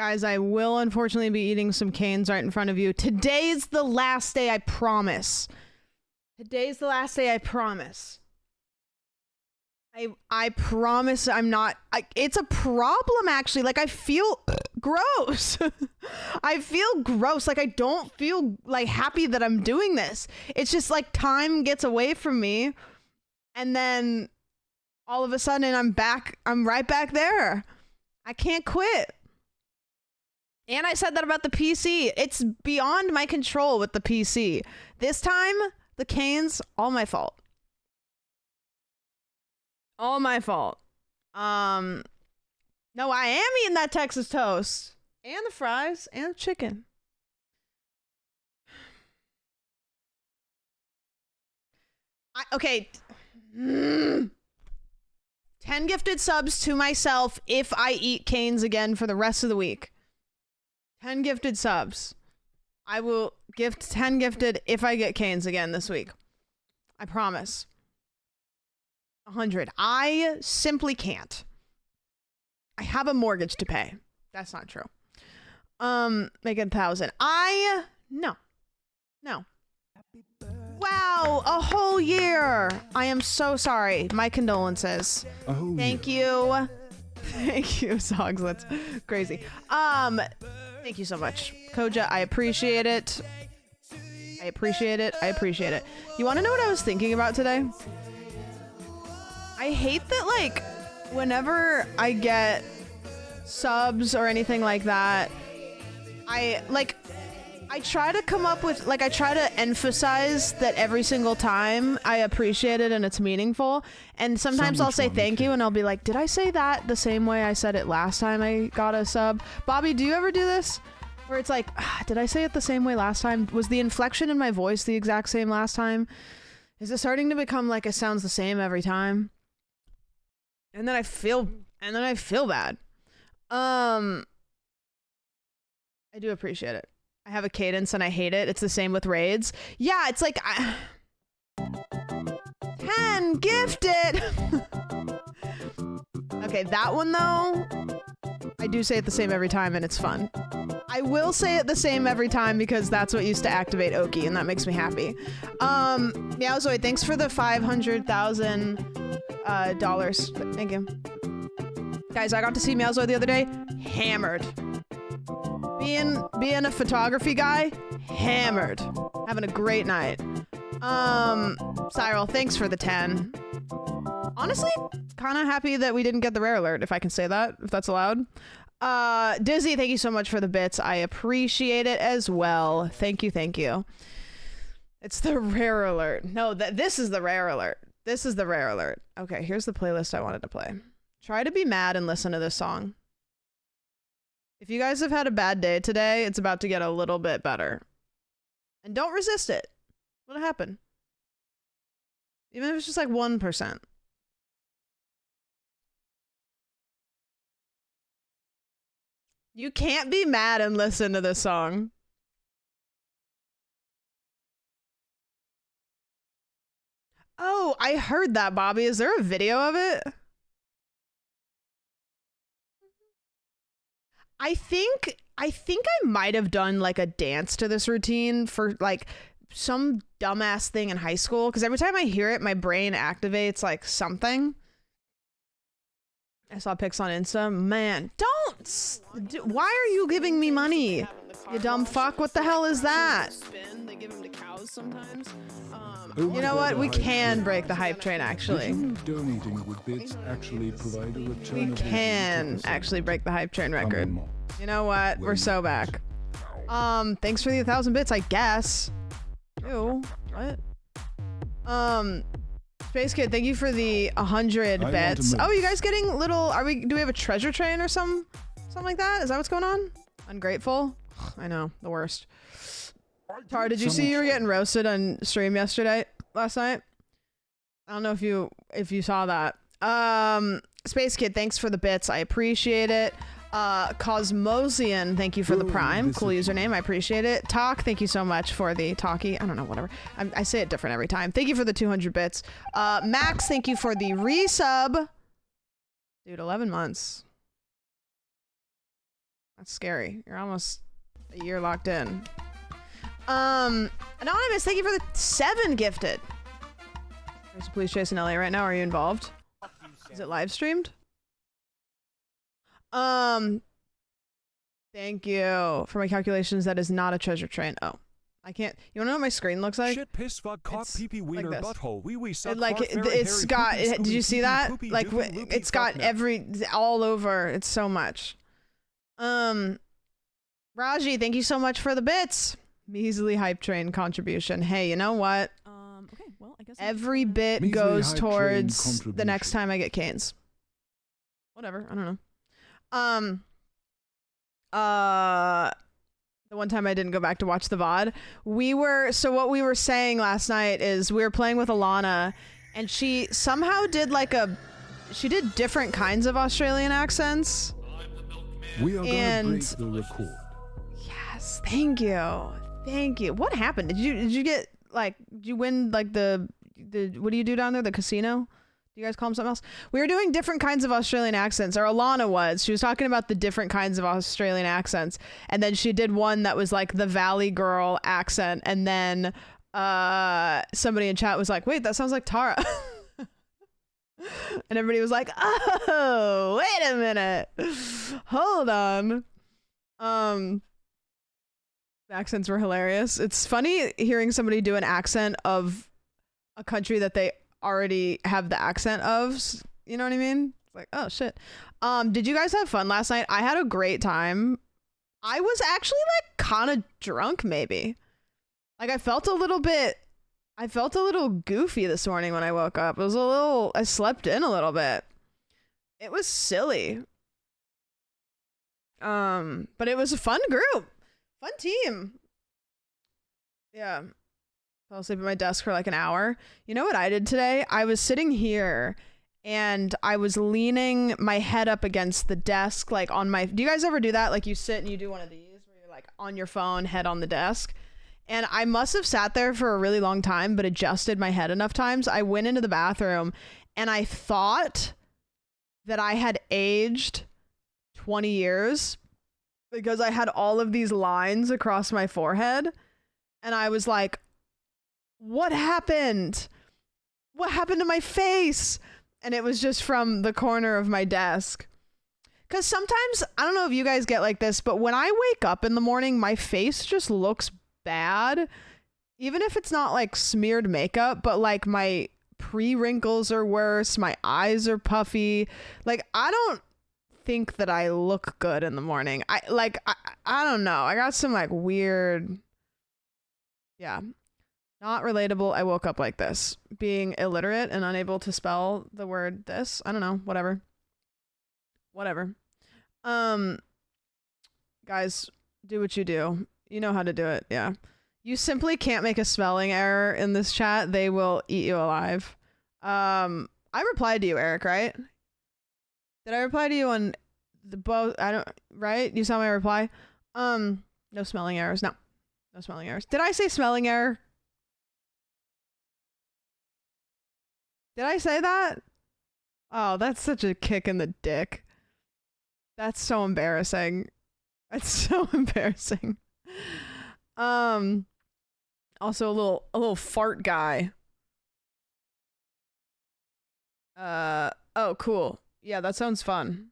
Guys, I will unfortunately be eating some canes right in front of you. Today's the last day, I promise. Today's the last day, I promise. I promise I'm not... it's a problem, actually. Like, I feel gross. I feel gross. Like, I don't feel, like, happy that I'm doing this. It's just, like, time gets away from me. And then, all of a sudden, I'm back. I'm right back there. I can't quit. And I said that about the PC. It's beyond my control with the PC. This time, the canes, all my fault. All my fault. No, I am eating that Texas toast. And the fries. And the chicken. Okay. 10 gifted subs to myself if I eat canes again for the rest of the week. 10 gifted subs. I will gift 10 gifted if I get canes again this week. I promise. 100. I simply can't. I have a mortgage to pay. That's not true. Make it 1,000. No. Wow, a whole year. I am so sorry. My condolences. Thank you. Thank you, Sogs. That's crazy. Thank you so much. Koja, I appreciate it. I appreciate it. You want to know what I was thinking about today? I hate that, like, whenever I get subs or anything like that, I try to come up with, like, I try to emphasize that every single time I appreciate it and it's meaningful. And sometimes I'll say thank you and I'll be like, did I say that the same way I said it last time I got a sub? Bobby, do you ever do this? Where it's like, did I say it the same way last time? Was the inflection in my voice the exact same last time? Is it starting to become like it sounds the same every time? And then I feel bad. I do appreciate it. I have a cadence and I hate it. It's the same with raids. Yeah, it's like 10 gifted. Okay, that one though, I do say it the same every time and it's fun. I will say it the same every time because that's what used to activate Oki and that makes me happy. Meowzoid, thanks for the $500,000. Thank you. Guys, I got to see Meowzoid the other day. Hammered. Being a photography guy, hammered. Having a great night. Cyril, thanks for the 10. Honestly, kind of happy that we didn't get the rare alert, if I can say that, if that's allowed. Dizzy, thank you so much for the bits. I appreciate it as well. Thank you. It's the rare alert. No, this is the rare alert. This is the rare alert. Okay, here's the playlist I wanted to play. Try to be mad and listen to this song. If you guys have had a bad day today, it's about to get a little bit better. And don't resist it. What'll happen? Even if it's just like 1%. You can't be mad and listen to this song. Oh, I heard that, Bobby. Is there a video of it? I think I might have done like a dance to this routine for like some dumbass thing in high school because every time I hear it, my brain activates like something. I saw pics on Insta. Man, why are you giving me money? You dumb fuck. What the hell is that? They give them to cows sometimes. You know what? We can break the hype train, actually. Donating with bits actually provide a return. We can actually break the hype train record. You know what? We're so back. Thanks for the 1,000 bits, I guess. Ew. What? Space Kid, thank you for the 100 bits. Oh, you guys getting little... Do we have a treasure train or something like that? Is that what's going on? Ungrateful? I know, the worst. Tar, did you see you were getting roasted on stream last night? I don't know if you saw that. Space Kid, thanks for the bits. I appreciate it. Cosmosian, thank you for the prime. Cool username. I appreciate it. Talk, thank you so much for the talkie. I don't know, whatever. I say it different every time. Thank you for the 200 bits. Max, thank you for the resub. Dude, 11 months. That's scary. You're almost a year locked in. Anonymous, thank you for the 7 gifted. There's a police chase in LA right now. Are you involved? Is it live streamed? Thank you. For my calculations, that is not a treasure train. Oh. I can't. You wanna know what my screen looks like? Shit, piss, fuck, cock, pee pee, wiener, like butthole, wee wee, suck, like fart, fairy, it's hairy, got. poopy, Did you scooby, see pee-pee, that? poopy, Like doopy, loopy, it's got fuck every all over. It's so much. Raji, thank you so much for the bits. Measly hype train contribution. Hey, you know what? Okay, well, I guess Every bit Measly goes hype train towards the contribution. next time I get canes. Whatever. I don't know. The one time I didn't go back to watch the VOD, so what we were saying last night is we were playing with Alana, and she somehow did she did different kinds of Australian accents. We are And- gonna break the record. Yes, thank you. What happened? Did you get did you win the what do you do down there? The casino? Do you guys call them something else? We were doing different kinds of Australian accents, or Alana was. She was talking about the different kinds of Australian accents, and then she did one that was like the Valley Girl accent, and then somebody in chat was like, wait, that sounds like Tara. And everybody was like, oh, wait a minute. Hold on. Accents were hilarious. It's funny hearing somebody do an accent of a country that they already have the accent of, you know what I mean? It's like, oh shit. Did you guys have fun last night? I had a great time. I was actually kind of drunk, maybe. I felt a little goofy this morning when I woke up. I slept in a little bit. It was silly. But it was a fun group. Fun team. Yeah. Fell asleep at my desk for an hour. You know what I did today? I was sitting here and I was leaning my head up against the desk, do you guys ever do that? You sit and you do one of these where you're on your phone, head on the desk. And I must have sat there for a really long time, but adjusted my head enough times. I went into the bathroom and I thought that I had aged 20 years because I had all of these lines across my forehead. And I was like, what happened? What happened to my face? And it was just from the corner of my desk. Because sometimes, I don't know if you guys get like this, but when I wake up in the morning, my face just looks bad. Even if it's not smeared makeup, but my pre-wrinkles are worse. My eyes are puffy. I don't think that I look good in the morning. I don't know. I got some weird... Yeah. Not relatable. I woke up like this. Being illiterate and unable to spell the word this. I don't know. Whatever. Guys, do what you do. You know how to do it. Yeah. You simply can't make a spelling error in this chat. They will eat you alive. I replied to you, Eric, right? Did I reply to you on the both? Right? You saw my reply? No smelling errors. No smelling errors. Did I say smelling error? Did I say that? Oh, that's such a kick in the dick. That's so embarrassing. That's so embarrassing. Also a little fart guy. Oh, cool. Yeah, that sounds fun.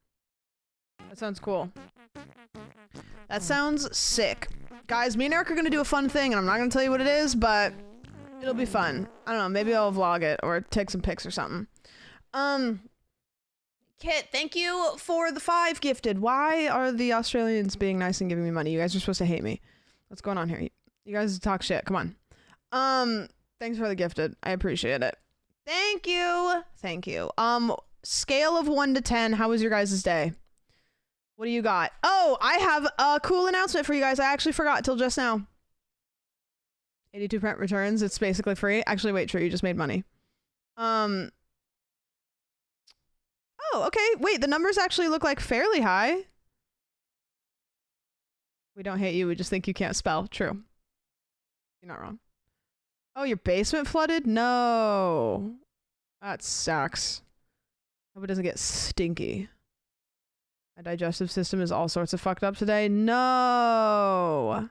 That sounds cool. That sounds sick. Guys, me and Eric are gonna do a fun thing, and I'm not gonna tell you what it is, but it'll be fun. I don't know, maybe I'll vlog it or take some pics or something. Kit, thank you for the 5 gifted. Why are the Australians being nice and giving me money? You guys are supposed to hate me. What's going on here? You guys talk shit. Come on. Thanks for the gifted. I appreciate it. Thank you. Scale of 1 to 10, how was your guys' day? What do you got? Oh, I have a cool announcement for you guys. I actually forgot till just now. 82% returns. It's basically free. Actually, wait, True, you just made money. Oh, okay. Wait, the numbers actually look fairly high. We don't hate you. We just think you can't spell. True. You're not wrong. Oh, your basement flooded? No. That sucks. Hope it doesn't get stinky. My digestive system is all sorts of fucked up today. No.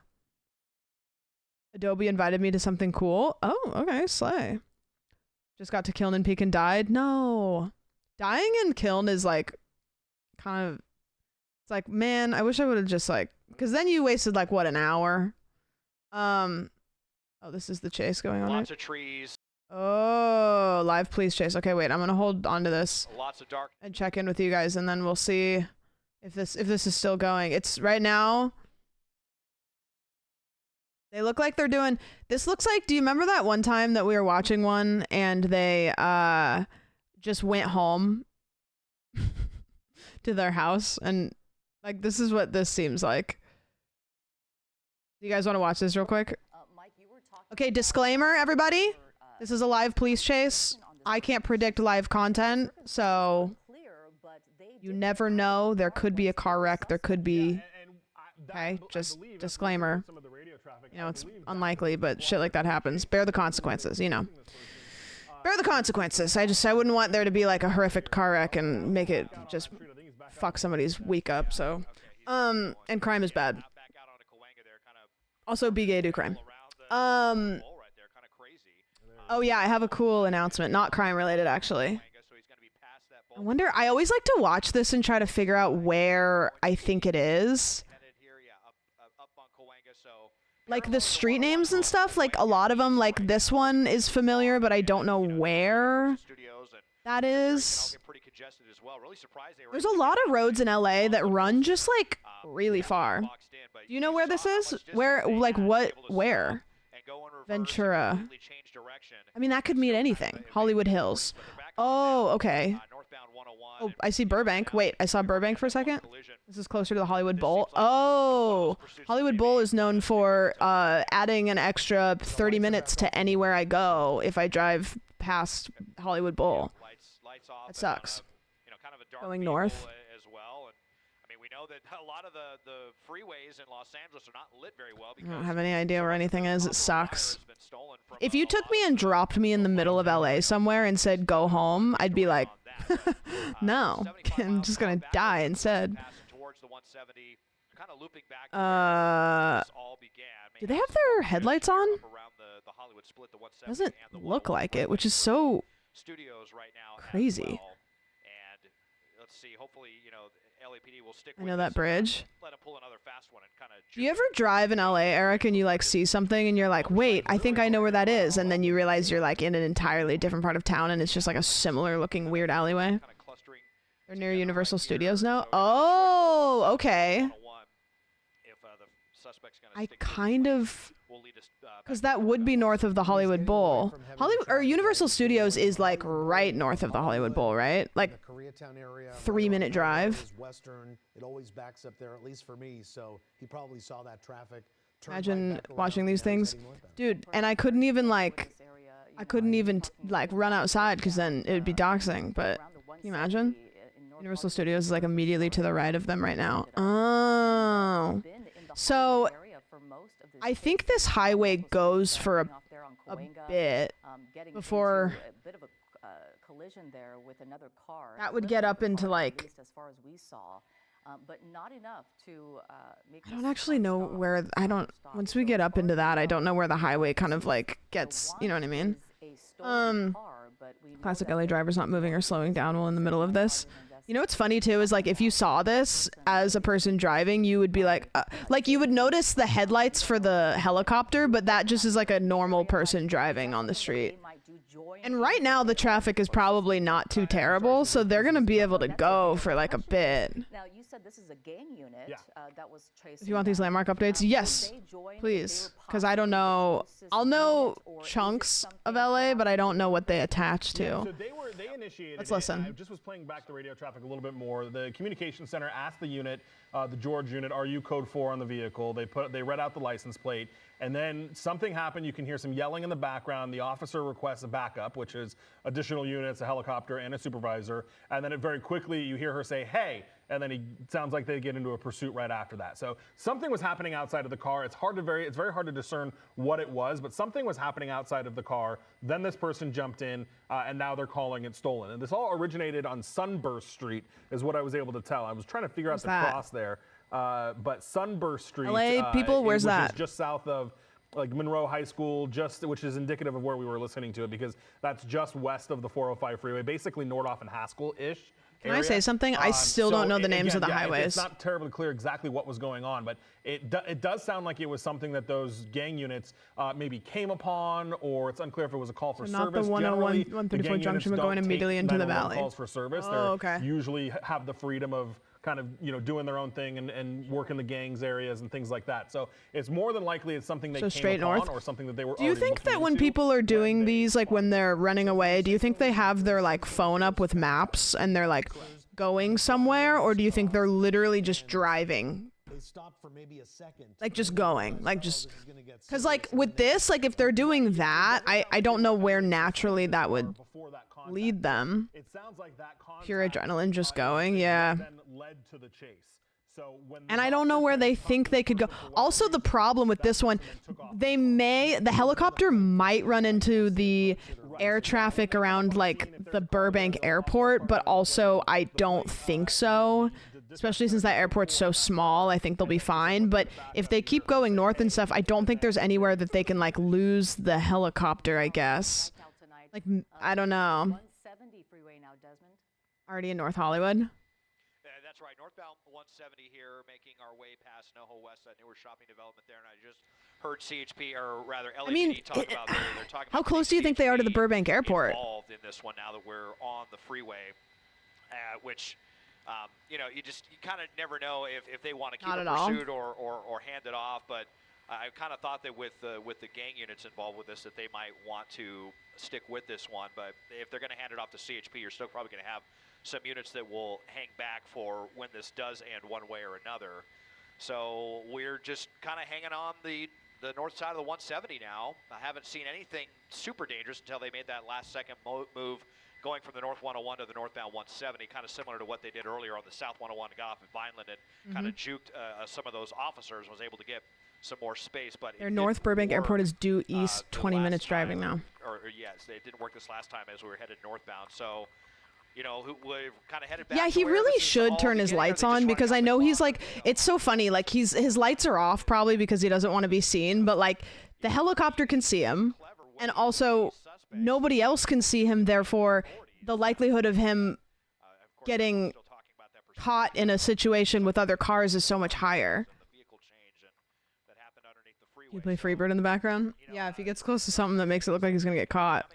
Adobe invited me to something cool. Oh, okay, slay. Just got to Kiln and Peak and died. No. Dying in Kiln is like kind of, it's like, man, I wish I would have just like, because then you wasted like what, an hour? Oh, this is the chase going on. Lots of trees. Oh, live police chase. Okay, wait, I'm gonna hold on to this. Lots of dark. And check in with you guys, and then we'll see if this is still going. It's right now. They look like they're doing. This looks like. Do you remember that one time that we were watching one and they just went home to their house, and like this is what this seems like. Do you guys want to watch this real quick? Mike, you were talking Okay, disclaimer, everybody. This is a live police chase. I can't predict live content, so you never know. There could be a car wreck. There could be. Okay, just disclaimer. You know, it's unlikely, but shit like that happens. Bear the consequences, you know. Bear the consequences. I wouldn't want there to be like a horrific car wreck and make it just fuck somebody's week up, so. And crime is bad. Also, be gay, do crime. Oh yeah, I have a cool announcement. Not crime related, actually. I wonder, I always like to watch this and try to figure out where I think it is. Like the street names and stuff, like a lot of them, like this one is familiar, but I don't know where that is. There's a lot of roads in LA that run just like really far. Do you know where this is? Where, like what, where? Ventura. I mean, that could mean anything. Hollywood Hills. Oh, okay. Oh, I see Burbank. Wait, I saw Burbank for a second. This is closer to the Hollywood Bowl. Oh, Hollywood Bowl is known for adding an extra 30 minutes to anywhere I go if I drive past Hollywood Bowl. It sucks. Going north. We know that a lot of the freeways in Los Angeles are not lit very well. I don't have any idea where anything is. It sucks. If you took me and dropped me in the middle of LA somewhere and said go home, I'd be like, no, I'm just gonna die instead. Do they have their headlights on? Doesn't look like it, which is so crazy. Hopefully, you know, LAPD will stick I know that bridge. Let him pull another fast one and kind of. Do you ever drive in LA, Eric, and you like see something and you're like, wait, I think I know where that is, and then you realize you're like in an entirely different part of town and it's just like a similar looking weird alleyway? They're near Universal Studios now? Oh, okay. I kind of, because that would be north of the Hollywood Bowl. Universal Studios is like right north of the Hollywood Bowl, right? Like 3-minute drive. It always backs up there, at least for me. So he probably saw that traffic. Imagine watching these things, dude. And I couldn't even like run outside because then it would be doxing. But can you imagine? Universal Studios is like immediately to the right of them right now. Oh, so I think this highway goes for a bit before that would get up into like, but not enough to I don't actually know where, once we get up into that, I don't know where the highway kind of like gets, you know what I mean? Classic LA drivers not moving or slowing down while in the middle of this. You know what's funny too is like if you saw this as a person driving, you would be like you would notice the headlights for the helicopter, but that just is like a normal person driving on the street. And right now the traffic is probably not too terrible, so they're gonna be able to go for like a bit. Now you said this is a gang unit that was chasing. If you want these landmark updates, yes, please, because I don't know. I'll know chunks of LA, but I don't know what they attach to. So they initiated. Let's listen. I just was playing back the radio traffic a little bit more. The communications center asked the unit, the George unit, are you code 4 on the vehicle? They read out the license plate, And then something happened. You can hear some yelling in the background. The officer requests a backup, which is additional units, a helicopter, and a supervisor. And then very quickly, you hear her say, hey, and then it sounds like they get into a pursuit right after that. So something was happening outside of the car. It's very hard to discern what it was, but something was happening outside of the car. Then this person jumped in, and now they're calling it stolen. And this all originated on Sunburst Street, is what I was able to tell. I was trying to figure out the cross there. But Sunburst Street, LA people, where's which that? is just south of like Monroe High School, which is indicative of where we were listening to it, because that's just west of the 405 freeway, basically Nordhoff and Haskell-ish. Can I say something? I still don't know the names of the highways. It's not terribly clear exactly what was going on, but it does sound like it was something that those gang units maybe came upon, or it's unclear if it was a call for Not service. the 101, 134 junction, but going immediately into the valley. Calls for service. Oh, They usually have the freedom of kind of, doing their own thing and work in the gangs areas and things like that. So it's more than likely it's something they came upon or something that they were. Do you think that when people are doing these, like when they're running away, do you think they have their like phone up with maps and they're like going somewhere, or do you think they're literally just driving? They stop for maybe a second. Like just going, like just, because like with this, like if they're doing that, I don't know where naturally that would lead them. It sounds like that pure adrenaline just going, yeah. Then led to the chase. So when and I don't know where they think they could go. Also, the problem with this one, the helicopter might run into the air traffic around like the Burbank airport, but also I don't think so. Especially since that airport's so small, I think they'll be fine. But if they keep going north and stuff, I don't think there's anywhere that they can like lose the helicopter, I guess. Like, I don't know. 170 freeway now, Desmond. Already in North Hollywood? That's right. Northbound 170 here, making our way past NoHo West, that newer shopping development there. And I just heard CHP, or rather LAPD, talk about they're talking how about close do you think they are to the Burbank airport? Involved in this one now that we're on the freeway, which, you kind of never know if they want to keep a pursuit or hand it off. But I kind of thought that with the gang units involved with this, that they might want to stick with this one. But if they're going to hand it off to CHP, you're still probably going to have some units that will hang back for when this does end one way or another. So we're just kind of hanging on the north side of the 170 now. I haven't seen anything super dangerous until they made that last second move going from the north 101 to the northbound 170, kind of similar to what they did earlier on the south 101 to get off at Vineland, and kind of juked some of those officers, was able to get some more space. But their North Burbank airport is due east, 20 minutes driving now. Yes, it didn't work this last time as we were headed northbound. So, we're kind of headed back. Yeah, he really should turn his lights on, because I know he's like, it's so funny. Like his lights are off probably because he doesn't want to be seen, but like the helicopter can see him, and also nobody else can see him. Therefore, the likelihood of him getting caught in a situation with other cars is so much higher. You play Freebird in the background? Yeah, if he gets close to something that makes it look like he's gonna get caught.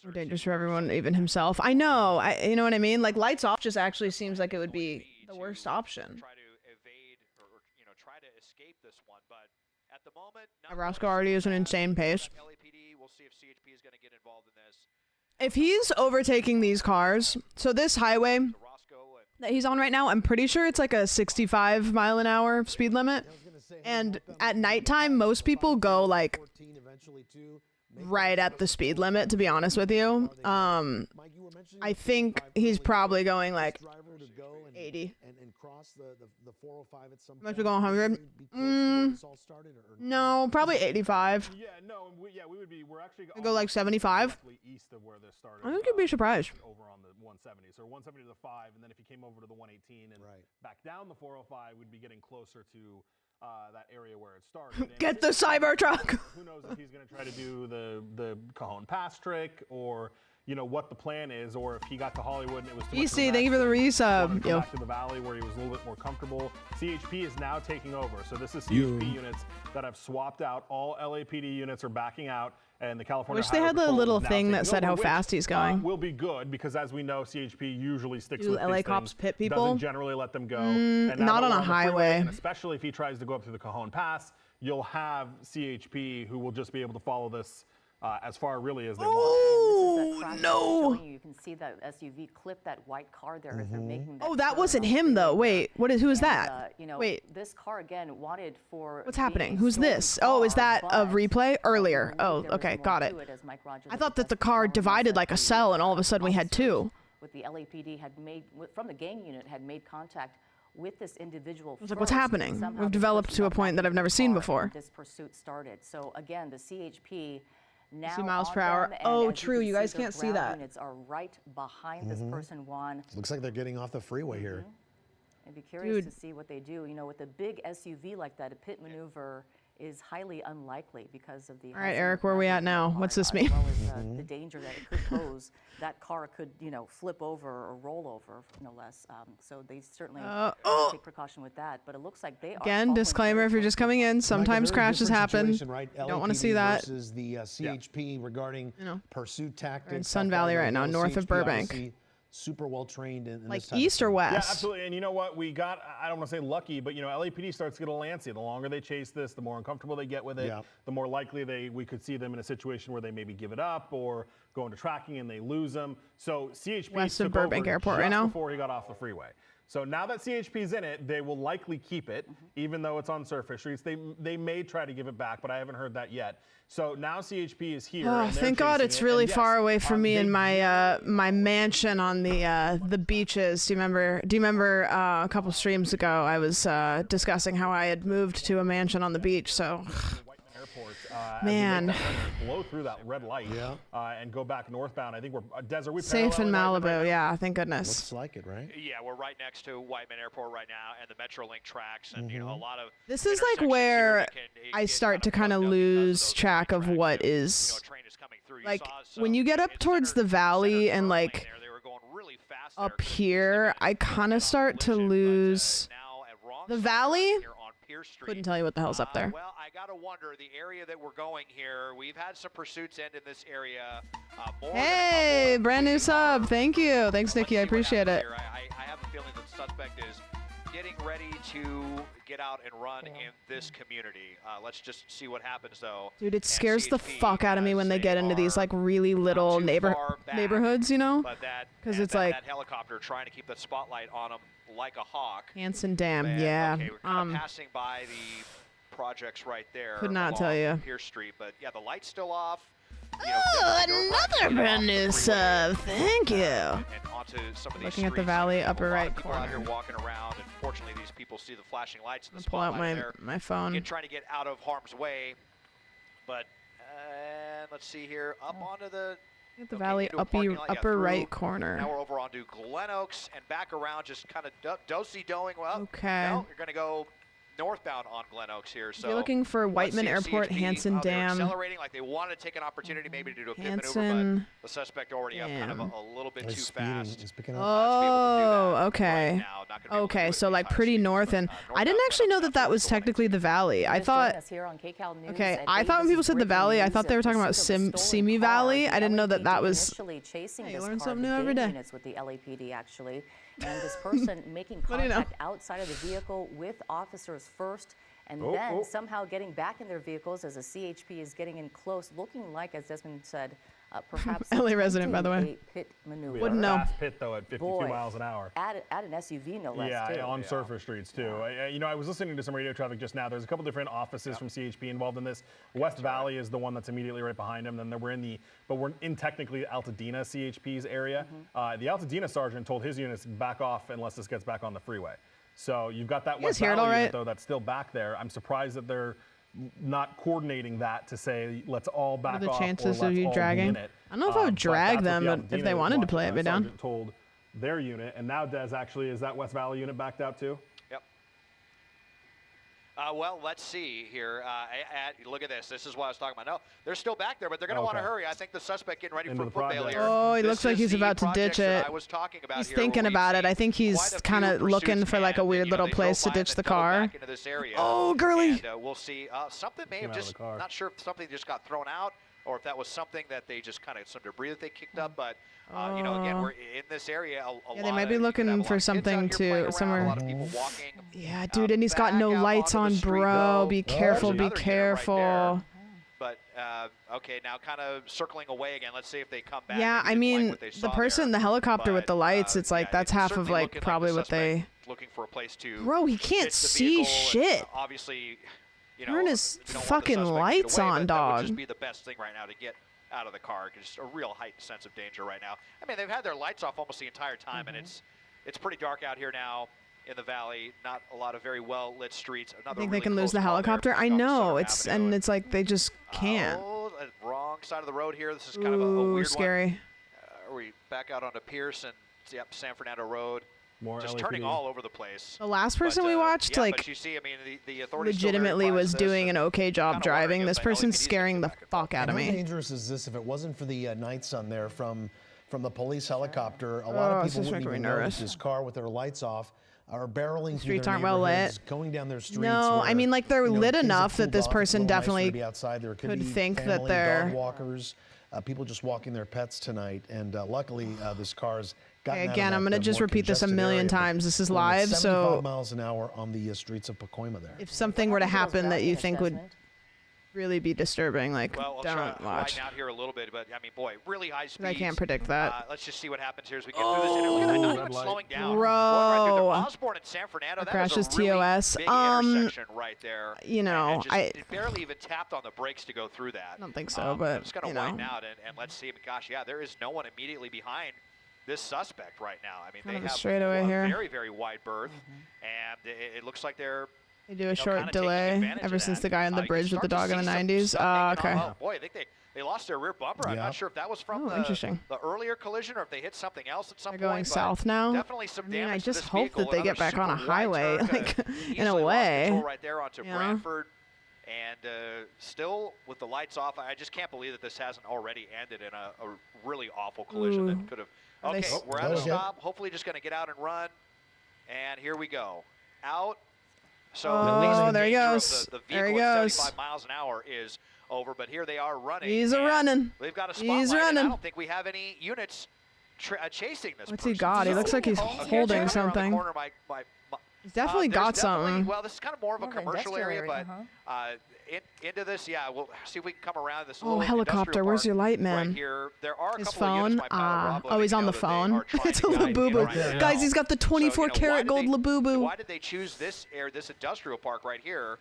More dangerous for everyone, even himself. I know. You know what I mean? Like lights off just actually seems like it would be the worst option. Try to evade or try to escape this one, but at the moment, Roscoe already is an insane pace. LAPD, we'll see if CHP is going to get involved in this. If he's overtaking these cars, so this highway that he's on right now, I'm pretty sure it's like a 65 mile an hour speed limit. And at nighttime, most people go like right at the speed limit, to be honest with you. I think he's probably going like 80. Must be going 100. No, probably 85. Yeah, no, we would be. We're actually go like 75. East of where this started. I think you'd be surprised. Over on the 170, so 170 to the 5, and then if you came over to the 118 and back down the 405, we'd be getting closer to that area where it started. Get the Cybertruck. Who knows if he's going to try to do the Cajon Pass trick, or what the plan is, or if he got to Hollywood and it was too much of a thank you for the resub. Back to the valley where he was a little bit more comfortable. CHP is now taking over, so this is CHP units that have swapped out. All LAPD units are backing out, and the California Wish they had the little thing that said how fast he's going. Will be good, because as we know, CHP usually sticks Do with LA these cops things, pit people? doesn't generally let them go. And now not that on we're a the freeway, highway. and especially if he tries to go up through the Cajon Pass, you'll have CHP who will just be able to follow this as far really as they want. Oh, no. You can see that SUV clip that white car there as they're making that Oh, that turn wasn't on him, the though. freeway. Wait, who is And, that? you know, Wait. this car again wanted for What's being happening? a Who's stolen this? Oh, is car, that a but replay earlier? I Oh, believe there was okay, more got to it. as Mike Rogers I thought that the testified car on this, divided that like a the cell, and all of a sudden we had two. officers with the LAPD had made from the gang unit had made contact with this individual. I was like, what's first, happening? and somehow We've this developed person to a got point back that I've into never the seen car before. and this pursuit started. So again, the CHP now 2 miles on per hour. them, and Oh, as true. can You guys their can't see ground that. Units are right behind this person, Juan. Looks like they're getting off the freeway here. I'd be curious Dude. to see what they do. You know, with a big SUV like that, a pit maneuver is highly unlikely because of the. All right, Eric, where are we at now? What's this mean? As well as the danger that it could pose. That car could, you know, flip over or roll over, no less. So they certainly take precaution with that. But it looks like they are. Again, following disclaimer very if you're just coming in, sometimes Mike, a very crashes different happen. situation, right? Don't want to LAPD see that. versus the CHP regarding pursuit tactics. in Sun Valley right now, north of CHP Burbank. obviously super well trained in Like this type east of or thing. west? Yeah, absolutely. And you know what? We got, I don't want to say lucky, but, you know, LAPD starts to get a little antsy. The longer they chase this, the more uncomfortable they get with it, Yeah. the more likely we could see them in a situation where they maybe give it up or go into tracking and they lose them. So CHP West of took Burbank over Airport just right now. before he got off the freeway. So now that CHP's in it, they will likely keep it, even though it's on surface streets. They may try to give it back, but I haven't heard that yet. So now CHP is here. Oh, and they're thank God chasing it's it. really And yes, far away from me they- and my my mansion on the beaches. Do you remember a couple streams ago I was discussing how I had moved to a mansion on the beach? So Whiteman Airport, as Man. we make that turn, blow through that red light Yeah. and go back northbound. I think we're Des, are we safe in paralleling Whiteman Malibu, right now? yeah, thank goodness. Looks like it, right? Yeah, we're right next to Whiteman Airport right now, and the Metrolink tracks, and you know a lot of. This is like intersections where here that it I get start to kind of plugged up because lose those track train of tracks. what You know, is a train is coming through. You like saw when some you get up in towards center- the valley center and turn like lane there, they were going really fast there up 'cause it was here, gonna I kind get on of start to collision, but, lose now at wrong the side valley. here on Pierce Street. Couldn't tell you what the hell's up there. Well, I gotta wonder the area that we're going here. We've had some pursuits end in this area. More than a Hey, couple. brand new sub. Thank you. Thanks, Let's Nikki. I see what appreciate it. happens here. I have a feeling that the suspect is getting ready to get out and run in this community. Let's just see what happens, though. Dude, it And scares the CHP, fuck out of me when they get into these are like really little too far back, neighborhoods, you know? But that 'Cause and it's that, like- that helicopter trying to keep the spotlight on them like a hawk. Hanson Dam, And, yeah. Okay, we're kind of passing by the projects right there. Could not tell along you. Pierce Street, but yeah, the light's still off. You know, Oh, definitely go right another off brand the new freeway, sub. Thank you. And onto some of these Looking at the streets. valley, There's upper a lot right of people out here corner. walking around, and fortunately, these people see the flashing lights in the Pull out spotlight my there. my phone. Trying to get out of harm's way, but let's see here, up onto the. At the okay, valley into a parking lot, yeah, upper through. right corner. Now we're over onto Glen Oaks and back around, just kind of do-si-doing. Well, Okay. no, you're going to go northbound on Glen Oaks here. So You're looking for let's Whiteman see if Airport, CHP, Hanson they're Dam. accelerating like they wanted to take an opportunity maybe to do a pit maneuver, Hanson but the suspect already up kind of Dam. a little bit He's too speeding. fast. He's picking up. to be able to do Oh, that okay. right now. Not gonna be able to Okay, do it so at like these pretty high north, speeds, and but, I northbound didn't actually know Glen that Oaks that was towards the 180. technically the valley. I Just joining thought. us here on KCAL News Okay, at I 8. thought when This people is said the breaking valley, I news thought they at were talking about pursuit of a stolen Simi car. Valley. The I didn't know that that LAPD was. initially chasing Hey, you this learn car, something the new every gang day. units with the LAPD actually, and this person making What do you know? contact outside of the vehicle with officers first, and then somehow getting back in their vehicles as the CHP is getting in close, looking like, as Desmond said, perhaps LA resident, by the way. attempting a pit maneuver. Wouldn't know. Fast pit though at 52 Boy. miles an hour. At an SUV, no less. Yeah, too. on surface streets too. You know, I was listening to some radio traffic just now. There's a couple different offices from CHP involved in this. West Valley is the one that's immediately right behind them. Then we're in technically Altadena CHP's area. The Altadena sergeant told his units back off unless this gets back on the freeway. So you've got that You guys West hear it Valley all unit right? though that's still back there. I'm surprised that they're not coordinating that to say let's all back the off chances or of let's you all be dragging? in it. I don't know if I would But drag that's what them, the but if Altadena they wanted to watch play it down. sergeant told their unit, and now Des actually is that West Valley unit backed out too? Yep. Well, let's see here. Look at this. This is what I was talking about. No, they're still back there, but they're going to want to Okay. hurry. I think the suspect getting ready Into for the foot project. failure. Oh, he This looks like is he's the about to projects ditch that it. I was talking about He's here, where thinking we've about it. seen I think he's quite a kind of few looking pursuits for like a and, weird you know, little they place to drove by ditch and the then doubled car. back into this area. Oh, girly. And we'll see. Something may have out of just, the car. not sure if something just got thrown out or if that was something that they just kind of, some debris that they kicked up. But, you know, again, we're in this area. A Yeah, they lot might be of- you looking have a lot for of kids out something here to- playing around, somewhere- A lot of people walking. Yeah, dude, and he's got no back out lights onto on, the street, bro. though. Be There's careful, be another unit right careful. there. But Okay, now kind of circling away again. Let's see if they come back. Yeah, I mean, the person in the helicopter with the lights, it's like, that's half of like probably what they... Looking for a place to... Bro, he can't see shit. Obviously, you know, turn his fucking lights on, dog. That would just be the best thing right now to get out of the car. Just a real heightened sense of danger right now. I mean, they've had their lights off almost the entire time, and it's pretty dark out here now in the valley. Not a lot of very well lit streets. I think they can lose the helicopter. I know, it's like they just can't. Oh, wrong side of the road here. This is kind of a weird scary. Are we back out onto Pierce and San Fernando Road? More just LAPD. Turning all over the place. The last person we watched, like, but you see, I mean, the authorities legitimately was doing an okay job driving. This person's scaring the fuck out of me. How dangerous is this? If it wasn't for the night sun there from the police helicopter, a lot of people wouldn't even notice this car with their lights off are barreling through streets their aren't well lit. Going down their streets. No, where, I mean, like, they're lit enough that this cool person definitely could think family, that they're dog walkers, people just walking their pets tonight, and luckily this car's gotten okay, out again, of I'm gonna just repeat this a million times. This is live, 75 so miles an hour on the streets of Pacoima there. if something were to happen that you think would really be disturbing, like, well, don't try to watch. widen out here a little bit, but I mean, boy, really high speeds. I can't predict that. Let's just see what happens here as we get through this. Look at that, not even slowing down. Bro. Going right through the Osborne and San Fernando. That crashes was a really TOS. big intersection right there. You know, it barely even tapped on the brakes to go through that. I don't think so, but it's going to widen out, and let's see. Gosh, yeah, there is no one immediately behind this suspect right now. I mean, they have straightaway here. Very, very wide berth, and it looks like they do a short delay ever since the guy on the bridge with the dog in the 90s. Okay. Oh, boy, I think they lost their rear bumper. I'm not sure if that was from the earlier collision or if they hit something else at some point. They're going south now. Definitely some damage. I just to this hope vehicle. that they get back on a highway, like, in a way. Right there onto Brantford. And still with the lights off, I just can't believe that this hasn't already ended in a really awful collision that could have. Okay, we're at a stop. Hopefully just going to get out and run. And here we go. Out. So at least there he goes. The vehicle at 75 miles an hour is over, but here they are running. He's running. They've got a spotlight. He's running. I don't think we have any units chasing this What's person. he got? He looks like he's holding something. He's definitely got something. Well, this is kind of more of a commercial area, but into this, yeah, we'll see if we can come around this little helicopter. Where's your light, man? Right here. There are his phone. Oh, he's on the phone. It's a Labubu. Guys, he's got the 24-karat gold Labubu. Why did they choose this industrial park right here?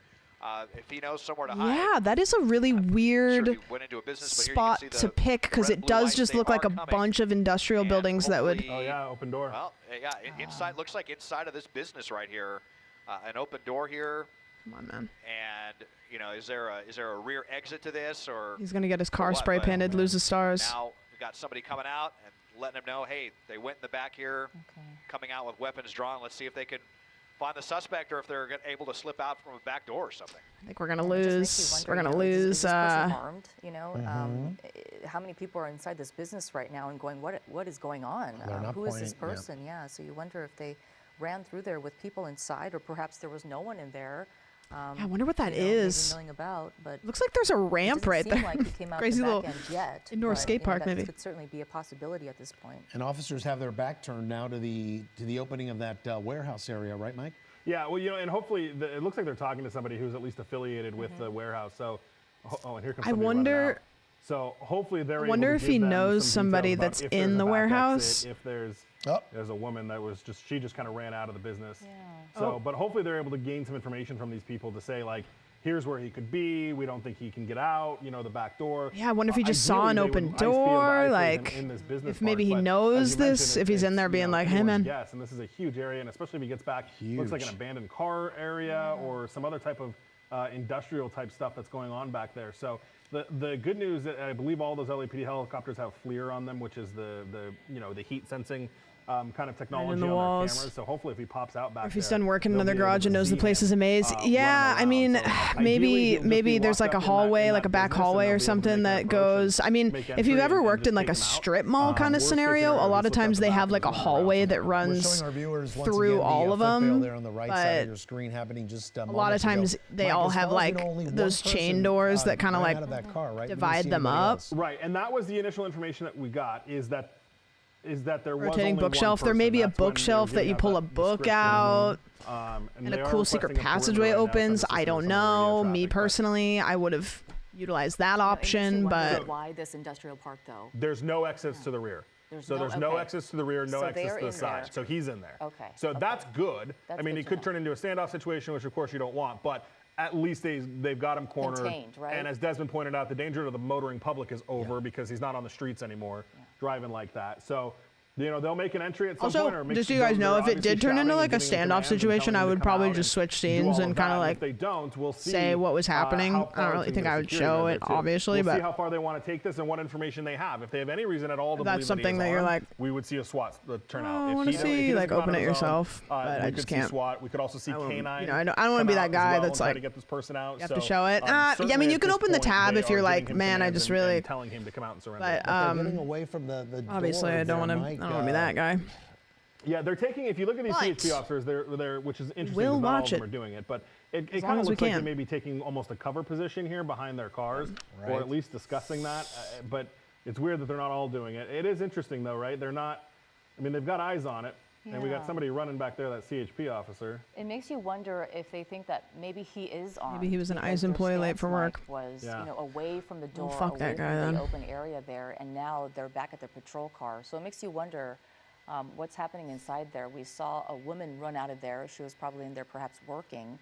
If he knows somewhere to hide. Yeah, that is a really weird spot to pick because it does just look like a bunch of industrial buildings that would. Oh yeah, open door. Well, yeah, inside looks like inside of this business right here, an open door here. Come on, man. And you know, is there a rear exit to this or? He's gonna get his car spray painted, lose his stars. Now we got somebody coming out and letting him know, hey, they went in the back here, coming out with weapons drawn. Let's see if they can find the suspect or if they're able to slip out from a back door or something. I think we're gonna lose. We're gonna lose. Is this person armed? You know, how many people are inside this business right now and going, what is going on? Who is this person? Yeah. So you wonder if they ran through there with people inside, or perhaps there was no one in there. Yeah, I wonder what that is. Milling about, but looks like there's a ramp right there. Like he came out Crazy the little back end yet, indoor skate park, maybe. Could certainly be a possibility at this point. And officers have their back turned now to the opening of that warehouse area, right, Mike? Yeah, well, you know, and hopefully it looks like they're talking to somebody who's at least affiliated with the warehouse. So, and here comes somebody running out. So hopefully they're. I wonder if he knows somebody that's in the warehouse. If there's a woman that was she just kind of ran out of the business. Yeah. So, but hopefully they're able to gain some information from these people to say like, here's where he could be. We don't think he can get out. You know, the back door. Yeah, I wonder if he just saw an open door, like if maybe he knows this, if he's in there being like, hey man. Yes, and this is a huge area, and especially if he gets back, looks like an abandoned car area or some other type of industrial type stuff that's going on back there. So the good news, I believe all those LAPD helicopters have FLIR on them, which is the heat sensing kind of technology on their cameras. So hopefully if he pops out back there. If he's done work in another garage and knows the place is a maze. Yeah, I mean, maybe there's like a hallway, like a back hallway or something that goes. I mean, if you've ever worked in like a strip mall kind of scenario, a lot of times they have like a hallway that runs through all of them. But a lot of times they all have like those chain doors that kind of like divide them up. Right, and that was the initial information that we got, is that there was rotating bookshelf. There may be a bookshelf that you pull a book out, and a cool secret passageway opens. I don't know. Me personally, I would have utilize that It makes you option, wonder but why this industrial park though? There's no exits to the rear. There's no exits to the rear, no So exits they're to the in side. there. So he's in there. Okay, So okay. that's good. That's I mean, good it to could know. turn into a standoff situation, which of course you don't want, but at least they've got him cornered. Contained, right? And as Desmond pointed out, the danger to the motoring public is over because he's not on the streets anymore driving like that. So, you know, they'll make an entry at some also, point. Or make just so you guys know, if it did turn into like a standoff situation, I would probably just switch scenes and kind of like if they don't, we'll see, say what was happening. how I far don't really it's think into I would security show measure, it, too. obviously, We'll see but how far they want to take this and what information they have. If they have any reason at all to that's believe something that, that you're like, we would see a SWAT turn out. I If want to he- if he see, doesn't like, come out open on it his own, yourself, we but I could just see can't. SWAT. We could also see canine. You know, I don't want to be that guy that's try like, to get this person out. you have to So, show it. Yeah, I certainly mean, you at can this open the point, tab they if you're are like, giving him man, I commands just and really, telling him to come out and surrender. but They're getting away from the obviously door I don't want to. there, I Mike. don't want to be that guy. Yeah, they're taking. If you look at these But CHP officers, they're which is interesting. will because not all watch of them it. are doing it, but it As kind long of as we looks like they can. may be taking almost a cover position here behind their cars, or Right. at least discussing that. But it's weird that they're not all doing it. It is interesting though, right? They're not. I mean, they've got eyes on it, and we got Yeah. somebody running back there, that CHP officer. It makes you wonder if they think that maybe he is on. Maybe he was an because ICE their employee late stance, for work. Mike, Was Yeah. you know away from the door, fuck away that guy from then. the open area there, and now they're back at their patrol car. So it makes you wonder what's happening inside there. We saw a woman run out of there. She was probably in there, perhaps working,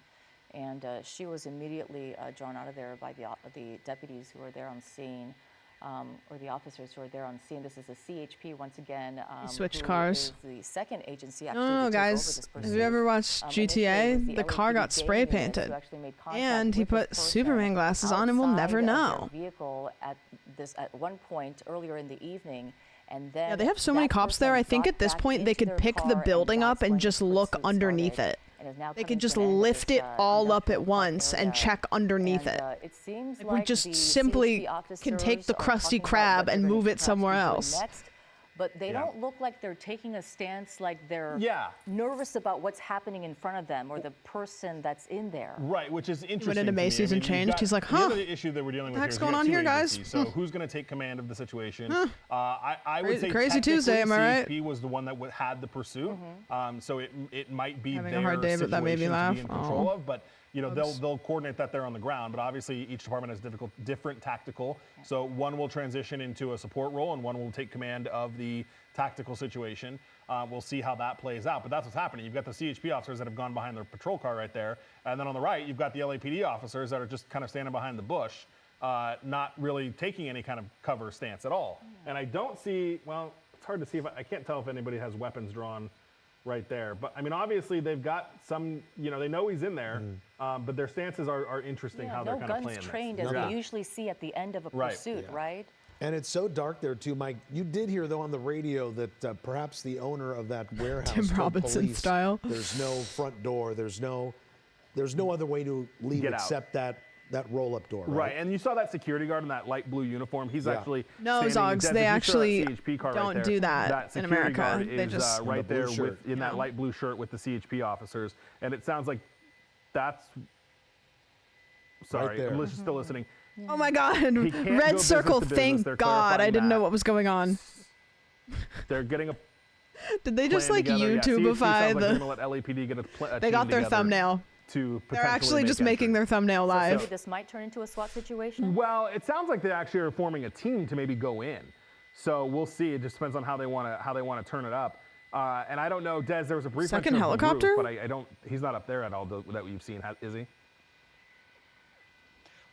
and she was immediately drawn out of there by the deputies who were there on scene. Or the officers who are there on scene. This is a CHP once again. switched who cars. is the second agency actually No, to take over guys. this Have you pursuit. ever watched Initially, it GTA? was The car got LAPD spray units who painted, actually made contact and he with this put person Superman glasses on, and we'll never outside of know. their vehicle at one point earlier in the evening, and then Yeah, they have so many that cops there. person I think got at this back point they into could their pick the car, building and up that's and when just the look pursuit underneath started, it. and is now They coming could to just an end of lift this, it all up industrial at park once and area. check underneath And, it. it seems Like, like we just the simply CHP can take the officers are Krusty talking about Krab what they're and gonna move it perhaps somewhere be doing else. next, but they Yeah. don't look like they're taking a stance like they're Yeah. nervous about what's happening in front of them or the person that's in there. Right, which is interesting. went into to me. Macy's and you've changed. got- He's like, The huh, other issue that we're dealing with heck's here is going we got on two here, guys? agencies, So who's going to take command of the situation? I would Crazy- say crazy Tuesday, am I right? CHP was the one that had the pursuit, so it might be Having a their hard day, but that made me situation laugh. to be in control Oh. of, but. You know, they'll coordinate that there on the ground, but obviously each department has different tactical. So one will transition into a support role, and one will take command of the tactical situation. We'll see how that plays out, but that's what's happening. You've got the CHP officers that have gone behind their patrol car right there, and then on the right, you've got the LAPD officers that are just kind of standing behind the bush, not really taking any kind of cover stance at all. And I don't see, well, it's hard to see I can't tell if anybody has weapons drawn right there. But I mean, obviously they've got some, you know, they know he's in there, but their stances are interesting how they're no kind of guns playing trained this. as Yeah. we usually see at the end of a Right. pursuit, Yeah. right? And it's so dark there too, Mike. You did hear though on the radio that perhaps the owner of that warehouse, Tim told Robinson police, style. There's no front door. There's no other way to leave Get out. except that roll-up door. Right, and you saw that security guard in that light blue uniform. He's Yeah. actually No, standing- Zogs, Des, they if you saw that actually CHP car right don't there, do that in security America. guard They is just- right the blue there shirt. in that light blue shirt with the CHP officers, and it sounds like that's. Sorry, there. I'm still listening. Oh my God! can't go Red business circle. to business. Thank They're God! I clarifying didn't know that. what was going on. They're getting a Did they just plan like together. Yeah, CHP YouTubeify sounds like they're the? gonna let LAPD get a They team got their together thumbnail. To They're actually potentially just make making entry. their thumbnail So live. maybe this might turn into a SWAT situation. Well, it sounds like they actually are forming a team to maybe go in. So we'll see. It just depends on how they want to turn it up. And I don't know, Des. There was a brief Second mention of the helicopter? roof, but I don't. He's not up there at all that we've seen. Is he?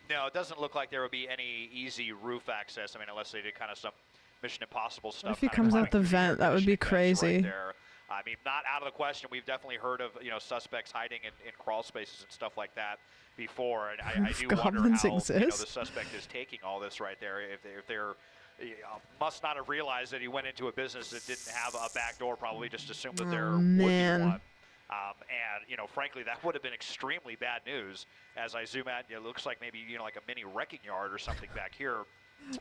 No, it doesn't look like there would be any easy roof access. I mean, unless they did kind of some Mission Impossible stuff. if he kind of comes out climbing the through vent? That would Mission be vents crazy. Right there. I mean, not out of the question. We've definitely heard of suspects hiding in crawl spaces and stuff like that before, and I do wonder Goblins how the exist? suspect is taking all this right there. If they're must not have realized that he went into a business that didn't have a back door. Probably just assumed that there would be man. one. And frankly, that would have been extremely bad news. As I zoom out, it looks like maybe like a mini wrecking yard or something back here.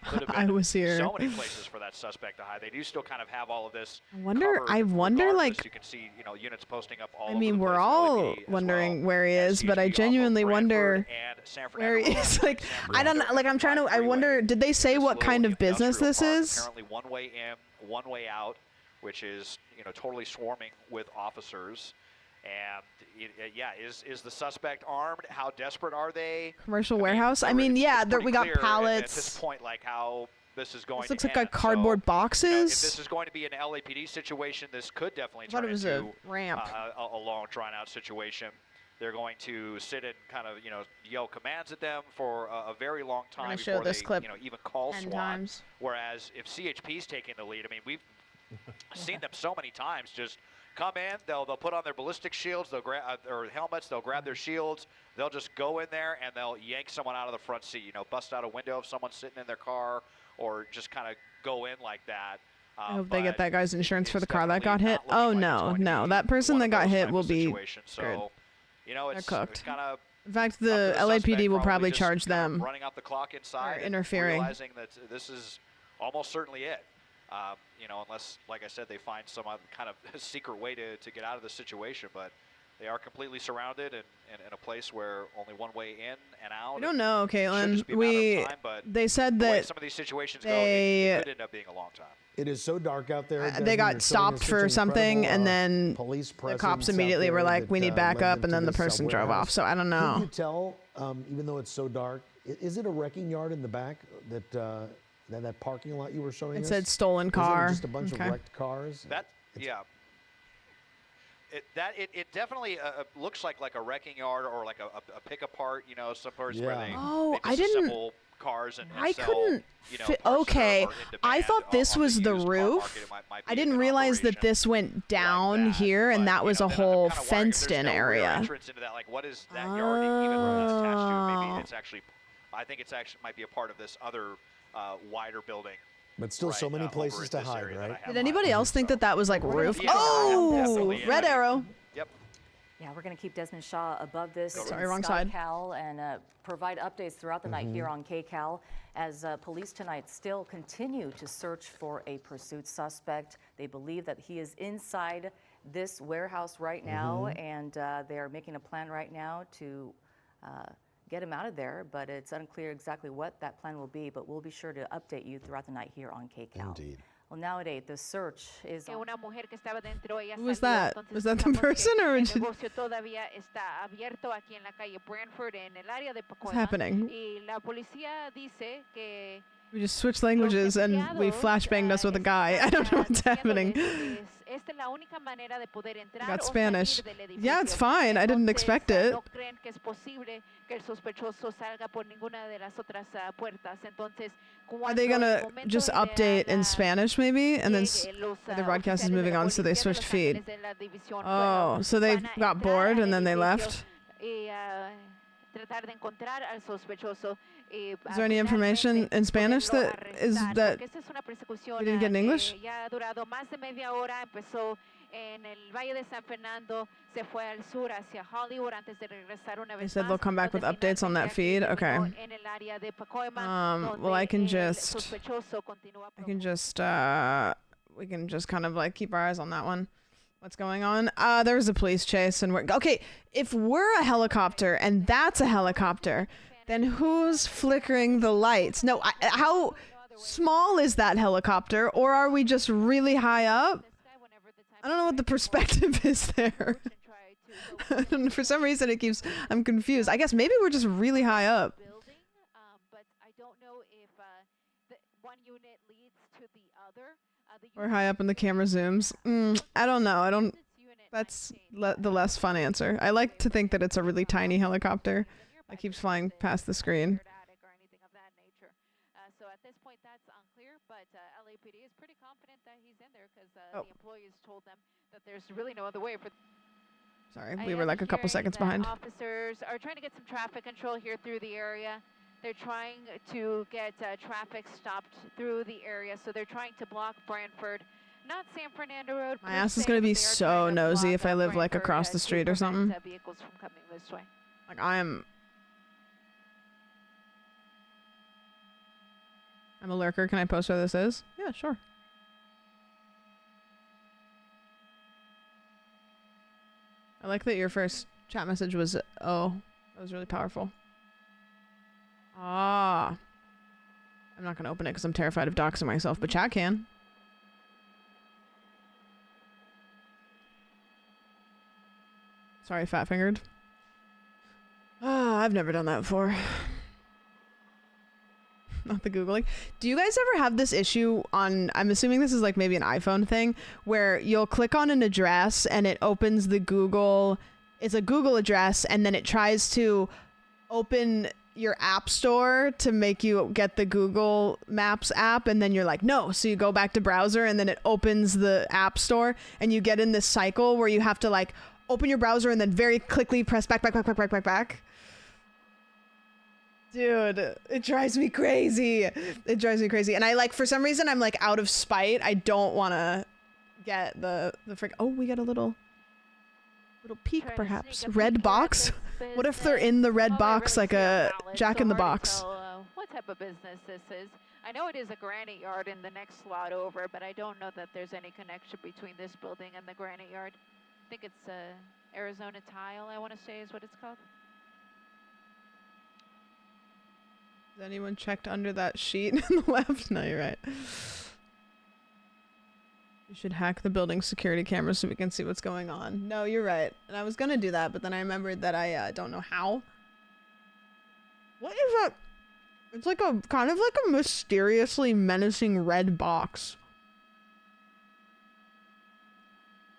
Could have been I was here. so many places for that suspect to hide. They do still kind of have all of this. I wonder- covered I wonder, regardless. like- You can see units posting up all I over mean, the we're place, all LAPD as wondering well, where he and is, but I CHP off of genuinely Brantford wonder and San where he Fernando is. Road, Like, San I don't Fernando like. I'm trying to. I freeway. wonder. Did they say This what kind little of business industrial this park, is? Apparently, one way in, one way out, which is totally swarming with officers. And yeah, is the suspect armed? How desperate are they? Commercial warehouse. I mean, yeah, we got pallets. At this point, like how this is going. This looks to like end. cardboard boxes. You know, if this is going to be an LAPD situation, this could definitely turn into a ramp, a long, drawn-out situation. They're going to sit and kind of, yell commands at them for a very long time before they, even call SWAT. Whereas if CHP's taking the lead, I mean, we've seen them so many times just come in, they'll put on their ballistic shields, they'll grab or helmets, they'll grab their shields, they'll just go in there and they'll yank someone out of the front seat, bust out a window if someone's sitting in their car, or just kind of go in like that. I hope they get that guy's insurance for the car that got hit. Oh no, that person that got hit will be screwed. They're cooked. In fact, the LAPD will probably charge them running out the clock inside, interfering. Realizing that this is almost certainly it. Unless, like I said, they find some kind of secret way to get out of the situation. But they are completely surrounded and in a place where only one way in and out. I don't know, Caitlin. They said that some of these situations it could end up being a long time. It is so dark out there. They got stopped for something, and then the cops immediately were like, "We need backup," and then the person drove off. So I don't know. Can you tell, even though it's so dark, is it a wrecking yard in the back that parking lot you were showing us? It said stolen car. Just a bunch of wrecked cars. It definitely looks like a wrecking yard or like a pickup part. Some parts where they I didn't. assemble cars and I sell, couldn't. Okay, I thought this was the roof. I didn't realize that this went down here, and that was a whole fenced-in area. Entrance into that, like, what is that yard even attached to? Maybe it's actually. I think it's actually might be a part of this other wider building. But still, so many places to hide, right? Did anybody else think that was like roof? Oh, red arrow. Yep. Yeah, we're going to keep Desmond Shaw above this. Sorry, wrong side. Cal, and provide updates throughout the night here on KCAL as police tonight still continue to search for a pursuit suspect. They believe that he is inside this warehouse right now, and they are making a plan right now to get him out of there, but it's unclear exactly what that plan will be, but we'll be sure to update you throughout the night here on KCAL. Indeed. Well, now at 8, the search is on. Who was that? Was that the person or was it? What's happening? We just switched languages and we flashbanged us with a guy. I don't know what's happening. I got Spanish. Yeah, it's fine. I didn't expect it. Are they gonna just update in Spanish maybe? And then the broadcast is moving on, so they switched feed. Oh, so they got bored and then they left? Is there any information in Spanish that you didn't get in English? They said they'll come back with updates on that feed. Okay. Well, we can just kind of like keep our eyes on that one. What's going on? There was a police chase and okay, if we're a helicopter and that's a helicopter, then who's flickering the lights? No, how small is that helicopter, or are we just really high up? I don't know what the perspective is there. For some reason I'm confused. I guess maybe we're just really high up. We're high up and the camera zooms. I don't know. That's the less fun answer. I like to think that it's a really tiny helicopter that keeps flying past the screen. So at this point, that's unclear, but LAPD is pretty confident that he's in there because the employees told them that there's really no other way for. Sorry, we were like a couple seconds behind. Officers are trying to get some traffic control here through the area. They're trying to get traffic stopped through the area, so they're trying to block Branford, not San Fernando Road. My ass is gonna be so nosy if I live like across the street or something. Vehicles from coming this way. Like I'm a lurker. Can I post where this is? Yeah, sure. I like that your first chat message was, oh, that was really powerful. Ah. I'm not going to open it because I'm terrified of doxing myself, but chat can. Sorry, fat fingered. I've never done that before. Not the Googling. Do you guys ever have this issue on, I'm assuming this is like maybe an iPhone thing, where you'll click on an address and it opens the Google, it's a Google address, and then it tries to open your app store to make you get the Google Maps app, and then you're like, no. So you go back to browser and then it opens the app store and you get in this cycle where you have to like open your browser and then very quickly press back. Dude, it drives me crazy. It drives me crazy. And I like, for some reason, I'm like out of spite. I don't want to get the frick. Oh, we got a little peek perhaps. Red box? What if they're in the red box like a Jack in the Box? What type of business this is? I know it is a granite yard in the next lot over, but I don't know that there's any connection between this building and the granite yard. I think it's Arizona Tile, I want to say is what it's called. Has anyone checked under that sheet on the left? No, you're right. You should hack the building security cameras so we can see what's going on. No, you're right. And I was gonna do that, but then I remembered that I don't know how. What is that? It's like a kind of like a mysteriously menacing red box.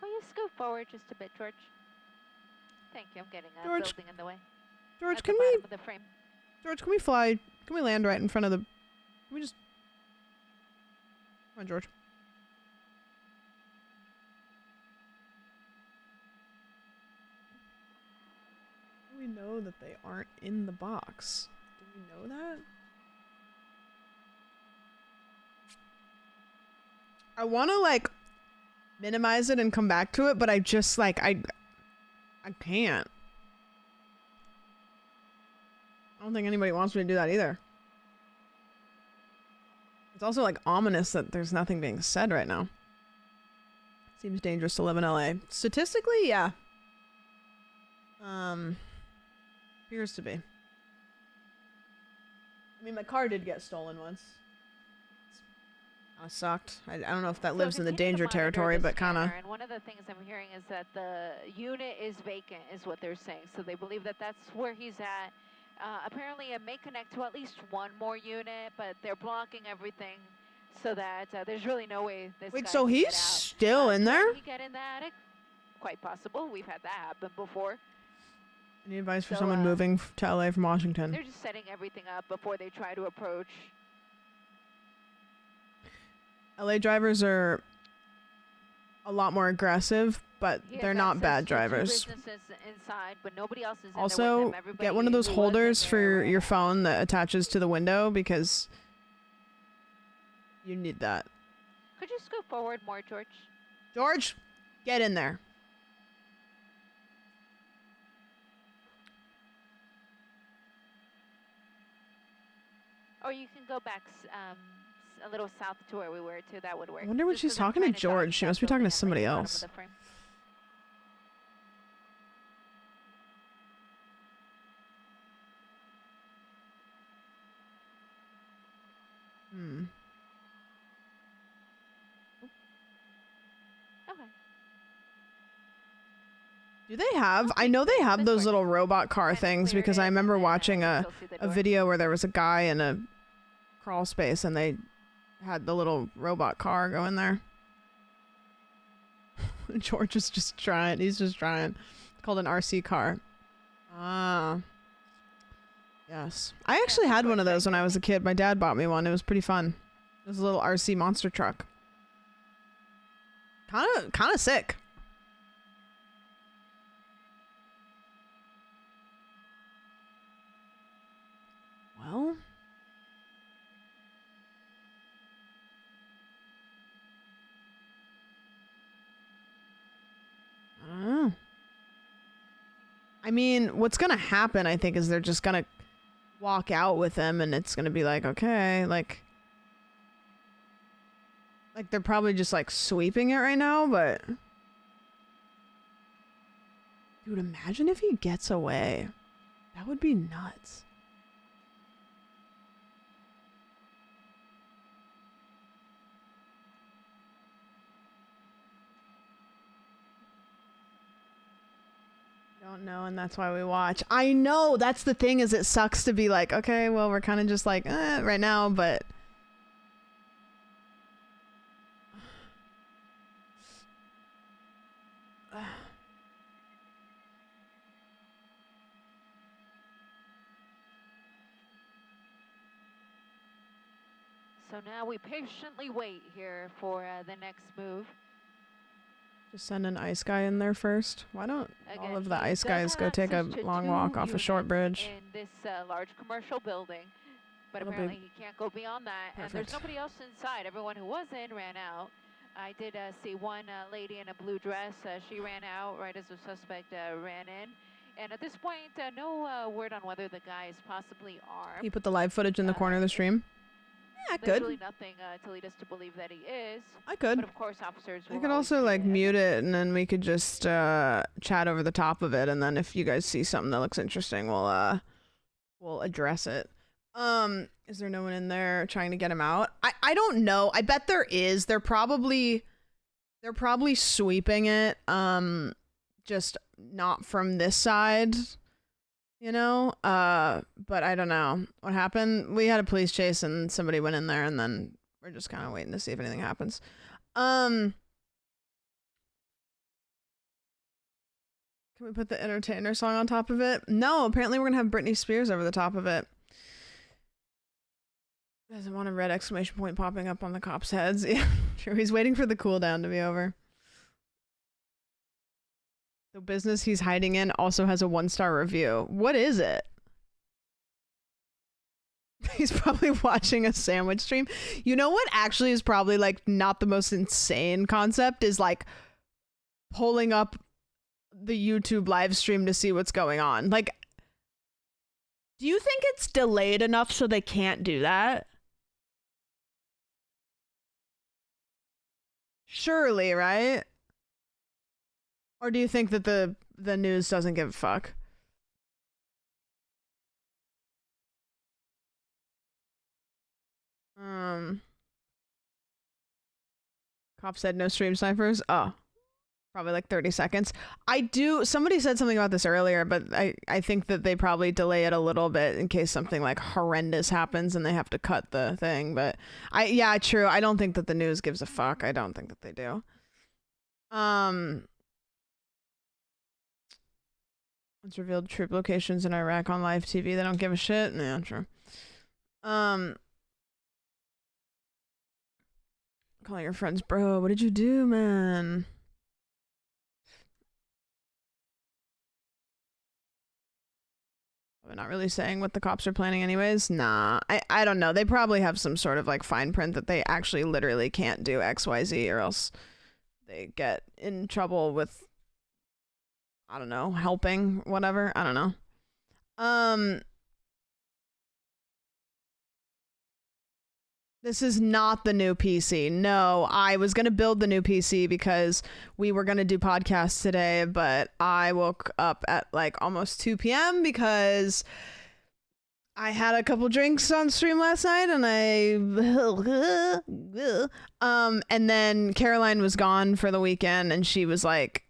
Will you scoot forward just a bit, George? Thank you. I'm getting a George, building in the way. George, At can the we? bottom of the frame. George, can we fly? Can we land right in front of the? Can we just? Come on, George. We know that they aren't in the box. Do we know that? I want to like minimize it and come back to it, but I just like I can't. I don't think anybody wants me to do that either. It's also like ominous that there's nothing being said right now. Seems dangerous to live in LA. Statistically, yeah. Appears to be. I mean, my car did get stolen once. I sucked. I don't know if that lives in the danger territory, but kind of. And one of the things I'm hearing is that the unit is vacant, is what they're saying. So they believe that that's where he's at. Apparently, it may connect to at least one more unit, but they're blocking everything so that there's really no way this. Wait, guy so can he's get out. still in there? Can he get in the attic? Quite possible. We've had that happen before. Any advice for someone moving to LA from Washington? They're just setting everything up before they try to approach. LA drivers are a lot more aggressive, but they're not bad drivers. Inside, but nobody else is Also, get one of those holders for your phone that attaches to the window because you need that. Could you scoot forward more, George? George, get in there. Or you can go back a little south to where we were too. That would work. I wonder when she's talking to George. She must be talking to somebody else. Okay. Do they have? I know they have those little robot car things because I remember watching a video where there was a guy in a crawl space and they had the little robot car go in there. George is just trying. He's just trying. It's called an RC car. Ah. Yes. I actually had one of those when I was a kid. My dad bought me one. It was pretty fun. It was a little RC monster truck. Kind of sick. Well, I don't know. I mean, what's gonna happen, I think, is they're just gonna walk out with him and it's gonna be like, okay, like they're probably just like sweeping it right now, but dude, imagine if he gets away. That would be nuts. don't know, and that's why we watch. I know, that's the thing, is it sucks to be like, okay, well, we're kind of just like, right now, but... So now we patiently wait here for the next move. Just send an ice guy in there first. Why don't all of the ice guys go take a long walk off a short bridge? In this large commercial building, but apparently he can't go beyond that. Perfect. And there's nobody else inside. Everyone who was in ran out. I did see one lady in a blue dress. She ran out right as the suspect ran in. And at this point, no word on whether the guy is possibly armed. You put the live footage in the corner of the stream? Yeah, I There's could. really nothing to lead us to believe that he is. I could. But of course, officers will I could also like mute it, and then we could just chat over the top of it, and then if you guys see something that looks interesting, we'll address it. Is there no one in there trying to get him out? I don't know. I bet there is. They're probably sweeping it. Just not from this side. You know, but I don't know what happened. We had a police chase and somebody went in there, and then we're just kind of waiting to see if anything happens. Can we put the Entertainer song on top of it? No, apparently we're gonna have Britney Spears over the top of it. Doesn't want a red exclamation point popping up on the cops' heads. Yeah, true. He's waiting for the cooldown to be over. The business he's hiding in also has a 1-star review. What is it? He's probably watching a sandwich stream. You know what actually is probably like not the most insane concept is like pulling up the YouTube live stream to see what's going on. Like, do you think it's delayed enough so they can't do that? Surely, right? Or do you think that the news doesn't give a fuck? Cop said no stream snipers. Oh, probably like 30 seconds. Somebody said something about this earlier, but I think that they probably delay it a little bit in case something like horrendous happens and they have to cut the thing. But yeah, true. I don't think that the news gives a fuck. I don't think that they do. It's revealed troop locations in Iraq on live TV. They don't give a shit. Yeah, true. Calling your friends, bro. What did you do, man? We're not really saying what the cops are planning anyways. Nah, I don't know. They probably have some sort of like fine print that they actually literally can't do XYZ or else they get in trouble with, I don't know, helping, whatever. I don't know. This is not the new PC. No, I was going to build the new PC because we were going to do podcasts today, but I woke up at like almost 2 p.m. because I had a couple drinks on stream last night and and then Caroline was gone for the weekend and she was like,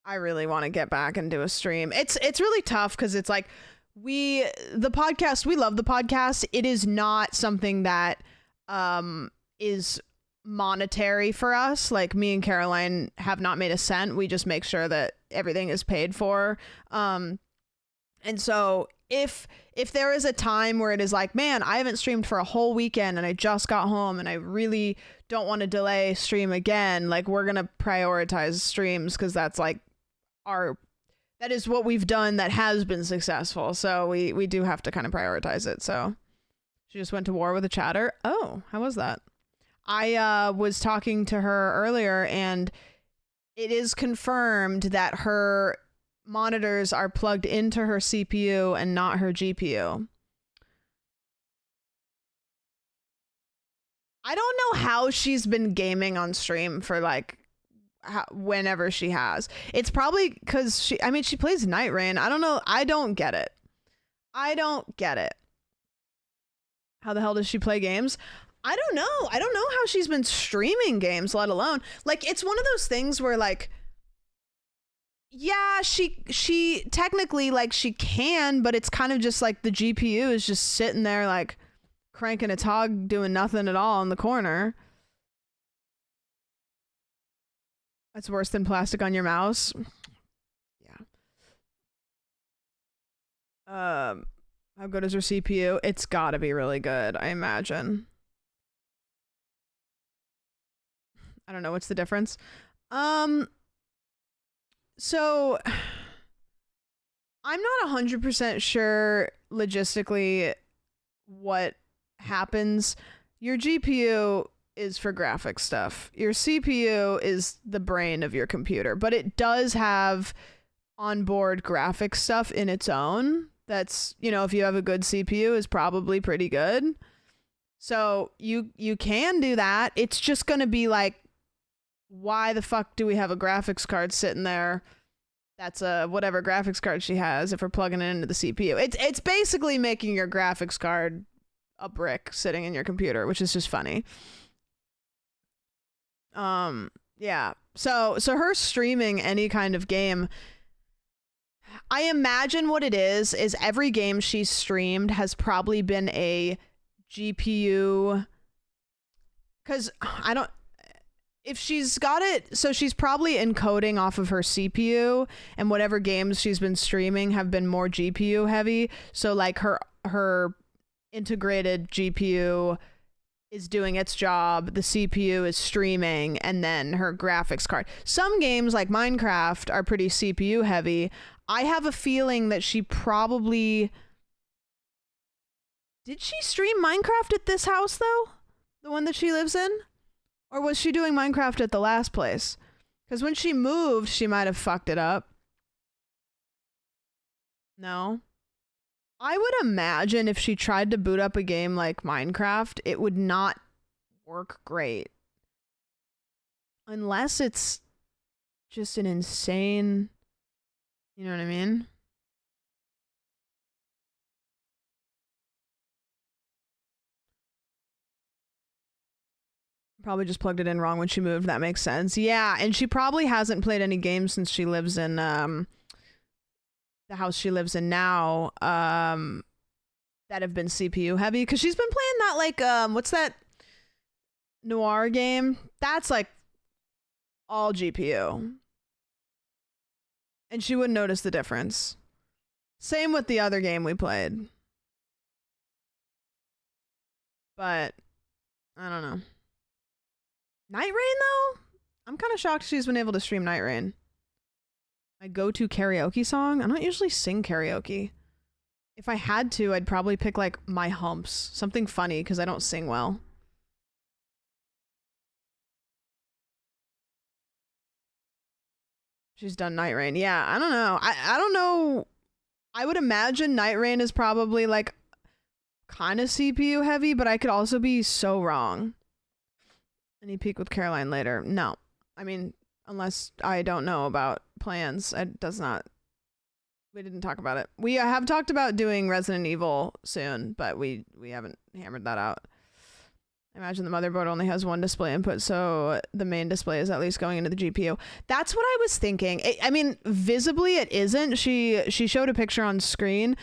I really want to get back and do a stream. It's really tough because it's like we love the podcast. It is not something that is monetary for us. Like me and Caroline have not made a cent. We just make sure that everything is paid for. And so if there is a time where it is like, man, I haven't streamed for a whole weekend and I just got home and I really don't want to delay stream again, like we're going to prioritize streams because that's like that is what we've done that has been successful. So we do have to kind of prioritize it. So she just went to war with a chatter. Oh, how was that? I was talking to her earlier and it is confirmed that her monitors are plugged into her CPU and not her GPU. I don't know how she's been gaming on stream for like whenever she has. It's probably because she plays Night Rain. I don't know. I don't get it. How the hell does she play games? I don't know. I don't know how she's been streaming games, let alone like it's one of those things where like Yeah, she technically, like, she can, but it's kind of just like the GPU is just sitting there, like, cranking its hog, doing nothing at all in the corner. That's worse than plastic on your mouse. Yeah. How good is her CPU? It's gotta be really good, I imagine. I don't know, what's the difference? So I'm not 100% sure logistically what happens. Your GPU is for graphic stuff. Your CPU is the brain of your computer, but it does have onboard graphic stuff in its own. That's, you know, if you have a good CPU, is probably pretty good. So you can do that. It's just going to be like, why the fuck do we have a graphics card sitting there? That's a whatever graphics card she has if we're plugging it into the CPU. It's basically making your graphics card a brick sitting in your computer, which is just funny. Yeah. So her streaming any kind of game, I imagine what it is every game she's streamed has probably been a GPU, because if she's got it, so she's probably encoding off of her CPU, and whatever games she's been streaming have been more GPU heavy. So like her integrated GPU is doing its job, the CPU is streaming, and then her graphics card. Some games like Minecraft are pretty CPU heavy. I have a feeling that she probably... Did she stream Minecraft at this house though? The one that she lives in? Or was she doing Minecraft at the last place? Because when she moved, she might have fucked it up. No? I would imagine if she tried to boot up a game like Minecraft, it would not work great. Unless it's just an insane... You know what I mean? Probably just plugged it in wrong when she moved. That makes sense. Yeah, and she probably hasn't played any games since she lives in the house she lives in now that have been CPU heavy, because she's been playing that, like, what's that noir game? That's like all GPU. And she wouldn't notice the difference. Same with the other game we played. But I don't know. Night Rain, though? I'm kind of shocked she's been able to stream Night Rain. My go-to karaoke song? I don't usually sing karaoke. If I had to, I'd probably pick, like, My Humps. Something funny, because I don't sing well. She's done Night Rain. Yeah, I don't know. I don't know. I would imagine Night Rain is probably, like, kind of CPU heavy, but I could also be so wrong. Any peek with Caroline later? No. I mean, unless I don't know about plans. It does not. We didn't talk about it. We have talked about doing Resident Evil soon, but we haven't hammered that out. I imagine the motherboard only has one display input, so the main display is at least going into the GPU. That's what I was thinking. I mean, visibly it isn't. She showed a picture on screen.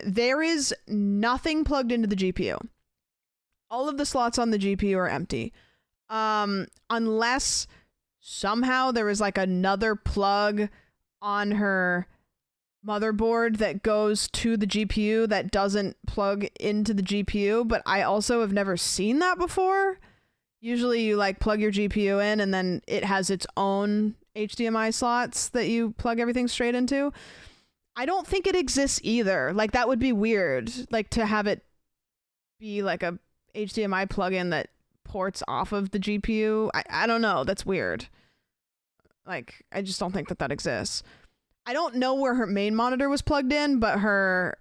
There is nothing plugged into the GPU. All of the slots on the GPU are empty. Unless somehow there is like another plug on her motherboard that goes to the GPU that doesn't plug into the GPU, but I also have never seen that before. Usually you like plug your GPU in and then it has its own HDMI slots that you plug everything straight into. I don't think it exists either. Like, that would be weird, like, to have it be like a HDMI plug-in that ports off of the GPU. I don't know. That's weird. Like, I just don't think that exists. I don't know where her main monitor was plugged in, but her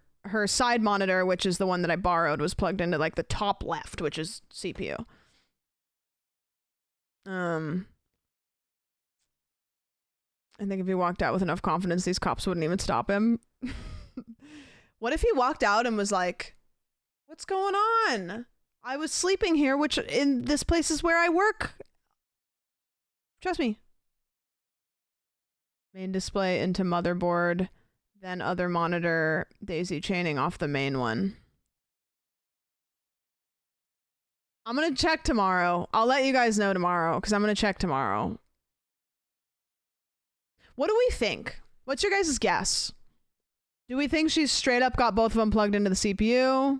side monitor, which is the one that I borrowed, was plugged into like the top left, which is CPU. I think if he walked out with enough confidence, these cops wouldn't even stop him. What if he walked out and was like, "What's going on? I was sleeping here, which in this place is where I work. Trust me." Main display into motherboard, then other monitor, daisy chaining off the main one. I'm gonna check tomorrow. I'll let you guys know tomorrow, because I'm gonna check tomorrow. What do we think? What's your guys' guess? Do we think she's straight up got both of them plugged into the CPU?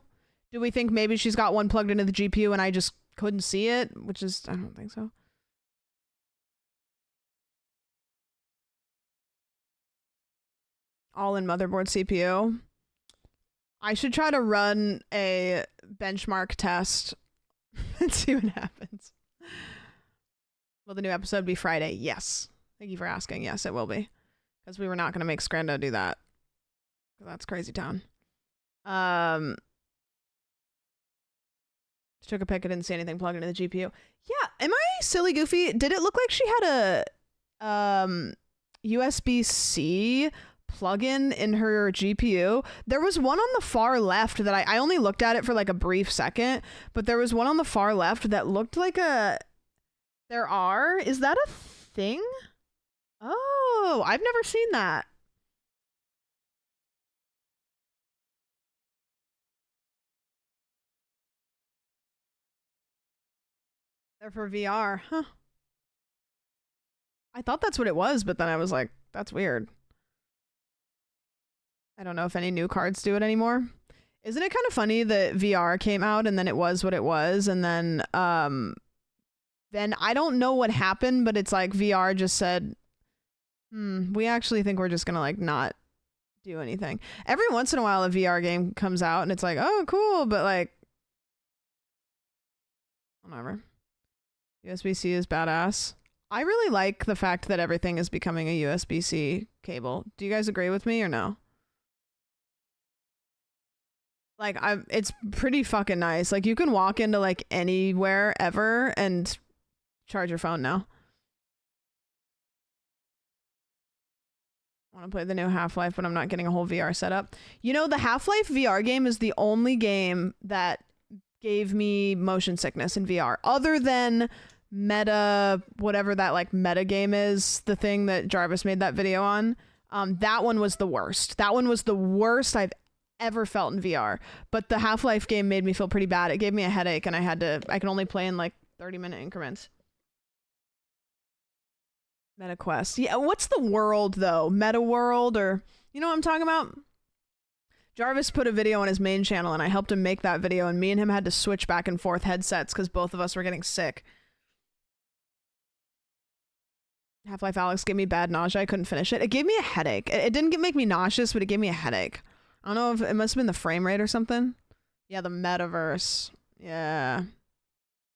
Do we think maybe she's got one plugged into the GPU and I just couldn't see it? Which is, I don't think so. All in motherboard CPU. I should try to run a benchmark test and see what happens. Will the new episode be Friday? Yes. Thank you for asking. Yes, it will be. Because we were not going to make Scrando do that. That's crazy town. Took a pic. I didn't see anything plugged into the GPU. Yeah, am I silly goofy? Did it look like she had a USB-C plug-in in her GPU? There was one on the far left that I only looked at it for like a brief second, but there was one on the far left that looked like a... Is that a thing? Oh, I've never seen that. They're for VR, huh? I thought that's what it was, but then I was like, that's weird. I don't know if any new cards do it anymore. Isn't it kind of funny that VR came out and then it was what it was, and then I don't know what happened, but it's like VR just said, we actually think we're just gonna like not do anything. Every once in a while a VR game comes out and it's like, oh cool, but like whatever. USB-C is badass. I really like the fact that everything is becoming a USB-C cable. Do you guys agree with me or no? Like, it's pretty fucking nice. Like, you can walk into like anywhere ever and charge your phone now. I want to play the new Half-Life, but I'm not getting a whole VR setup. You know, the Half-Life VR game is the only game that gave me motion sickness in VR, other than Meta, whatever that like meta game is, the thing that Jarvis made that video on. That one was the worst. That one was the worst I've ever felt in VR. But the Half-Life game made me feel pretty bad. It gave me a headache, and I can only play in like 30-minute increments. Meta Quest. Yeah, what's the world though? Meta World, or you know what I'm talking about? Jarvis put a video on his main channel and I helped him make that video, and me and him had to switch back and forth headsets because both of us were getting sick. Half-Life Alyx gave me bad nausea. I couldn't finish it. It gave me a headache. It didn't make me nauseous, but it gave me a headache. I don't know if it must have been the frame rate or something. Yeah, the metaverse. Yeah.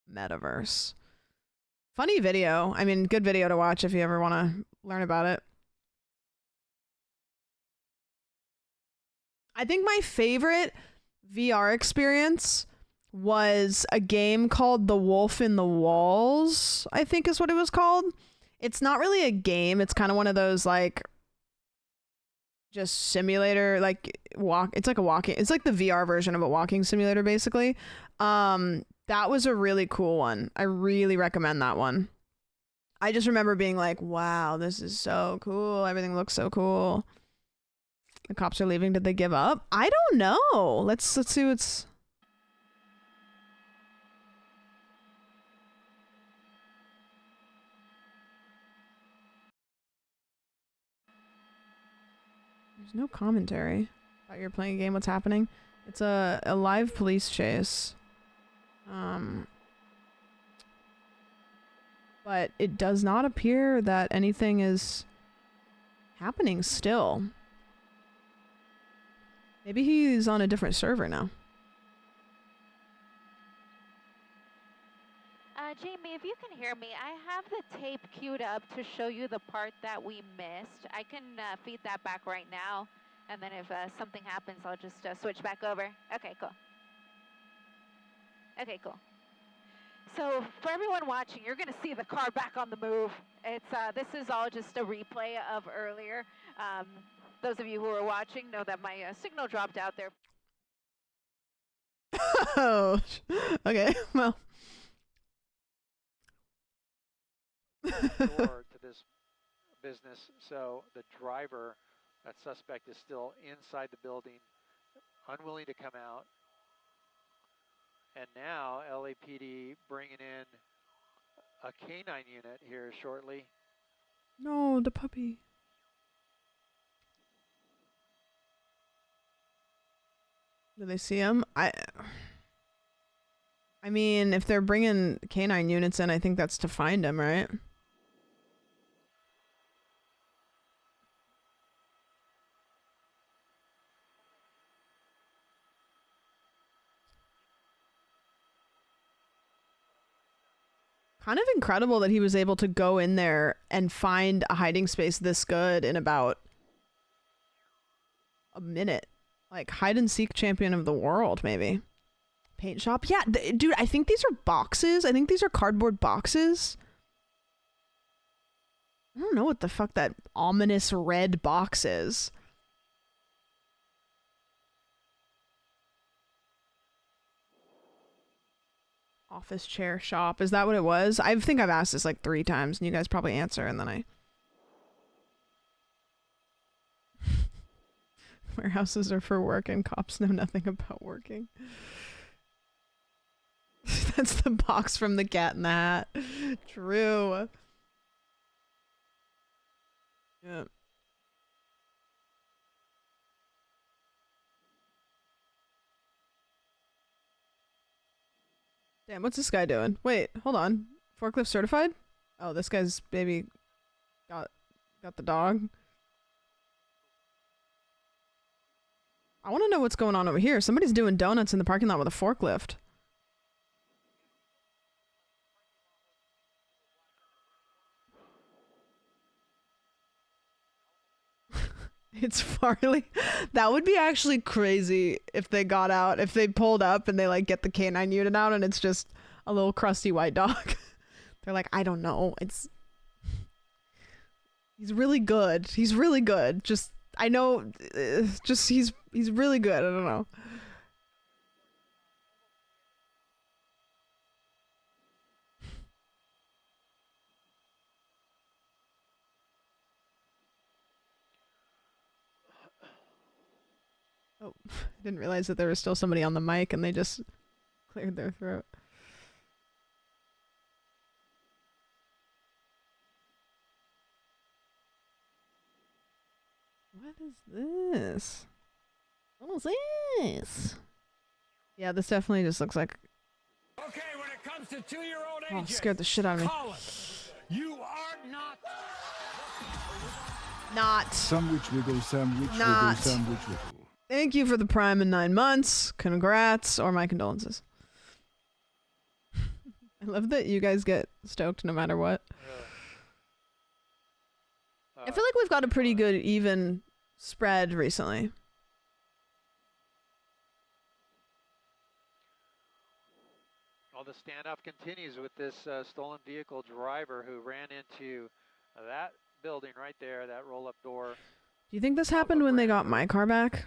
Metaverse. Funny video. I mean, good video to watch if you ever want to learn about it. I think my favorite VR experience was a game called The Wolf in the Walls, I think is what it was called. It's not really a game. It's kind of one of those like just simulator, like it's like a walking, it's like the VR version of a walking simulator basically. That was a really cool one. I really recommend that one. I just remember being like, wow, this is so cool. Everything looks so cool. The cops are leaving. Did they give up? I don't know. Let's see what's... There's no commentary about you're playing a game, what's happening. It's a live police chase. But it does not appear that anything is happening still. Maybe he's on a different server now. Jamie, if you can hear me, I have the tape queued up to show you the part that we missed. I can feed that back right now, and then if something happens, I'll just switch back over. Okay, cool. Okay, cool. So for everyone watching, you're going to see the car back on the move. It's this is all just a replay of earlier. Those of you who are watching know that my signal dropped out there. Oh, okay. Well. Door to this business. So the driver, that suspect, is still inside the building, unwilling to come out. And now LAPD bringing in a canine unit here shortly. No, the puppy. Do they see him? I mean, if they're bringing canine units in, I think that's to find him, right? Kind of incredible that he was able to go in there and find a hiding space this good in about a minute. Like, hide and seek champion of the world, maybe. Paint shop? Yeah, dude, I think these are boxes. I think these are cardboard boxes. I don't know what the fuck that ominous red box is. Office chair shop. Is that what it was? I think I've asked this like 3 times and you guys probably answer and then I... Warehouses are for work and cops know nothing about working. That's the box from the Cat in the Hat. True. Yeah. Damn, what's this guy doing? Wait, hold on. Forklift certified? Oh, this guy's maybe got the dog. I want to know what's going on over here. Somebody's doing donuts in the parking lot with a forklift. It's Farley. That would be actually crazy if they got out, if they pulled up and they like get the canine unit out and it's just a little crusty white dog. They're like, I don't know. He's really good. He's really good. Just, I know, just he's really good. I don't know. Oh, I didn't realize that there was still somebody on the mic and they just cleared their throat. What is this? What is this? Yeah, this definitely just looks like... Okay, when it comes to 2-year-old Oh, scared the shit out of me. You are Not. Sandwich wiggle, sandwich Not. wiggle, sandwich wiggle. Thank you for the Prime in 9 months. Congrats, or my condolences. I love that you guys get stoked no matter what. I feel like we've got a pretty good even spread recently. Well, the standoff continues with this stolen vehicle driver who ran into that building right there, that roll-up door. Do you think this happened when they got my car back?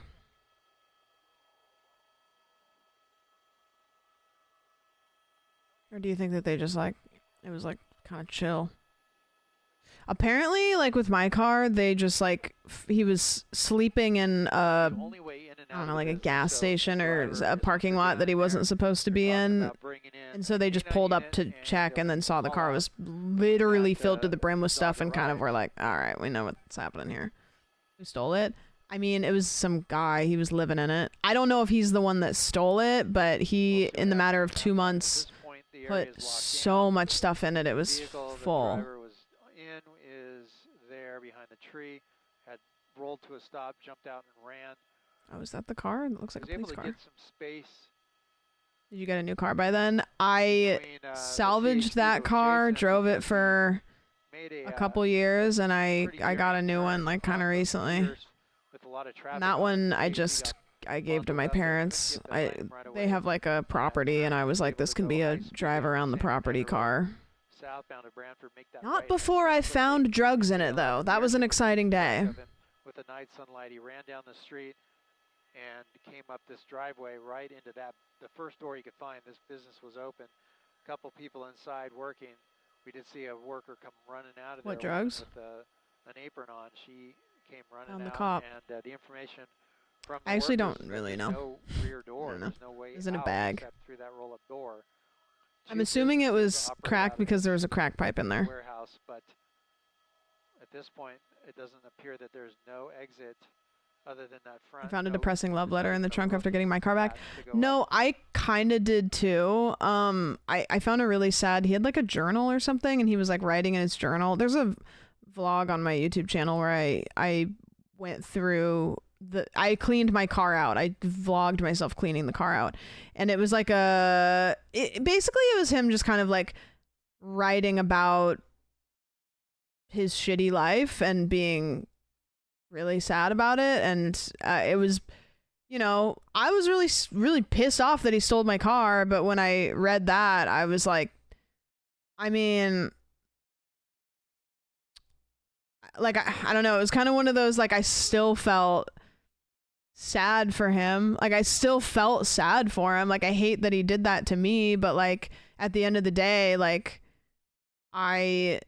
Or do you think that they just like, it was like kind of chill? Apparently, like with my car, they just like, he was sleeping in I don't know, like a gas station or a parking lot that he wasn't supposed to be in. And so they just pulled up to check and then saw the car was literally filled to the brim with stuff and kind of were like, all right, we know what's happening here. Who stole it? I mean, it was some guy. He was living in it. I don't know if he's the one that stole it, but he, in the matter of 2 months, put so much stuff in it. It was full. Is there behind the tree, had rolled to a stop, jumped out and ran. Oh, is that the car? It looks like a police car. Able to get some space. Did you get a new car by then? I salvaged that car, drove it for a couple years, and I got a new one like kind of recently. And that one I gave to my parents. They have like a property, and I was like, this can be a drive around the property car. Not before I found drugs in it, though. That was an exciting day. With the night sunlight, he ran down the street and came up this driveway right into the first door he could find. This business was open. A couple people inside working. We did see a worker come running out of there. What drugs? With an apron on. She came running Found the out, cop. and the information from the I actually workers don't is that really there's know. no rear door. I don't know. There's no way It was in a out bag. except through that roll-up door. I'm Two assuming it businesses was operate cracked out of because there was a crack pipe in the there. warehouse, but at this point, it doesn't appear that there's no exit other than that front. I found a no depressing love letter in the no trunk after roof getting my car back. hatch to go No, up. I kind of did too. I found it really sad. He had like a journal or something, and he was like writing in his journal. There's a vlog on my YouTube channel where I went through I cleaned my car out. I vlogged myself cleaning the car out, and it was like basically it was him just kind of like writing about his shitty life and being really sad about it. And it was, you know, I was really pissed off that he stole my car, but when I read that, I was like, I mean, like I don't know, it was kind of one of those, like, I still felt sad for him. Like, I still felt sad for him. Like, I hate that he did that to me, but like at the end of the day, like, I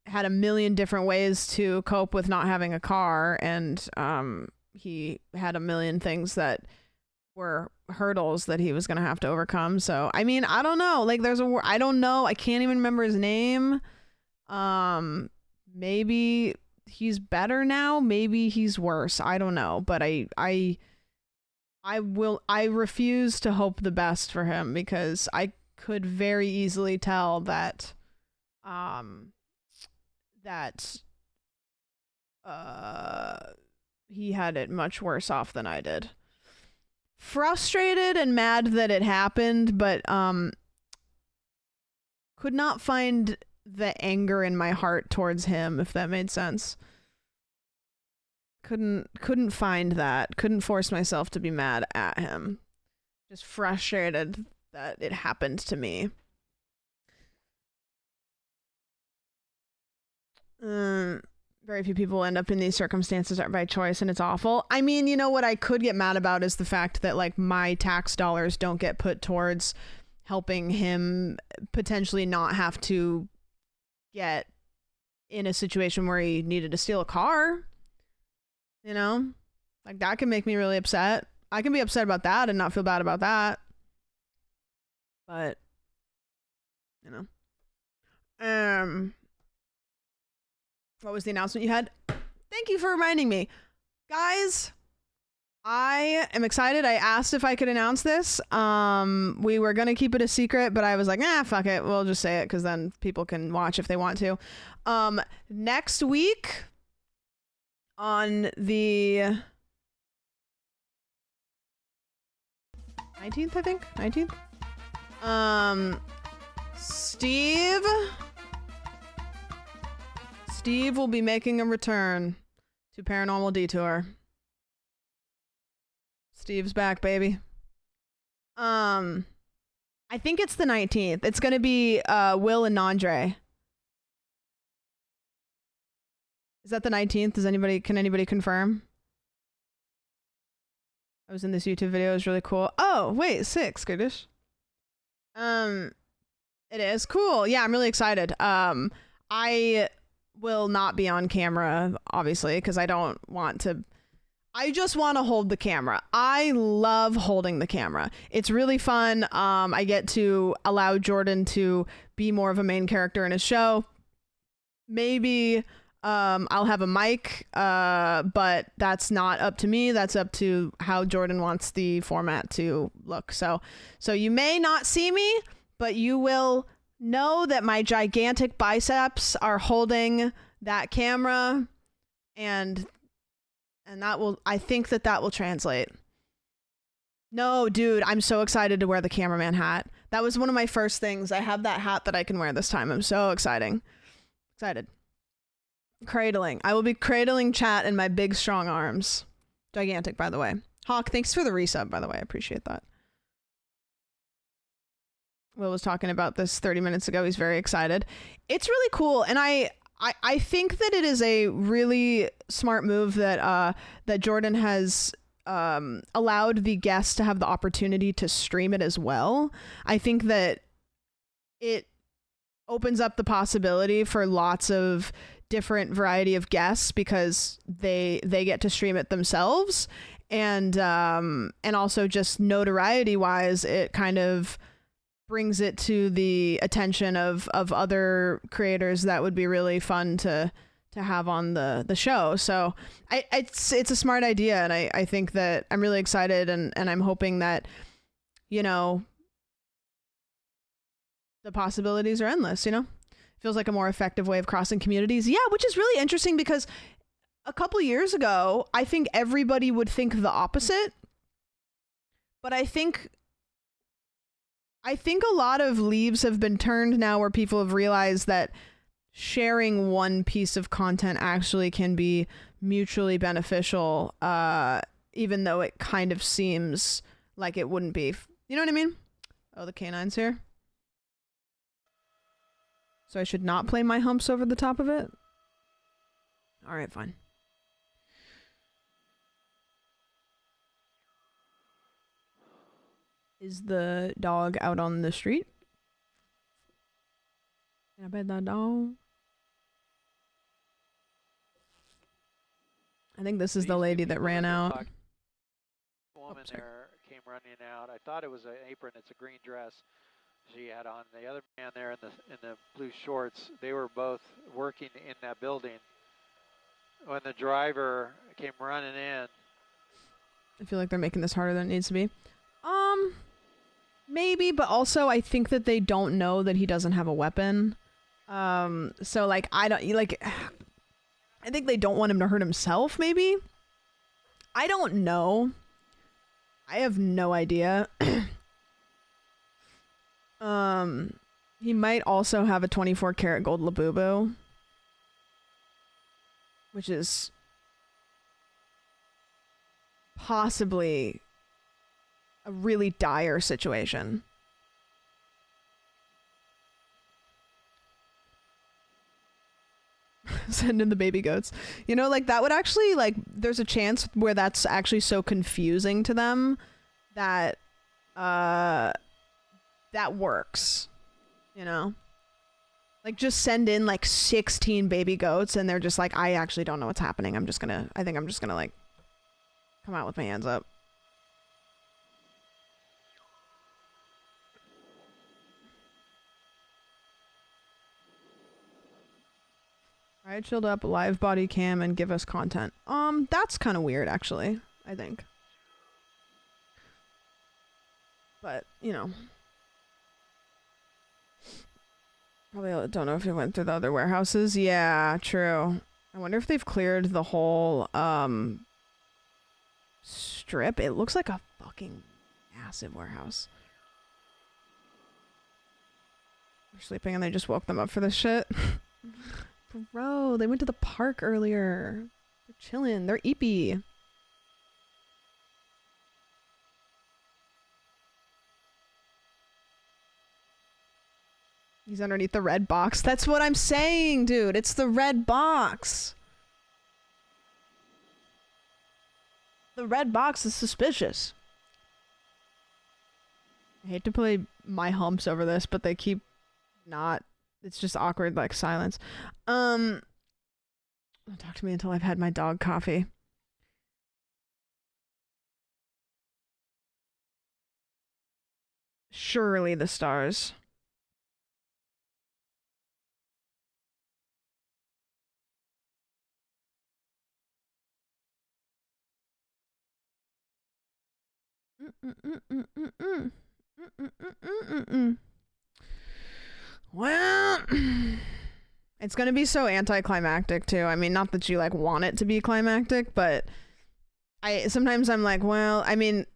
had a million different ways to cope with not having a car, and he had a million things that were hurdles that he was gonna have to overcome. So I mean, I don't know, like, I don't know, I can't even remember his name. Maybe he's better now, maybe he's worse, I don't know, but I refuse to hope the best for him, because I could very easily tell that he had it much worse off than I did. Frustrated and mad that it happened, but could not find the anger in my heart towards him, if that made sense. Couldn't find that. Couldn't force myself to be mad at him. Just frustrated that it happened to me. Very few people end up in these circumstances by choice, and it's awful. I mean, you know what I could get mad about is the fact that, like, my tax dollars don't get put towards helping him potentially not have to get in a situation where he needed to steal a car. You know, like, that can make me really upset. I can be upset about that and not feel bad about that. But, you know. What was the announcement you had? Thank you for reminding me. Guys, I am excited. I asked if I could announce this. We were going to keep it a secret, but I was like, fuck it. We'll just say it, because then people can watch if they want to. Next week, on the 19th, I think? 19th? Steve will be making a return to Paranormal Detour. Steve's back, baby. I think it's the 19th. It's gonna be Will and Nandre. Is that the 19th? Can anybody confirm? I was in this YouTube video. It was really cool. Oh, wait, 6, Goodish. It is cool. Yeah, I'm really excited. I will not be on camera, obviously, because I don't want to. I just want to hold the camera. I love holding the camera. It's really fun. I get to allow Jordan to be more of a main character in his show. Maybe I'll have a mic, but that's not up to me. That's up to how Jordan wants the format to look. So you may not see me, but you will know that my gigantic biceps are holding that camera, and I think that will translate. No, dude, I'm so excited to wear the cameraman hat. That was one of my first things. I have that hat that I can wear this time. I'm so excited. Cradling. I will be cradling chat in my big, strong arms. Gigantic, by the way. Hawk, thanks for the resub, by the way. I appreciate that. Will was talking about this 30 minutes ago. He's very excited. It's really cool. And I think that it is a really smart move that Jordan has allowed the guests to have the opportunity to stream it as well. I think that it opens up the possibility for lots of different variety of guests because they get to stream it themselves, and also just notoriety wise, it kind of brings it to the attention of other creators that would be really fun to have on the show. So it's a smart idea, and I think that I'm really excited, and I'm hoping that, you know, the possibilities are endless, you know? Feels like a more effective way of crossing communities. Yeah, which is really interesting because a couple years ago, I think everybody would think the opposite. But I think a lot of leaves have been turned now where people have realized that sharing one piece of content actually can be mutually beneficial, even though it kind of seems like it wouldn't be. You know what I mean? Oh, the canine's here. So I should not play My Humps over the top of it? All right, fine. Is the dog out on the street? Can I pet that dog? I think this is the lady that ran out. Woman there came running out. I thought it was an apron. It's a green dress she had on. The other man there in the blue shorts, they were both working in that building when the driver came running in. I feel like they're making this harder than it needs to be. Maybe, but also I think that they don't know that he doesn't have a weapon. So like I think they don't want him to hurt himself, maybe. I don't know. I have no idea. He might also have a 24 karat gold Labubu, which is possibly a really dire situation. Send in the baby goats. You know, like that would actually, like, there's a chance where that's actually so confusing to them that that works, you know? Like, just send in like 16 baby goats and they're just like, I actually don't know what's happening. I think I'm just gonna like come out with my hands up. Alright, chilled up, live body cam, and give us content. That's kind of weird, actually, I think. But, you know. Probably don't know if it went through the other warehouses. Yeah, true. I wonder if they've cleared the whole, strip. It looks like a fucking massive warehouse. They're sleeping and they just woke them up for this shit. Bro, they went to the park earlier. They're chilling. They're eepy. He's underneath the red box. That's what I'm saying, dude. It's the red box. The red box is suspicious. I hate to play My Humps over this, but they keep not. It's just awkward, like silence. Don't talk to me until I've had my dog coffee. Surely the stars. Well, it's gonna be so anticlimactic too. I mean, not that you like want it to be climactic, but sometimes I'm like, well, I mean,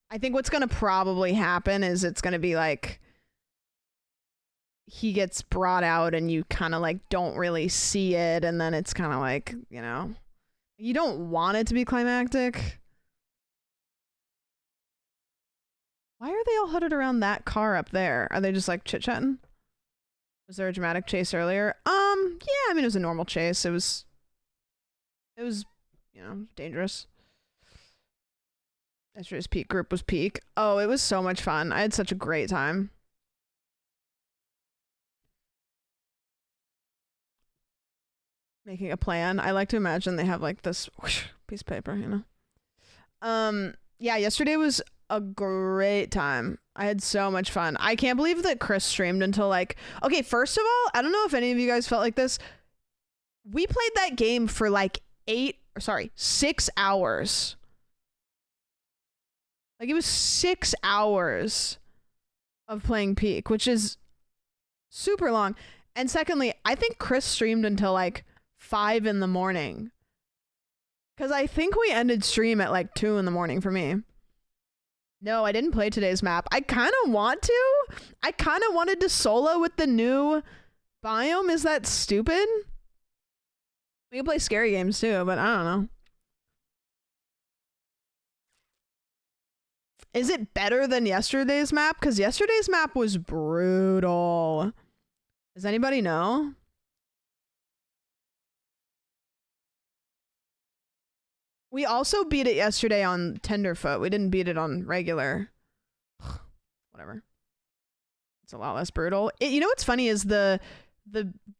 I think what's gonna probably happen is it's gonna be like he gets brought out and you kind of like don't really see it, and then it's kind of like, you know, you don't want it to be climactic. Why are they all huddled around that car up there? Are they just like chit-chatting? Was there a dramatic chase earlier? Yeah, I mean, it was a normal chase. It was, you know, dangerous. Yesterday's peak group was peak. Oh, it was so much fun. I had such a great time. making a plan. I like to imagine they have like this whoosh, piece of paper, you know. Yeah, yesterday was a great time. I had so much fun. I can't believe that Chris streamed until like, okay, first of all, I don't know if any of you guys felt like this. We played that game for like 6 hours. Like it was 6 hours of playing Peak, which is super long. And secondly, I think Chris streamed until like 5 in the morning. Because I think we ended stream at like 2 in the morning for me. No, I didn't play today's map. I kind of want to. I kind of wanted to solo with the new biome. Is that stupid? We can play scary games too, but I don't know. Is it better than yesterday's map? Because yesterday's map was brutal. Does anybody know? We also beat it yesterday on Tenderfoot. We didn't beat it on regular. Whatever. It's a lot less brutal. You know what's funny is the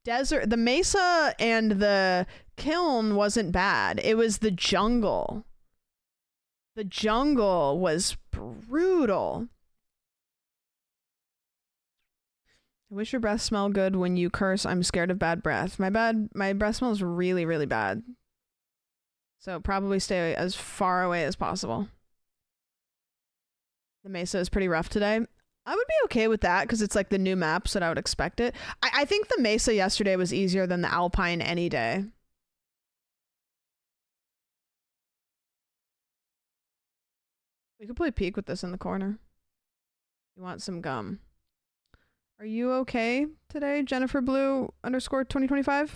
desert, the mesa and the kiln wasn't bad. It was the jungle. The jungle was brutal. I wish your breath smelled good when you curse. I'm scared of bad breath. My breath smells really, really bad. So probably stay as far away as possible. The mesa is pretty rough today. I would be okay with that because it's like the new map, so I would expect it. I think the mesa yesterday was easier than the alpine any day. We could play Peak with this in the corner. You want some gum. Are you okay today, Jennifer Blue _2025? Are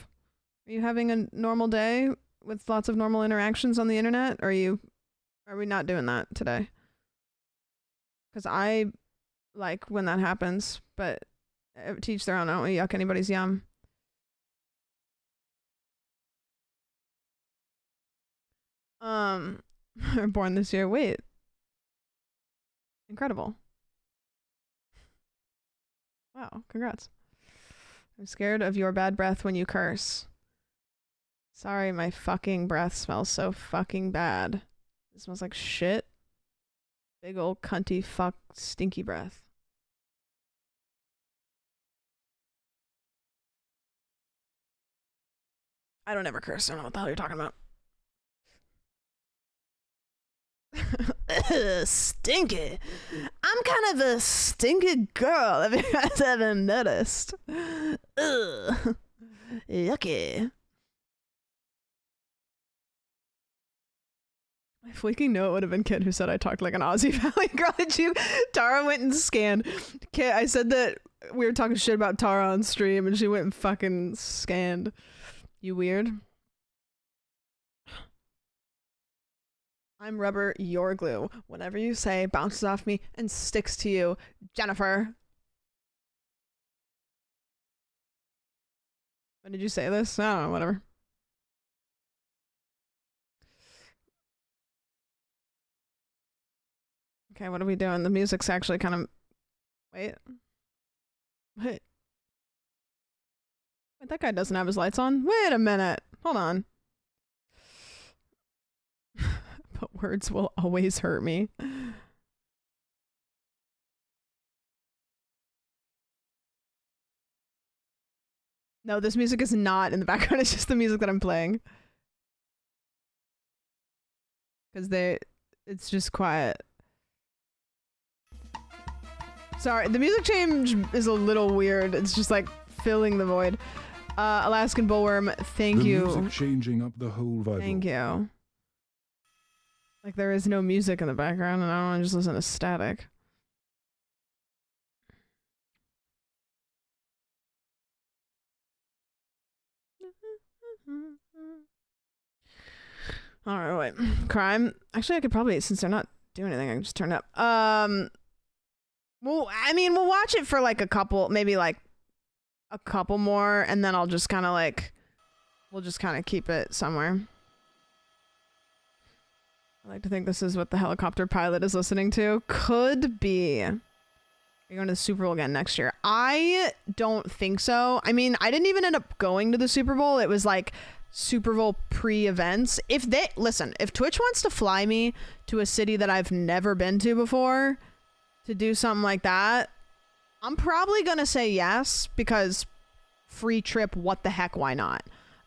you having a normal day with lots of normal interactions on the internet? Or are we not doing that today? Because I like when that happens, but teach their own. I don't want to yuck anybody's yum. Born this year. Wait. Incredible. Wow, congrats. I'm scared of your bad breath when you curse. Sorry, my fucking breath smells so fucking bad. It smells like shit. Big old cunty fuck stinky breath. I don't ever curse. I don't know what the hell you're talking about. Stinky. I'm kind of a stinky girl, if you guys haven't noticed. Ugh. Yucky. If we can know, it would have been Kid who said I talked like an Aussie Valley girl. Tara went and scanned. Kid, I said that we were talking shit about Tara on stream, and she went and fucking scanned. You weird. I'm rubber, you're glue. Whatever you say bounces off me and sticks to you, Jennifer. When did you say this? I don't know, whatever. Okay, what are we doing? The music's actually kind of... Wait, that guy doesn't have his lights on? Wait a minute. Hold on. But words will always hurt me. No, this music is not in the background. It's just the music that I'm playing. Because it's just quiet. Sorry, the music change is a little weird. It's just like filling the void. Alaskan Bullworm, thank you. The music changing up the whole vibe. Thank you. Like there is no music in the background and I don't want to just listen to static. Alright, wait. Crime. Actually, I could probably, since they're not doing anything, I can just turn it up. Well, I mean, we'll watch it for like a couple, maybe like a couple more, and then I'll just kind of like, we'll just kind of keep it somewhere. I like to think this is what the helicopter pilot is listening to. Could be. Are you going to the Super Bowl again next year? I don't think so. I mean, I didn't even end up going to the Super Bowl. It was like Super Bowl pre-events. If Twitch wants to fly me to a city that I've never been to before to do something like that, I'm probably gonna say yes, because free trip, what the heck, why not?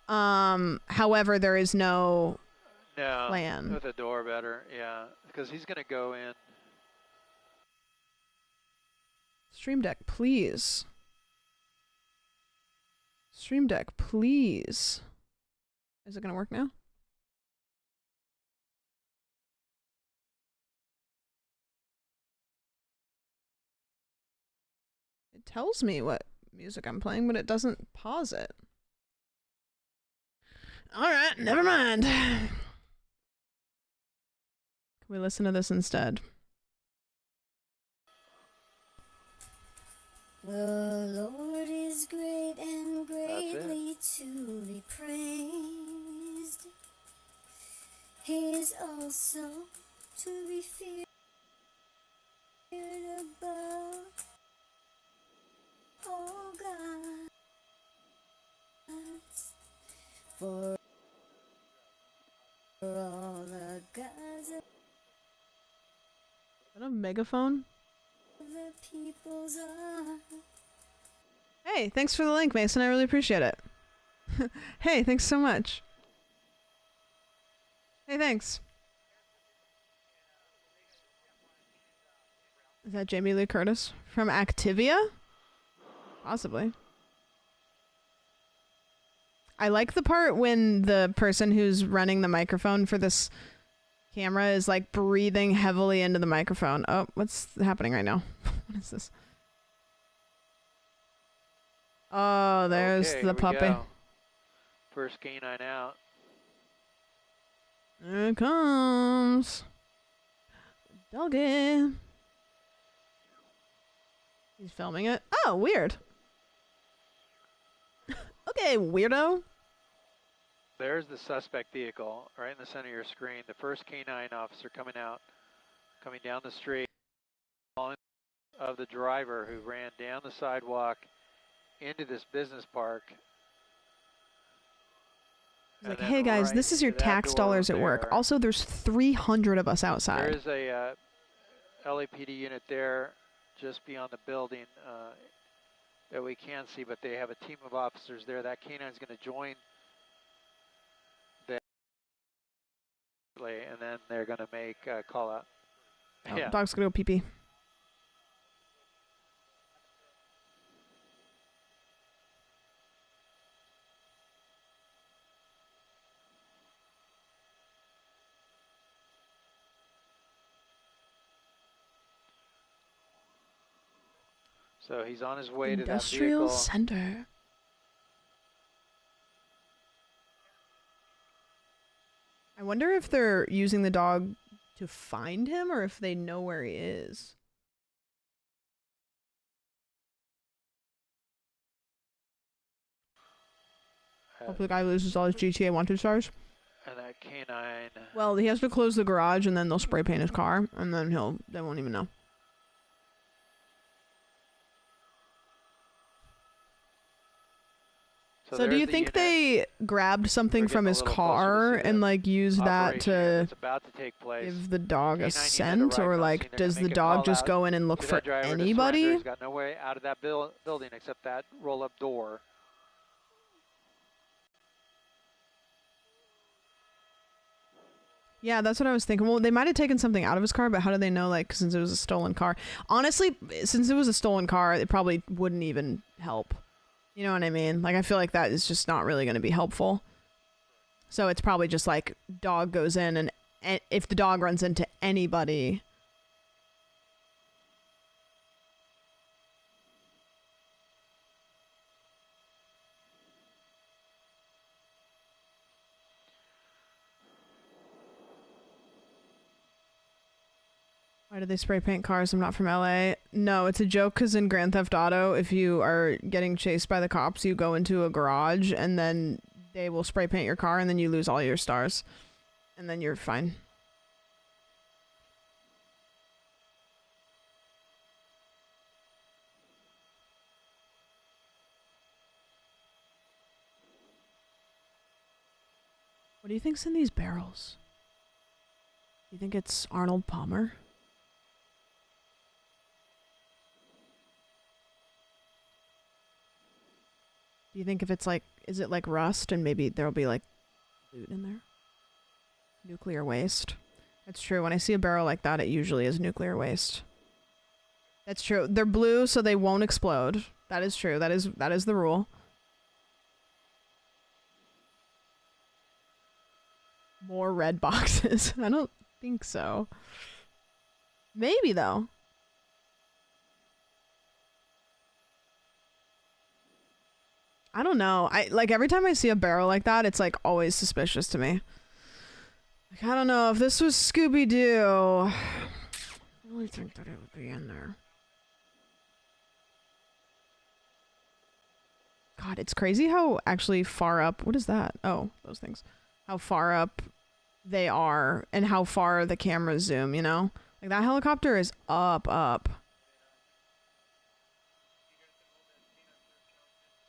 However, there is no plan. With a door better, yeah, because he's gonna go in. Stream Deck, please. Stream Deck, please. Is it gonna work now? It tells me what music I'm playing, but it doesn't pause it. Alright, never mind. Can we listen to this instead? The Lord is great and greatly to be praised. He is also to be feared above. Oh God, for all the gods of that a megaphone? the peoples are. Hey, thanks for the link, Mason. I really appreciate it. Hey, thanks so much. Hey, thanks. Is that Jamie Lee Curtis from Activia? Possibly. I like the part when the person who's running the microphone for this camera is like breathing heavily into the microphone. Oh, what's happening right now? What is this? Oh, there's the puppy. Go. First canine out. There it comes. Doggy. He's filming it. Oh, weird. Okay, weirdo. There's the suspect vehicle right in the center of your screen. The first canine officer coming down the street, following of the driver who ran down the sidewalk into this business park. He's like, hey guys, this is your tax dollars at work. Also, there's 300 of us outside. There is a LAPD unit there just beyond the building that we can't see, but they have a team of officers there. That canine is going to join them, and then they're going to make a call out. Oh, yeah. Dog's going to go pee-pee. So he's on his way to that vehicle. Industrial Center. I wonder if they're using the dog to find him or if they know where he is. Hope the guy loses all his GTA wanted stars. And that canine. Well, he has to close the garage and then they'll spray paint his car and then they won't even know. So do you think they grabbed something from his car and like used that to give the dog a scent, or like does the dog just go in and look for anybody? He's got no way out of that building except that roll-up door. Yeah, that's what I was thinking. Well, they might have taken something out of his car, but how do they know, like, since it was a stolen car? Honestly, since it was a stolen car, it probably wouldn't even help. You know what I mean? Like, I feel like that is just not really going to be helpful. So it's probably just like dog goes in, and if the dog runs into anybody. Why do they spray paint cars? I'm not from LA. No, it's a joke because in Grand Theft Auto, if you are getting chased by the cops, you go into a garage and then they will spray paint your car and then you lose all your stars. And then you're fine. What do you think's in these barrels? Do you think it's Arnold Palmer? Do you think if it's like, is it like rust and maybe there'll be like loot in there? Nuclear waste. That's true. When I see a barrel like that, it usually is nuclear waste. That's true. They're blue, so they won't explode. That is true. That is the rule. More red boxes. I don't think so. Maybe though. I don't know. Like every time I see a barrel like that, it's like always suspicious to me. Like, I don't know if this was Scooby-Doo. I really think that it would be in there. God, it's crazy how actually far up. What is that? Oh, those things. How far up they are and how far the cameras zoom, you know? Like that helicopter is up.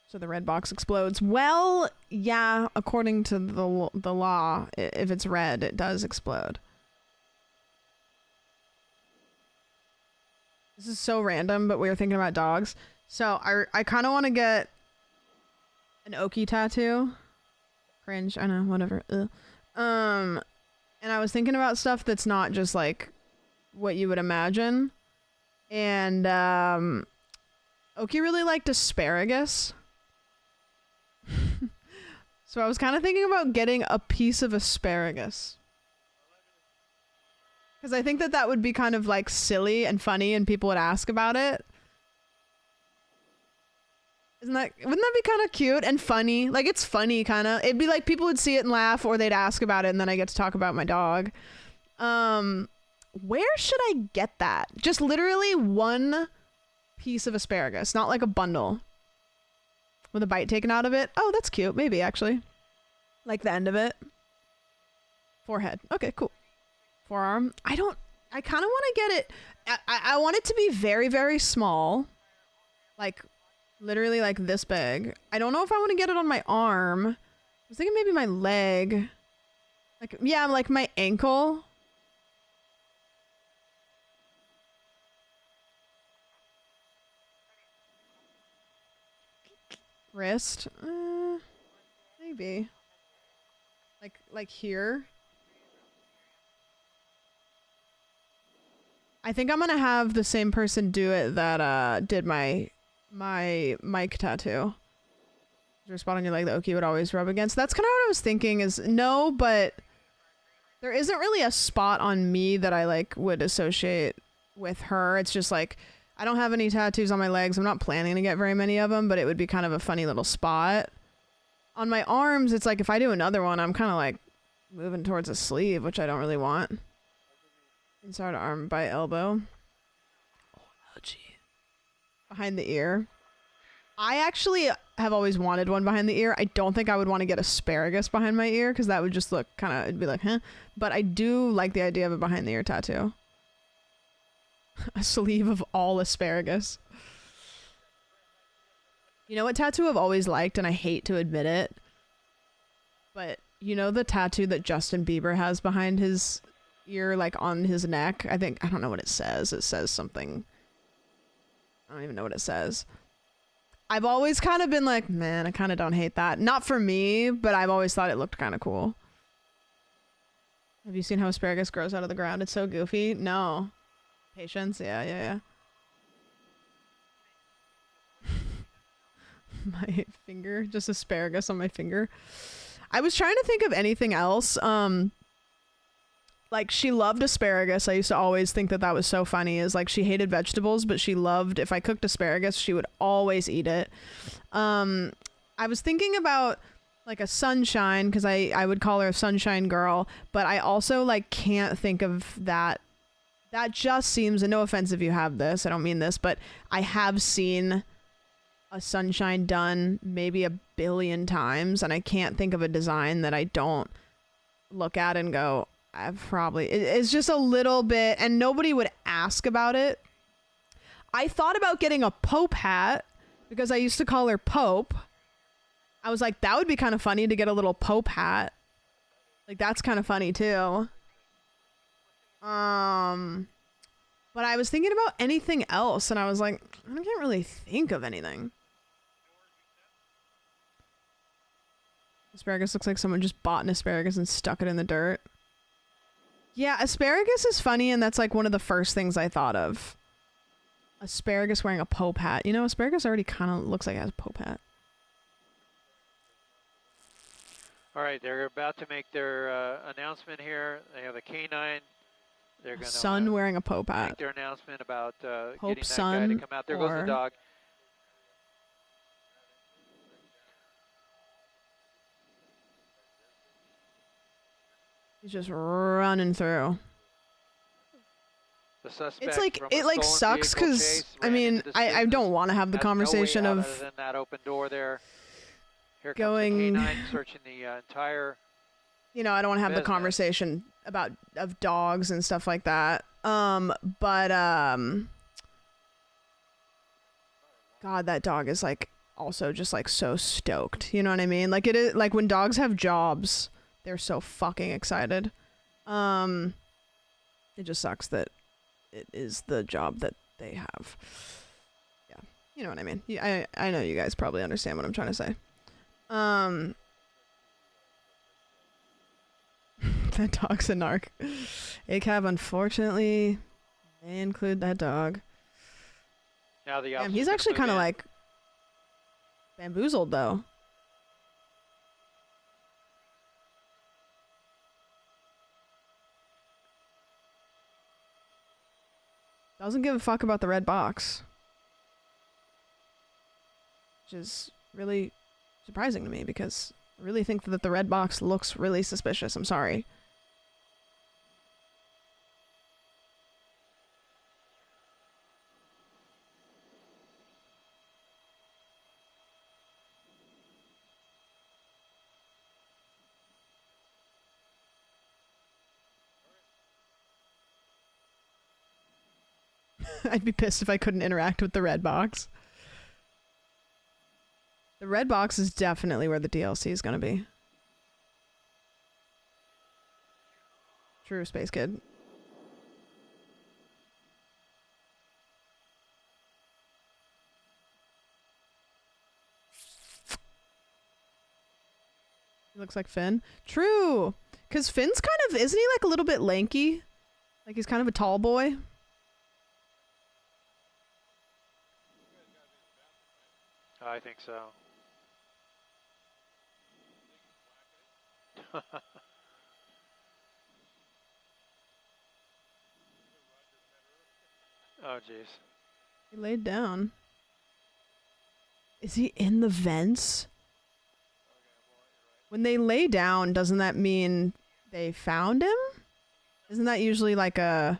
So the red box explodes. Well, yeah, according to the law, if it's red, it does explode. This is so random, but we were thinking about dogs. So I kind of want to get an Oki tattoo. Cringe, I know, whatever. Ugh. And I was thinking about stuff that's not just like what you would imagine. And Oki really liked asparagus. So I was kind of thinking about getting a piece of asparagus. Because I think that would be kind of like silly and funny and people would ask about it. Wouldn't that be kind of cute and funny? Like it's funny kind of. It'd be like people would see it and laugh or they'd ask about it and then I get to talk about my dog. Where should I get that? Just literally one piece of asparagus, not like a bundle. With a bite taken out of it. Oh, that's cute. Maybe, actually. Like the end of it. Forehead. Okay, cool. Forearm. I kind of want to get it. I want it to be very, very small. Like, literally like this big. I don't know if I want to get it on my arm. I was thinking maybe my leg. Like, yeah, like my ankle. Wrist, maybe. Like here. I think I'm gonna have the same person do it that did my mic tattoo. Is there a spot on your leg that Oki would always rub against? That's kind of what I was thinking. Is no, but there isn't really a spot on me that I like would associate with her. It's just like, I don't have any tattoos on my legs. I'm not planning to get very many of them, but it would be kind of a funny little spot. On my arms, it's like if I do another one, I'm kind of like moving towards a sleeve, which I don't really want. Inside arm by elbow. Oh, gee. Behind the ear. I actually have always wanted one behind the ear. I don't think I would want to get asparagus behind my ear because that would just look kind of, it'd be like, huh? But I do like the idea of a behind the ear tattoo. A sleeve of all asparagus. You know what tattoo I've always liked, and I hate to admit it, but you know the tattoo that Justin Bieber has behind his ear, like on his neck? I don't know what it says. It says something. I don't even know what it says. I've always kind of been like, man, I kind of don't hate that. Not for me, but I've always thought it looked kind of cool. Have you seen how asparagus grows out of the ground? It's so goofy. No. Patience, yeah. My finger, just asparagus on my finger. I was trying to think of anything else. Like she loved asparagus. I used to always think that was so funny. Is like she hated vegetables, but she loved, if I cooked asparagus, she would always eat it. I was thinking about like a sunshine because I would call her a sunshine girl, but I also like can't think of that. That just seems, and no offense if you have this, I don't mean this, but I have seen a sunshine done maybe 1 billion times, and I can't think of a design that I don't look at and go, it's just a little bit, and nobody would ask about it. I thought about getting a Pope hat because I used to call her Pope. I was like, that would be kind of funny to get a little Pope hat. Like, that's kind of funny too. But I was thinking about anything else, and I was like, I can't really think of anything. Asparagus looks like someone just bought an asparagus and stuck it in the dirt. Yeah, asparagus is funny, and that's like one of the first things I thought of. Asparagus wearing a Pope hat. You know, asparagus already kind of looks like it has a Pope hat. All right, they're about to make their announcement here. They have a canine. They're going to son wearing a Pope hat. Make their announcement about Pope getting that son guy to come out. There goes the dog. He's just running through. The suspect It's like, it like sucks because, I mean, I don't want to have the conversation no of other than that open door there. Here going, comes the canine searching the entire you know, I don't want to have the conversation about of dogs and stuff like that. God, that dog is like also just like so stoked. You know what I mean? Like, it is like when dogs have jobs, they're so fucking excited. It just sucks that it is the job that they have. Yeah, you know what I mean. I know you guys probably understand what I'm trying to say. That dog's a narc. ACAB, unfortunately, they include that dog. Now the Damn, he's actually kind of like bamboozled though. Doesn't give a fuck about the red box. Which is really surprising to me because I really think that the red box looks really suspicious. I'm sorry. I'd be pissed if I couldn't interact with the red box. The red box is definitely where the DLC is going to be. True, Space Kid. He looks like Finn. True! Because Finn's kind of, isn't he like a little bit lanky? Like he's kind of a tall boy? I think so. Oh, jeez. He laid down. Is he in the vents? When they lay down, doesn't that mean they found him? Isn't that usually like a...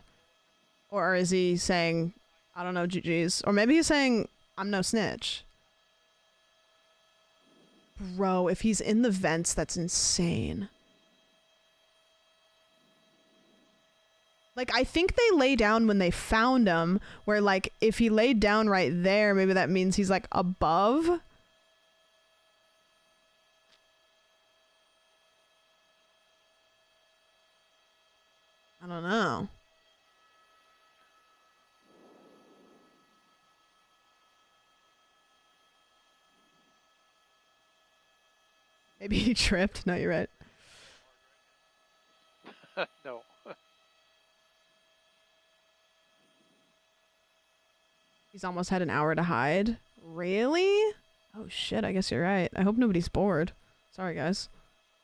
Or is he saying, I don't know, GG's? Or maybe he's saying, I'm no snitch. Bro, if he's in the vents, that's insane. Like, I think they lay down when they found him, where, like, if he laid down right there, maybe that means he's, like, above. I don't know. Maybe he tripped. No, you're right. No. He's almost had an hour to hide. Really? Oh shit, I guess you're right. I hope nobody's bored. Sorry guys.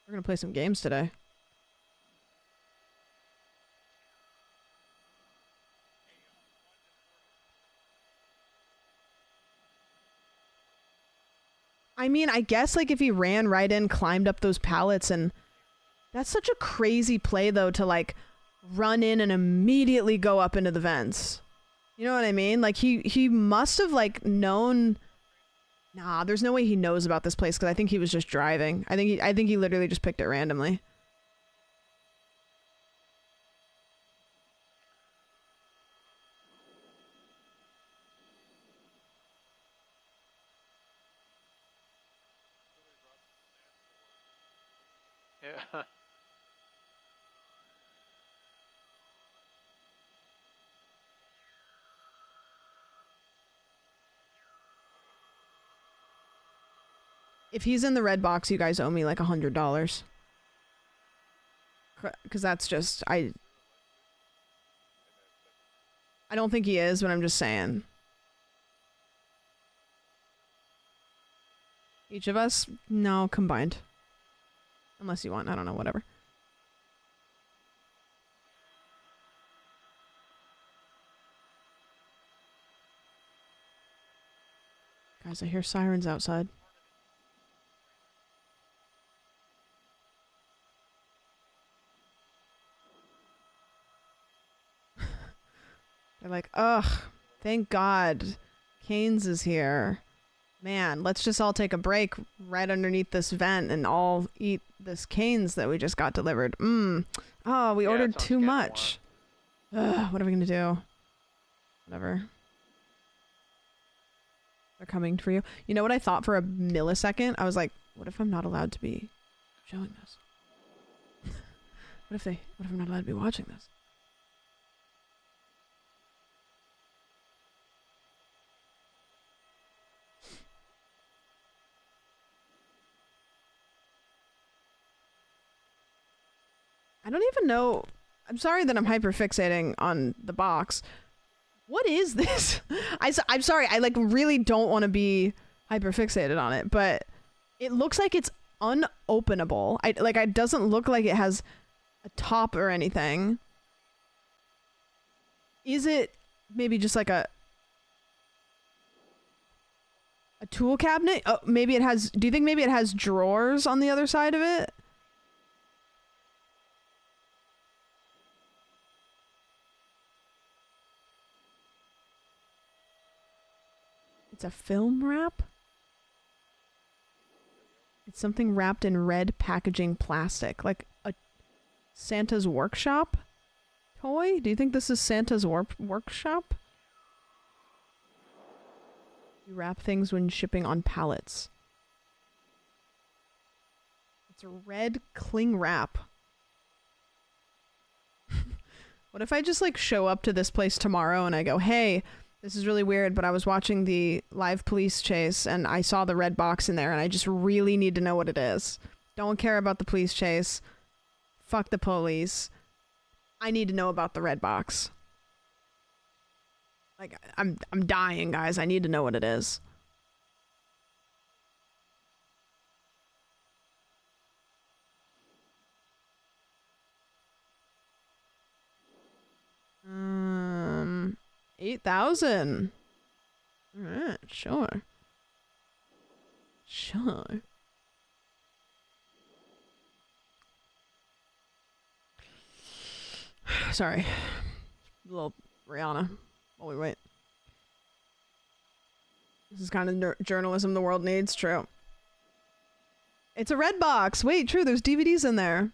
We're gonna play some games today. I mean, I guess like if he ran right in, climbed up those pallets, and that's such a crazy play though to like run in and immediately go up into the vents. You know what I mean? Like he must have like known. Nah, there's no way he knows about this place because I think he was just driving. I think he literally just picked it randomly. Yeah. If he's in the red box, you guys owe me like $100. Because that's just, I don't think he is, but I'm just saying. Each of us? No, combined. Unless you want, I don't know, whatever. Guys, I hear sirens outside. They're like, ugh, thank God Keynes is here. Man, let's just all take a break right underneath this vent and all eat this Keynes that we just got delivered. Oh, we ordered too much. Ugh, what are we gonna do? Whatever. They're coming for you. You know what I thought for a millisecond? I was like, what if I'm not allowed to be showing this? What if I'm not allowed to be watching this? I don't even know. I'm sorry that I'm hyperfixating on the box. What is this? I'm sorry. I like really don't want to be hyperfixated on it, but it looks like it's unopenable. It doesn't look like it has a top or anything. Is it maybe just like a tool cabinet? Oh, maybe it has. Do you think maybe it has drawers on the other side of it? It's a film wrap? It's something wrapped in red packaging plastic. Like a Santa's Workshop toy? Do you think this is Santa's Workshop? You wrap things when shipping on pallets. It's a red cling wrap. What if I just like show up to this place tomorrow and I go, hey, this is really weird, but I was watching the live police chase and I saw the red box in there and I just really need to know what it is. Don't care about the police chase. Fuck the police. I need to know about the red box. Like, I'm dying, guys. I need to know what it is. $8,000. Alright, sure. Sure. Sorry. A little Rihanna while we wait. This is kind of journalism the world needs, true. It's a red box. Wait, true, there's DVDs in there.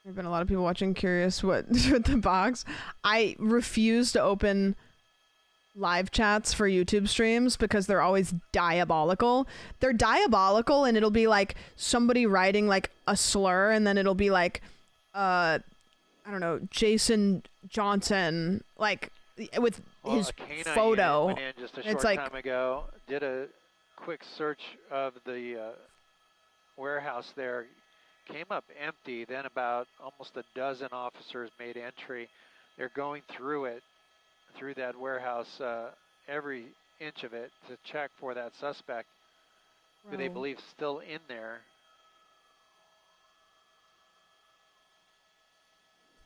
There have been a lot of people watching curious what with the box. I refuse to open live chats for YouTube streams because they're always diabolical. They're diabolical and it'll be like somebody writing like a slur and then it'll be like, I don't know, Jason Johnson, like with his photo. Went in just a short time ago, did a quick search of the warehouse there. Came up empty, then about almost a dozen officers made entry. They're going through it, through that warehouse, every inch of it to check for that suspect, who they believe is still in there.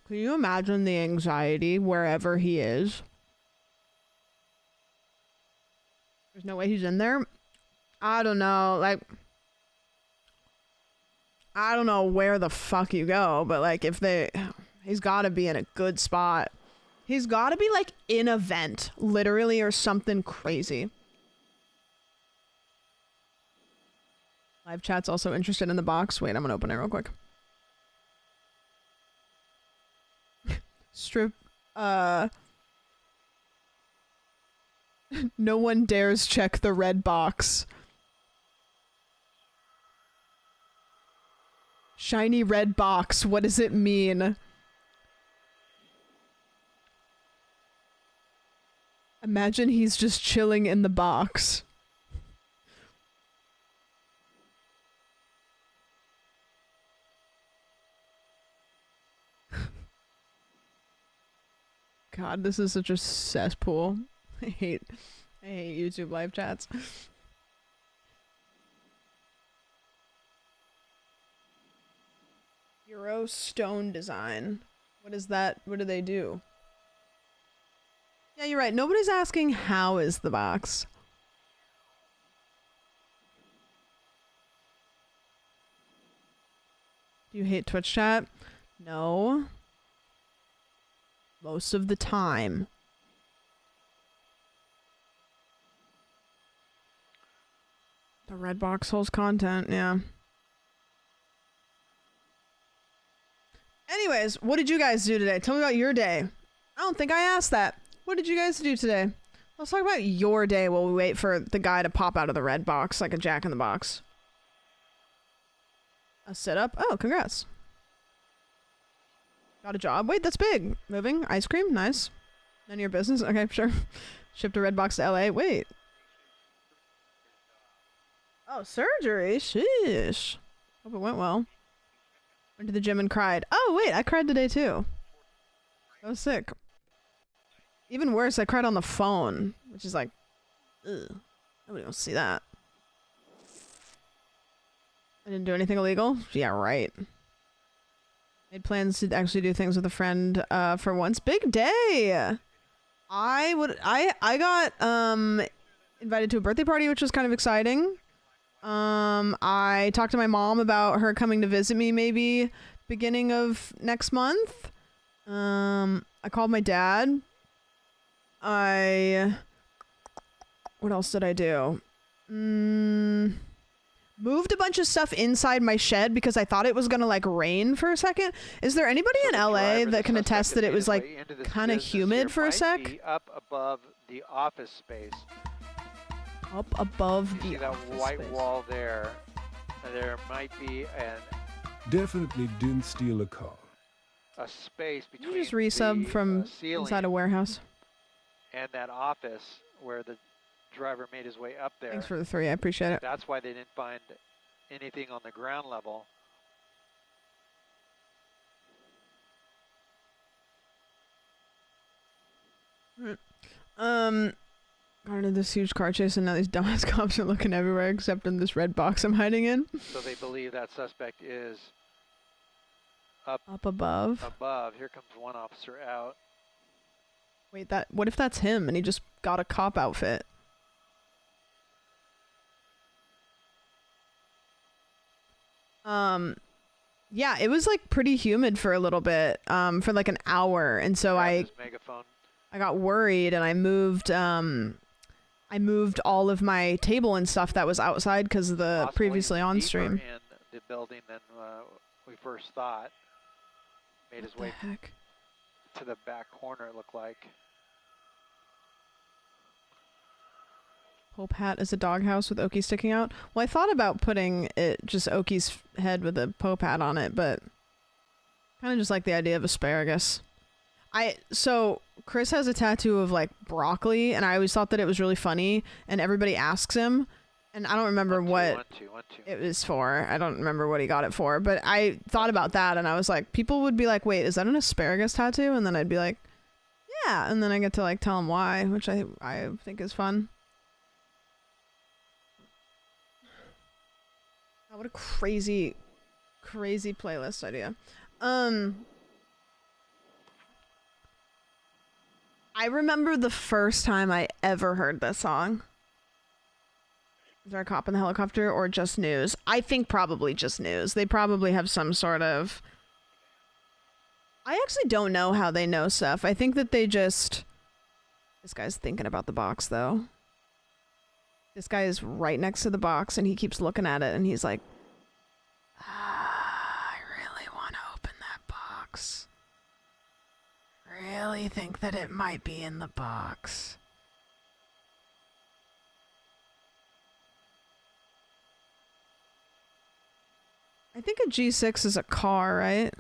Can you imagine the anxiety wherever he is? There's no way he's in there? I don't know, like... I don't know where the fuck you go, but like he's gotta be in a good spot. He's gotta be like in a vent, literally, or something crazy. Live chat's also interested in the box. Wait, I'm gonna open it real quick. Strip, no one dares check the red box. Shiny red box, what does it mean? Imagine he's just chilling in the box. God, this is such a cesspool. I hate YouTube live chats. Euro stone design. What is that? What do they do? Yeah, you're right. Nobody's asking how is the box. Do you hate Twitch chat? No. Most of the time. The red box holds content, yeah. Anyways, what did you guys do today? Tell me about your day. I don't think I asked that. What did you guys do today? Let's talk about your day while we wait for the guy to pop out of the red box like a Jack in the Box. A sit-up? Oh, congrats. Got a job? Wait, that's big. Moving? Ice cream? Nice. None of your business? Okay, sure. Shipped a red box to LA? Wait. Oh, surgery? Sheesh. Hope it went well. Went to the gym and cried. Oh, wait, I cried today too. I was sick. Even worse, I cried on the phone, which is like, ugh. Nobody wants to see that. I didn't do anything illegal? Yeah, right. Made plans to actually do things with a friend for once. Big day! I got invited to a birthday party, which was kind of exciting. I talked to my mom about her coming to visit me maybe beginning of next month. I called my dad. What else did I do? Moved a bunch of stuff inside my shed because I thought it was gonna like rain for a second. Is there anybody in LA that can attest that it was like kind of humid for a sec? Be up above the office space. Up above you the see that white space. wall there. There might be Definitely didn't steal a car. a space between You just resub the from ceiling inside a warehouse. and that office where the driver made his way up there. Thanks for the 3, I appreciate it. That's why they didn't find anything on the ground level. Got into this huge car chase and now these dumbass cops are looking everywhere except in this red box I'm hiding in. So they believe that suspect is Up above. above. Here comes one officer out. Wait, what if that's him and he just got a cop outfit? Yeah, it was like pretty humid for a little bit, for like an hour, and so I got worried and I moved all of my table and stuff that was outside because of the Possibly previously on stream. deeper in the building than we first thought. Made his way to the back corner, it looked like. Pope hat is a doghouse with Okie sticking out. Well, I thought about putting it just Okie's head with a Pope hat on it, but kind of just like the idea of asparagus. So Chris has a tattoo of like broccoli, and I always thought that it was really funny, and everybody asks him, and I don't remember what it was for. I don't remember what he got it for, but I thought about that, and I was like, people would be like, wait, is that an asparagus tattoo? And then I'd be like, yeah, and then I get to like tell them why, which I think is fun. Oh, what a crazy playlist idea. I remember the first time I ever heard this song. Is there a cop in the helicopter or just news? I think probably just news. They probably have some sort of... I actually don't know how they know stuff. I think that they just... This guy's thinking about the box, though. This guy is right next to the box, and he keeps looking at it, and he's like, I really want to open that box. Really think that it might be in the box. I think a G6 is a car, right?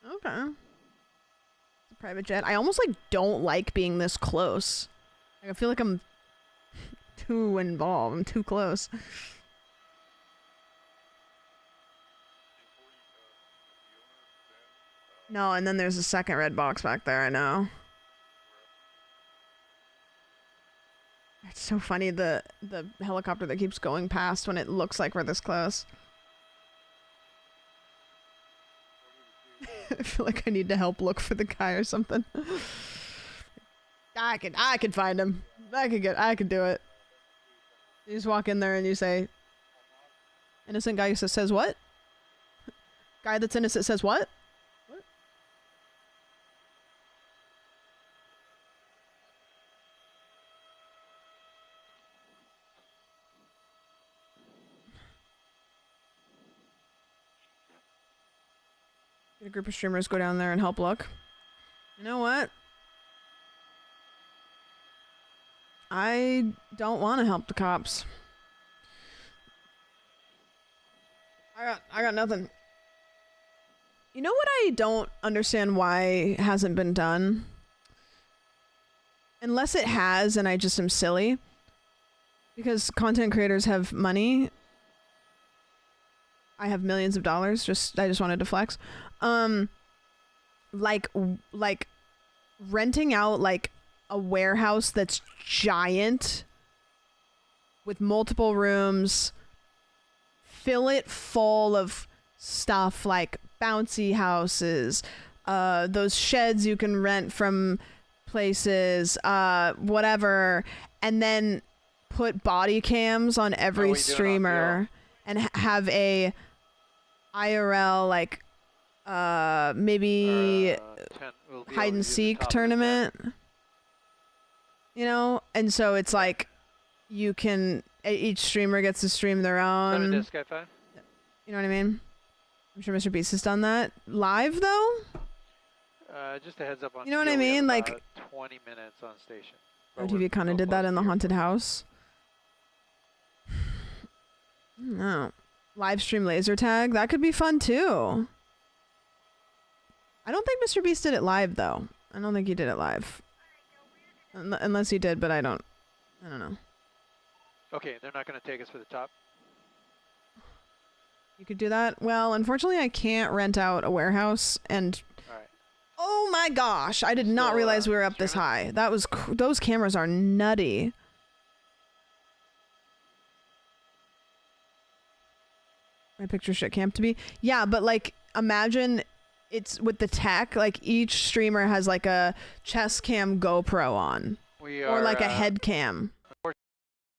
Okay. It's a private jet. I almost like don't like being this close. Like, I feel like I'm too involved. I'm too close. No, and then there's a second red box back there, I know. It's so funny, the helicopter that keeps going past when it looks like we're this close. I feel like I need to help look for the guy or something. I could find him. I could do it. You just walk in there and you say, innocent guy who says what? Guy that's innocent says what? What? Get a group of streamers go down there and help look. You know what? I don't want to help the cops. I got nothing. You know what I don't understand why hasn't been done? Unless it has and I just am silly. Because content creators have money. I have millions of dollars. I just wanted to flex. Like renting out like a warehouse that's giant with multiple rooms, fill it full of stuff like bouncy houses, those sheds you can rent from places, whatever, and then put body cams on every streamer and have a IRL like maybe hide and seek tournament. You know, and so it's like you can each streamer gets to stream their own. You know what I mean? I'm sure Mr. Beast has done that live though. Just a heads up on. You know what I mean? Like 20 minutes on station. OTV kind of did that in the haunted house. No, live stream laser tag, that could be fun too. I don't think Mr. Beast did it live though. I don't think he did it live. Unless he did, but I don't know. Okay, they're not going to take us for the top. You could do that. Well, unfortunately, I can't rent out a warehouse, and oh my gosh, I did not realize we were up this high. That was those cameras are nutty. My picture shit camp to be. Yeah, but like imagine it's with the tech, like each streamer has like a chest cam GoPro on, or like a head cam.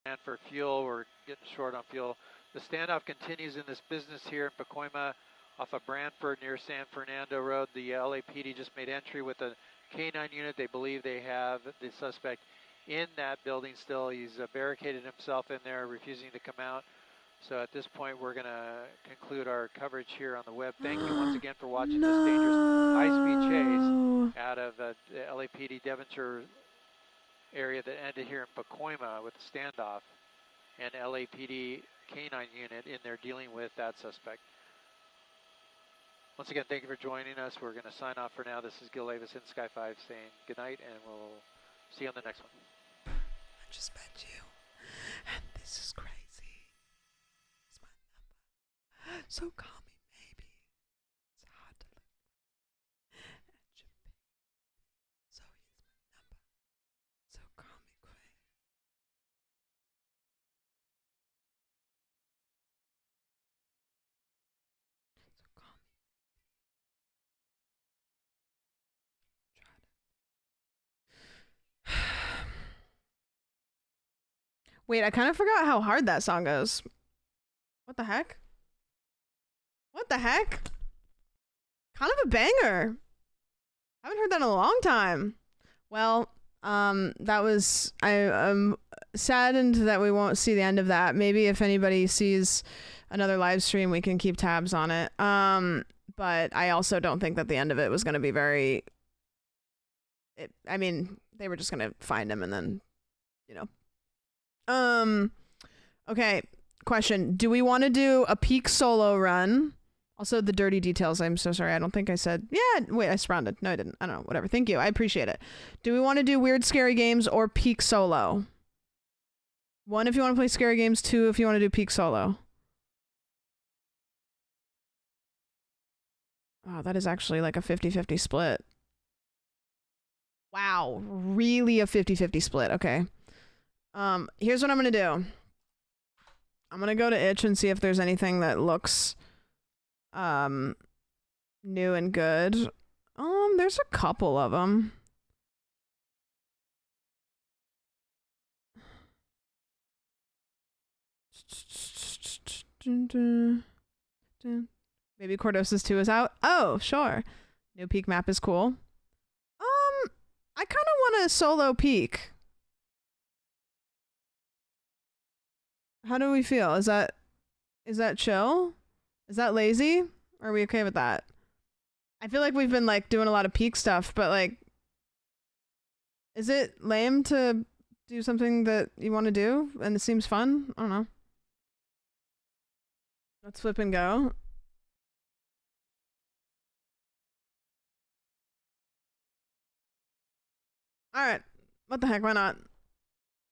And for fuel, we're getting short on fuel. The standoff continues in this business here in Pacoima off of Brantford near San Fernando Road. The LAPD just made entry with a K9 unit. They believe they have the suspect in that building still. He's barricaded himself in there, refusing to come out. So at this point, we're going to conclude our coverage here on the web. Thank you once again for watching this dangerous high-speed chase out of the LAPD Devonshire area that ended here in Pacoima with a standoff and LAPD K9 unit in there dealing with that suspect. Once again, thank you for joining us. We're going to sign off for now. This is Gil Davis in Sky 5 saying good night, and we'll see you on the next one. I just met you, and this is crazy. So call me maybe. It's hard to look at your baby. So here's my number. So call me quick. So call me maybe. Try to. Wait, I kind of forgot how hard that song goes. What the heck? What the heck? Kind of a banger. I haven't heard that in a long time. Well, that was, I'm saddened that we won't see the end of that. Maybe if anybody sees another live stream, we can keep tabs on it. But I also don't think that the end of it was going to be very, I mean, they were just going to find him and then, you know. Okay, question. Do we want to do a peak solo run? Also, the dirty details. I'm so sorry. I don't think I said. Yeah, wait, I surrounded. No, I didn't. I don't know. Whatever. Thank you. I appreciate it. Do we want to do weird, scary games or peak solo? 1 if you want to play scary games, 2 if you want to do peak solo. Oh, that is actually like a 50-50 split. Wow, really a 50-50 split. Okay. Here's what I'm gonna do. I'm gonna go to Itch and see if there's anything that looks new and good. There's a couple of them. Maybe Cordosis 2 is out. Oh, sure. New peak map is cool. I kind of want a solo peak. How do we feel? Is that chill? Is that lazy? Or are we okay with that? I feel like we've been like doing a lot of peak stuff, but like, is it lame to do something that you want to do and it seems fun? I don't know. Let's flip and go. All right. What the heck? Why not?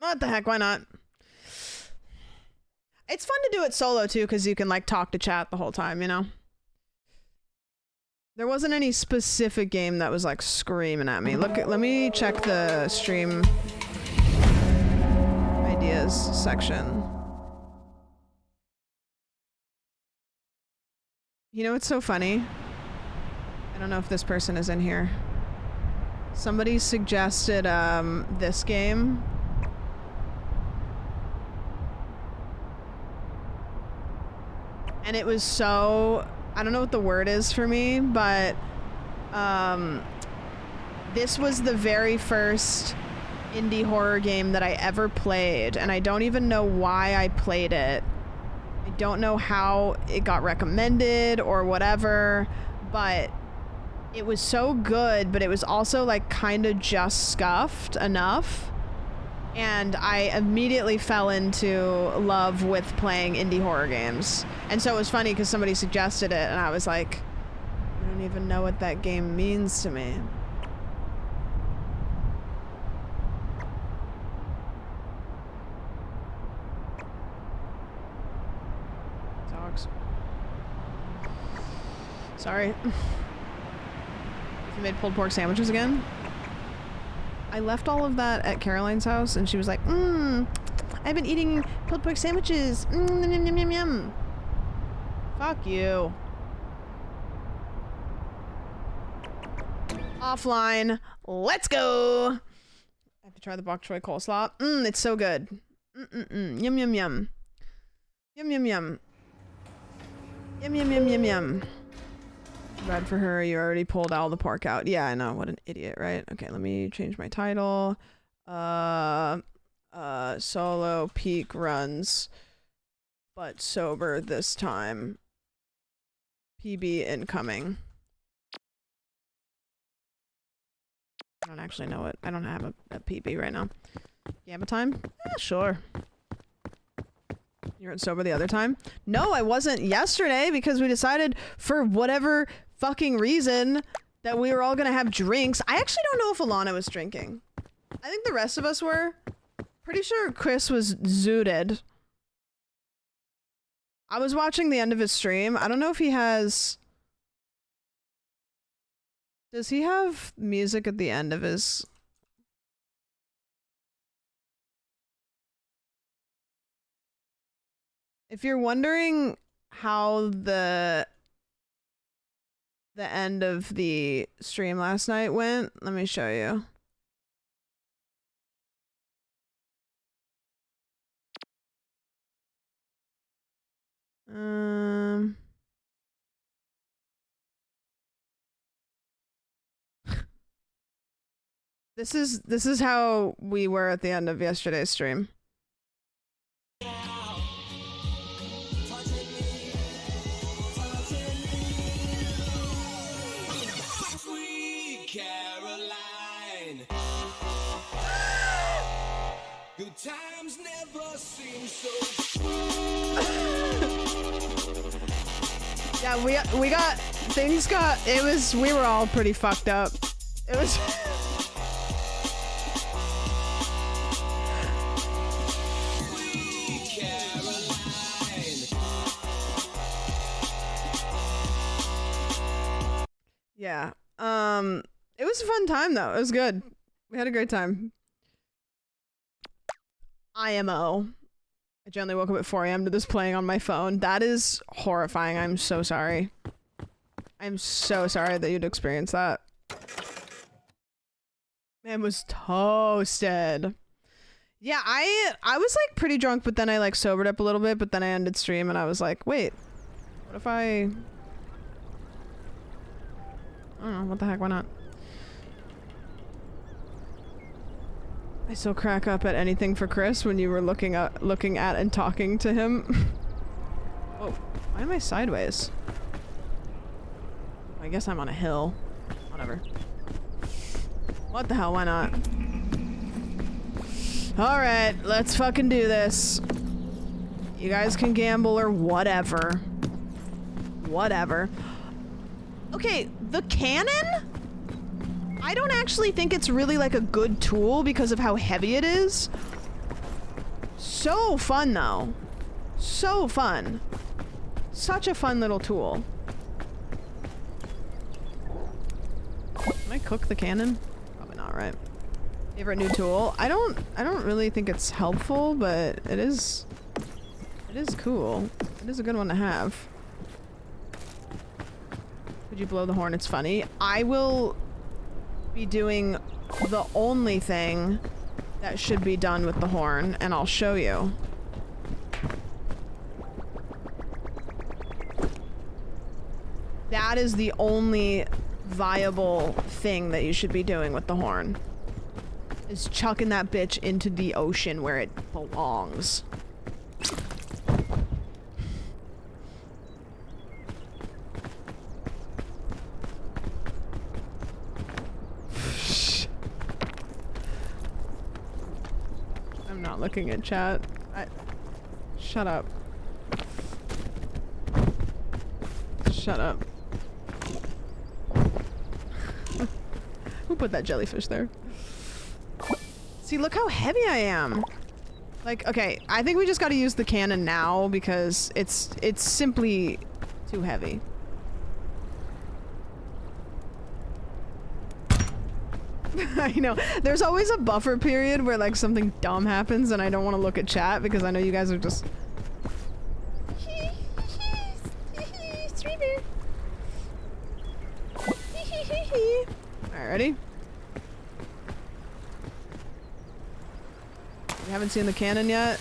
What the heck? Why not? It's fun to do it solo too, because you can like talk to chat the whole time, you know? There wasn't any specific game that was like screaming at me. Let me check the stream ideas section. You know what's so funny? I don't know if this person is in here. Somebody suggested this game. And it was so, I don't know what the word is for me, but this was the very first indie horror game that I ever played, and I don't even know why I played it. I don't know how it got recommended or whatever, but it was so good, but it was also like kind of just scuffed enough. And I immediately fell into love with playing indie horror games. And so it was funny because somebody suggested it and I was like, I don't even know what that game means to me. Dogs. Sorry. You made pulled pork sandwiches again? I left all of that at Caroline's house and she was like, I've been eating pulled pork sandwiches. Yum, yum, yum, yum. Fuck you. Offline. Let's go. I have to try the bok choy coleslaw. It's so good. Yum, yum, yum. Yum, yum, yum. Yum, yum, yum, yum, yum. Bad for her, you already pulled all the pork out. Yeah, I know, what an idiot, right? Okay, let me change my title. Solo peak runs, but sober this time. PB incoming. I don't actually know it. I don't have a PB right now. Gamma time? Sure. You weren't sober the other time? No, I wasn't yesterday because we decided for whatever fucking reason that we were all gonna have drinks. I actually don't know if Alana was drinking. I think the rest of us were. Pretty sure Chris was zooted. I was watching the end of his stream. I don't know if he has... Does he have music at the end of his... If you're wondering how the end of the stream last night went, let me show you. This is how we were at the end of yesterday's stream. Good times never seem so. Yeah, we got things got it was we were all pretty fucked up. It was Yeah. It was a fun time though. It was good. We had a great time. IMO. I generally woke up at 4 a.m. to this playing on my phone. That is horrifying. I'm so sorry. I'm so sorry that you'd experience that. Man was toasted. Yeah, I was like pretty drunk, but then I like sobered up a little bit, but then I ended stream and I was like, wait, what if I don't know, what the heck, why not? I still crack up at anything for Chris when you were looking at and talking to him. Whoa, why am I sideways? I guess I'm on a hill. Whatever. What the hell, why not? Alright, let's fucking do this. You guys can gamble or whatever. Whatever. Okay, the cannon? I don't actually think it's really like a good tool because of how heavy it is. So fun though. So fun. Such a fun little tool. Can I cook the cannon? Probably not, right? Favorite new tool? I don't really think it's helpful, but it is cool. It is a good one to have. Could you blow the horn? It's funny. I will be doing the only thing that should be done with the horn, and I'll show you. That is the only viable thing that you should be doing with the horn. Is chucking that bitch into the ocean where it belongs. I'm not looking at chat. Shut up. Shut up. Who put that jellyfish there? See, look how heavy I am. Like, okay, I think we just gotta use the cannon now because it's simply too heavy. I know. There's always a buffer period where like something dumb happens and I don't want to look at chat because I know you guys are just streamer. Alright, ready? You haven't seen the cannon yet?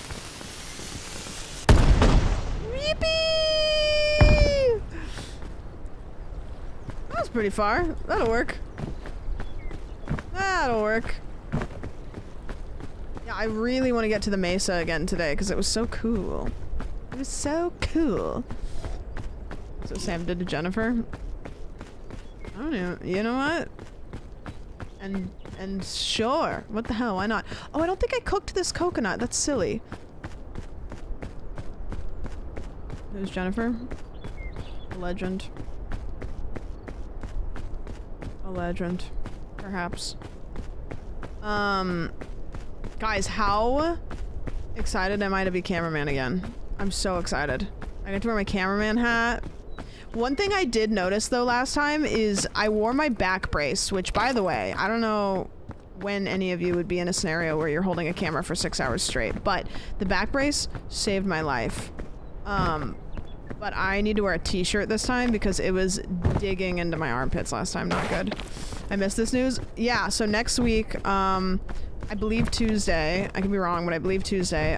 Yippee! That was pretty far. That'll work. That'll work. Yeah, I really want to get to the mesa again today because it was so cool. It was so cool. So Sam did to Jennifer. I don't know. You know what? And sure. What the hell? Why not? Oh, I don't think I cooked this coconut. That's silly. Who's Jennifer? A legend. A legend. Perhaps. Guys, how excited am I to be cameraman again? I'm so excited. I get to wear my cameraman hat. One thing I did notice though last time is I wore my back brace, which by the way, I don't know when any of you would be in a scenario where you're holding a camera for 6 hours straight, but the back brace saved my life. But I need to wear a t-shirt this time because it was digging into my armpits last time. Not good. I missed this news. Yeah, so next week, I believe Tuesday, I could be wrong, but I believe Tuesday,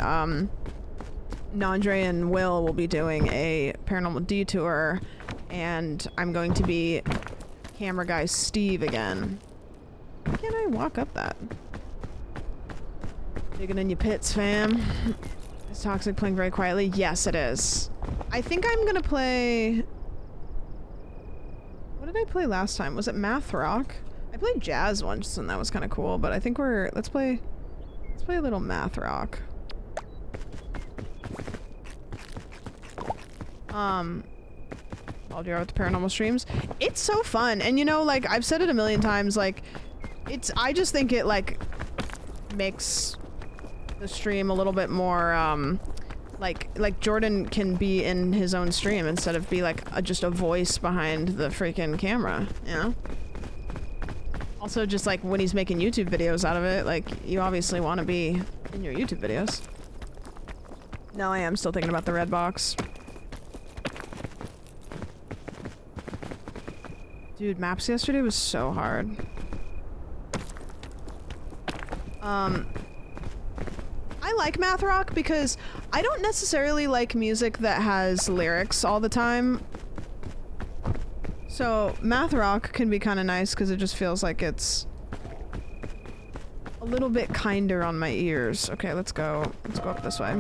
Nandre and Will be doing a Paranormal Detour, and I'm going to be camera guy Steve again. Why can't I walk up that? Digging in your pits, fam. Is Toxic playing very quietly? Yes, it is. I think I'm gonna play... What did I play last time? Was it Math Rock? I played Jazz once and that was kind of cool, but I think we're... Let's play a little Math Rock. I'll do with the paranormal streams. It's so fun, and you know, like I've said it a million times, like I just think it like makes the stream a little bit more Like Jordan can be in his own stream instead of be like just a voice behind the freaking camera, you know? Also, just like when he's making YouTube videos out of it, like you obviously want to be in your YouTube videos. No, I am still thinking about the red box. Dude, maps yesterday was so hard. I like math rock because I don't necessarily like music that has lyrics all the time. So math rock can be kind of nice because it just feels like it's a little bit kinder on my ears. Okay, let's go. Let's go up this way.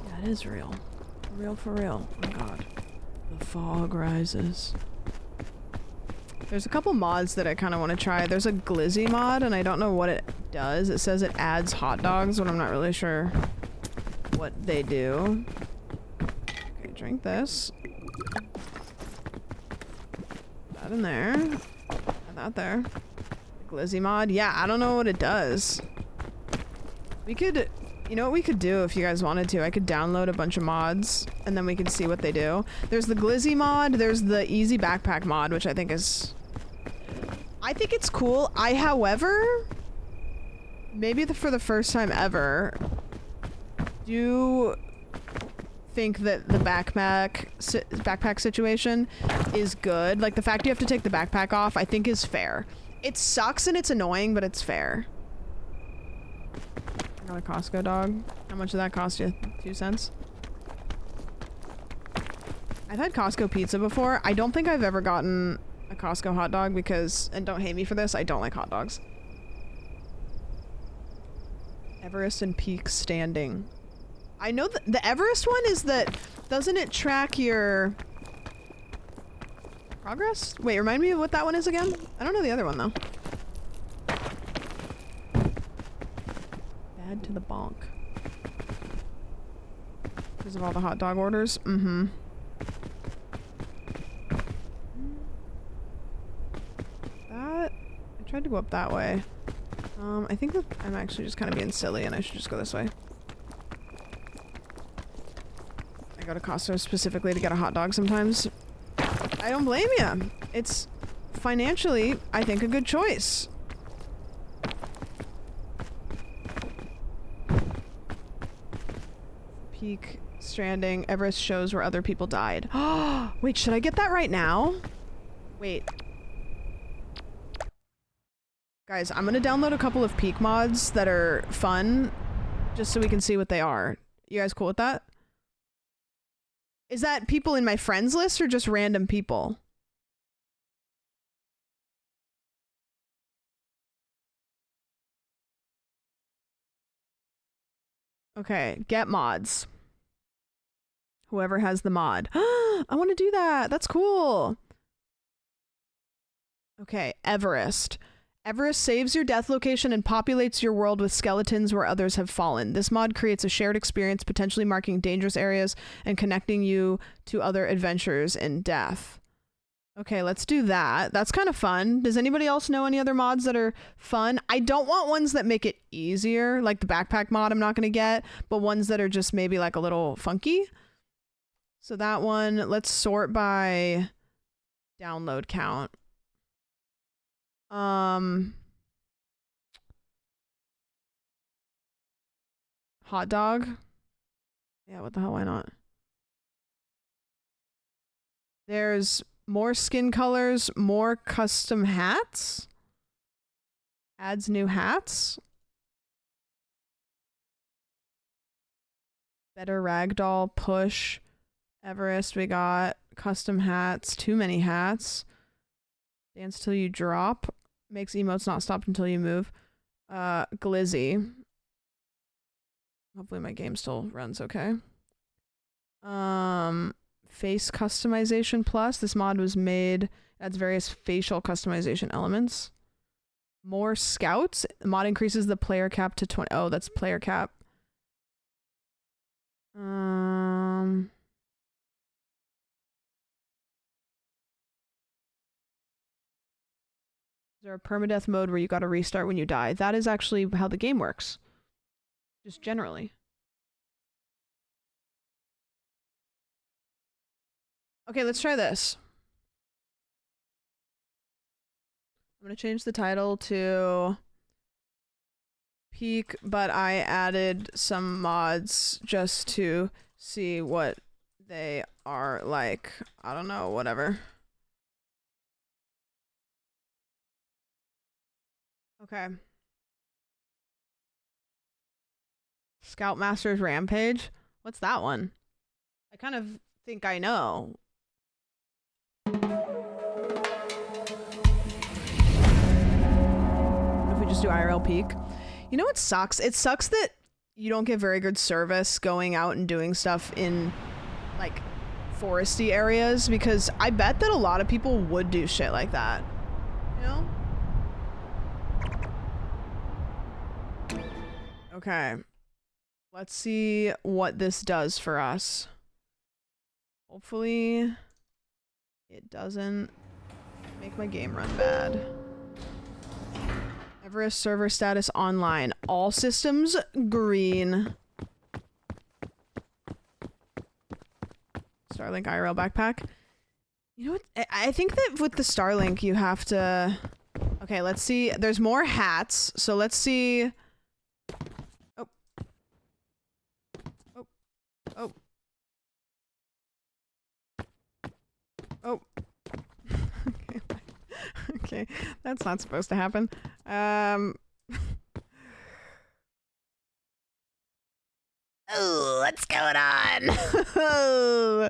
Yeah, it is real. Real for real. Oh my god. The fog rises. There's a couple mods that I kind of want to try. There's a Glizzy mod, and I don't know what it does. It says it adds hot dogs, but I'm not really sure what they do. Okay, drink this. That in there. Add that there. Glizzy mod. Yeah, I don't know what it does. We could... You know what we could do if you guys wanted to? I could download a bunch of mods, and then we could see what they do. There's the Glizzy mod. There's the Easy Backpack mod, which I think is... I think it's cool. However, maybe for the first time ever, do think that the backpack situation is good. Like, the fact you have to take the backpack off, I think is fair. It sucks and it's annoying, but it's fair. I got a Costco dog. How much did that cost you? 2 cents? I've had Costco pizza before. I don't think I've ever gotten a Costco hot dog because, and don't hate me for this, I don't like hot dogs. Everest and Peak standing. I know the Everest one is that, doesn't it track your progress? Wait, remind me of what that one is again? I don't know the other one though. Bad to the bonk. Because of all the hot dog orders? Mm-hmm. That... I tried to go up that way. I think that I'm actually just kind of being silly and I should just go this way. I go to Costco specifically to get a hot dog sometimes. I don't blame you. It's financially, I think, a good choice. Peak Stranding. Everest shows where other people died. Oh, wait, should I get that right now? Wait. Guys, I'm gonna download a couple of Peak mods that are fun, just so we can see what they are. You guys cool with that? Is that people in my friends list or just random people? Okay, get mods. Whoever has the mod. I want to do that. That's cool. Okay, Everest. Everest saves your death location and populates your world with skeletons where others have fallen. This mod creates a shared experience, potentially marking dangerous areas and connecting you to other adventures in death. Okay, let's do that. That's kind of fun. Does anybody else know any other mods that are fun? I don't want ones that make it easier, like the backpack mod I'm not going to get, but ones that are just maybe like a little funky. So that one, let's sort by download count. Hot dog. Yeah, what the hell, why not? There's more skin colors, more custom hats. Adds new hats. Better ragdoll, push. Everest, we got custom hats, too many hats. Dance till you drop. Makes emotes not stop until you move. Glizzy. Hopefully my game still runs okay. Face customization plus. This mod was made, adds various facial customization elements. More scouts. The mod increases the player cap to 20. Oh, that's player cap. Is there a permadeath mode where you gotta restart when you die? That is actually how the game works. Just generally. Okay, let's try this. I'm gonna change the title to Peak, but I added some mods just to see what they are like. I don't know, whatever. Okay. Scoutmaster's Rampage? What's that one? I kind of think I know. What if we just do IRL Peak? You know what sucks? It sucks that you don't get very good service going out and doing stuff in, like, foresty areas, because I bet that a lot of people would do shit like that. You know? Okay. Let's see what this does for us. Hopefully it doesn't make my game run bad. Everest server status online. All systems green. Starlink IRL backpack. You know what? I think that with the Starlink you have to... Okay, let's see. There's more hats, so let's see... Oh. Oh. Oh. Oh. Okay. Okay, that's not supposed to happen. Oh, what's going on? Oh,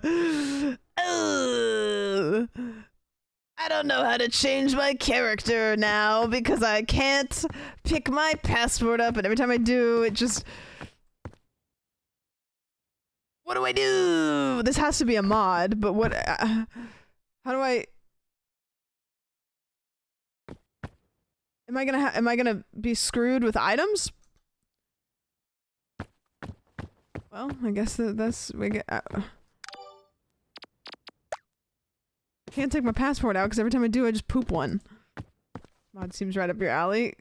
I don't know how to change my character now because I can't pick my passport up, and every time I do, it just... What do I do? This has to be a mod, but what... how do I... Am I gonna be screwed with items? Well, I guess that's we get. Can't take my passport out because every time I do, I just poop one. Mod seems right up your alley.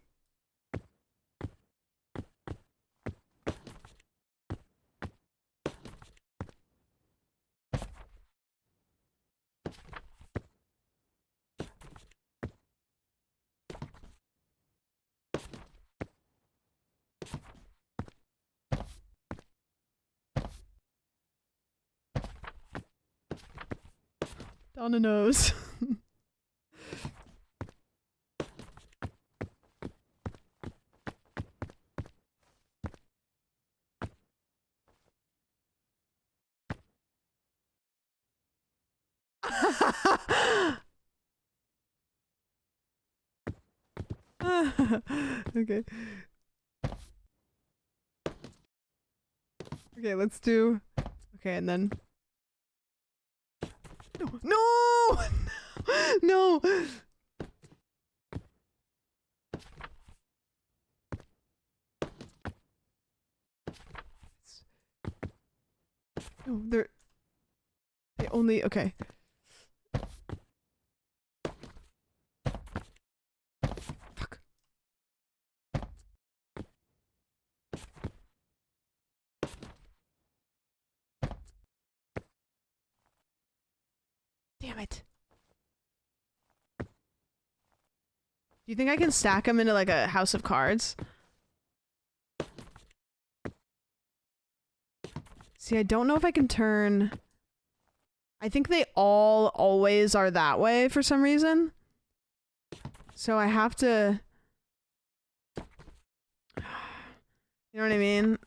Donna knows. Okay. Okay, let's do... Okay, and then... No! No! No, they only... Okay. Fuck. Damn it. Do you think I can stack them into like a house of cards? See, I don't know if I can turn... I think they all always are that way for some reason. So I have to... You know what I mean?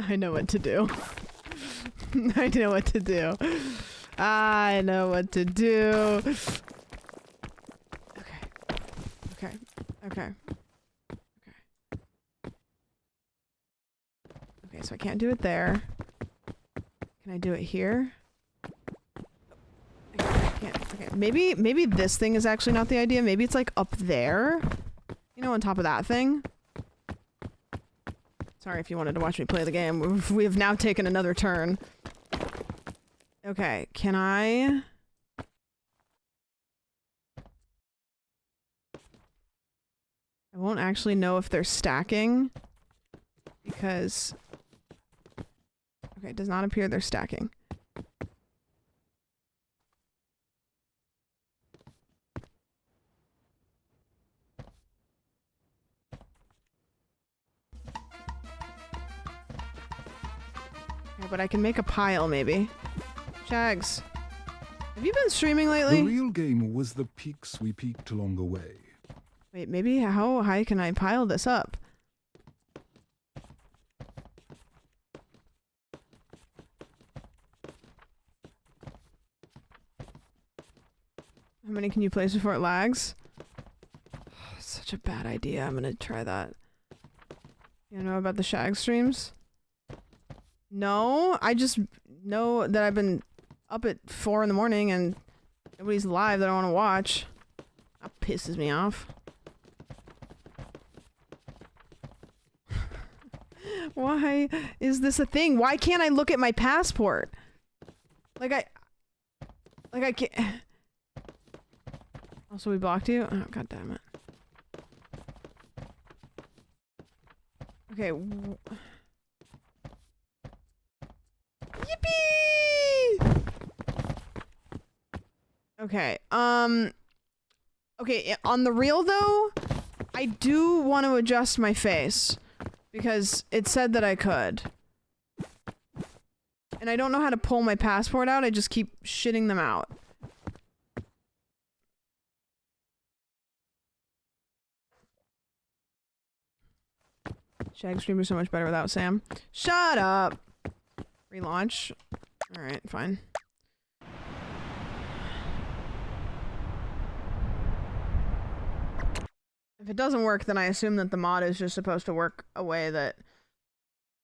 I know what to do. I know what to do. I know what to do. Okay. Okay. Okay. Okay. Okay, so I can't do it there. Can I do it here? I can't. Okay, maybe this thing is actually not the idea. Maybe it's like up there. You know, on top of that thing. Sorry if you wanted to watch me play the game. We have now taken another turn. Okay, can I... I won't actually know if they're stacking because... Okay, it does not appear they're stacking. Okay, but I can make a pile maybe. Shags, have you been streaming lately? The real game was the peaks we peaked along the way. Wait, maybe how high can I pile this up? How many can you place before it lags? Oh, such a bad idea. I'm gonna try that. You know about the Shag streams? No, I just know that I've been up at 4 in the morning and nobody's live that I want to watch. That pisses me off. Why is this a thing? Why can't I look at my passport? Like I can't. Also, we blocked you? Oh, god damn it. Okay. Yippee! Okay, okay, on the real though, I do want to adjust my face because it said that I could. And I don't know how to pull my passport out, I just keep shitting them out. Shag stream is so much better without Sam. Shut up! Relaunch. Alright, fine. If it doesn't work, then I assume that the mod is just supposed to work a way that...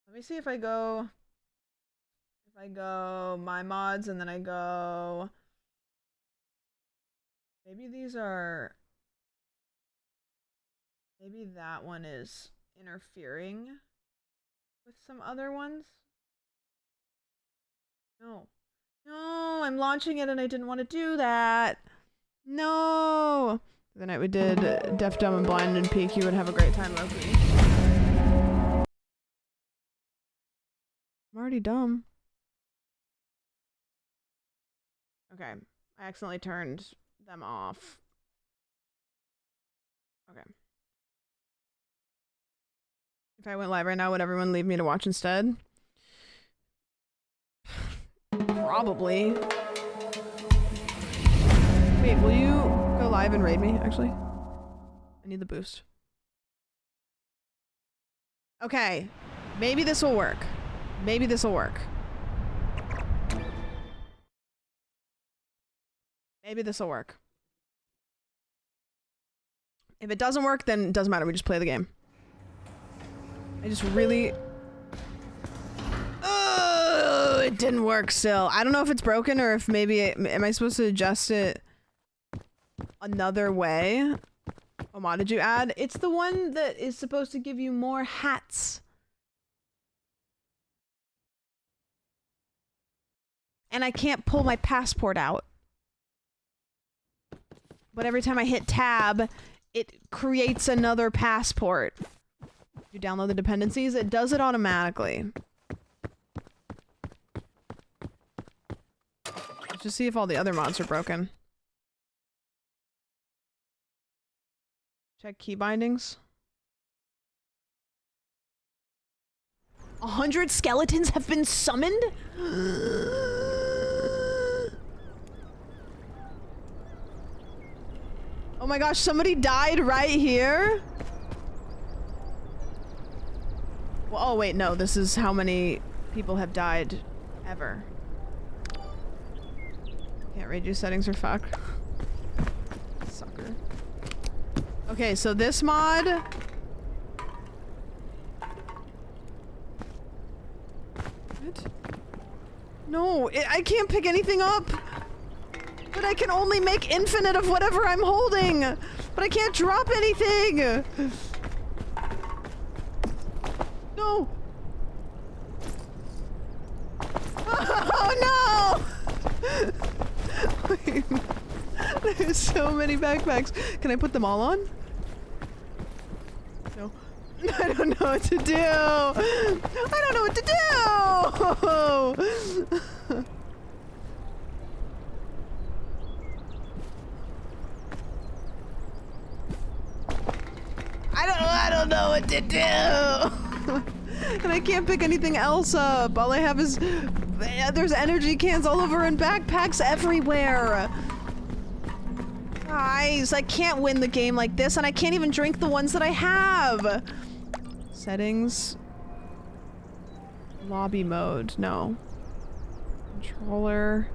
Let me see if I go... If I go my mods and then I go... Maybe these are... Maybe that one is interfering with some other ones? No. No, I'm launching it and I didn't want to do that. No! The night we did Deaf, Dumb, and Blind and Peak, you would have a great time, Loki. I'm already dumb. Okay. I accidentally turned them off. Okay. If I went live right now, would everyone leave me to watch instead? Probably. Wait, will you go live and raid me, actually? I need the boost. Okay. Maybe this will work. Maybe this will work. Maybe this will work. If it doesn't work, then it doesn't matter. We just play the game. I just really... Oh, it didn't work still. I don't know if it's broken or if maybe... am I supposed to adjust it another way? What mod did you add? It's the one that is supposed to give you more hats. And I can't pull my passport out. But every time I hit tab, it creates another passport. You download the dependencies, it does it automatically. Let's just see if all the other mods are broken. Check key bindings. 100 skeletons have been summoned? Oh my gosh, somebody died right here? Well, oh wait, no, this is how many people have died ever. Can't read you, settings are fucked. Sucker. Okay, so this mod... No, I can't pick anything up. But I can only make infinite of whatever I'm holding. But I can't drop anything. No. Oh no! Wait, there's so many backpacks. Can I put them all on? No. I don't know what to do. I don't know what to do. I don't know what to do. And I can't pick anything else up. All I have is there's energy cans all over and backpacks everywhere. Guys, I can't win the game like this, and I can't even drink the ones that I have. Settings. Lobby mode. No. Controller.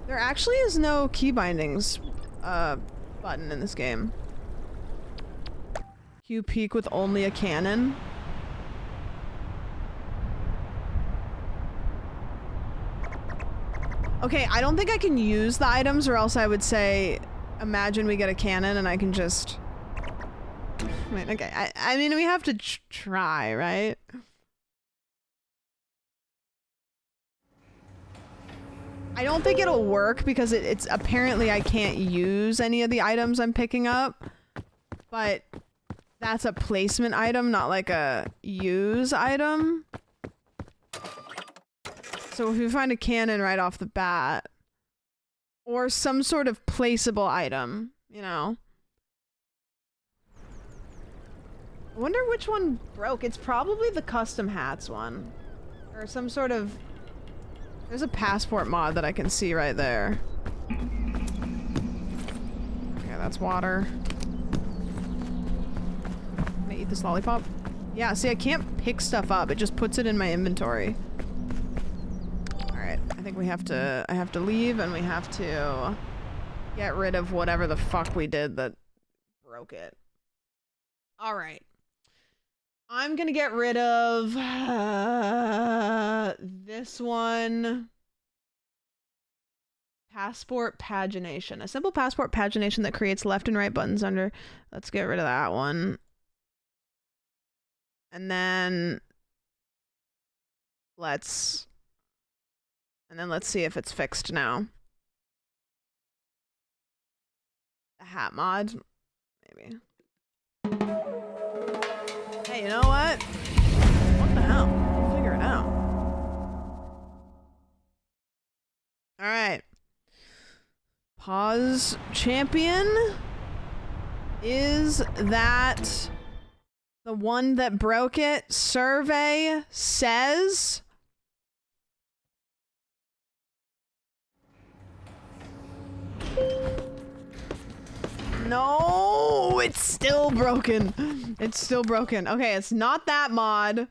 There actually is no key bindings button in this game. Q peek with only a cannon. Okay, I don't think I can use the items, or else I would say, imagine we get a cannon and I can just... Wait, okay, I mean, we have to try, right? I don't think it'll work because it's apparently I can't use any of the items I'm picking up, but that's a placement item, not like a use item. So if we find a cannon right off the bat, or some sort of placeable item, you know. I wonder which one broke. It's probably the custom hats one. Or some sort of... There's a passport mod that I can see right there. Okay, that's water. Can I eat this lollipop? Yeah, see, I can't pick stuff up. It just puts it in my inventory. Alright, I think we have to... I have to leave, and we have to get rid of whatever the fuck we did that broke it. Alright. I'm gonna get rid of this one. Passport pagination. A simple passport pagination that creates left and right buttons under. Let's get rid of that one. And then let's see if it's fixed now. The hat mod, maybe. Hey, you know what? What the hell? We'll figure it out. Alright. Pause champion. Is that the one that broke it? Survey says... No, it's still broken. It's still broken. Okay, it's not that mod.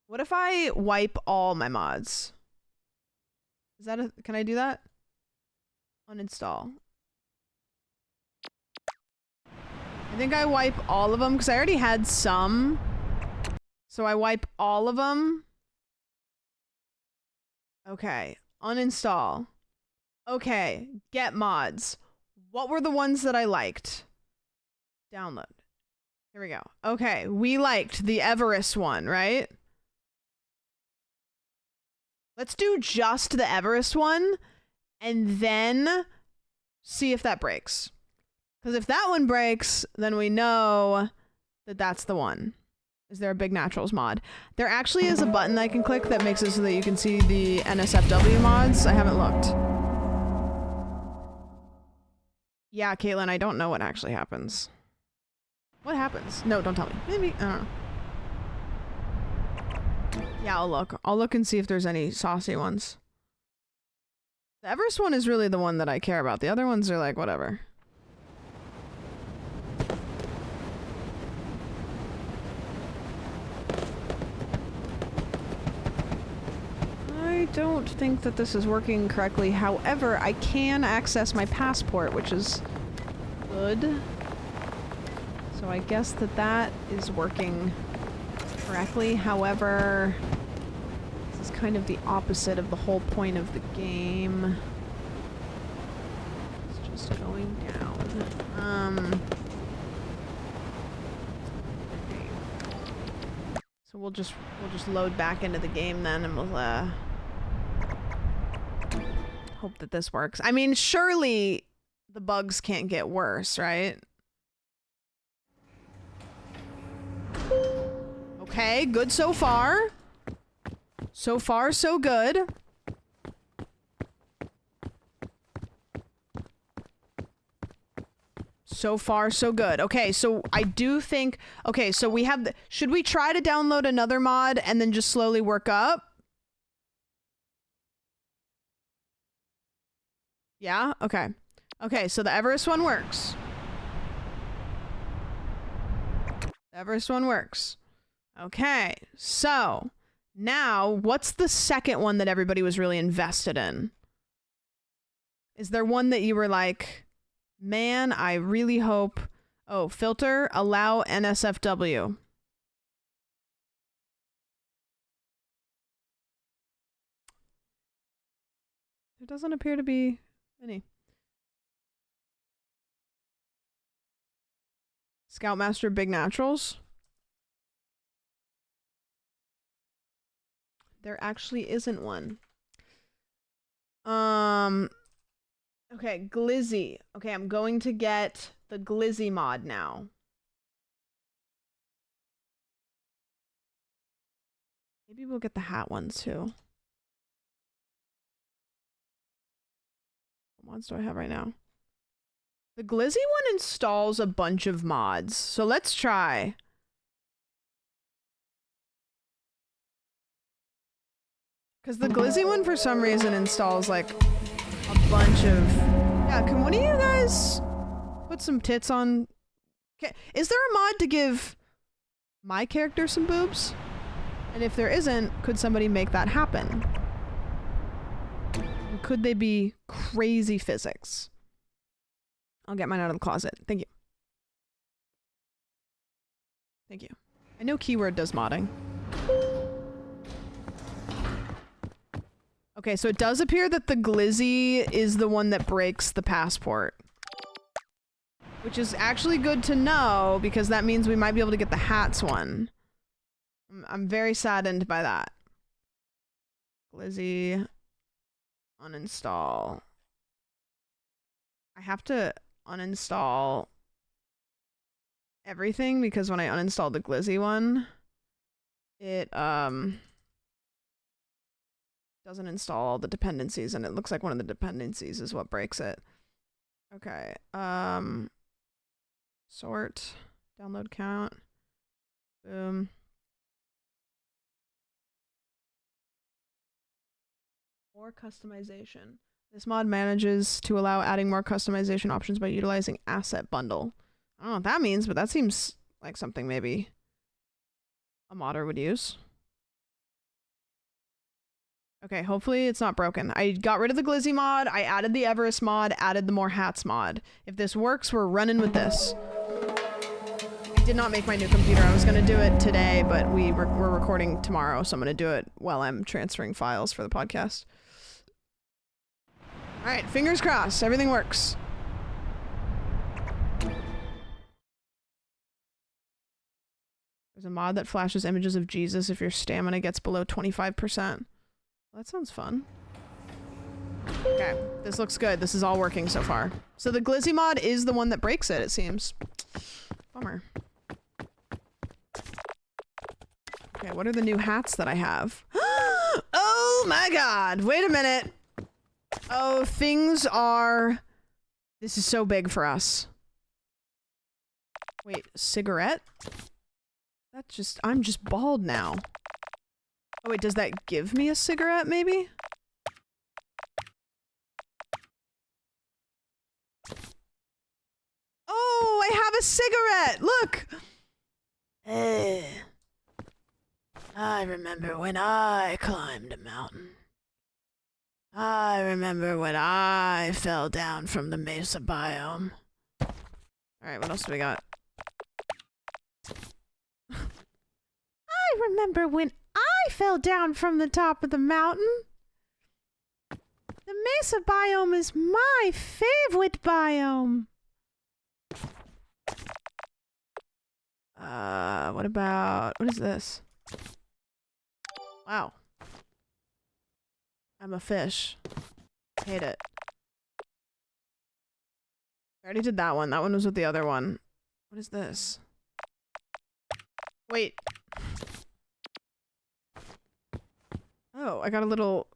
What if I wipe all my mods? Is that a... Can I do that? Uninstall. I think I wipe all of them because I already had some. So I wipe all of them. Okay, uninstall. Okay, get mods. What were the ones that I liked? Download. Here we go. Okay, we liked the Everest one, right? Let's do just the Everest one and then see if that breaks. Because if that one breaks, then we know that that's the one. Is there a Big Naturals mod? There actually is a button I can click that makes it so that you can see the NSFW mods. I haven't looked. Yeah, Caitlin, I don't know what actually happens. What happens? No, don't tell me. Maybe, I don't know. Yeah, I'll look. I'll look and see if there's any saucy ones. The Everest one is really the one that I care about. The other ones are like, whatever. I don't think that this is working correctly. However, I can access my passport, which is good. So I guess that that is working correctly. However, this is kind of the opposite of the whole point of the game. It's just going down. Okay. So we'll just load back into the game then, and we'll hope that this works. I mean, surely the bugs can't get worse, right? Okay, good so far. So far, so good. So far, so good. Okay, so I do think... Okay, so we have... Should we try to download another mod and then just slowly work up? Yeah? Okay. Okay, so the Everest one works. The Everest one works. Okay, so now what's the second one that everybody was really invested in? Is there one that you were like, man, I really hope... Oh, filter, allow NSFW. There doesn't appear to be any. Scoutmaster Big Naturals. There actually isn't one. Okay, Glizzy. Okay, I'm going to get the Glizzy mod now. Maybe we'll get the hat ones too. What mods do I have right now? The Glizzy one installs a bunch of mods, so let's try. Because the Glizzy one, for some reason, installs, like, a bunch of... Yeah, can one of you guys put some tits on... Is there a mod to give my character some boobs? And if there isn't, could somebody make that happen? And could they be crazy physics? I'll get mine out of the closet. Thank you. Thank you. I know Keyword does modding. Okay, so it does appear that the Glizzy is the one that breaks the passport. Which is actually good to know, because that means we might be able to get the hats one. I'm very saddened by that. Glizzy. Uninstall. I have to uninstall everything, because when I uninstall the Glizzy one, it, doesn't install all the dependencies, and it looks like one of the dependencies is what breaks it. Okay, sort, download count, boom. More customization. This mod manages to allow adding more customization options by utilizing asset bundle. I don't know what that means, but that seems like something maybe a modder would use. Okay, hopefully it's not broken. I got rid of the Glizzy mod, I added the Everest mod, added the more hats mod. If this works, we're running with this. I did not make my new computer. I was gonna do it today, but we're recording tomorrow, so I'm gonna do it while I'm transferring files for the podcast. Alright, fingers crossed, everything works. There's a mod that flashes images of Jesus if your stamina gets below 25%. Well, that sounds fun. Okay, this looks good. This is all working so far. So the Glizzy mod is the one that breaks it, it seems. Bummer. Okay, what are the new hats that I have? Oh my god! Wait a minute! Oh, things are... This is so big for us. Wait, cigarette? That's just... I'm just bald now. Oh wait, does that give me a cigarette, maybe? Oh, I have a cigarette! Look! I remember when I climbed a mountain. I remember when I fell down from the mesa biome. Alright, what else do we got? I remember when I fell down from the top of the mountain. The mesa biome is my favorite biome. What is this? Wow. I'm a fish. Hate it. I already did that one. That one was with the other one. What is this? Wait. Oh, I got a little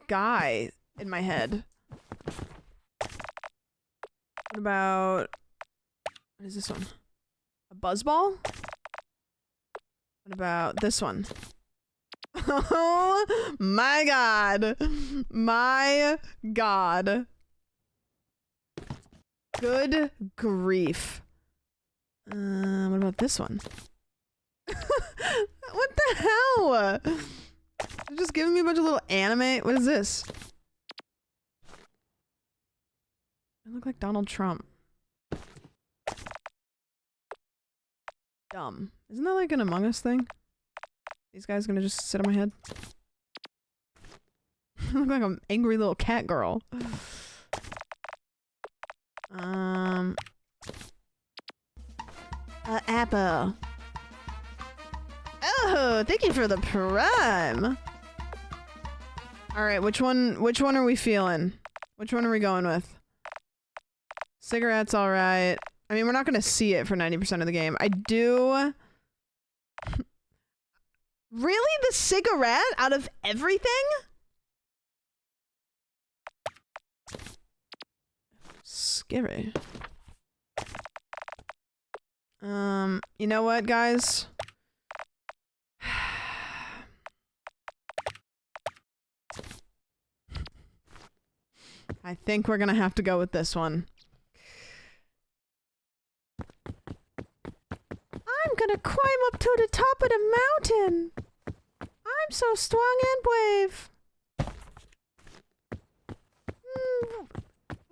guy in my head. What about... What is this one? A buzzball? What about this one? Oh my god. My god. Good grief. What about this one? What the hell? They're just giving me a bunch of little anime. What is this? I look like Donald Trump. Dumb. Isn't that like an Among Us thing? These guys gonna just sit on my head? I look like an angry little cat girl. Apple. Oh, thank you for the prime. All right, which one are we feeling? Which one are we going with? Cigarettes, all right. I mean, we're not gonna see it for 90% of the game. I do. Really, the cigarette out of everything? Scary. You know what, guys? I think we're gonna have to go with this one. I'm gonna climb up to the top of the mountain. I'm so strong and brave.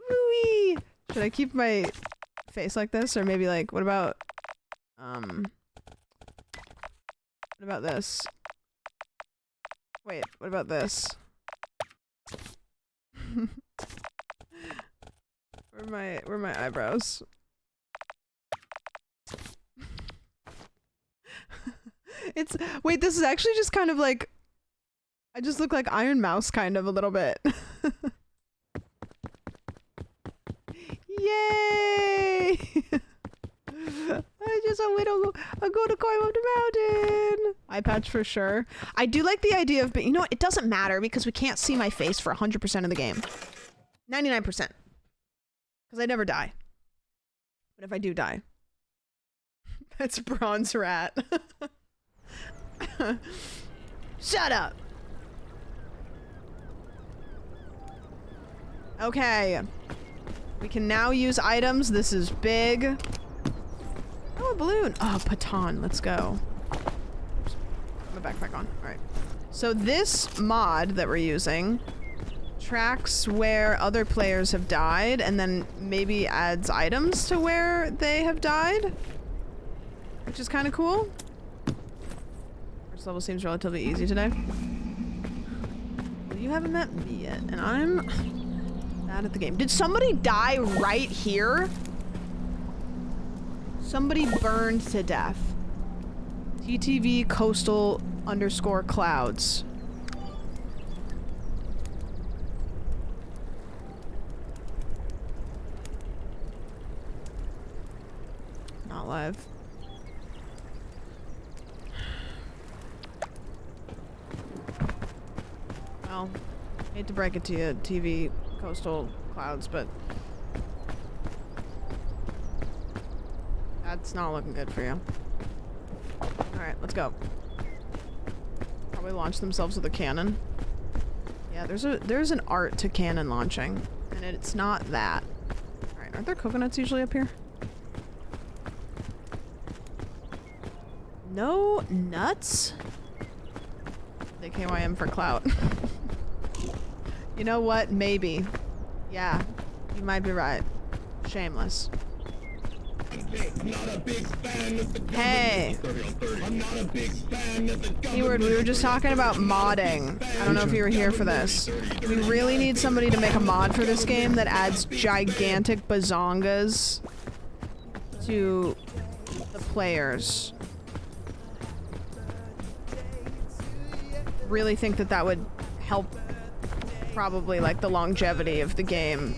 Woo-wee. Should I keep my face like this, or maybe like, what about this? Wait, what about this? Where are my eyebrows? Wait, this is actually just kind of like, I just look like Iron Mouse kind of a little bit. Yay! I'm gonna climb up the mountain. Eye patch for sure. I do like the idea of, but you know what? It doesn't matter because we can't see my face for 100% of the game. 99%. Because I never die. But if I do die, that's Bronze Rat. Shut up. Okay. We can now use items. This is big. Oh, a balloon. Oh, Patan. Let's go. Oops. Put my backpack on. All right. So this mod that we're using tracks where other players have died and then maybe adds items to where they have died, which is kind of cool. First level seems relatively easy today. Well, you haven't met me yet, and I'm bad at the game. Did somebody die right here? Somebody burned to death. TTV coastal _ clouds. Not live. Well, hate to break it to you, TV coastal clouds, but that's not looking good for you. Alright, let's go. Probably launch themselves with a cannon. Yeah, there's an art to cannon launching, and it's not that. Alright, aren't there coconuts usually up here? No nuts? They KYM for clout. You know what? Maybe. Yeah, you might be right. Shameless. Hey. Keyword, we were just talking about modding. I don't know if you were here for this. We really need somebody to make a mod for this game that adds gigantic bazongas to the players. Really think that that would help probably like the longevity of the game.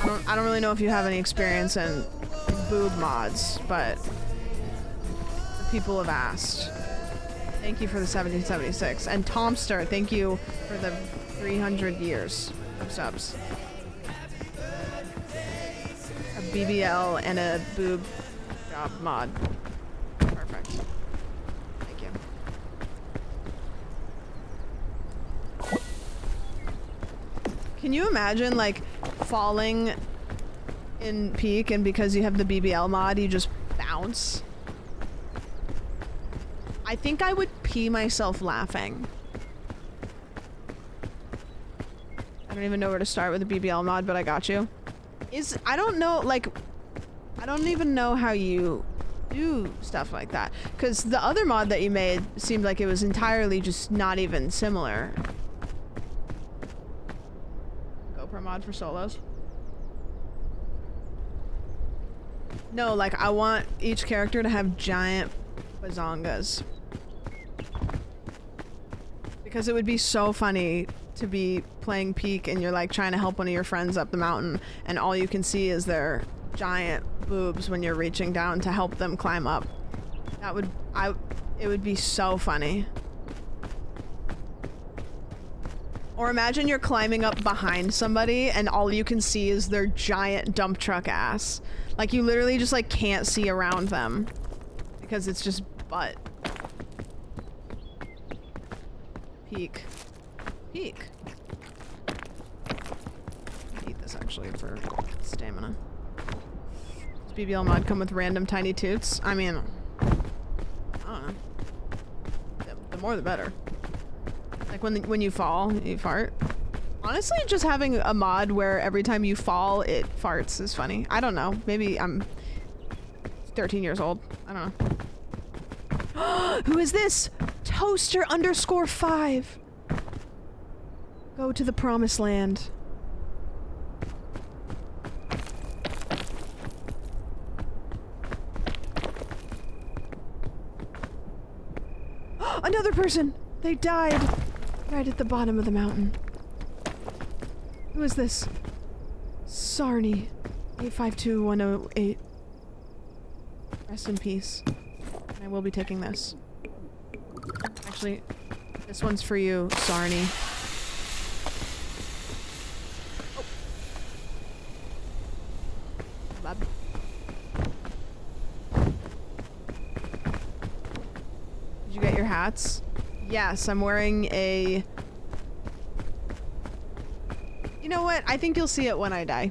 I don't really know if you have any experience in boob mods, but the people have asked. Thank you for the 1776. And Tomster, thank you for the 300 years of subs. A BBL and a boob job mod. Perfect. Thank you. Can you imagine, like, falling in Peak and because you have the BBL mod, you just bounce? I think I would pee myself laughing. I don't even know where to start with the BBL mod, but I got you. I don't know, like, I don't even know how you do stuff like that. Because the other mod that you made seemed like it was entirely just not even similar. GoPro mod for solos. No, like, I want each character to have giant bazongas. Because it would be so funny to be playing Peak and you're like trying to help one of your friends up the mountain and all you can see is their giant boobs when you're reaching down to help them climb up. It would be so funny. Or imagine you're climbing up behind somebody and all you can see is their giant dump truck ass. Like you literally just like can't see around them because it's just butt. Peak. Peak. Eat this actually for stamina. Does BBL mod come with random tiny toots? I mean, I don't know. The more the better. Like when you fall, you fart. Honestly, just having a mod where every time you fall, it farts is funny. I don't know. Maybe I'm 13 years old. I don't know. Who is this? Toaster_5. Go to the promised land. Another person! They died right at the bottom of the mountain. Who is this? Sarni. 852108. Rest in peace. I will be taking this. Actually, this one's for you, Sarni. Oh. Bob. Did you get your hats? Yes, I'm wearing a... You know what? I think you'll see it when I die.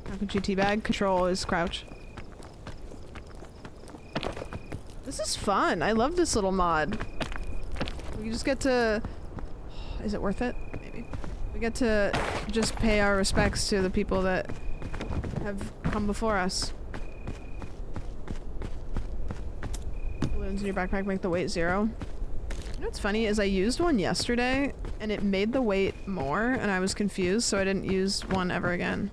How could you teabag? Control is crouch. This is fun. I love this little mod. We just get to... Is it worth it? Maybe. We get to just pay our respects to the people that have come before us. Balloons in your backpack make the weight 0. You know what's funny is I used one yesterday and it made the weight more and I was confused, so I didn't use one ever again.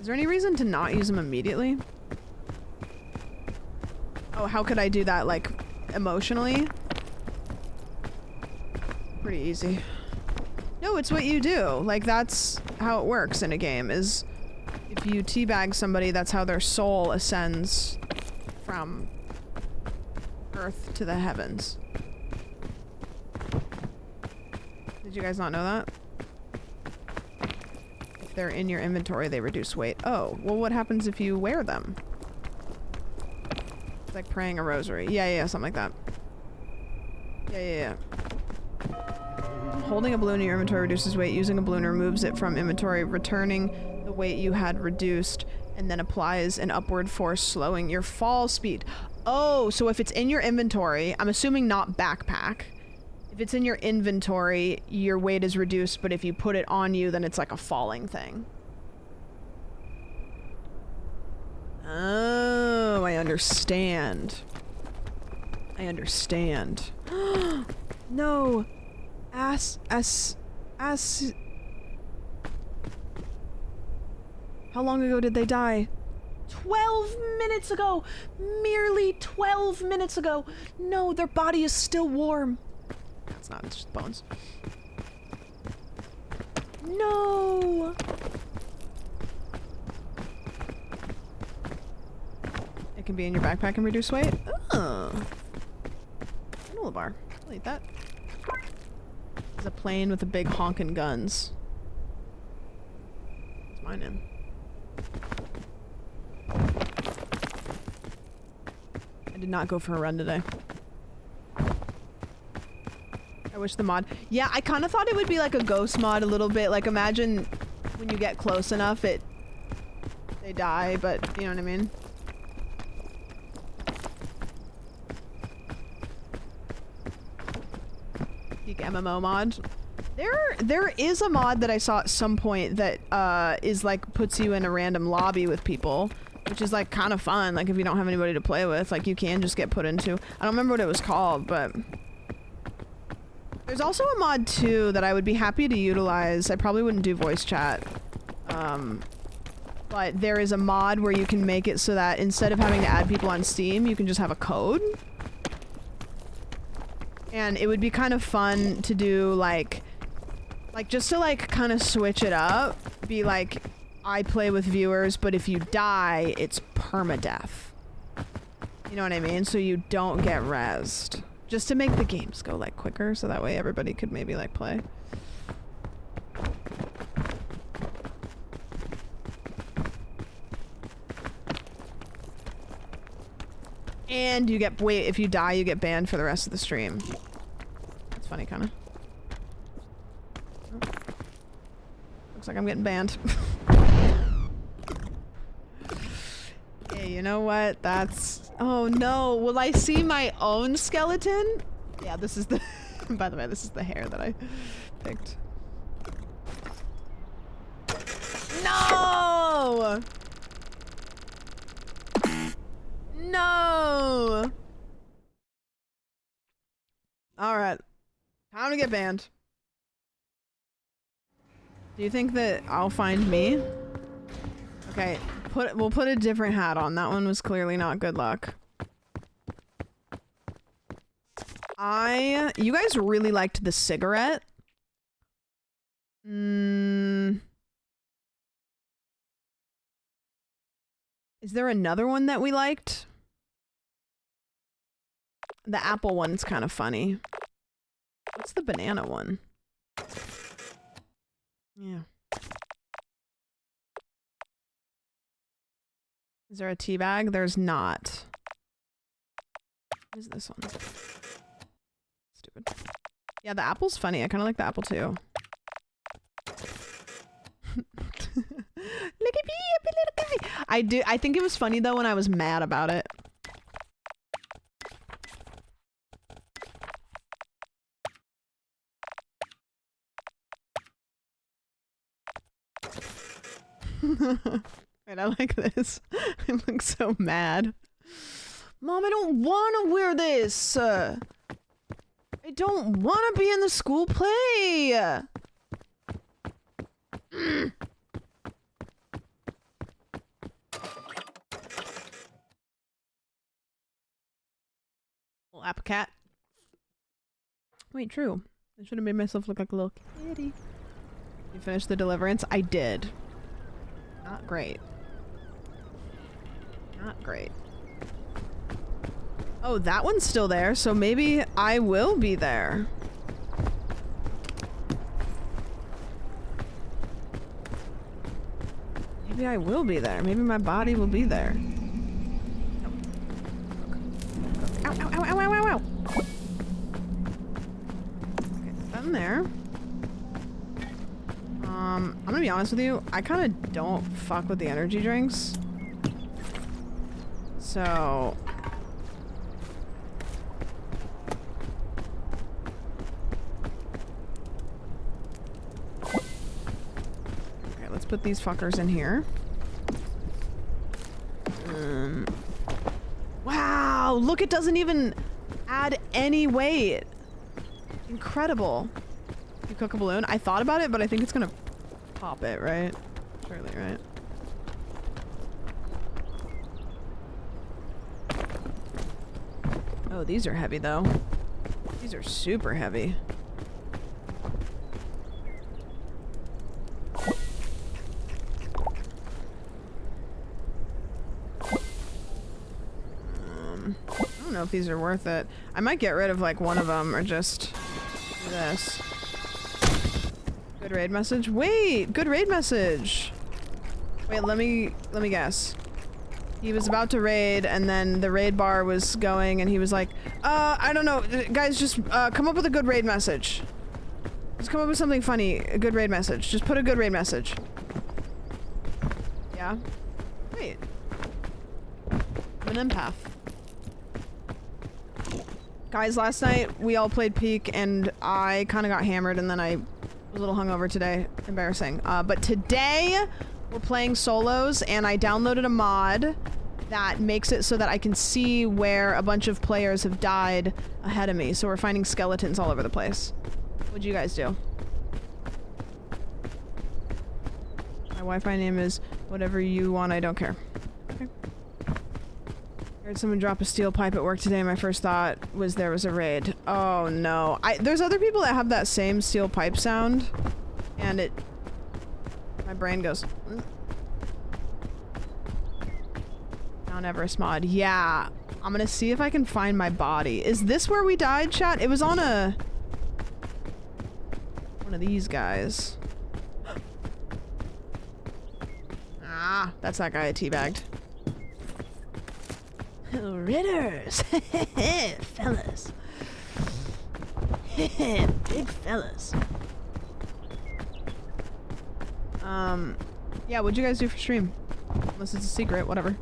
Is there any reason to not use them immediately? Oh, how could I do that, like, emotionally? Pretty easy. No, it's what you do. Like, that's how it works in a game, is if you teabag somebody, that's how their soul ascends from Earth to the heavens. Did you guys not know that? If they're in your inventory, they reduce weight. Oh, well, what happens if you wear them? It's like praying a rosary. Yeah, something like that. Yeah. Holding a balloon in your inventory reduces weight. Using a balloon removes it from inventory, returning the weight you had reduced, and then applies an upward force, slowing your fall speed. Oh, so if it's in your inventory, I'm assuming not backpack. If it's in your inventory, your weight is reduced, but if you put it on you, then it's like a falling thing. Oh, I understand. I understand. No. Ass. How long ago did they die? 12 minutes ago! Merely 12 minutes ago! No, their body is still warm. That's not, it's just bones. No! It can be in your backpack and reduce weight? Oh. Granola bar. I'll eat that. There's a plane with a big honkin' guns. What's mine in? I did not go for a run today. I wish the mod... Yeah, I kind of thought it would be like a ghost mod a little bit. Like, imagine when you get close enough, they die, but you know what I mean? Peak MMO mod. There is a mod that I saw at some point that is like puts you in a random lobby with people, which is like kind of fun. Like if you don't have anybody to play with, like you can just get put into. I don't remember what it was called, but there's also a mod too that I would be happy to utilize. I probably wouldn't do voice chat. But there is a mod where you can make it so that instead of having to add people on Steam, you can just have a code. And it would be kind of fun to do like just to like kind of switch it up. Be like, I play with viewers, but if you die, it's permadeath. You know what I mean? So you don't get rezzed. Just to make the games go like quicker, so that way everybody could maybe like play. And you get, wait, if you die, you get banned for the rest of the stream. That's funny, kind of. Oh. Looks like I'm getting banned. Hey, you know what? That's... Oh no, will I see my own skeleton? Yeah, this is the... By the way, this is the hair that I picked. No! No! Alright. Time to get banned. Do you think that I'll find me? Okay, we'll put a different hat on. That one was clearly not good luck. You guys really liked the cigarette. Is there another one that we liked? The apple one's kind of funny. What's the banana one? Yeah. Is there a tea bag? There's not. What is this one? Stupid. Yeah, the apple's funny. I kind of like the apple too. Look at me, I'm a little guy. I think it was funny though when I was mad about it. Wait, I like this. I look so mad. Mom, I don't want to wear this. I don't want to be in the school play. Little apple cat. Wait, true. I should have made myself look like a little kitty. You finished the Deliverance? I did. Not great. Not great. Oh, that one's still there, so maybe I will be there. Maybe I will be there. Maybe my body will be there. Ow, ow, ow, ow, ow, ow, ow. Okay, that in there. I'm gonna be honest with you, I kind of don't fuck with the energy drinks. So... Okay, let's put these fuckers in here. Wow, look, it doesn't even add any weight. Incredible. You cook a balloon? I thought about it, but I think it's gonna pop it, right? Surely, right? Oh, these are heavy though. These are super heavy. I don't know if these are worth it. I might get rid of like one of them or just do this. Good raid message? Wait! Good raid message! Wait, let me guess. He was about to raid and then the raid bar was going and he was like, I don't know, guys, just come up with a good raid message. Just come up with something funny, a good raid message. Just put a good raid message. Yeah? Wait. I'm an empath. Guys, last night we all played Peak and I kind of got hammered and then I was a little hungover today. Embarrassing. But today we're playing solos and I downloaded a mod that makes it so that I can see where a bunch of players have died ahead of me. So we're finding skeletons all over the place. What'd you guys do? My Wi-Fi name is whatever you want, I don't care. Okay. Heard someone drop a steel pipe at work today. My first thought was there was a raid. Oh no. There's other people that have that same steel pipe sound and my brain goes Mount Everest mod. Yeah. I'm gonna see if I can find my body. Is this where we died, chat? It was on one of these guys. Ah, that's that guy I teabagged. Ritters! Fellas. Big fellas. Yeah, what'd you guys do for stream? Unless it's a secret, whatever.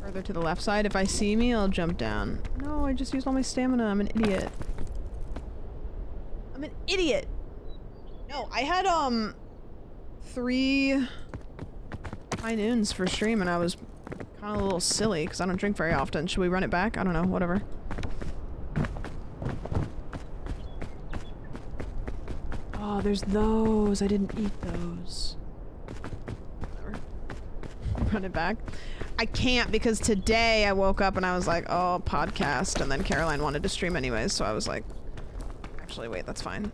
Further to the left side. If I see me, I'll jump down. No, I just used all my stamina. I'm an idiot. I'm an idiot! No, I had, 3 high noons for stream and I was kind of a little silly because I don't drink very often. Should we run it back? I don't know, whatever. Oh, there's those. I didn't eat those. Whatever. Run it back. I can't because today I woke up and I was like, oh, podcast. And then Caroline wanted to stream anyways, so I was like, actually, wait, that's fine.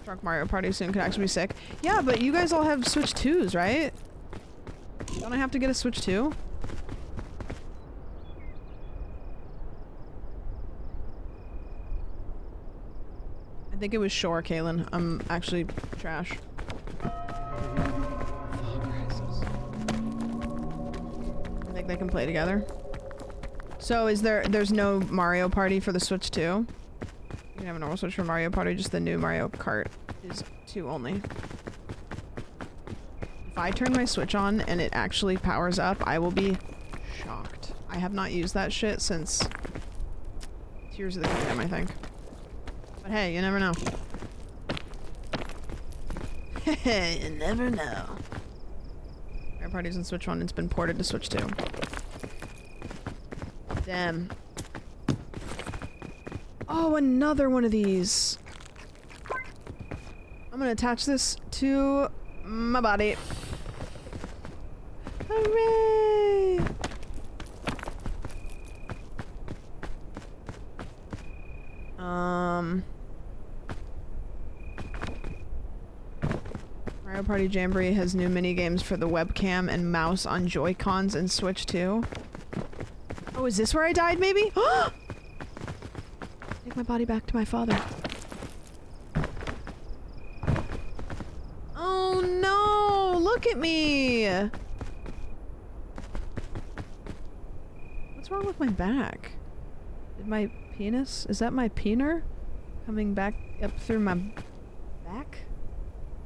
Drunk Mario Party soon could actually be sick. Yeah, but you guys all have Switch 2s, right? Don't I have to get a Switch 2? I think it was Shore, Kaylin. I'm actually trash. I think they can play together. So there's no Mario Party for the Switch 2? You can have a normal Switch for Mario Party, just the new Mario Kart is 2 only. If I turn my Switch on and it actually powers up, I will be shocked. I have not used that shit since Tears of the Kingdom, I think. But hey, you never know. You never know. Mario Party's on Switch 1, it's been ported to Switch 2. Damn. Oh, another one of these. I'm gonna attach this to my body. Hooray! Mario Party Jamboree has new minigames for the webcam and mouse on Joy-Cons and Switch 2. Oh, is this where I died, maybe? Take my body back to my father. Oh no! Look at me! What's wrong with my back? Did my penis? Is that my peener? Coming back up through my back?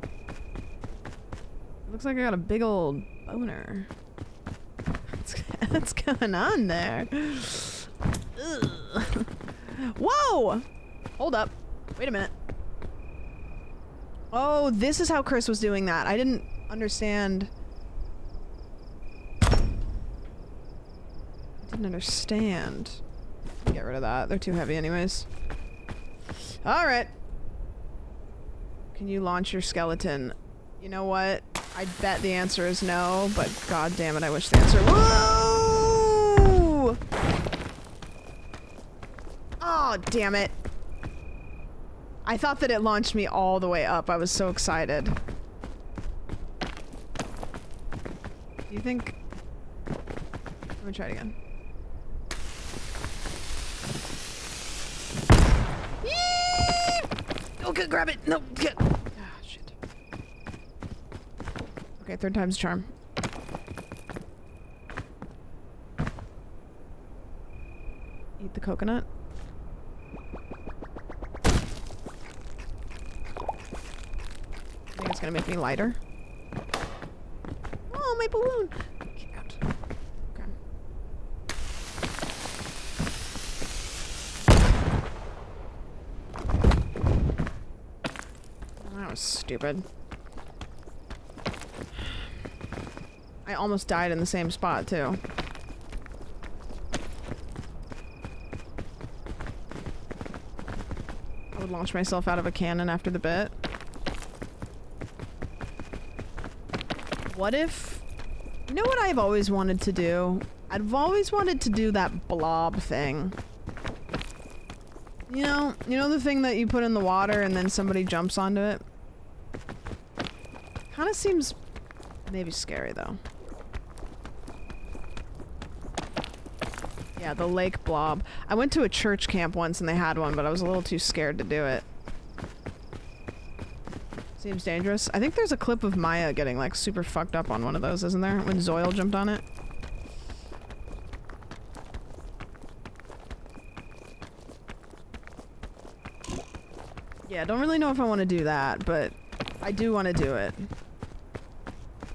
It looks like I got a big old boner. What's going on there? Ugh. Whoa! Hold up. Wait a minute. Oh, this is how Chris was doing that. I didn't understand. Didn't understand. Get rid of that. They're too heavy anyways. Alright. Can you launch your skeleton? You know what? I bet the answer is no, but god damn it, I wish the answer— Whoa! Oh, damn it. I thought that it launched me all the way up. I was so excited. Do you think... Let me try it again. Yee! Okay, grab it! No, get— Ah, shit. Okay, third time's a charm. Eat the coconut. I think it's gonna make me lighter. Oh, my balloon! Cat. Okay. Oh, that was stupid. I almost died in the same spot, too. I would launch myself out of a cannon after the bit. What if... You know what I've always wanted to do? I've always wanted to do that blob thing. You know the thing that you put in the water and then somebody jumps onto it? Kinda seems maybe scary though. Yeah, the lake blob. I went to a church camp once and they had one, but I was a little too scared to do it. Seems dangerous. I think there's a clip of Maya getting like super fucked up on one of those, isn't there? When Zoil jumped on it. Yeah, don't really know if I want to do that, but I do want to do it.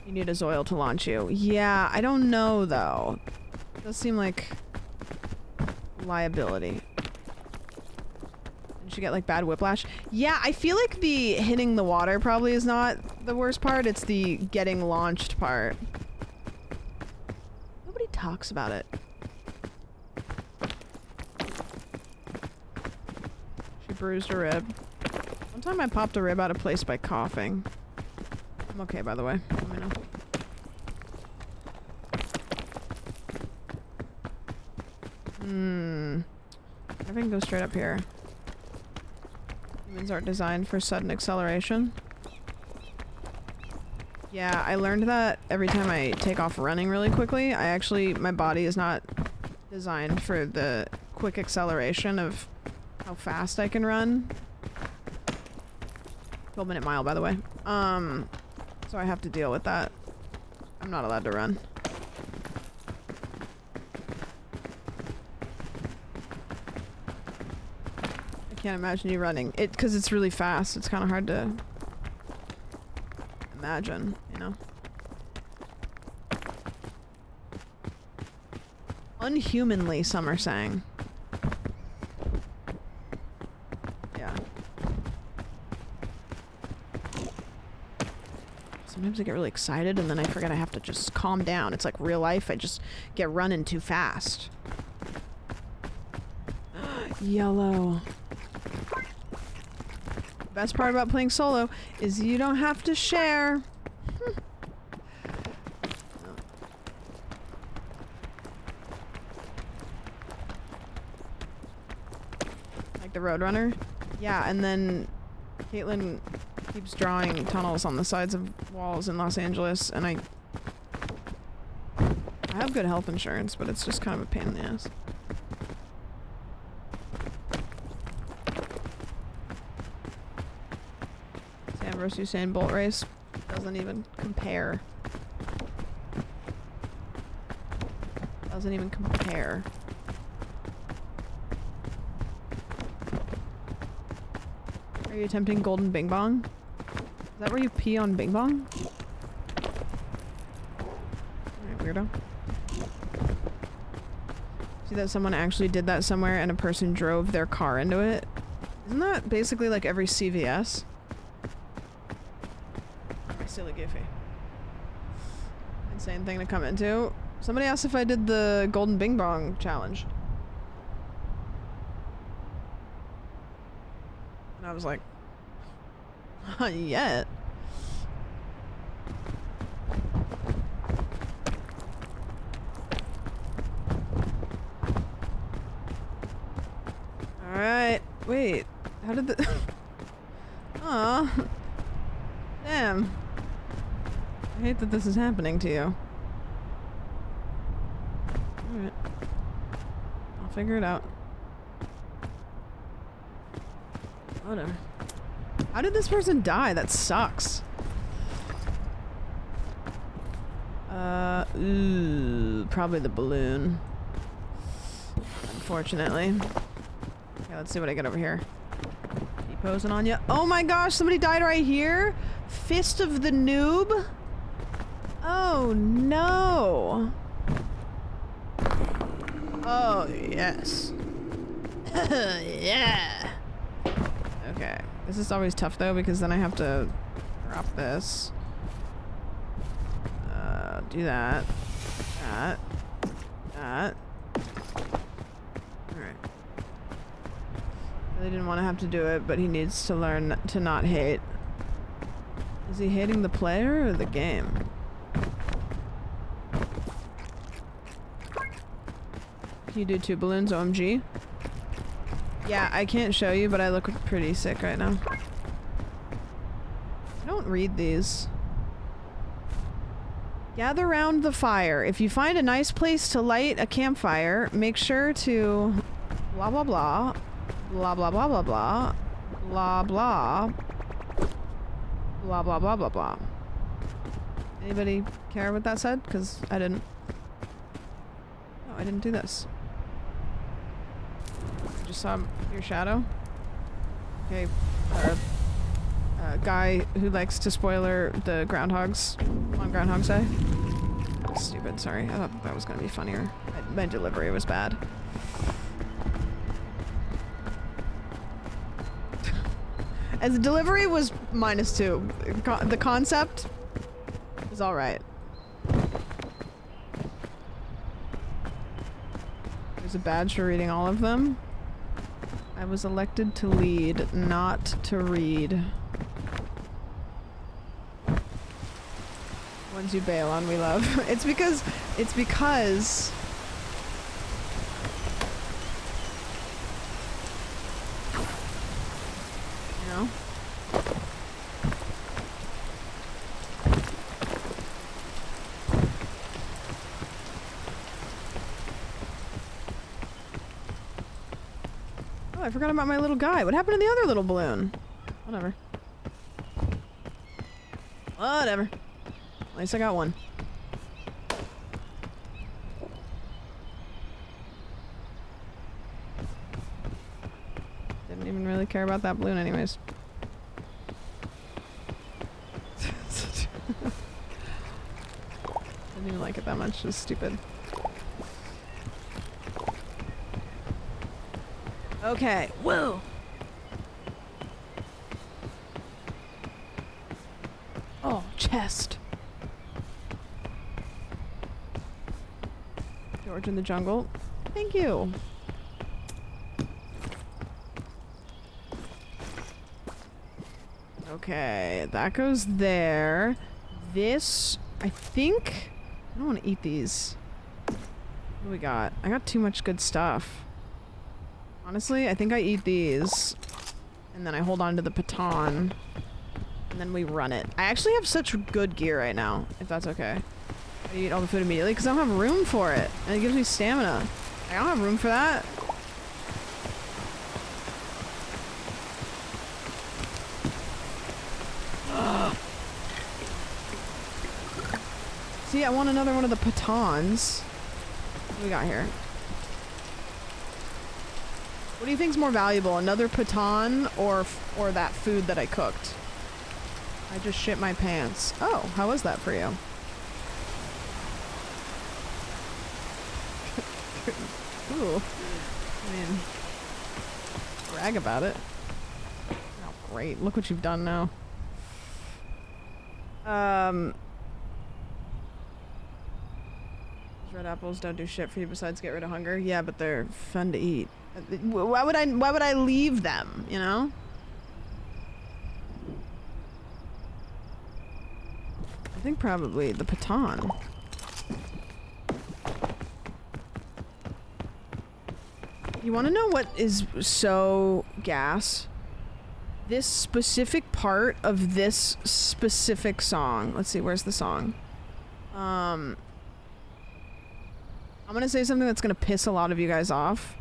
You need a Zoil to launch you. Yeah, I don't know though. It does seem like liability. Did you get like bad whiplash? Yeah, I feel like the hitting the water probably is not the worst part. It's the getting launched part. Nobody talks about it. She bruised a rib. One time I popped a rib out of place by coughing. I'm okay, by the way. Let me know. Everything goes straight up here. Humans aren't designed for sudden acceleration. Yeah, I learned that every time I take off running really quickly, my body is not designed for the quick acceleration of how fast I can run. 12-minute mile, by the way. So I have to deal with that. I'm not allowed to run. I can't imagine you running. Because it's really fast. It's kind of hard to imagine, you know? Unhumanly, some are saying. Yeah. Sometimes I get really excited and then I forget I have to just calm down. It's like real life. I just get running too fast. Yellow. Best part about playing solo is you don't have to share. Like the Roadrunner? Yeah, and then Caitlin keeps drawing tunnels on the sides of walls in Los Angeles, and I have good health insurance, but it's just kind of a pain in the ass. Versus Usain Bolt race doesn't even compare. Doesn't even compare. Are you attempting golden bing bong? Is that where you pee on bing bong? Alright, weirdo. See that someone actually did that somewhere and a person drove their car into it? Isn't that basically like every CVS? Silly Goofy. Insane thing to come into. Somebody asked if I did the Golden Bing Bong challenge. And I was like, not yet. Alright. Wait. How did the... Aw. Damn. I hate that this is happening to you. Alright. I'll figure it out. Whatever. How did this person die? That sucks. Ooh, probably the balloon. Unfortunately. Okay, let's see what I get over here. Keep posing on you. Oh my gosh, somebody died right here? Fist of the noob? Oh no. Oh yes. Yeah. Okay. This is always tough though because then I have to drop this. Do that. That. That. Alright. Really didn't want to have to do it, but he needs to learn to not hate. Is he hating the player or the game? Can you do 2 balloons, OMG? Yeah, I can't show you, but I look pretty sick right now. I don't read these. Gather round the fire. If you find a nice place to light a campfire, make sure to blah blah blah blah blah blah blah blah blah blah blah blah blah blah blah. Anybody care what that said? Because I didn't. No, I didn't do this. I just saw your shadow. Okay. Guy who likes to spoiler the groundhogs on Groundhog's Day. Stupid, sorry. I thought that was gonna be funnier. My delivery was bad. As the delivery was -2. The concept is alright. There's a badge for reading all of them. I was elected to lead, not to read. Ones you bail on, we love. It's because you know? Oh, I forgot about my little guy. What happened to the other little balloon? Whatever. Whatever. At least I got one. Didn't even really care about that balloon anyways. Didn't even like it that much. It was stupid. Okay. Whoa! Oh, chest. George in the jungle. Thank you. Okay, that goes there. This, I think... I don't want to eat these. What do we got? I got too much good stuff. Honestly, I think I eat these. And then I hold on to the baton. And then we run it. I actually have such good gear right now, if that's okay. I eat all the food immediately because I don't have room for it. And it gives me stamina. I don't have room for that. See, I want another one of the pitons. What do we got here? What do you think's more valuable? Another piton or that food that I cooked? I just shit my pants. Oh, how was that for you? Ooh. I mean, brag about it. Oh, great. Look what you've done now. Red apples don't do shit for you besides get rid of hunger. Yeah, but they're fun to eat. Why would I leave them, you know? I think probably the Patan. You want to know what is so gas? This specific part of this specific song. Let's see, where's the song? I'm gonna say something that's gonna piss a lot of you guys off.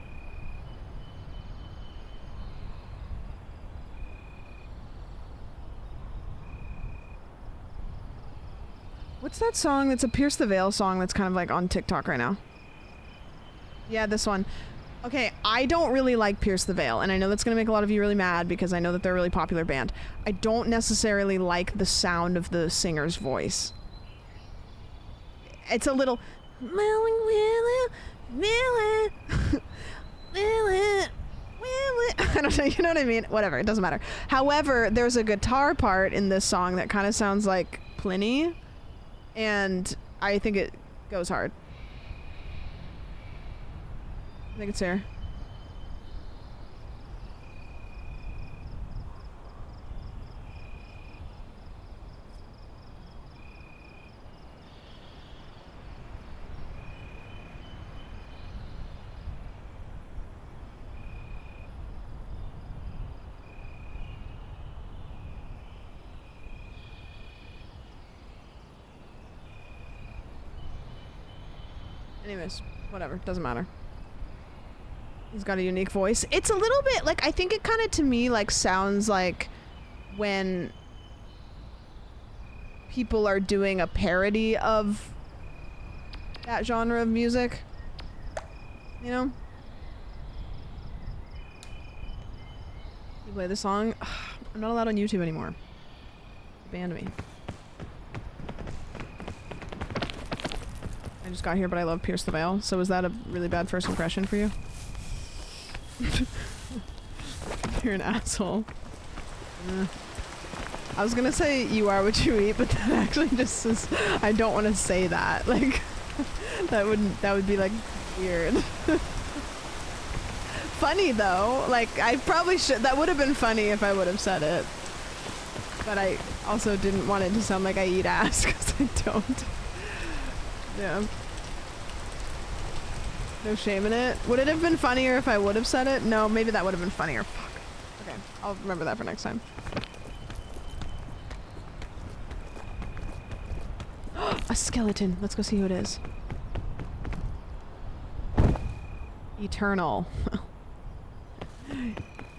What's that song that's a Pierce the Veil song that's kind of like on TikTok right now? Yeah, this one. Okay, I don't really like Pierce the Veil, and I know that's gonna make a lot of you really mad because I know that they're a really popular band. I don't necessarily like the sound of the singer's voice. It's a little... I don't know, you know what I mean? Whatever, it doesn't matter. However, there's a guitar part in this song that kind of sounds like Pliny, and I think it goes hard. I think it's here. Anyways, whatever, doesn't matter. He's got a unique voice. It's a little bit like, I think it kind of to me like sounds like when people are doing a parody of that genre of music, you know? You play the song? I'm not allowed on YouTube anymore. They banned me. I just got here, but I love Pierce the Veil. So was that a really bad first impression for you? You're an asshole. I was gonna say you are what you eat, but that actually just is, I don't want to say that. Like, that would be like weird. Funny though. Like, I probably should, that would have been funny if I would have said it. But I also didn't want it to sound like I eat ass, because I don't. Yeah. No shame in it. Would it have been funnier if I would have said it? No, maybe that would have been funnier. Fuck. Okay, I'll remember that for next time. A skeleton. Let's go see who it is. Eternal.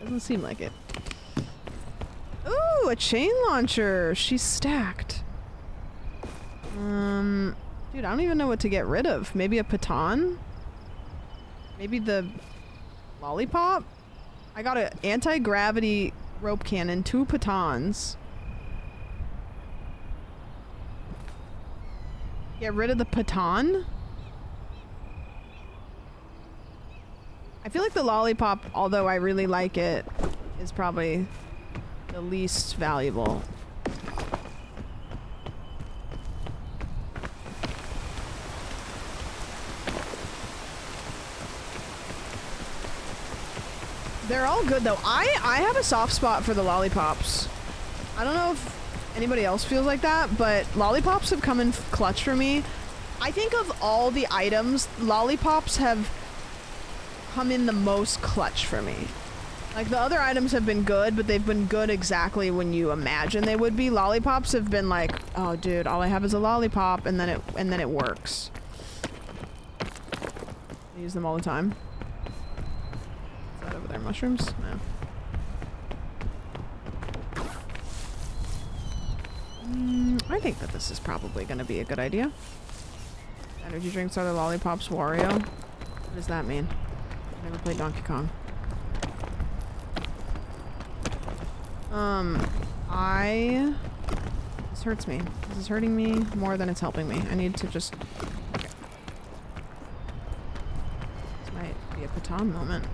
Doesn't seem like it. Ooh, a chain launcher. She's stacked. Dude, I don't even know what to get rid of. Maybe a Patan? Maybe the lollipop? I got an anti-gravity rope cannon, 2 Patans. Get rid of the Patan? I feel like the lollipop, although I really like it, is probably the least valuable. They're all good though. I have a soft spot for the lollipops. I don't know if anybody else feels like that, but lollipops have come in clutch for me. I think of all the items, lollipops have come in the most clutch for me. Like, the other items have been good, but they've been good exactly when you imagine they would be. Lollipops have been like, oh dude, all I have is a lollipop, and then it works. I use them all the time. Is that over there mushrooms? No. I think that this is probably going to be a good idea. Energy drinks are the lollipops Wario. What does that mean? I've never played Donkey Kong. This hurts me. This is hurting me more than it's helping me. I need to just... Okay. This might be a Patan moment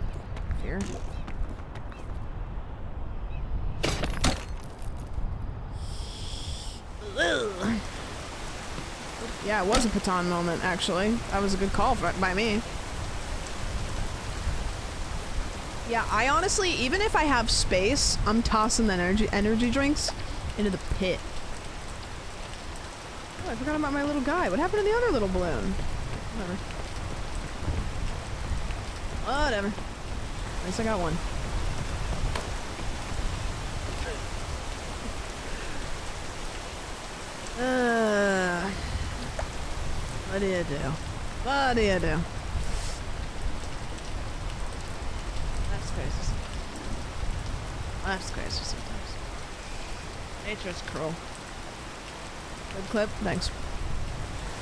here. Yeah, it was a Patan moment, actually. That was a good call by me. Yeah, I honestly, even if I have space, I'm tossing the energy drinks into the pit. Oh, I forgot about my little guy. What happened to the other little balloon? Whatever. Whatever. At least I got one. What do you do? What do you do? That's crazy. That's crazy sometimes. Nature's cruel. Good clip. Thanks.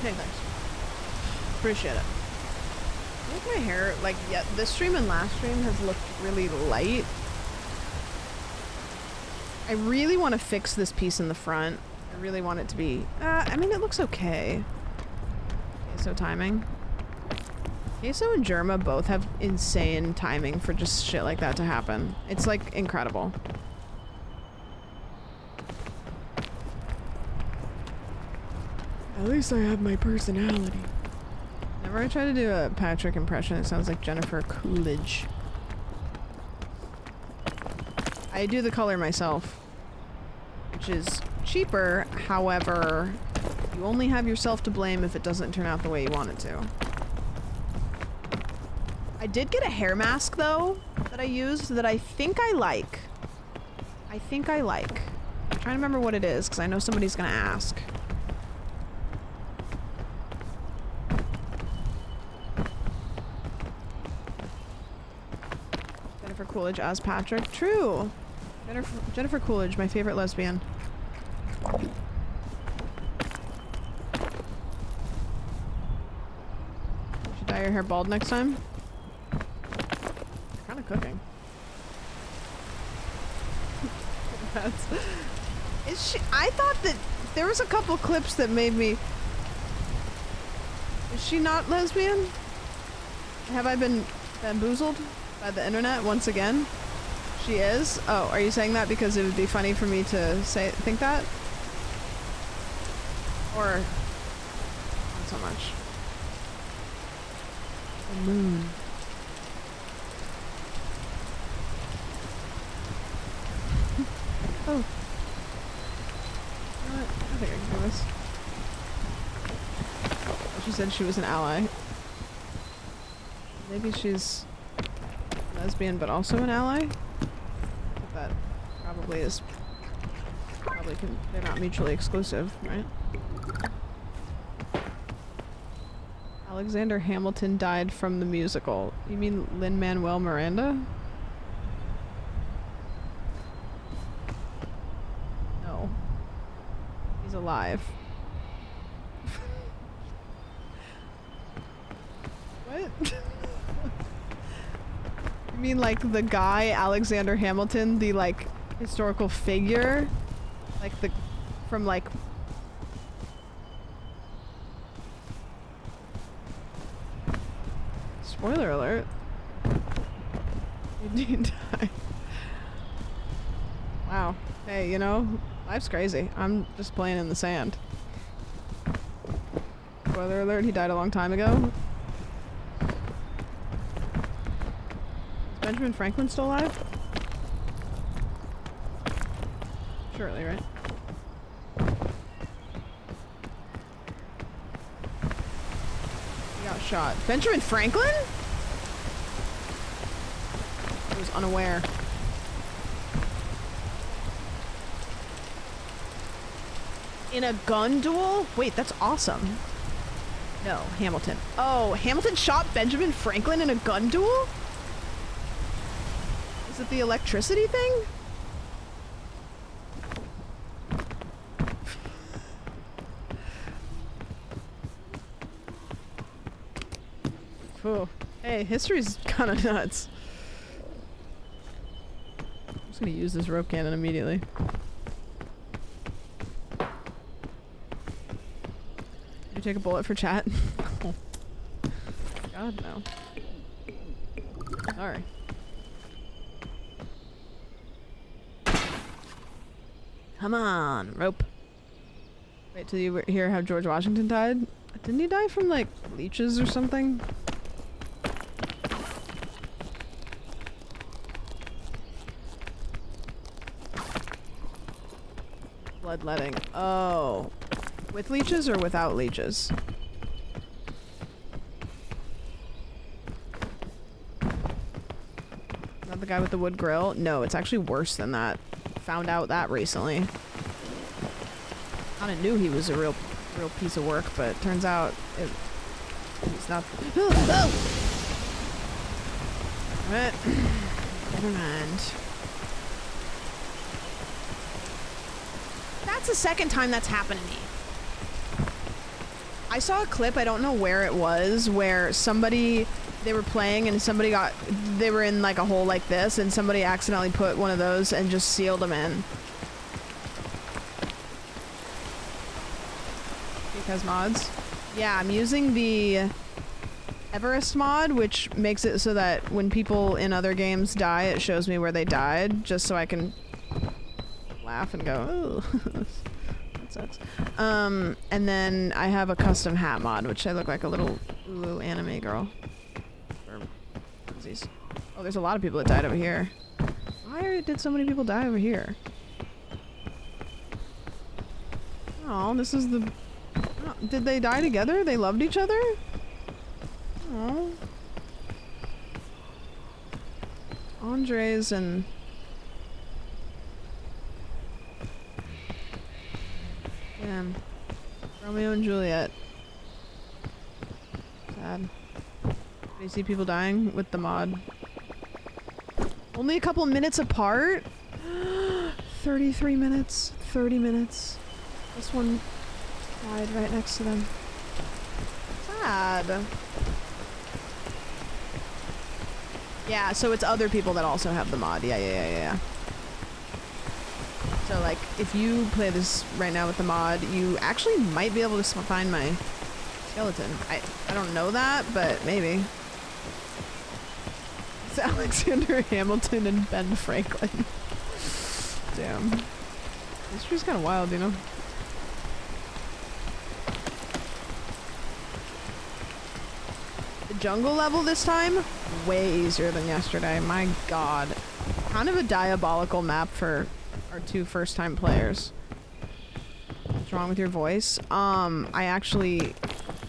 Hey, thanks. Appreciate it. I think my hair, like, yeah, this stream and last stream has looked really light. I really want to fix this piece in the front. I really want it to be, I mean, it looks okay. Queso timing. Queso and Germa both have insane timing for just shit like that to happen. It's, like, incredible. At least I have my personality. Whenever I try to do a Patrick impression, it sounds like Jennifer Coolidge. I do the color myself, which is cheaper. However, you only have yourself to blame if it doesn't turn out the way you want it to. I did get a hair mask, though, that I used that I think I like. I'm trying to remember what it is, because I know somebody's gonna ask. Jennifer Coolidge as Patrick. True. Jennifer Coolidge, my favorite lesbian. You should dye your hair bald next time. Kind of cooking. I thought that there was a couple clips that made me. Is she not lesbian? Have I been bamboozled by the internet once again? She is? Oh, are you saying that because it would be funny for me to think that? Or not so much? The moon. Oh. You know what? I think I can do this. She said she was an ally. Maybe she's lesbian but also an ally? That probably is. They're not mutually exclusive, right? Alexander Hamilton died from the musical. You mean Lin-Manuel Miranda? No. He's alive. What? You mean like the guy, Alexander Hamilton, the like historical figure? Like from like... Spoiler alert. He died. Wow. Hey, you know, life's crazy. I'm just playing in the sand. Spoiler alert, he died a long time ago. Is Benjamin Franklin still alive? Surely, right? He got shot. Benjamin Franklin? I was unaware. In a gun duel? Wait, that's awesome. No, Hamilton. Oh, Hamilton shot Benjamin Franklin in a gun duel? Is it the electricity thing? Ooh. Hey, history's kind of nuts. I'm just gonna use this rope cannon immediately. Did you take a bullet for chat? Oh. God, no. Sorry. Come on, rope. Wait till you hear how George Washington died. Didn't he die from, like, leeches or something? Bloodletting. Oh. With leeches or without leeches? Not the guy with the wood grill? No, it's actually worse than that. Found out that recently. Kinda knew he was a real piece of work, but turns out he's not. Oh! But never mind. That's the second time that's happened to me. I saw a clip, I don't know where it was, where they were playing and they were in like a hole like this and somebody accidentally put one of those and just sealed them in. Because mods. Yeah, I'm using the Everest mod, which makes it so that when people in other games die, it shows me where they died, just so I can laugh and go, oh, that sucks. And then I have a custom hat mod, which I look like a little ooh anime girl. Oh, there's a lot of people that died over here. Why did so many people die over here? Oh, this is the... Oh, did they die together? They loved each other? Oh. Andres and... Damn. Romeo and Juliet. Sad. Do you see people dying with the mod? Only a couple minutes apart? 33 minutes. 30 minutes. This one died right next to them. Sad. Yeah, so it's other people that also have the mod. Yeah. So, like, if you play this right now with the mod, you actually might be able to find my skeleton. I don't know that, but maybe. It's Alexander Hamilton and Ben Franklin. Damn. History's kind of wild, you know? The jungle level this time? Way easier than yesterday. My god. Kind of a diabolical map for our two first-time players. What's wrong with your voice? I actually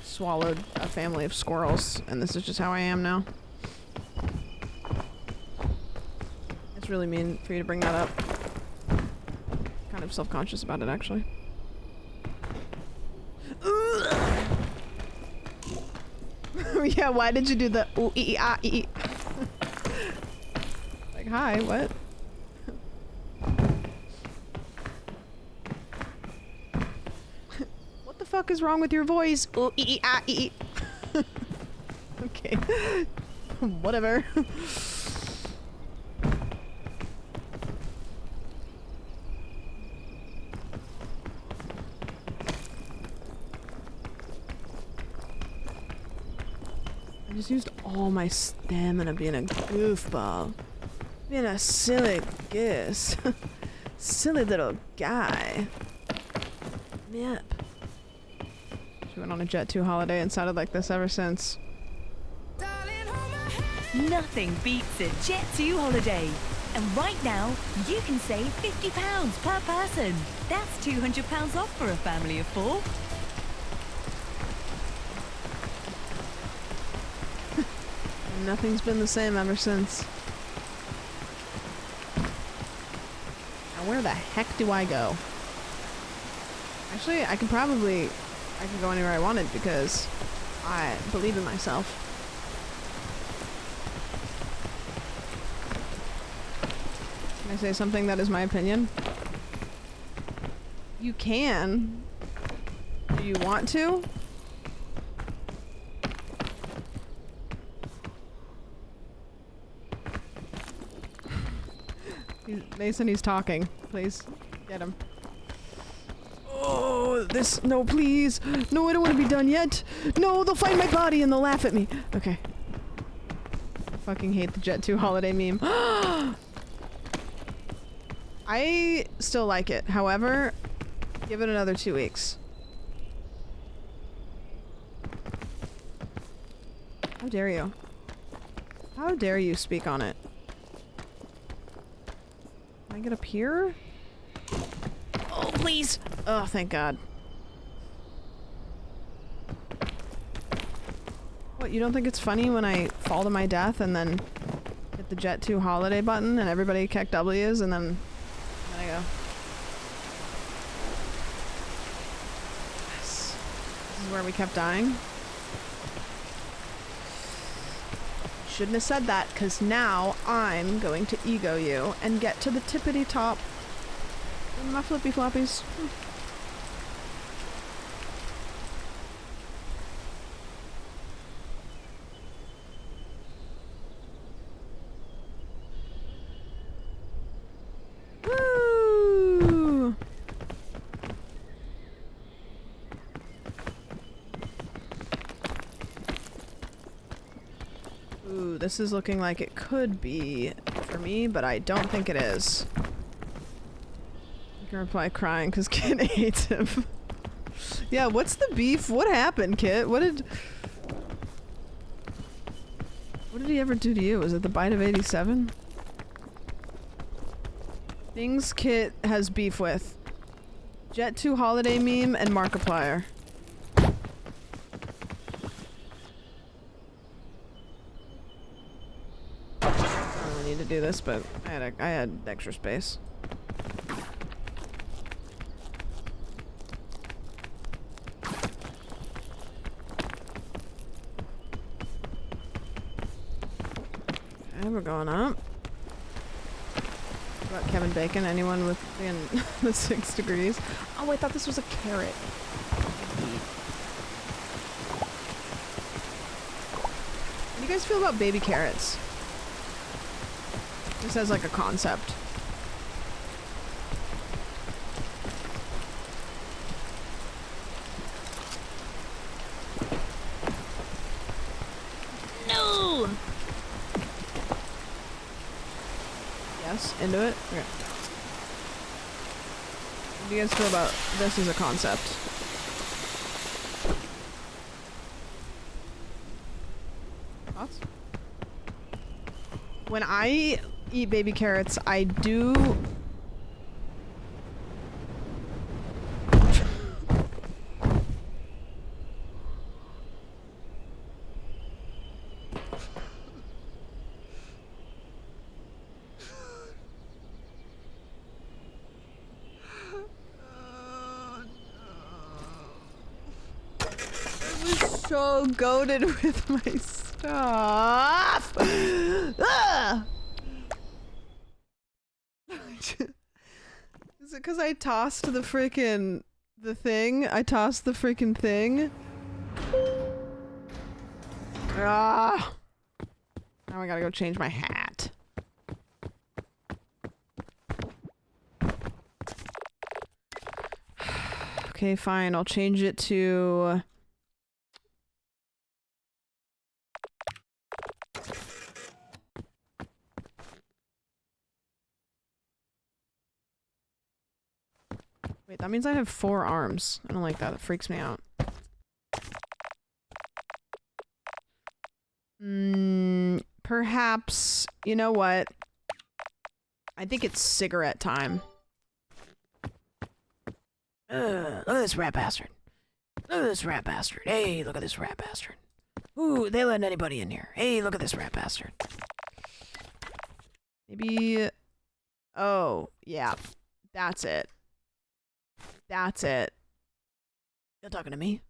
swallowed a family of squirrels, and this is just how I am now. It's really mean for you to bring that up. Kind of self-conscious about it, actually. Yeah, why did you do the ooh ee ah ee? Like, hi, what? What the fuck is wrong with your voice? Ooh ee ah ee. Okay. Whatever. I just used all my stamina being a goofball. Being a silly goose. Silly little guy. Yep. She went on a Jet 2 holiday and sounded like this ever since. Nothing beats a Jet 2 holiday. And right now, you can save £50 per person. That's £200 off for a family of 4. Nothing's been the same ever since. Now where the heck do I go? Actually, I could go anywhere I wanted because I believe in myself. Can I say something that is my opinion? You can. Do you want to? Mason, he's talking. Please, get him. Oh, no, please. No, I don't want to be done yet. No, they'll find my body and they'll laugh at me. Okay. I fucking hate the Jet 2 holiday meme. I still like it. However, give it another 2 weeks. How dare you? How dare you speak on it? Can I get up here? Oh, please! Oh, thank God. What, you don't think it's funny when I fall to my death and then hit the Jet 2 holiday button and everybody kick W's and then I go. Yes. This is where we kept dying. Shouldn't have said that, because now I'm going to ego you and get to the tippity top. And my flippy floppies. Woo! Ooh, this is looking like it could be for me, but I don't think it is. You can reply crying because Kit hates him. Yeah, what's the beef? What happened, Kit? What did he ever do to you? Was it the bite of 87? Things Kit has beef with. Jet 2 holiday meme and Markiplier. To do this, but I had extra space. Okay, we're going up. What about Kevin Bacon? Anyone with the 6 degrees? Oh, I thought this was a carrot. What do you guys feel about baby carrots? This has like a concept. No! Yes, into it? Okay. What do you guys feel about this as a concept? Thoughts? When I eat baby carrots, I do... I was so goated with my stuff! Ah! Is it because I tossed the freaking thing? I tossed the freaking thing. Ah! Now I gotta go change my hat. Okay, fine. I'll change it to... Wait, that means I have 4 arms. I don't like that. It freaks me out. Perhaps... You know what? I think it's cigarette time. Look at this rat bastard. Look at this rat bastard. Hey, look at this rat bastard. Ooh, they let anybody in here. Hey, look at this rat bastard. Maybe... Oh, yeah. That's it. That's it. You're talking to me?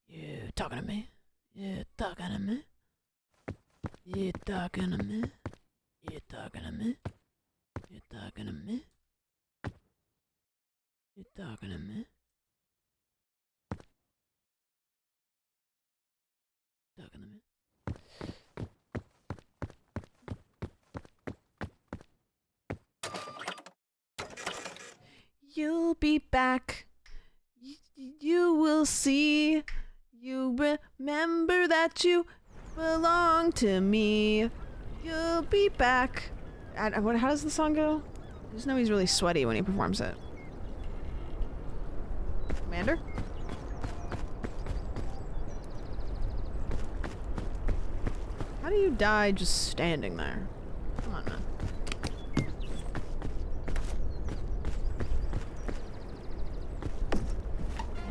You talking to me? You talking to me? You talking to me? You talking to me? You talking to me? You talking to me? Talking to me? You'll be back. You will see. You remember that you belong to me. You'll be back. How does the song go? I just know he's really sweaty when he performs it. Commander? How do you die just standing there? Come on, man.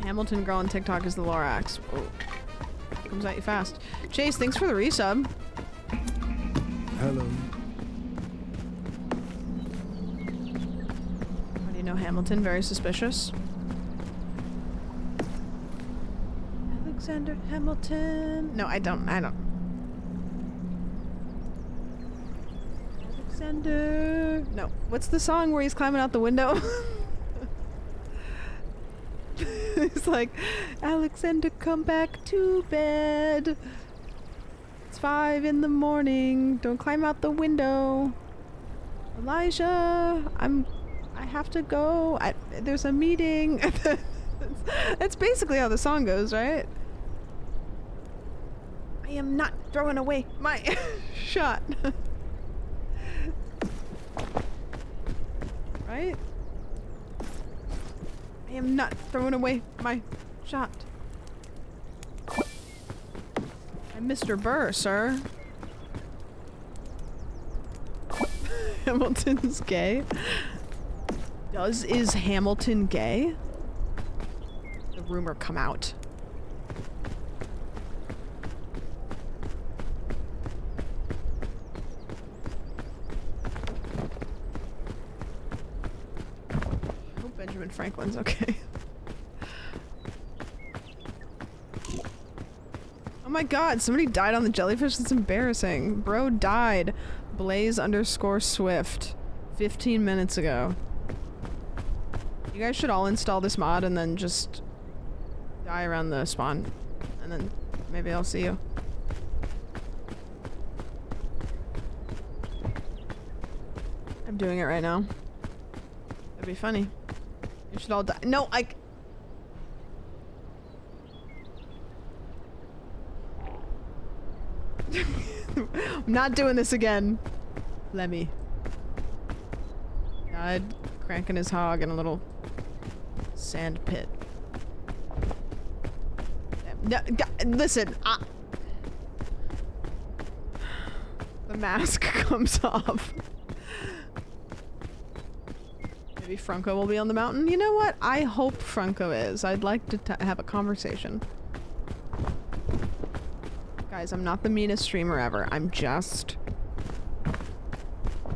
Hamilton girl on TikTok is the Lorax. Whoa. Comes at you fast. Chase, thanks for the resub. Hello. How do you know Hamilton? Very suspicious. Alexander Hamilton. No, I don't. Alexander. No. What's the song where he's climbing out the window? He's like, Alexander, come back to bed. It's 5 in the morning. Don't climb out the window. Elijah, I have to go. There's a meeting. That's basically how the song goes, right? I am not throwing away my shot. Right? I am not throwing away my shot. I'm Mr. Burr, sir. Hamilton's gay? Is Hamilton gay? The rumor come out. I hope Benjamin Franklin's okay. Oh my god, somebody died on the jellyfish? That's embarrassing. Bro died. Blaze_Swift. 15 minutes ago. You guys should all install this mod and then just die around the spawn. And then maybe I'll see you. I'm doing it right now. That'd be funny. You should all die. No, I'm not doing this again. Lemmy. Died cranking his hog in a little sand pit. No, listen, the mask comes off. Maybe Franco will be on the mountain. You know what? I hope Franco is. I'd like to have a conversation. Guys, I'm not the meanest streamer ever. I'm just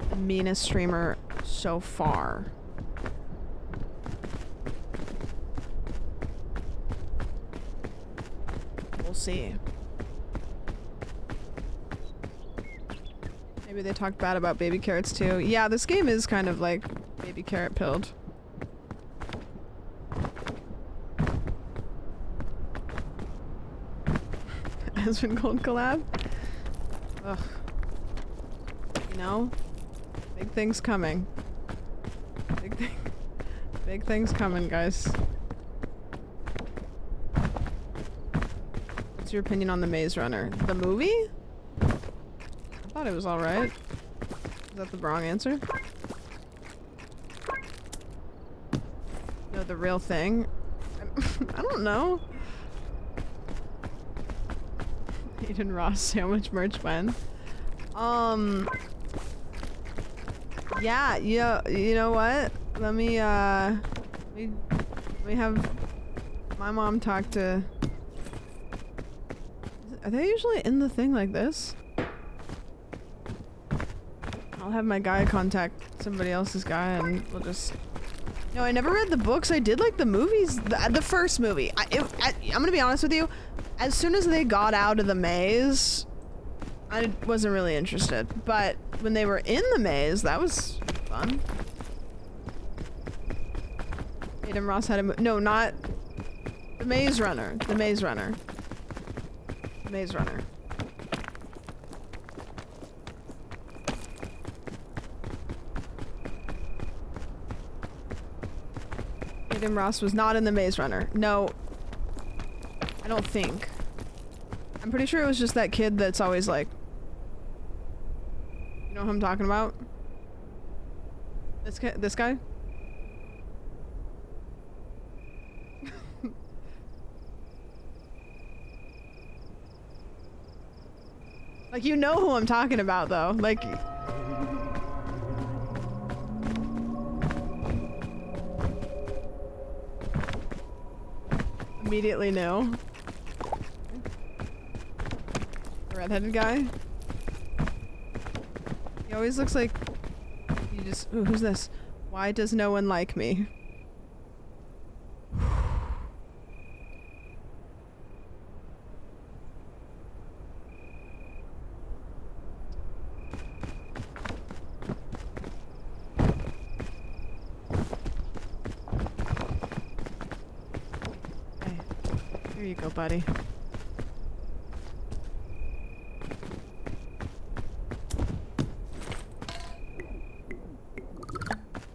the meanest streamer so far. We'll see. Maybe they talked bad about baby carrots too. Yeah, this game is kind of like baby carrot pilled. Aspen Gold collab? Ugh. You know? Big things coming. Big things coming, guys. What's your opinion on The Maze Runner? The movie? I thought it was alright. Is that the wrong answer? No, the real thing? I don't know. Aiden Ross sandwich merch when? Yeah, you know what? Let me have my mom talk to... Are they usually in the thing like this? I'll have my guy contact somebody else's guy and we'll just... No, I never read the books. I did like the movies. The first movie. I'm gonna be honest with you. As soon as they got out of the maze, I wasn't really interested. But when they were in the maze, that was fun. Aiden Ross had a no, not the Maze Runner. The Maze Runner. The Maze Runner. Aiden Ross was not in the Maze Runner. No. I don't think. I'm pretty sure it was just that kid that's always like... You know who I'm talking about? This guy? Like, you know who I'm talking about, though. Like... Immediately knew. The redheaded guy. He always looks like... He just... Ooh, who's this? Why does no one like me? Here you go, buddy.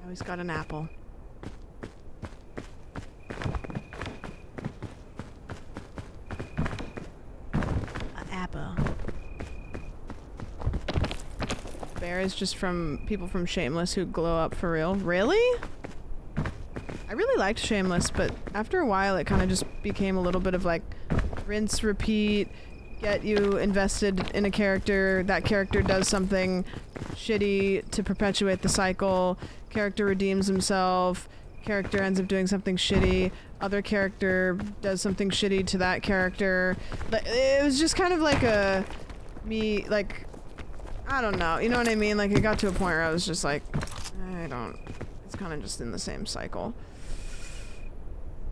Now he's got an apple. An apple. Bear is just from people from Shameless who glow up for real. Really? I really liked Shameless, but after a while it kind of just became a little bit of like rinse, repeat, get you invested in a character, that character does something shitty to perpetuate the cycle, character redeems himself, character ends up doing something shitty, other character does something shitty to that character. It was just kind of like I don't know, you know what I mean? Like, it got to a point where I was just like, it's kind of just in the same cycle.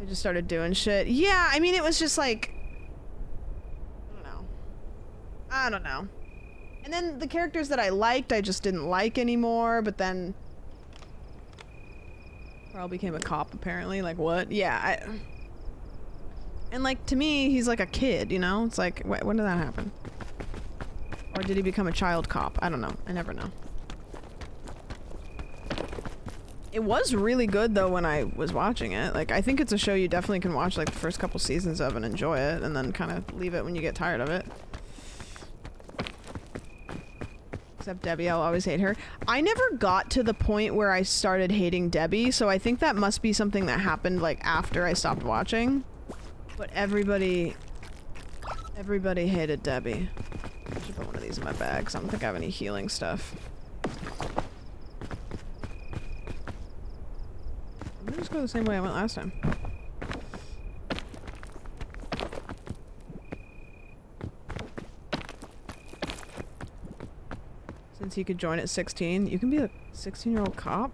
They just started doing shit. Yeah, I mean, it was just like... I don't know. And then the characters that I liked, I just didn't like anymore, but then... Carl became a cop, apparently. Like, what? Yeah, And, like, to me, he's like a kid, you know? It's like, when did that happen? Or did he become a child cop? I don't know. I never know. It was really good, though, when I was watching it. Like, I think it's a show you definitely can watch, like, the first couple seasons of and enjoy it, and then kind of leave it when you get tired of it. Except Debbie, I'll always hate her. I never got to the point where I started hating Debbie, so I think that must be something that happened, like, after I stopped watching. But everybody hated Debbie. I should put one of these in my bag, because I don't think I have any healing stuff. I'm gonna just go the same way I went last time. Since he could join at 16, you can be a 16-year-old cop?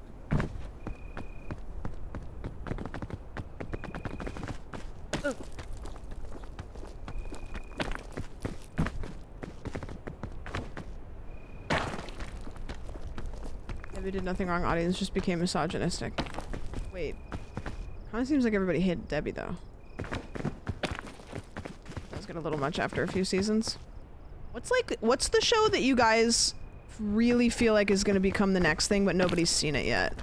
Ugh. Debbie did nothing wrong, audience just became misogynistic. Wait. Kinda seems like everybody hated Debbie, though. That was getting a little much after a few seasons. What's the show that you guys really feel like is gonna become the next thing, but nobody's seen it yet?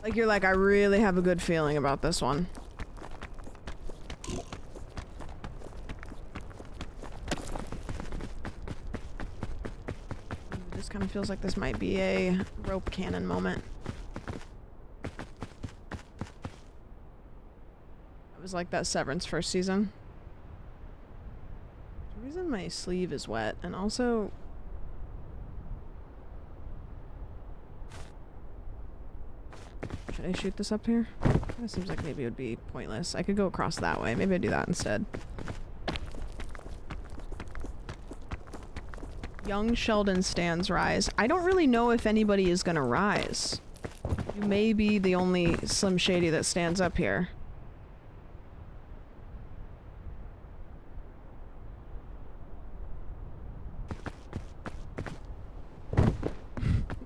Like, you're like, I really have a good feeling about this one. It just kind of feels like this might be a rope cannon moment. It was like that Severance first season. The reason my sleeve is wet, and also... Should I shoot this up here? It seems like maybe it would be pointless. I could go across that way. Maybe I'd do that instead. Young Sheldon stands rise. I don't really know if anybody is gonna rise. You may be the only Slim Shady that stands up here.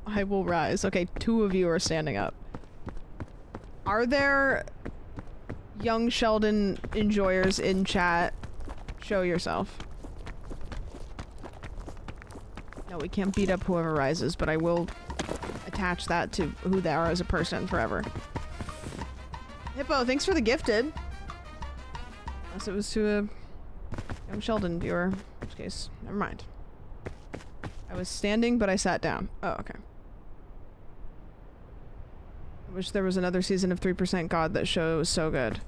I will rise. Okay, 2 of you are standing up. Are there Young Sheldon enjoyers in chat? Show yourself. No, we can't beat up whoever rises, but I will attach that to who they are as a person forever. Hippo, thanks for the gifted. Unless it was to a Young Sheldon viewer. In which case, never mind. I was standing, but I sat down. Oh, okay. I wish there was another season of 3% God. That show was so good.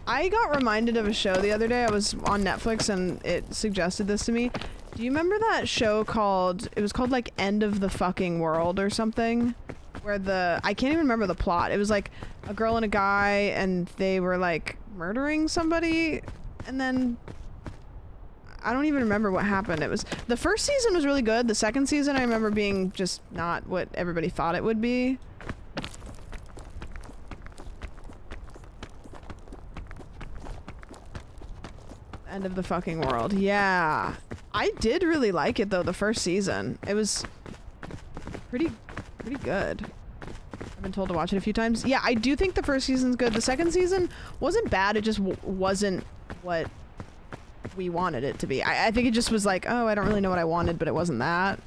I got reminded of a show the other day. I was on Netflix and it suggested this to me. Do you remember that show it was called like End of the Fucking World or something? Where I can't even remember the plot. It was like a girl and a guy and they were like murdering somebody and then I don't even remember what happened. The first season was really good. The second season I remember being just not what everybody thought it would be. End of the Fucking World. Yeah. I did really like it though, the first season. It was pretty good. I've been told to watch it a few times. Yeah, I do think the first season's good. The second season wasn't bad. It just wasn't what we wanted it to be. I think it just was like, oh, I don't really know what I wanted, but it wasn't that.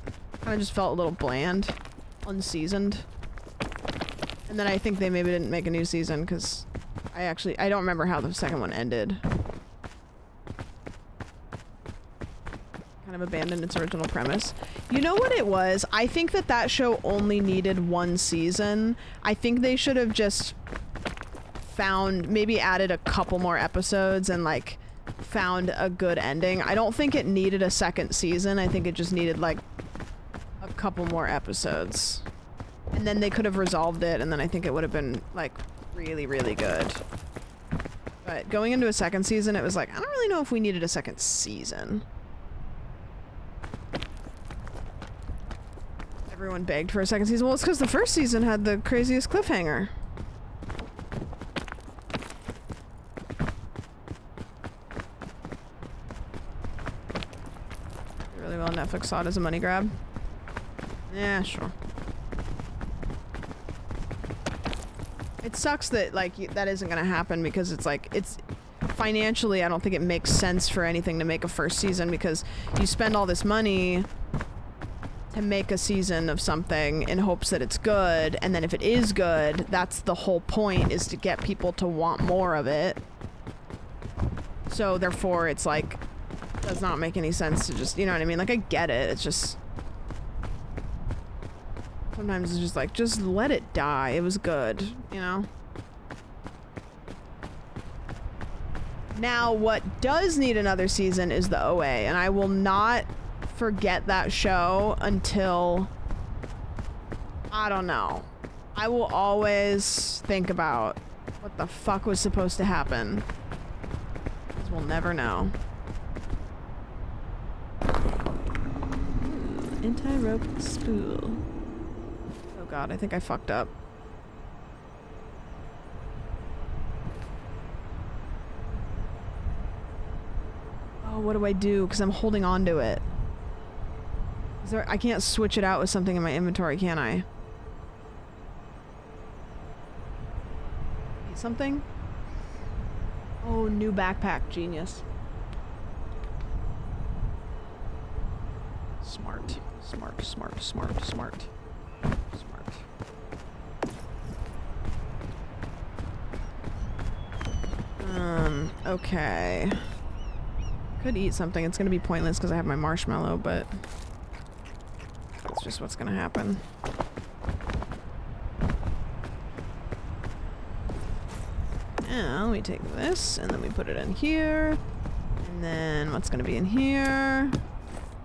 Kind of just felt a little bland, unseasoned. And then I think they maybe didn't make a new season because I don't remember how the second one ended. Kind of abandoned its original premise. You know what it was? I think that show only needed one season. I think they should have just maybe added a couple more episodes and like found a good ending. I don't think it needed a second season. I think it just needed like a couple more episodes. And then they could have resolved it and then I think it would have been like really, really good. But going into a second season, it was like, I don't really know if we needed a second season. Everyone begged for a second season. Well, it's because the first season had the craziest cliffhanger. Really well, Netflix saw it as a money grab. Yeah, sure. It sucks that like that isn't gonna happen because it's financially I don't think it makes sense for anything to make a first season because you spend all this money to make a season of something in hopes that it's good, and then if it is good, that's the whole point, is to get people to want more of it. So therefore it's like does not make any sense to just, you know what I mean? Like I get it, it's just sometimes it's just like just let it die. It was good, you know? Now what does need another season is the OA, and I will not forget that show until I don't know. I will always think about what the fuck was supposed to happen, because we'll never know. Anti-rope spool. Oh god, I think I fucked up. Oh, what do I do? Because I'm holding on to it. I can't switch it out with something in my inventory, can I? Need something? Oh, new backpack. Genius. Smart. Smart, smart, smart, smart. Smart. Okay. Could eat something. It's gonna be pointless because I have my marshmallow, but that's just what's gonna happen. Now we take this and then we put it in here. And then what's gonna be in here?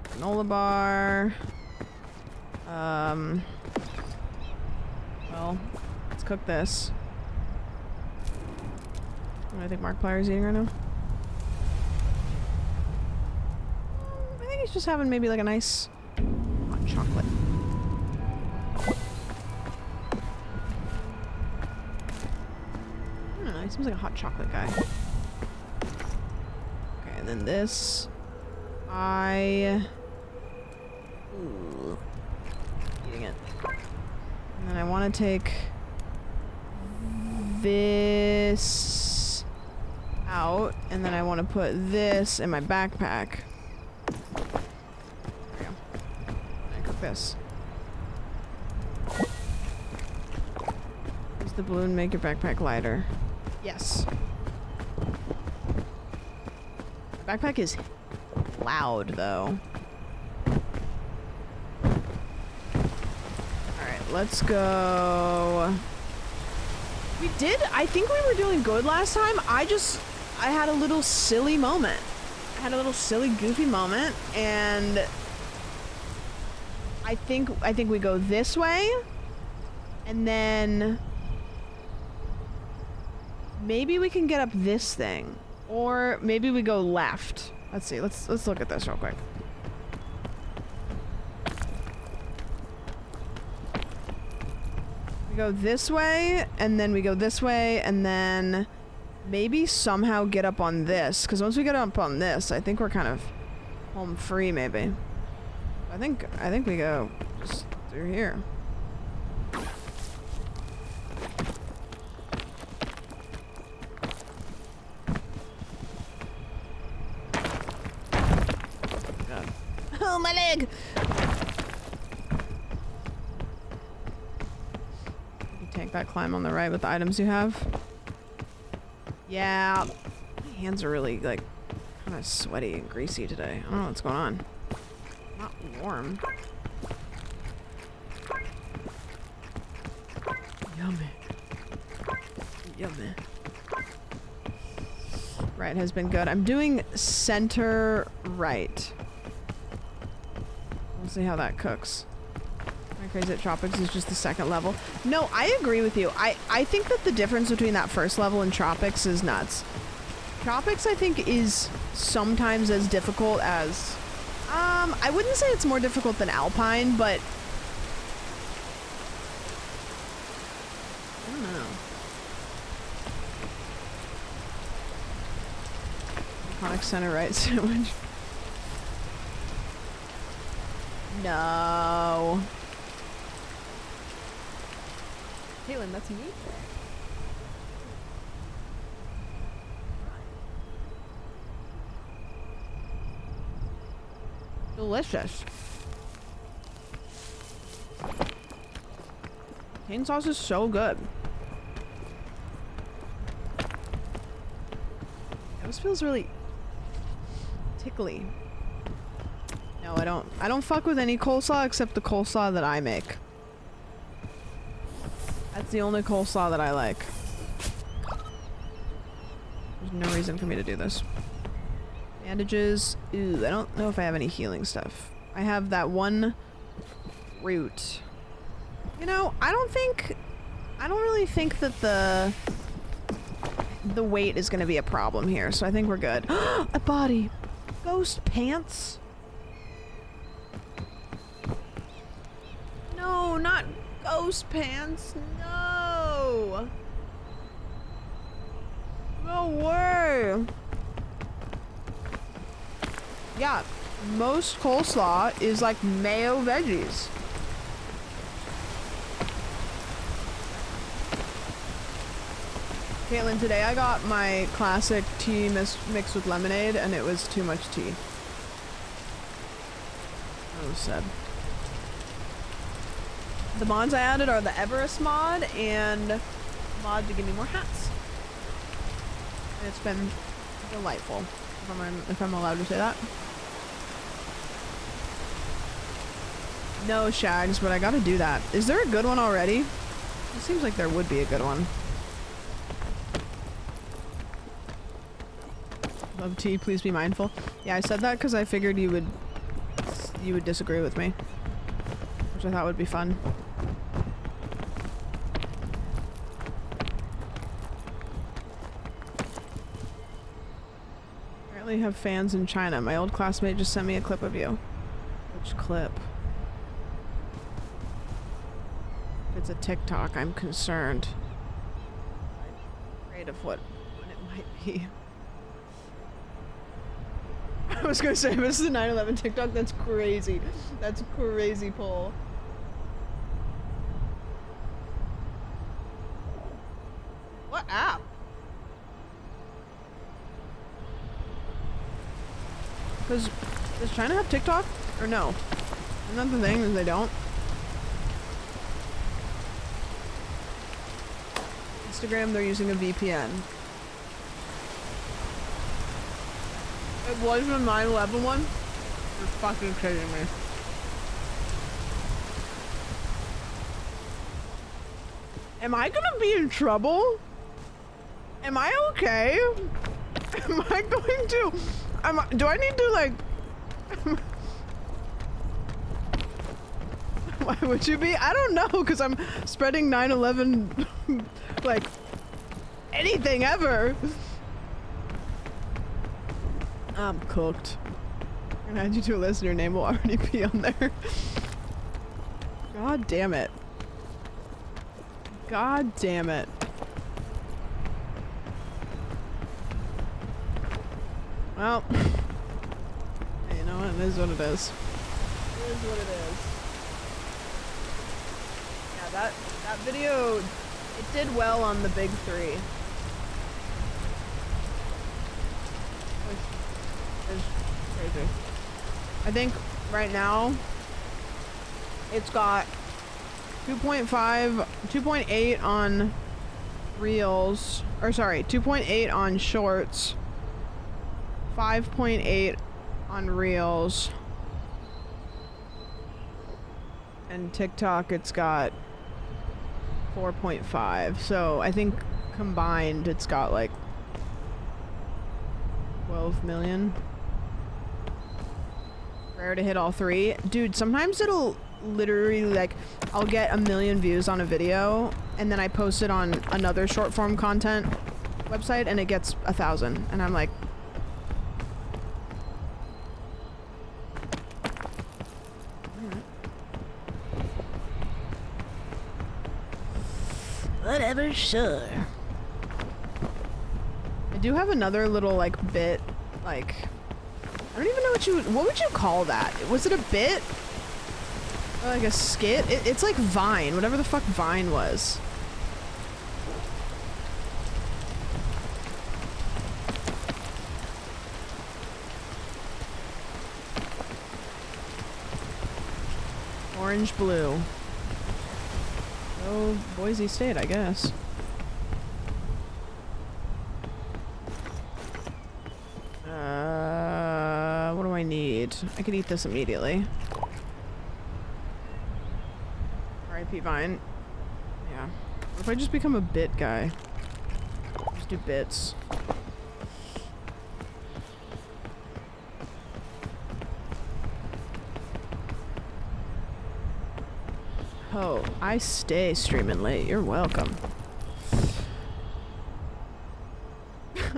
Granola bar. Well, let's cook this. What do I think Markiplier's eating right now? I think he's just having maybe like a nice hot chocolate. I don't know, he seems like a hot chocolate guy. Okay, and then this. Ooh. Eating it. And then I want to take this out, and then I want to put this in my backpack. There we go. I cook this. Does the balloon make your backpack lighter? Yes. Backpack is loud, though. Alright, let's go We did. I think we were doing good last time. I had a little silly moment. I had a little silly, goofy moment, and I think we go this way, and then maybe we can get up this thing, or maybe we go left. Let's see. Let's look at this real quick. We go this way, and then we go this way, and then maybe somehow get up on this, because once we get up on this, I think we're kind of home free, maybe. I think we go just through here. God. Oh, my leg! You take that climb on the right with the items you have. Yeah, my hands are really, like, kind of sweaty and greasy today. I don't know what's going on. Not warm. Yummy. Yummy. Right has been good. I'm doing center right. We'll see how that cooks. My Crazy at Tropics is just the second level. No, I agree with you. I think that the difference between that first level and Tropics is nuts. Tropics, I think, is sometimes as difficult as... I wouldn't say it's more difficult than Alpine, but... I don't know. Iconic center right sandwich. No. Caitlin, that's me? Delicious. Cane sauce is so good. This feels really tickly. No, I don't fuck with any coleslaw except the coleslaw that I make. That's the only coleslaw that I like. There's no reason for me to do this. Bandages. Ooh, I don't know if I have any healing stuff. I have that one root. You know, I don't really think that the weight is going to be a problem here, so I think we're good. A body. Ghost pants. No, not ghost pants. No. No way. Yeah, most coleslaw is like mayo veggies. Caitlin, today I got my classic tea mixed with lemonade, and it was too much tea. That was sad. The mods I added are the Everest mod and mod to give me more hats. And it's been delightful, if I'm allowed to say that. No shags, but I gotta do that. Is there a good one already? It seems like there would be a good one. Love tea, please be mindful. Yeah, I said that because I figured you would disagree with me, which I thought would be fun. Apparently have fans in China. My old classmate just sent me a clip of you. Which clip? If it's a TikTok, I'm concerned. I'm afraid of what it might be. I was gonna say, this is a 9/11 TikTok. That's crazy. That's crazy, Paul. What app? Does China have TikTok? Or no? Isn't that the thing, is they don't? Instagram, they're using a VPN. It was the 9/11 one? You're fucking kidding me. Am I gonna be in trouble? Am I okay? Am I going to... do I need to, like... Why would you be? I don't know, because I'm spreading 9/11, like, anything ever. I'm cooked. I'm gonna add you to a list and your name will already be on there. God damn it. God damn it. Well, hey, you know what? It is what it is. It is what it is. Yeah, that video, it did well on the big three. It's crazy. I think right now it's got 2.8 on reels, or sorry, 2.8 on shorts, 5.8 on reels, and TikTok it's got 4.5. So I think combined it's got like 12 million. Rare to hit all three. Dude, sometimes it'll literally, like, I'll get 1 million views on a video and then I post it on another short form content website and it gets 1,000 and I'm like, whatever, sure. I do have another little, like, bit, like, I don't even know what would you call that? Was it a bit? Or like a skit? It's like Vine, whatever the fuck Vine was. Orange blue. Oh, Boise State, I guess. What do I need? I could eat this immediately. R.I.P. Vine. Yeah. What if I just become a bit guy? Just do bits. Oh, I stay streaming late. You're welcome.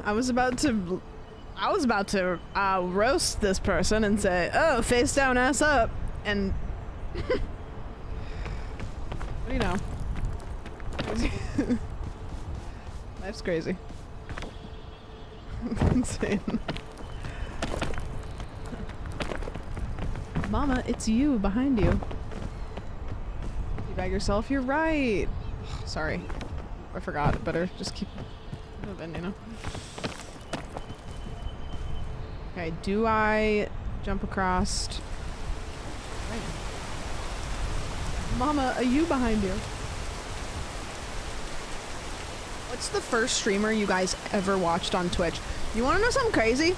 I was about to roast this person and say, oh, face down, ass up, and what do you know? Life's crazy. Insane. Mama, it's you behind you. Teabag yourself, you're right. Sorry, I forgot. Better just keep moving, you know. Okay, do I jump across? Right. Mama, are you behind you? What's the first streamer you guys ever watched on Twitch? You want to know something crazy?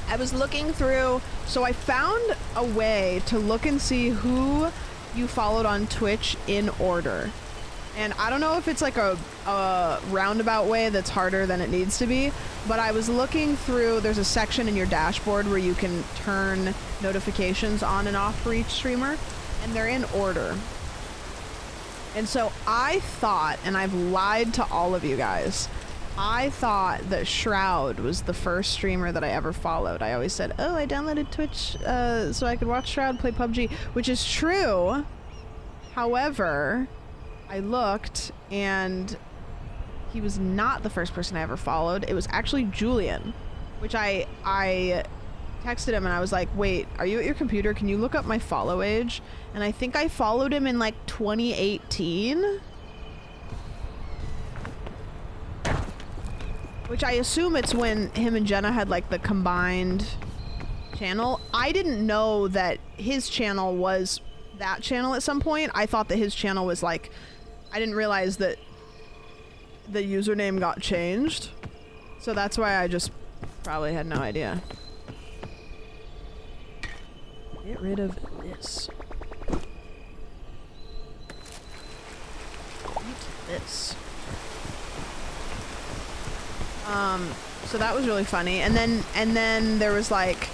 I was looking through, so I found a way to look and see who you followed on Twitch in order. And I don't know if it's like a roundabout way that's harder than it needs to be, but I was looking through, there's a section in your dashboard where you can turn notifications on and off for each streamer, and they're in order. And so I thought, and I've lied to all of you guys, I thought that Shroud was the first streamer that I ever followed. I always said, oh, I downloaded Twitch so I could watch Shroud play PUBG, which is true. However, I looked and he was not the first person I ever followed. It was actually Julian, which I texted him and I was like, wait, are you at your computer? Can you look up my follow age? And I think I followed him in like 2018. Which I assume it's when him and Jenna had like the combined channel. I didn't know that his channel was that channel at some point. I thought that his channel was like, I didn't realize that the username got changed. So that's why I just probably had no idea. Get rid of this. Eat this. So that was really funny. And then there was like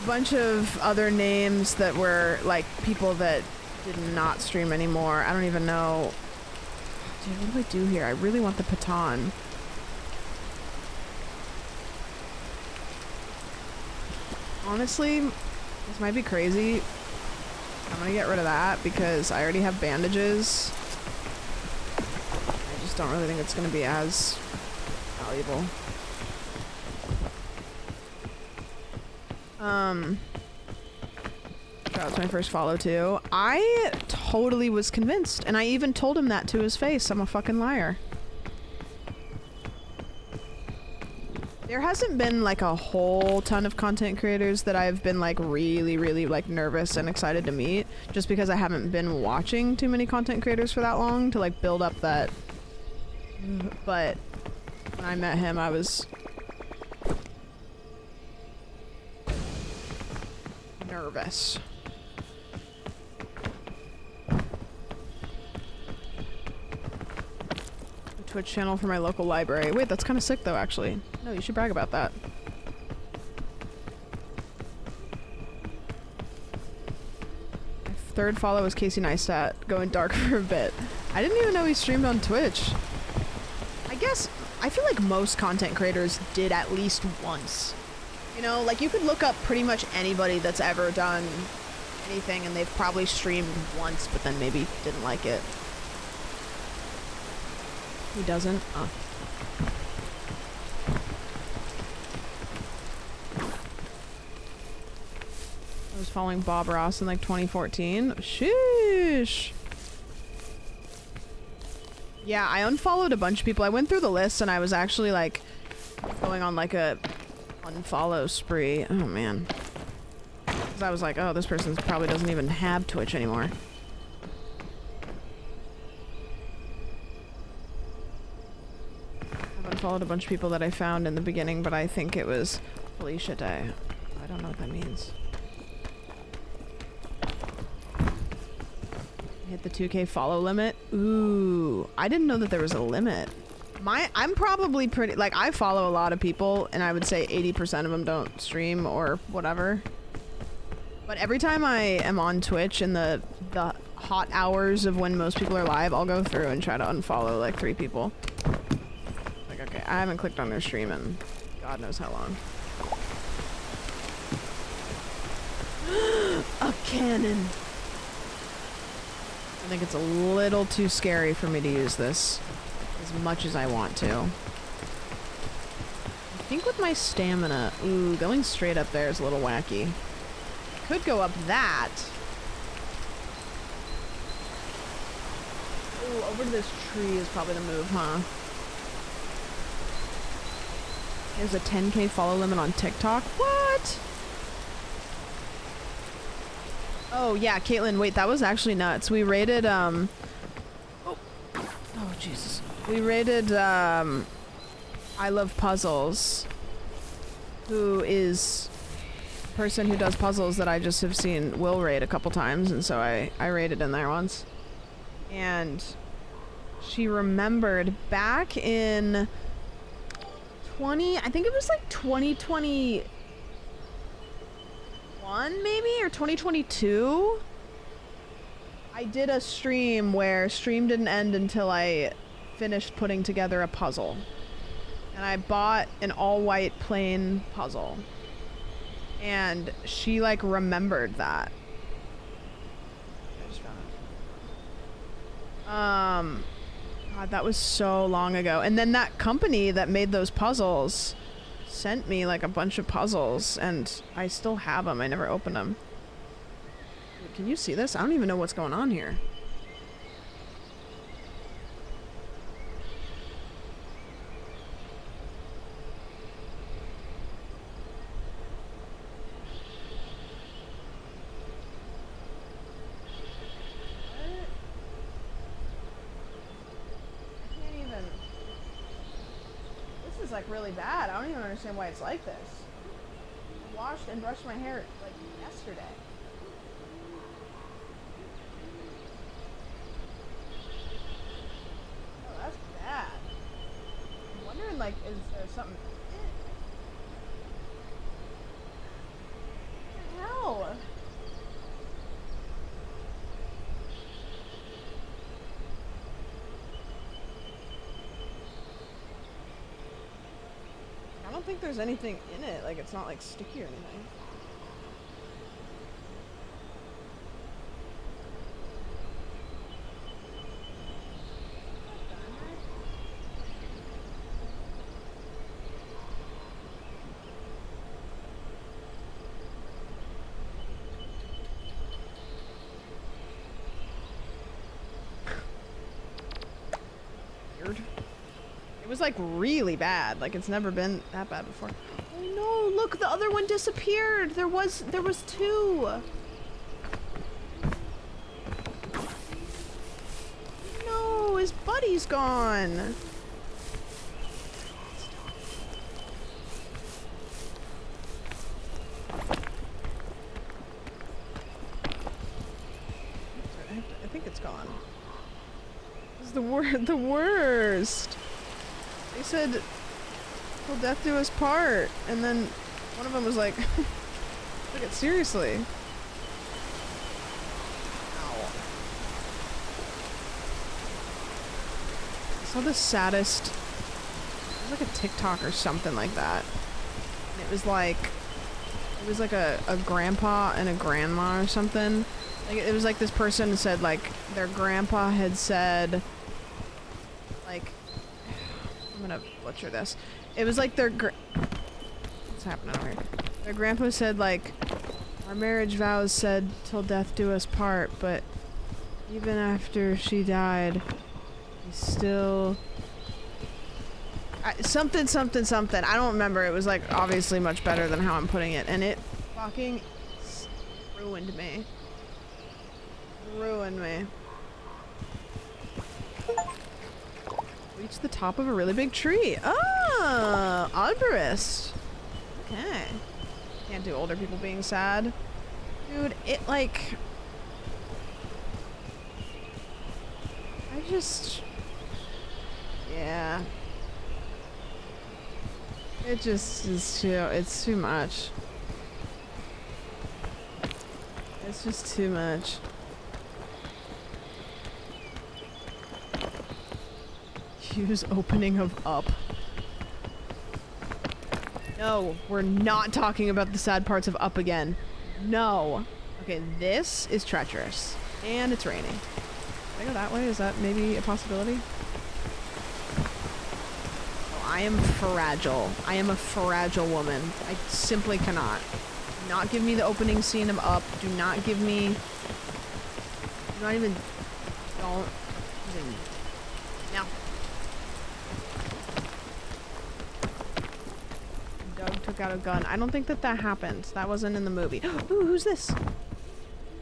a bunch of other names that were like people that did not stream anymore. I don't even know. Dude, what do I do here? I really want the Patan. Honestly, this might be crazy. I'm gonna get rid of that because I already have bandages. I just don't really think it's gonna be as valuable. That was my first follow too. I totally was convinced, and I even told him that to his face. I'm a fucking liar. There hasn't been like a whole ton of content creators that I've been like really like nervous and excited to meet, just because I haven't been watching too many content creators for that long to like build up that. But when I met him, I was nervous. Twitch channel for my local library. Wait, that's kind of sick though, actually. No, you should brag about that. My third follow is Casey Neistat, going dark for a bit. I didn't even know he streamed on Twitch. I guess, I feel like most content creators did at least once. You know, like you could look up pretty much anybody that's ever done anything and they've probably streamed once, but then maybe didn't like it. He doesn't? Oh. I was following Bob Ross in like 2014. Sheesh. Yeah, I unfollowed a bunch of people. I went through the list and I was actually like going on like a unfollow spree. Oh man. Because I was like, oh, this person probably doesn't even have Twitch anymore. Followed a bunch of people that I found in the beginning, but I think it was Felicia Day. I don't know what that means. Hit the 2K follow limit. Ooh, I didn't know that there was a limit. I'm probably pretty, like I follow a lot of people and I would say 80% of them don't stream or whatever. But every time I am on Twitch in the hot hours of when most people are live, I'll go through and try to unfollow like 3 people. Okay, I haven't clicked on their stream in God knows how long. A cannon! I think it's a little too scary for me to use this as much as I want to. I think with my stamina, ooh, going straight up there is a little wacky. Could go up that. Ooh, over to this tree is probably the move, huh? There's a 10K follow limit on TikTok. What? Oh yeah, Caitlin, wait, that was actually nuts. We raided oh Jesus. We raided I Love Puzzles, who is a person who does puzzles that I just have seen Will raid a couple times, and so I raided in there once. And she remembered back in I think it was like 2021 maybe, or 2022. I did a stream where stream didn't end until I finished putting together a puzzle. And I bought an all-white plain puzzle. And she like remembered that. I just found it. God, that was so long ago. And then that company that made those puzzles sent me like a bunch of puzzles, and I still have them. I never opened them. Can you see this? I don't even know what's going on here. Like really bad. I don't even understand why it's like this. I washed and brushed my hair like yesterday. something. What the hell? I don't think there's anything in it. Like, it's not like sticky or anything. It was like really bad. Like, it's never been that bad before. Oh no, look, the other one disappeared. There was two. No, his buddy's gone. I think it's gone. This is the worst. They said, "Till death do us part," and then one of them was like, "Look it seriously." Ow. I saw the saddest. It was like a TikTok or something like that. And it was like a grandpa and a grandma or something. Like, it was like this person said, like, their grandpa had said, like, I'm gonna butcher this. It was like what's happening over here? Their grandpa said, like, our marriage vows said till death do us part, but even after she died, we still... something. I don't remember. It was, like, obviously much better than how I'm putting it, and it fucking ruined me. Ruined me. Reach the top of a really big tree. Oh, arborist. Okay. Can't do older people being sad. Dude, it like... Yeah. It just is it's too much. It's just too much. Use opening of up. No, we're not talking about the sad parts of up again. No. Okay, this is treacherous. And it's raining. Can I go that way? Is that maybe a possibility? Oh, I am fragile. I am a fragile woman. I simply cannot. Do not give me the opening scene of up. Do not give me... Do not even... Don't even... No. Doug took out a gun. I don't think that happened. That wasn't in the movie. Ooh, who's this?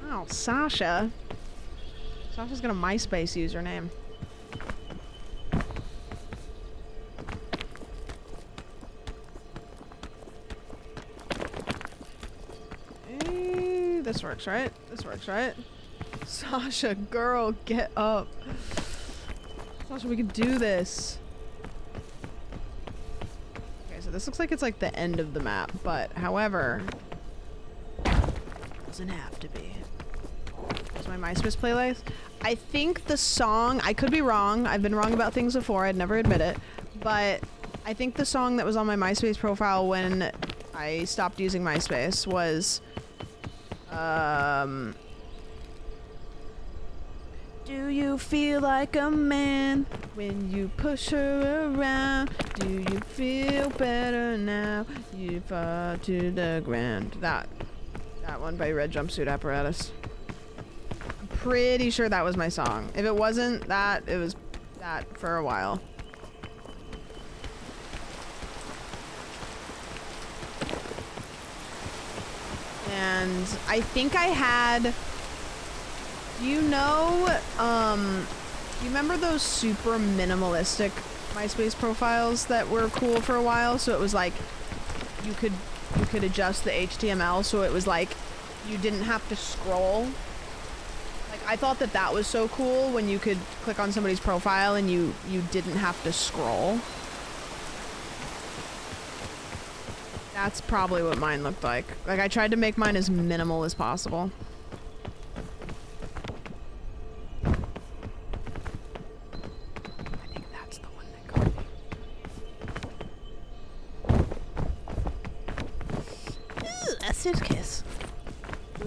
Oh, Sasha. Sasha's got a MySpace username. Hey, this works, right? This works, right? Sasha, girl, get up. Sasha, we can do this. Okay, so this looks like it's like the end of the map, but however, doesn't have to be. Here's my MySpace playlist. I think the song, I could be wrong. I've been wrong about things before. I'd never admit it, but I think the song that was on my MySpace profile when I stopped using MySpace was, do you feel like a man when you push her around? Do you feel better now? You fall to the ground. That one by Red Jumpsuit Apparatus. I'm pretty sure that was my song. If it wasn't that, it was that for a while. And I think I had... You know, you remember those super minimalistic MySpace profiles that were cool for a while? So it was like, you could adjust the HTML so it was like, you didn't have to scroll. Like, I thought that was so cool when you could click on somebody's profile and you didn't have to scroll. That's probably what mine looked like. Like, I tried to make mine as minimal as possible. I think that's the one that got me. Ooh, acid kiss.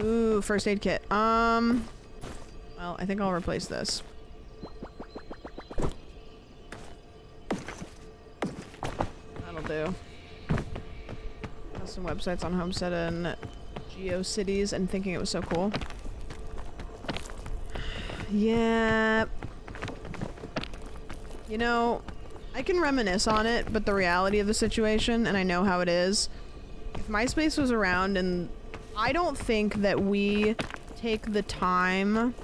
Ooh, first aid kit. Well, I think I'll replace this. That'll do. Some websites on Homestead and GeoCities and thinking it was so cool. Yeah. You know, I can reminisce on it, but the reality of the situation, and I know how it is, if MySpace was around, and I don't think that we take the time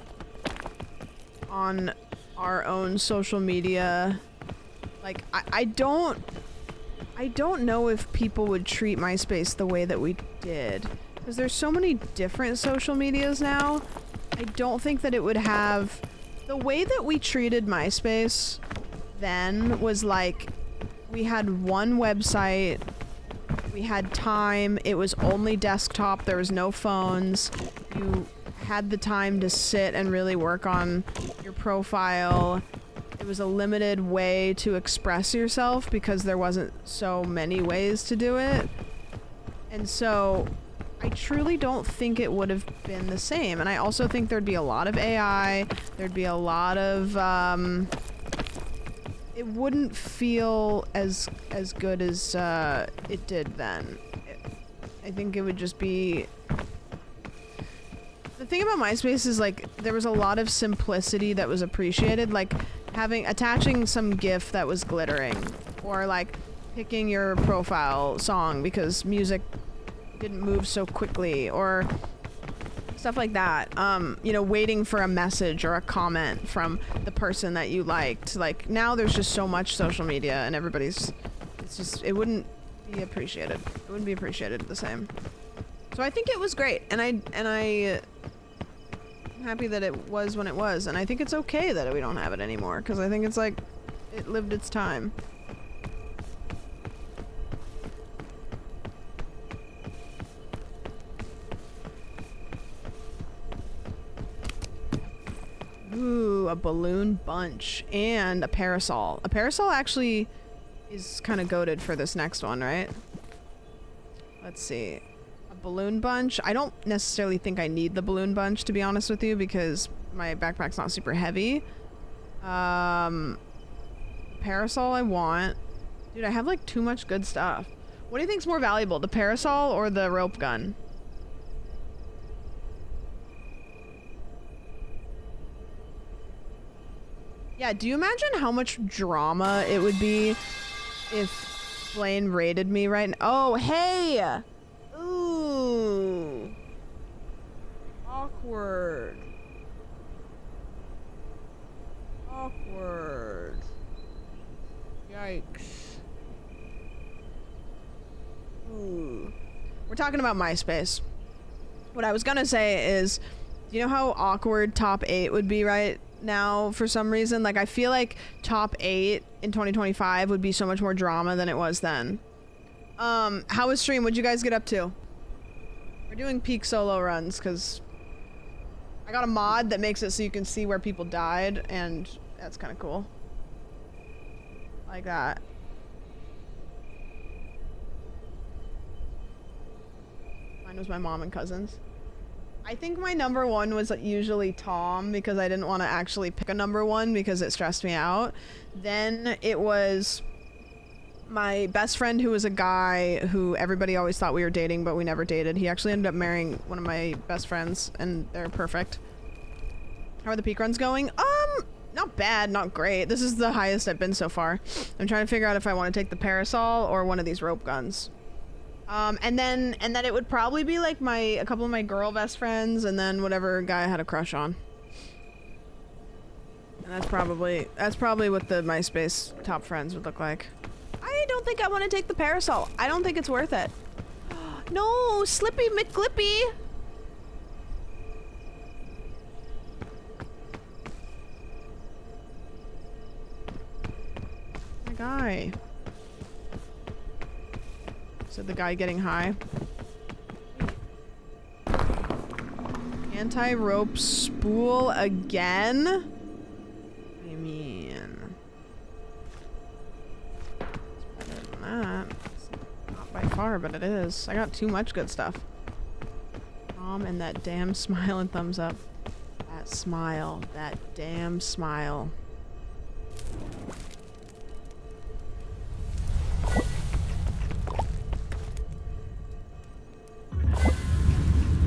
on our own social media. Like, I don't know if people would treat MySpace the way that we did. Because there's so many different social medias now. I don't think that it would have... The way that we treated MySpace then was like, we had one website, we had time, it was only desktop, there was no phones, you had the time to sit and really work on your profile. It was a limited way to express yourself because there wasn't so many ways to do it. And so I truly don't think it would have been the same. And I also think there'd be a lot of AI, there'd be a lot of it wouldn't feel as good as it did then. I think it would just be... The thing about MySpace is, like, there was a lot of simplicity that was appreciated, like attaching some GIF that was glittering, or like picking your profile song because music didn't move so quickly, or stuff like that. You know, waiting for a message or a comment from the person that you liked. Like, now there's just so much social media and it's just, it wouldn't be appreciated. It wouldn't be appreciated the same. So I think it was great, and I'm happy that it was when it was, and I think it's okay that we don't have it anymore, because I think it's like, it lived its time. Ooh, a balloon bunch and a parasol. A parasol actually is kind of goated for this next one, right? Let's see. A balloon bunch. I don't necessarily think I need the balloon bunch, to be honest with you, because my backpack's not super heavy. Parasol I want. Dude, I have like too much good stuff. What do you think's more valuable, the parasol or the rope gun? Yeah, do you imagine how much drama it would be if Blaine raided me right now? Oh, hey! Ooh. Awkward. Awkward. Yikes. Ooh. We're talking about MySpace. What I was gonna say is, do you know how awkward top 8 would be right now for some reason? Like, I feel like top 8 in 2025 would be so much more drama than it was then. How was stream? What'd you guys get up to? We're doing peak solo runs because I got a mod that makes it so you can see where people died, and that's kind of cool. Like that. Mine was my mom and cousins. I think my number 1 was usually Tom, because I didn't want to actually pick a number 1 because it stressed me out. Then it was my best friend, who was a guy who everybody always thought we were dating, but we never dated. He actually ended up marrying one of my best friends, and they're perfect. How are the peak runs going? Not bad, not great. This is the highest I've been so far. I'm trying to figure out if I want to take the parasol or one of these rope guns. And then it would probably be like a couple of my girl best friends, and then whatever guy I had a crush on. And that's probably what the MySpace top friends would look like. I don't think I want to take the parasol. I don't think it's worth it. No, Slippy McGlippy. My guy. Said the guy getting high. Anti-rope spool again? I mean... It's better than that. It's not by far, but it is. I got too much good stuff. And that damn smile and thumbs up. That smile. That damn smile.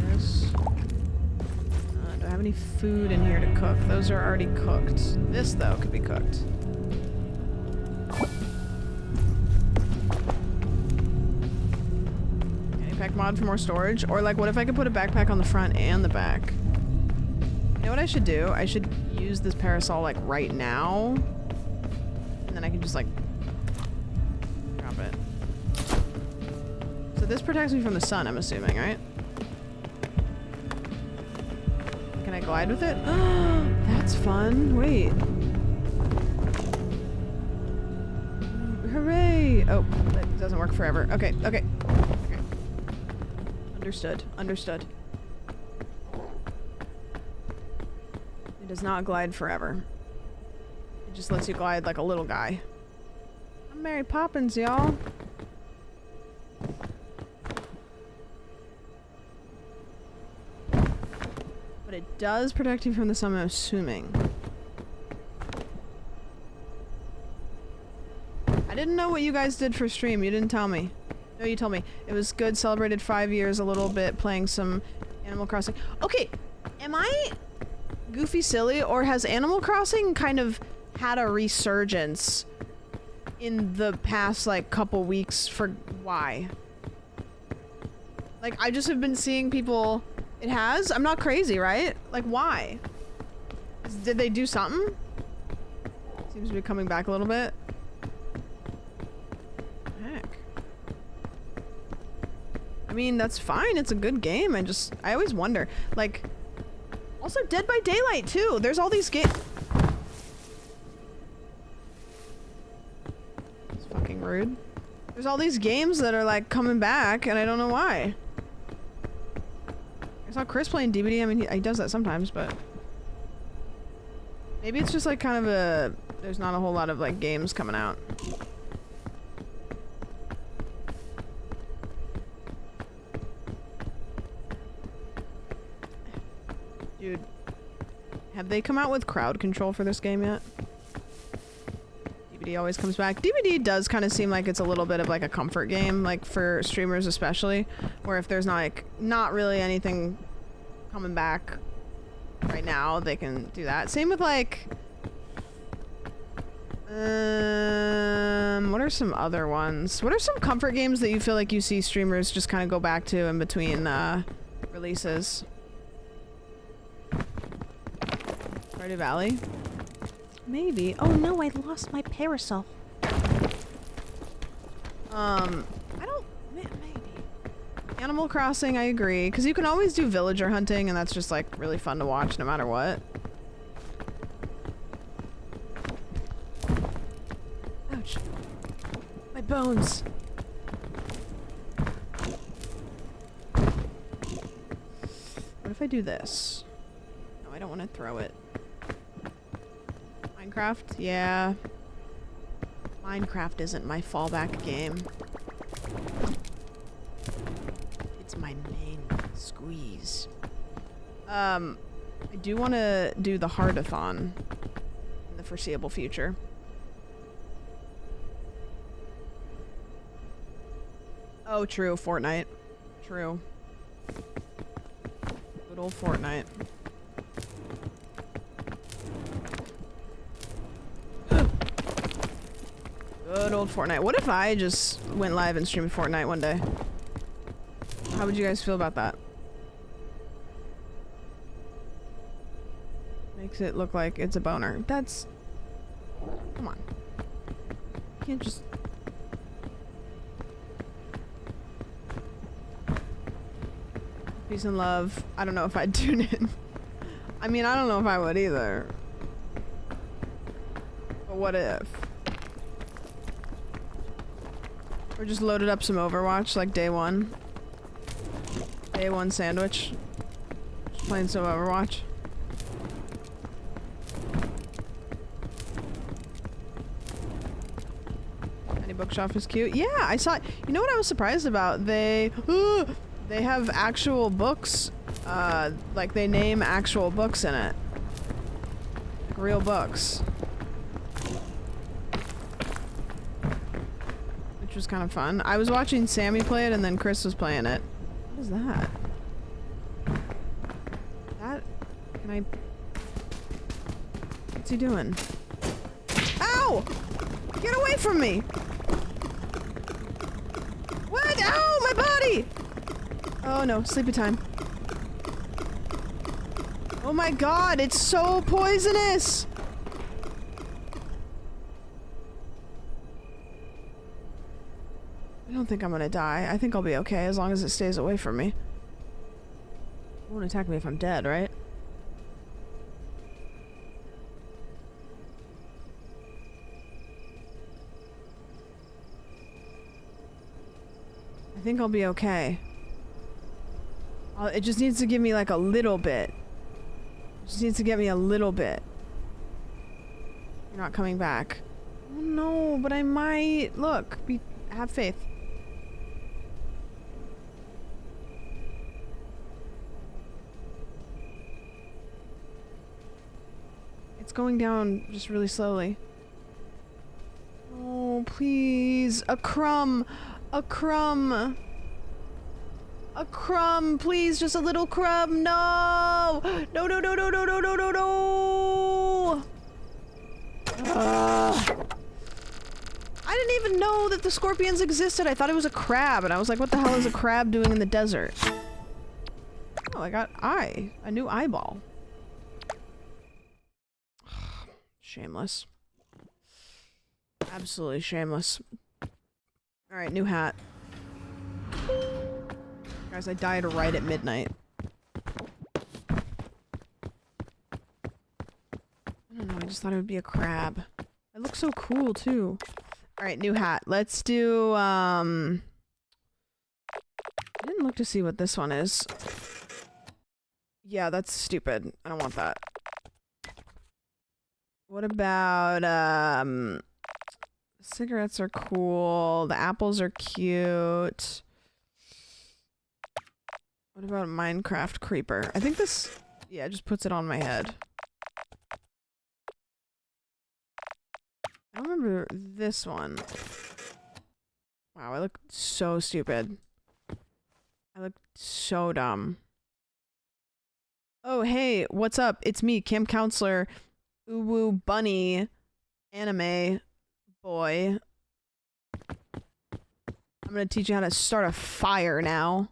Yes. Do I have any food in here to cook? Those are already cooked. This, though, could be cooked. Backpack mod for more storage, or like what if I could put a backpack on the front and the back? You know what I should do? I should use this parasol like right now, and then I can just like drop it. So this protects me from the sun, I'm assuming, right? Can I glide with it? That's fun. Wait. Hooray! Oh, that doesn't work forever. Okay, okay. Understood. Understood. It does not glide forever. It just lets you glide like a little guy. I'm Mary Poppins, y'all. But it does protect you from the sun, I'm assuming. I didn't know what you guys did for stream. You didn't tell me. No, you told me. It was good, celebrated 5 years, a little bit, playing some Animal Crossing. Okay, am I goofy silly, or has Animal Crossing kind of had a resurgence in the past, like, couple weeks for why? Like, I just have been seeing people... It has? I'm not crazy, right? Like, why? Did they do something? Seems to be coming back a little bit. I mean, that's fine. It's a good game. I always wonder. Like, also Dead by Daylight, too. There's all these games. It's fucking rude. There's all these games that are, like, coming back, and I don't know why. I saw Chris playing DBD. I mean, he does that sometimes, but... Maybe it's just, like, kind of a... There's not a whole lot of, like, games coming out. Dude, have they come out with crowd control for this game yet? DBD always comes back. DBD does kind of seem like it's a little bit of like a comfort game, like for streamers especially, where if there's not really anything coming back right now, they can do that. Same with like, what are some other ones? What are some comfort games that you feel like you see streamers just kind of go back to in between releases? Stardew Valley? Maybe. Oh no, I lost my parasol. I don't... Maybe. Animal Crossing, I agree. Because you can always do villager hunting, and that's just, like, really fun to watch no matter what. Ouch. My bones. What if I do this? No, I don't want to throw it. Minecraft? Yeah. Minecraft isn't my fallback game. It's my main squeeze. I do want to do the Heartathon in the foreseeable future. Oh, true. Fortnite. True. Good old Fortnite. Good old Fortnite. What if I just went live and streamed Fortnite one day? How would you guys feel about that? Makes it look like it's a boner. That's... Come on. You can't just... Peace and love. I don't know if I'd tune in. I mean, I don't know if I would either. But what if? Or just loaded up some Overwatch, like day one. Day one sandwich. Just playing some Overwatch. Any bookshelf is cute. Yeah, I saw. You know what I was surprised about? They have actual books. Like they name actual books in it. Like real books. Which was kind of fun. I was watching Sammy play it and then Chris was playing it. What is that? Can I... What's he doing? Ow! Get away from me! What? Ow! My body! Oh no, sleepy time. Oh my god, it's so poisonous! I don't think I'm gonna die. I think I'll be okay as long as it stays away from me. It won't attack me if I'm dead, right? I think I'll be okay. It just needs to give me like a little bit. It just needs to get me a little bit. You're not coming back. Oh no, but I might. Look, have faith. It's going down just really slowly. Oh, please. A crumb. A crumb. A crumb, please. Just a little crumb. No. No, no, no, no, no, no, no, no, no. I didn't even know that the scorpions existed. I thought it was a crab, and I was like, what the hell is a crab doing in the desert? Oh, I got a new eyeball. Shameless. Absolutely shameless. Alright, new hat. Guys, I died right at midnight. I don't know, I just thought it would be a crab. It looks so cool, too. Alright, new hat. Let's do, I didn't look to see what this one is. Yeah, that's stupid. I don't want that. What about, cigarettes are cool. The apples are cute. What about Minecraft creeper? I think this, yeah, just puts it on my head. I don't remember this one. Wow, I look so stupid. I look so dumb. Oh, hey, what's up? It's me, Camp Counselor, Uwu Bunny, anime boy. I'm gonna teach you how to start a fire now.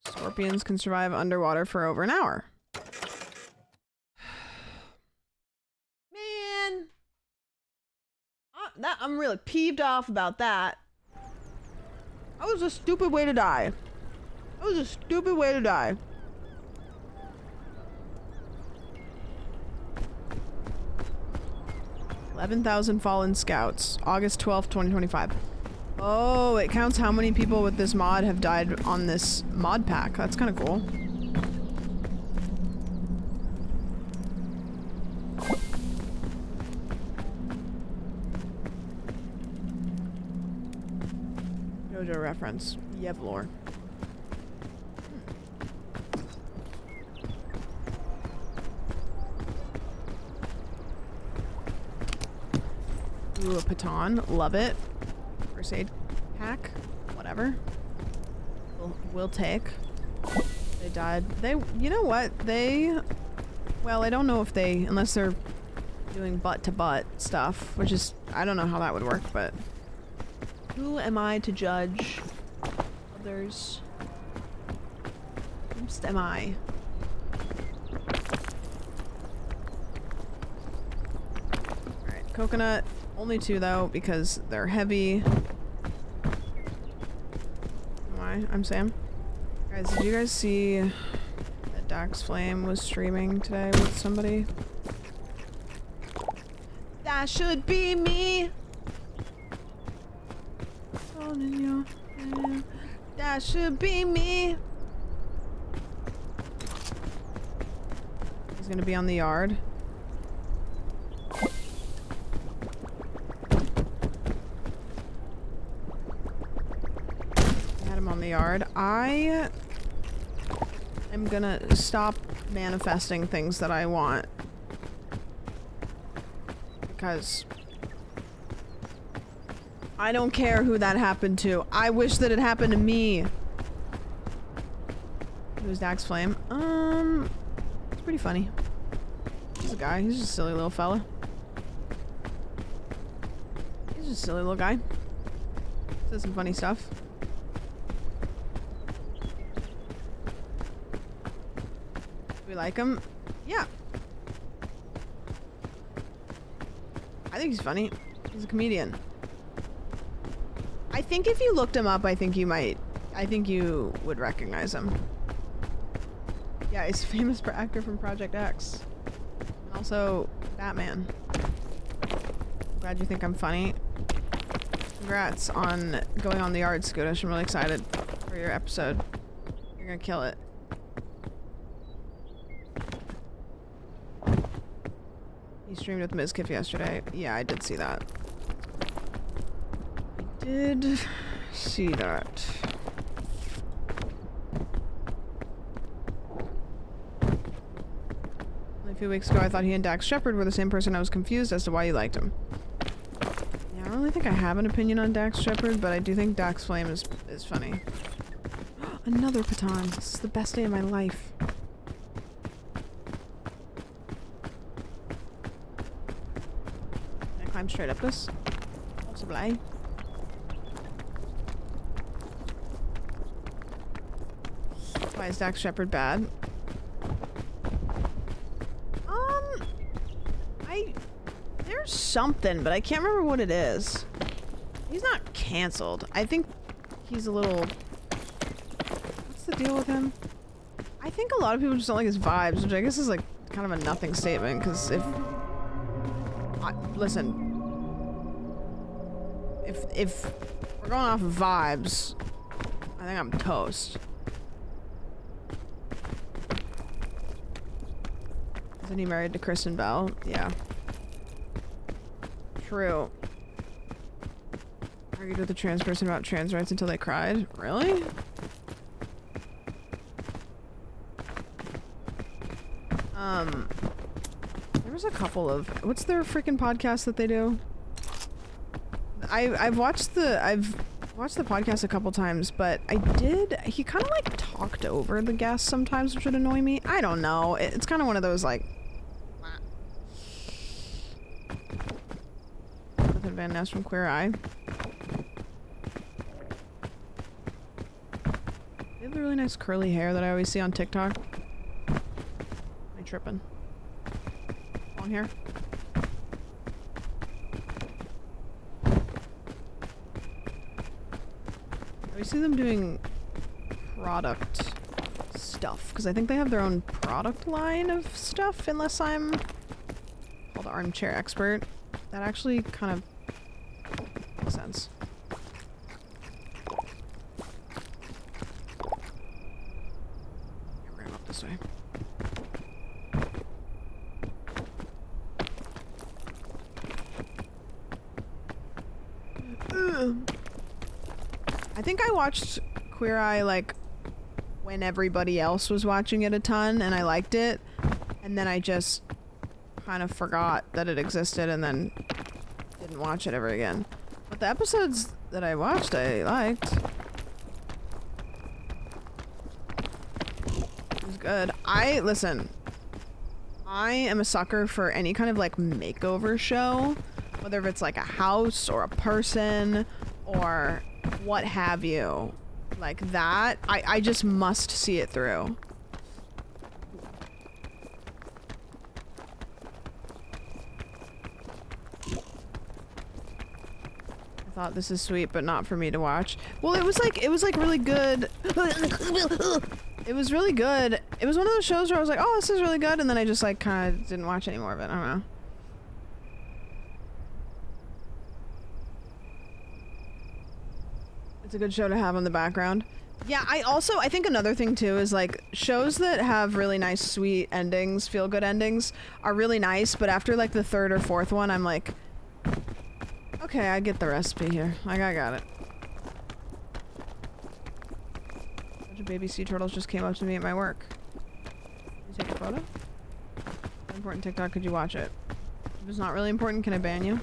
Scorpions can survive underwater for over an hour. Man! I'm really peeved off about that. That was a stupid way to die. That was a stupid way to die. $11,000 fallen scouts. August 12th, 2025. Oh, it counts how many people with this mod have died on this mod pack. That's kind of cool. JoJo reference. Yevlor. Ooh, a baton. Love it. First aid pack. Whatever. We'll take. They died. You know what? Well, I don't know if unless they're doing butt-to-butt stuff, which is, I don't know how that would work, but who am I to judge others? Whomst am I? Alright, coconut. Only 2 though, because they're heavy. I'm Sam. Guys, did you guys see that Dax Flame was streaming today with somebody? That should be me. That should be me. He's gonna be on the yard. Had him on the yard. I am gonna stop manifesting things that I want. Because I don't care who that happened to. I wish that it happened to me. Who's Dax Flame? It's pretty funny. He's a guy. He's just a silly little fella. He's just a silly little guy. Says some funny stuff. We like him? Yeah. I think he's funny. He's a comedian. I think if you looked him up, I think you would recognize him. Yeah, he's a famous actor from Project X. And also, Batman. Glad you think I'm funny. Congrats on going on the yard, Scootish. I'm really excited for your episode. You're gonna kill it. He streamed with Mizkif yesterday. Yeah, I did see that. Did see that. Only a few weeks ago, I thought he and Dax Shepard were the same person. I was confused as to why you liked him. Yeah, I don't really think I have an opinion on Dax Shepard, but I do think Dax Flame is funny. Another Patan. This is the best day of my life. Can I climb straight up this? Possibly. Why is Dax Shepard bad? There's something, but I can't remember what it is. He's not canceled. I think he's a little... What's the deal with him? I think a lot of people just don't like his vibes, which I guess is like kind of a nothing statement, because listen. If we're going off of vibes, I think I'm toast. Isn't he married to Kristen Bell? Yeah. True. Argued with a trans person about trans rights until they cried. Really? There was a couple of... What's their freaking podcast that they do? I've watched the podcast a couple times, but he kind of like talked over the guests sometimes, which would annoy me. I don't know. It's kind of one of those like... Van Ness from Queer Eye. They have the really nice curly hair that I always see on TikTok. Am I tripping? Long hair? I always see them doing product stuff, because I think they have their own product line of stuff, unless I'm called Armchair Expert. That actually kind of makes sense. We're going up this way. I think I watched Queer Eye like when everybody else was watching it a ton, and I liked it, and then I just kind of forgot that it existed and then didn't watch it ever again. But the episodes that I watched, I liked. It was good. Listen, I am a sucker for any kind of like makeover show, whether if it's like a house or a person or what have you. Like that, I just must see it through. Thought this is sweet, but not for me to watch. Well, it was like really good. It was really good. It was one of those shows where I was like, oh, this is really good, and then I just like kind of didn't watch any more of it. I don't know. It's a good show to have on the background. Yeah, I think another thing too is like shows that have really nice sweet endings, feel good endings are really nice, but after like the third or fourth one I'm like, okay, I get the recipe here. Like I got it. A bunch of baby sea turtles just came up to me at my work. Can you take a photo? Important TikTok, could you watch it? If it's not really important, can I ban you?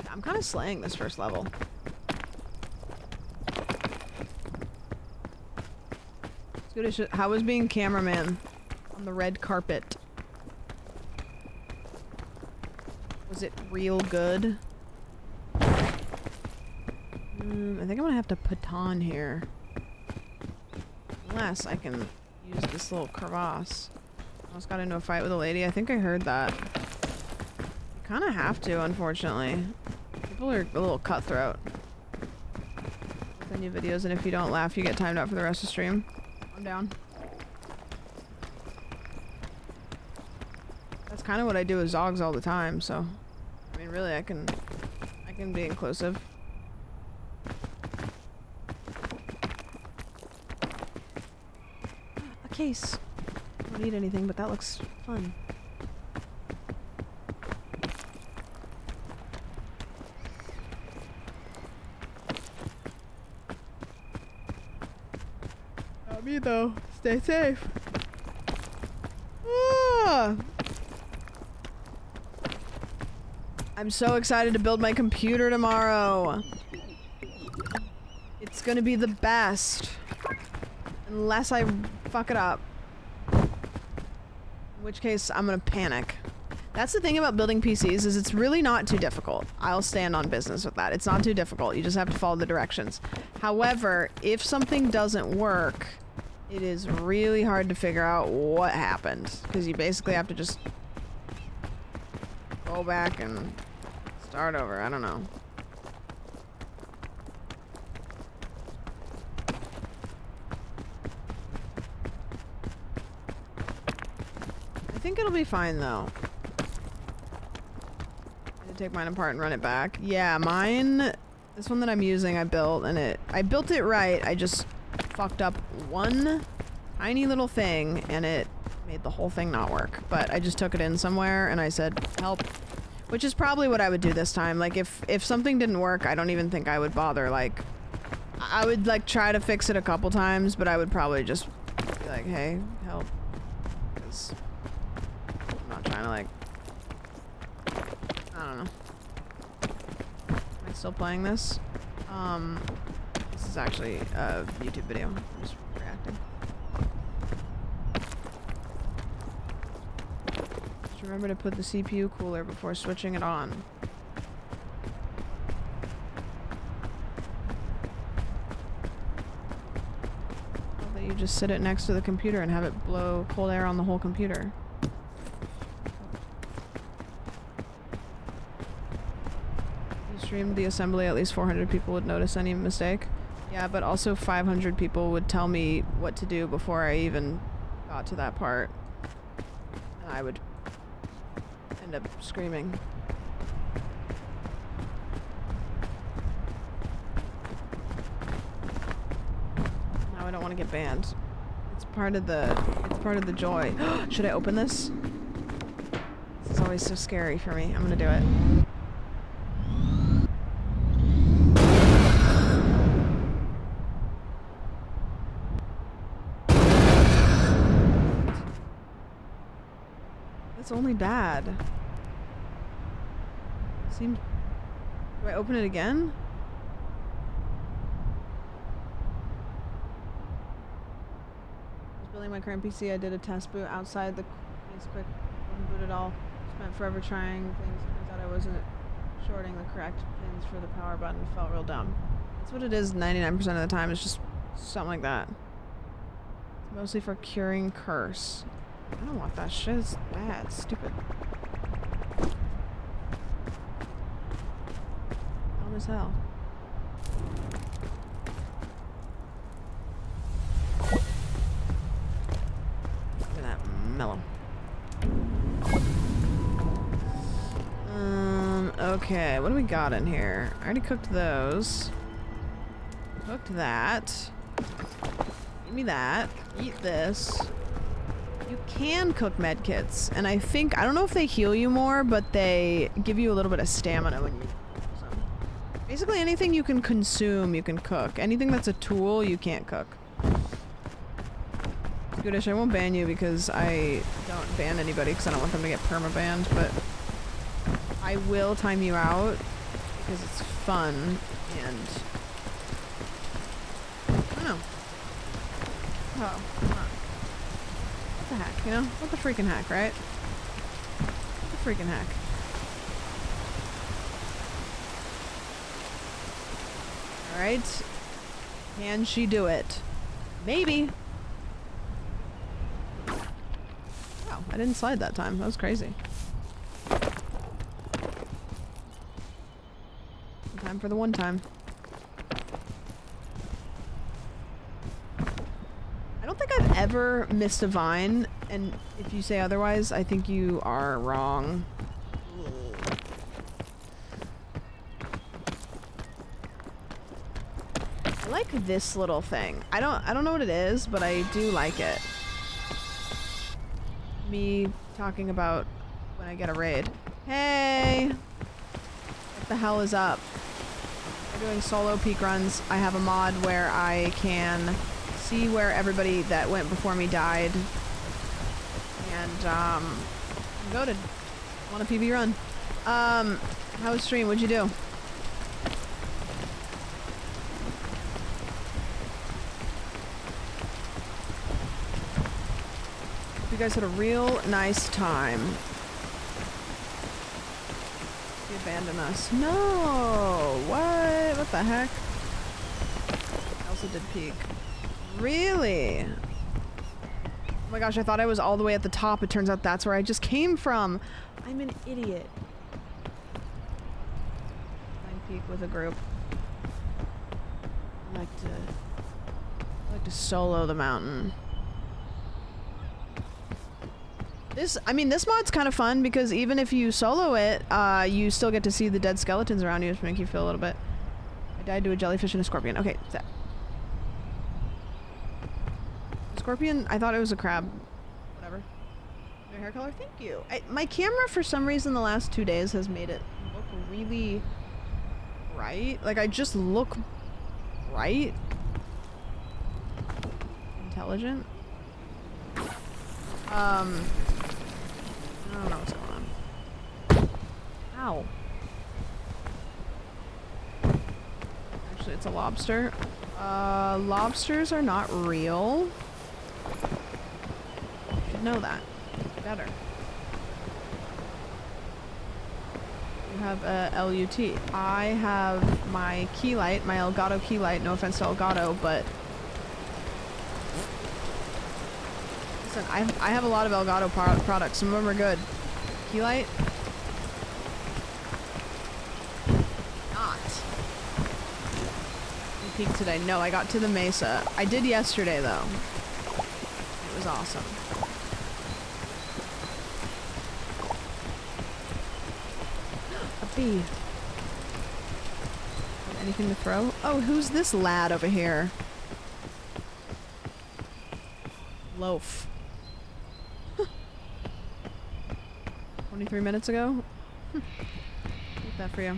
I'm kind of slaying this first level. It's good as shit. How was being cameraman on the red carpet? Was it real good? I think I'm gonna have to put on here. Unless I can use this little crevasse. I almost got into a fight with a lady. I think I heard that. You kind of have to, unfortunately. People are a little cutthroat. Send you videos, and if you don't laugh, you get timed out for the rest of the stream. I'm down. That's kind of what I do with Zogs all the time, so... I mean, really, I can be inclusive. A case. I don't need anything, but that looks fun. Not me though. Stay safe. Ah! I'm so excited to build my computer tomorrow. It's gonna be the best. Unless I fuck it up. In which case, I'm gonna panic. That's the thing about building PCs, is it's really not too difficult. I'll stand on business with that. It's not too difficult. You just have to follow the directions. However, if something doesn't work, it is really hard to figure out what happened. Because you basically have to just go back and start over. I don't know. I think it'll be fine though. I had to take mine apart and run it back. Yeah, mine, this one that I'm using, I built it right. I just fucked up one tiny little thing and it made the whole thing not work. But I just took it in somewhere and I said, help. Which is probably what I would do this time. Like, if something didn't work, I don't even think I would bother. Like, I would, like, try to fix it a couple times, but I would probably just be like, hey, help. Because I'm not trying to, like... I don't know. Am I still playing this? This is actually a YouTube video. I'm just reacting. Remember to put the CPU cooler before switching it on. Or that you just sit it next to the computer and have it blow cold air on the whole computer. If you streamed the assembly, at least 400 people would notice any mistake. Yeah, but also 500 people would tell me what to do before I even got to that part. And I would end up screaming. Now I don't want to get banned. It's part of the joy. Should I open this? This is always so scary for me. I'm gonna do it. It's only bad. Seems... Do I open it again? I was building my current PC. I did a test boot outside the case quick. Wouldn't boot at all. Spent forever trying things. Turns out I wasn't shorting the correct pins for the power button. Felt real dumb. That's what it is 99% of the time. It's just something like that. It's mostly for curing curse. I don't want that shit. It's bad. It's stupid. Dumb as hell. hello. Okay, what do we got in here? I already cooked those. Cooked that. Give me that. Eat this. You can cook med kits, and I think, I don't know if they heal you more, but they give you a little bit of stamina when you use them. Basically anything you can consume, you can cook. Anything that's a tool, you can't cook. Goodish, I won't ban you because I don't ban anybody because I don't want them to get perma-banned, but I will time you out because it's fun and I don't know. Oh, what the heck, you know? What the freaking heck, right? What the freaking heck? Alright. Can she do it? Maybe. Wow, I didn't slide that time. That was crazy. Time for the one time. I don't think I've ever missed a vine, and if you say otherwise, I think you are wrong. I like this little thing. I don't know what it is, but I do like it. Me talking about when I get a raid. Hey! What the hell is up? We're doing solo peak runs. I have a mod where I can see where everybody that went before me died. And, I'm goated. Want a PB run. How was stream? What'd you do? You guys had a real nice time. You abandoned us. No! What? What the heck? I also did peek. Really? Oh my gosh, I thought I was all the way at the top. It turns out that's where I just came from. I'm an idiot. Playing peek with a group. I like to solo the mountain. This mod's kind of fun because even if you solo it, you still get to see the dead skeletons around you, which make you feel a little bit. I died to a jellyfish and a scorpion. Okay, so. Scorpion? I thought it was a crab. Whatever. Your hair color? Thank you. My camera, for some reason, the last 2 days has made it look really bright. Like, I just look bright. Intelligent. I don't know what's going on. Ow. Actually, it's a lobster. Lobsters are not real. You should know that. Better. You have a LUT. I have my key light, my Elgato key light. No offense to Elgato, but listen, I have a lot of Elgato products. Some of them are good. Key light? Not. You peaked today. No, I got to the Mesa. I did yesterday, though. It was awesome. A bee. Anything to throw? Oh, who's this lad over here? Loaf. 23 minutes ago? Keep that for you.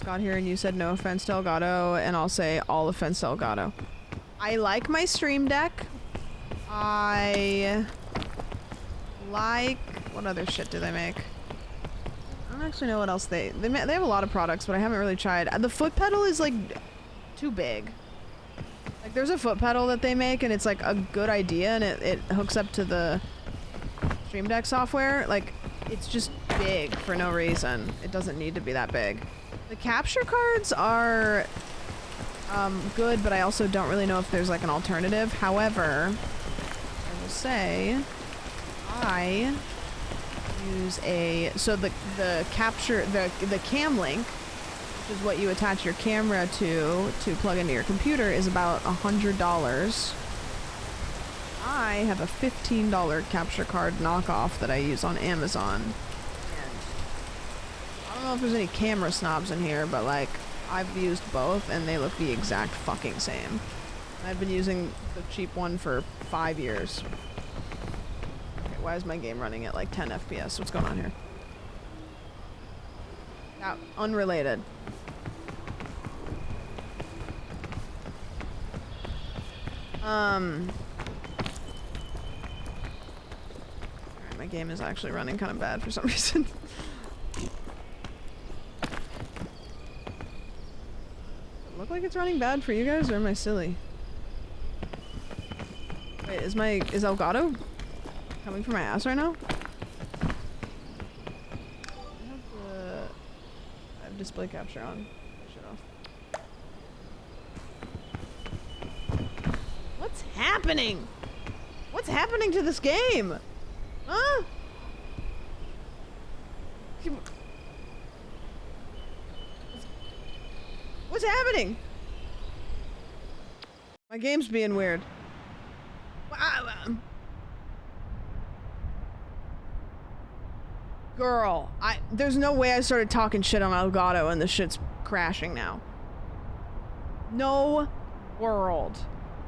Scott here, and you said no offense to Elgato, and I'll say all offense to Elgato. I like my Stream Deck. I like... What other shit do they make? I don't actually know what else they have a lot of products, but I haven't really tried. The foot pedal is like too big. Like there's a foot pedal that they make and it's like a good idea and it hooks up to the Stream Deck software. Like it's just big for no reason. It doesn't need to be that big. The capture cards are good, but I also don't really know if there's like an alternative. However, I will say I use the capture the cam link, which is what you attach your camera to plug into your computer, is about $100. I I have a $15 capture card knockoff that I use on Amazon. And I don't know if there's any camera snobs in here, but like, I've used both and they look the exact fucking same. I've been using the cheap one for 5 years. Okay, why is my game running at like 10 FPS? What's going on here? Unrelated. Alright, my game is actually running kind of bad for some reason. Look like it's running bad for you guys, or am I silly? Wait, is Elgato coming for my ass right now? I have display capture on. Shut off. What's happening? What's happening to this game? Huh? What's happening? My game's being weird. Girl, there's no way I started talking shit on Elgato and the shit's crashing now. No world.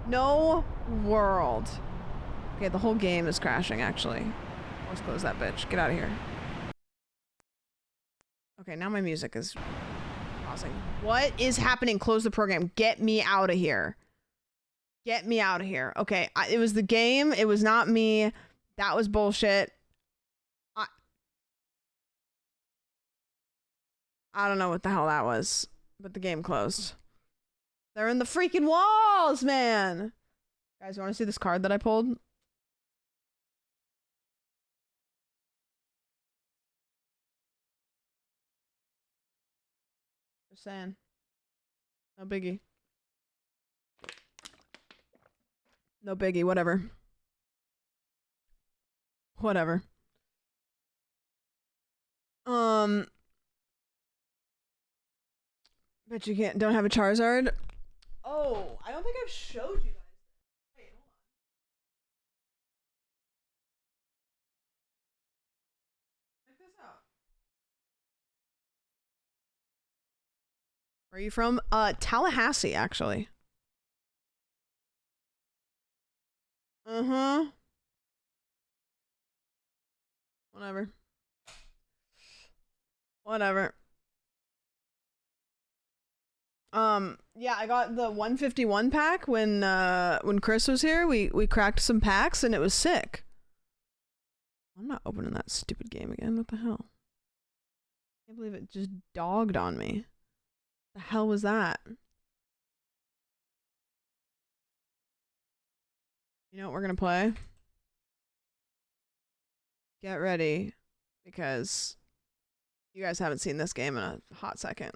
No world. Okay, the whole game is crashing, actually. Let's close that bitch. Get out of here. Okay, now my music is pausing. What is happening? Close the program. Get me out of here. Get me out of here. Okay, it was the game. It was not me. That was bullshit. I don't know what the hell that was, but the game closed. They're in the freaking walls, man. Guys, you want to see this card that I pulled? Just saying. No biggie. No biggie, whatever. Whatever. Bet you don't have a Charizard? Oh, I don't think I've showed you guys. Wait, hold on. Check this out. Where are you from? Tallahassee, actually. Uh-huh. Whatever. Whatever. Yeah, I got the 151 pack when Chris was here. We cracked some packs and it was sick. I'm not opening that stupid game again. What the hell? I can't believe it just dogged on me. The hell was that? You know what we're gonna play? Get ready, because you guys haven't seen this game in a hot second.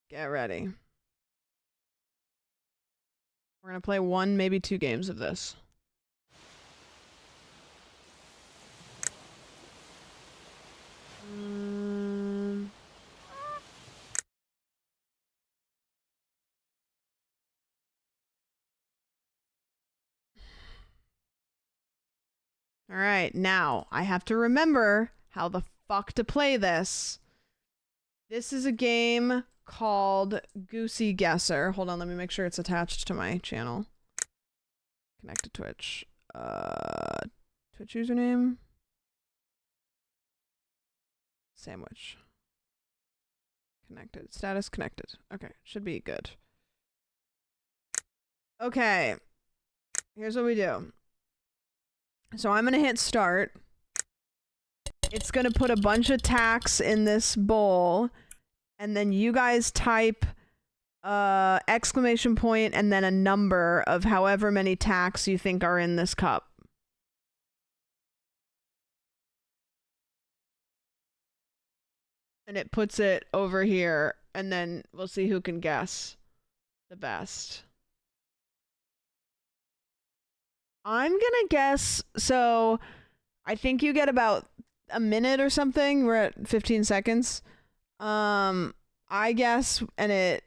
Get ready. We're gonna play 1, maybe 2 games of this. All right, now I have to remember how the fuck to play this. This is a game called Goosey Guesser. Hold on, let me make sure it's attached to my channel. Connect to Twitch. Twitch username. Sandwich. Connected. Status connected. Okay, should be good. Okay. Here's what we do. So I'm gonna hit start. It's gonna put a bunch of tacks in this bowl, and then you guys type exclamation point and then a number of however many tacks you think are in this cup. And it puts it over here, and then we'll see who can guess the best. I'm gonna guess, so I think you get about a minute or something. We're at 15 seconds. I guess, and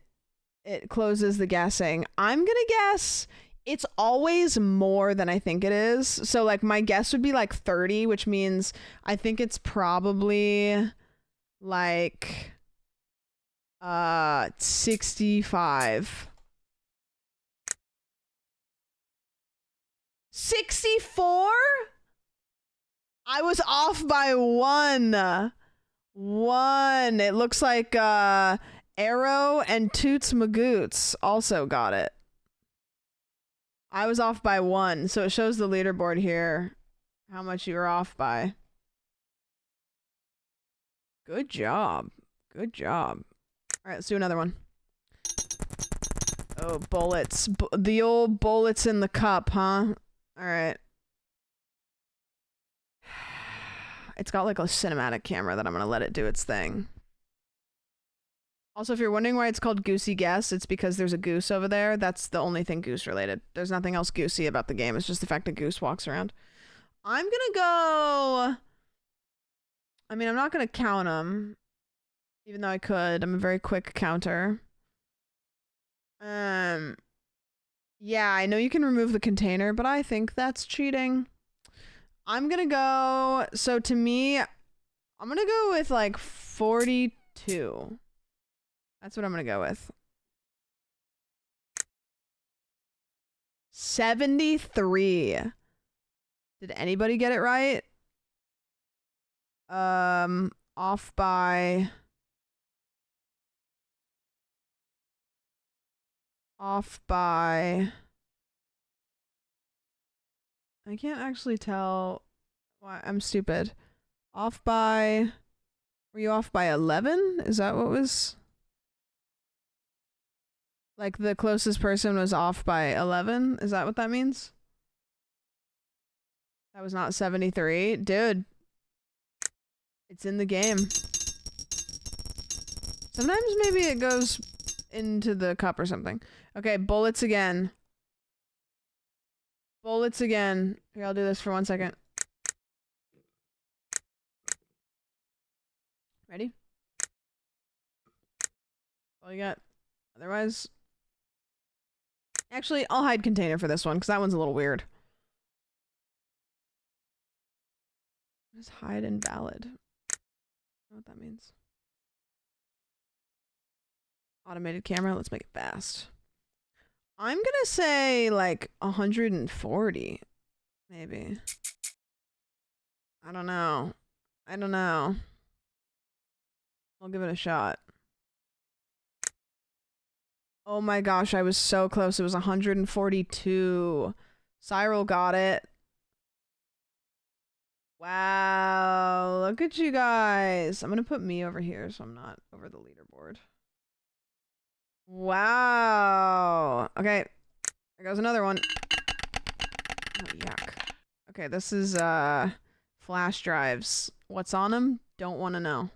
it closes the guessing. I'm gonna guess it's always more than I think it is. So like my guess would be like 30, which means I think it's probably like 65. 64? I was off by one. It looks like Arrow and Toots Magoots also got it. I was off by one, so it shows the leaderboard here how much you were off by. Good job. Good job. All right, let's do another one. Oh, bullets. The old bullets in the cup, huh? All right. It's got like a cinematic camera that I'm going to let it do its thing. Also, if you're wondering why it's called Goosey Guess, it's because there's a goose over there. That's the only thing goose related. There's nothing else goosey about the game. It's just the fact that Goose walks around. I'm going to go... I mean, I'm not going to count them, even though I could. I'm a very quick counter. Yeah, I know you can remove the container, but I think that's cheating. I'm going to go... So to me, I'm going to go with like 42. That's what I'm going to go with. 73. Did anybody get it right? Off by... I can't actually tell why I'm stupid. Off by... Were you off by 11? Is that what was... Like the closest person was off by 11? Is that what that means? That was not 73. Dude. It's in the game. Sometimes maybe it goes into the cup or something. Okay, bullets again. Bullets again. Here, I'll do this for 1 second. Ready? All you got. Otherwise... Actually, I'll hide container for this one, because that one's a little weird. Just hide invalid. I don't know what that means. Automated camera, let's make it fast. I'm gonna say like 140, maybe. I don't know. I'll give it a shot. Oh my gosh, I was so close. It was 142. Cyril got it. Wow, look at you guys. I'm gonna put me over here so I'm not over the leaderboard. Wow. Okay, there goes another one. Oh, yuck. Okay, this is flash drives. What's on them? Don't want to know.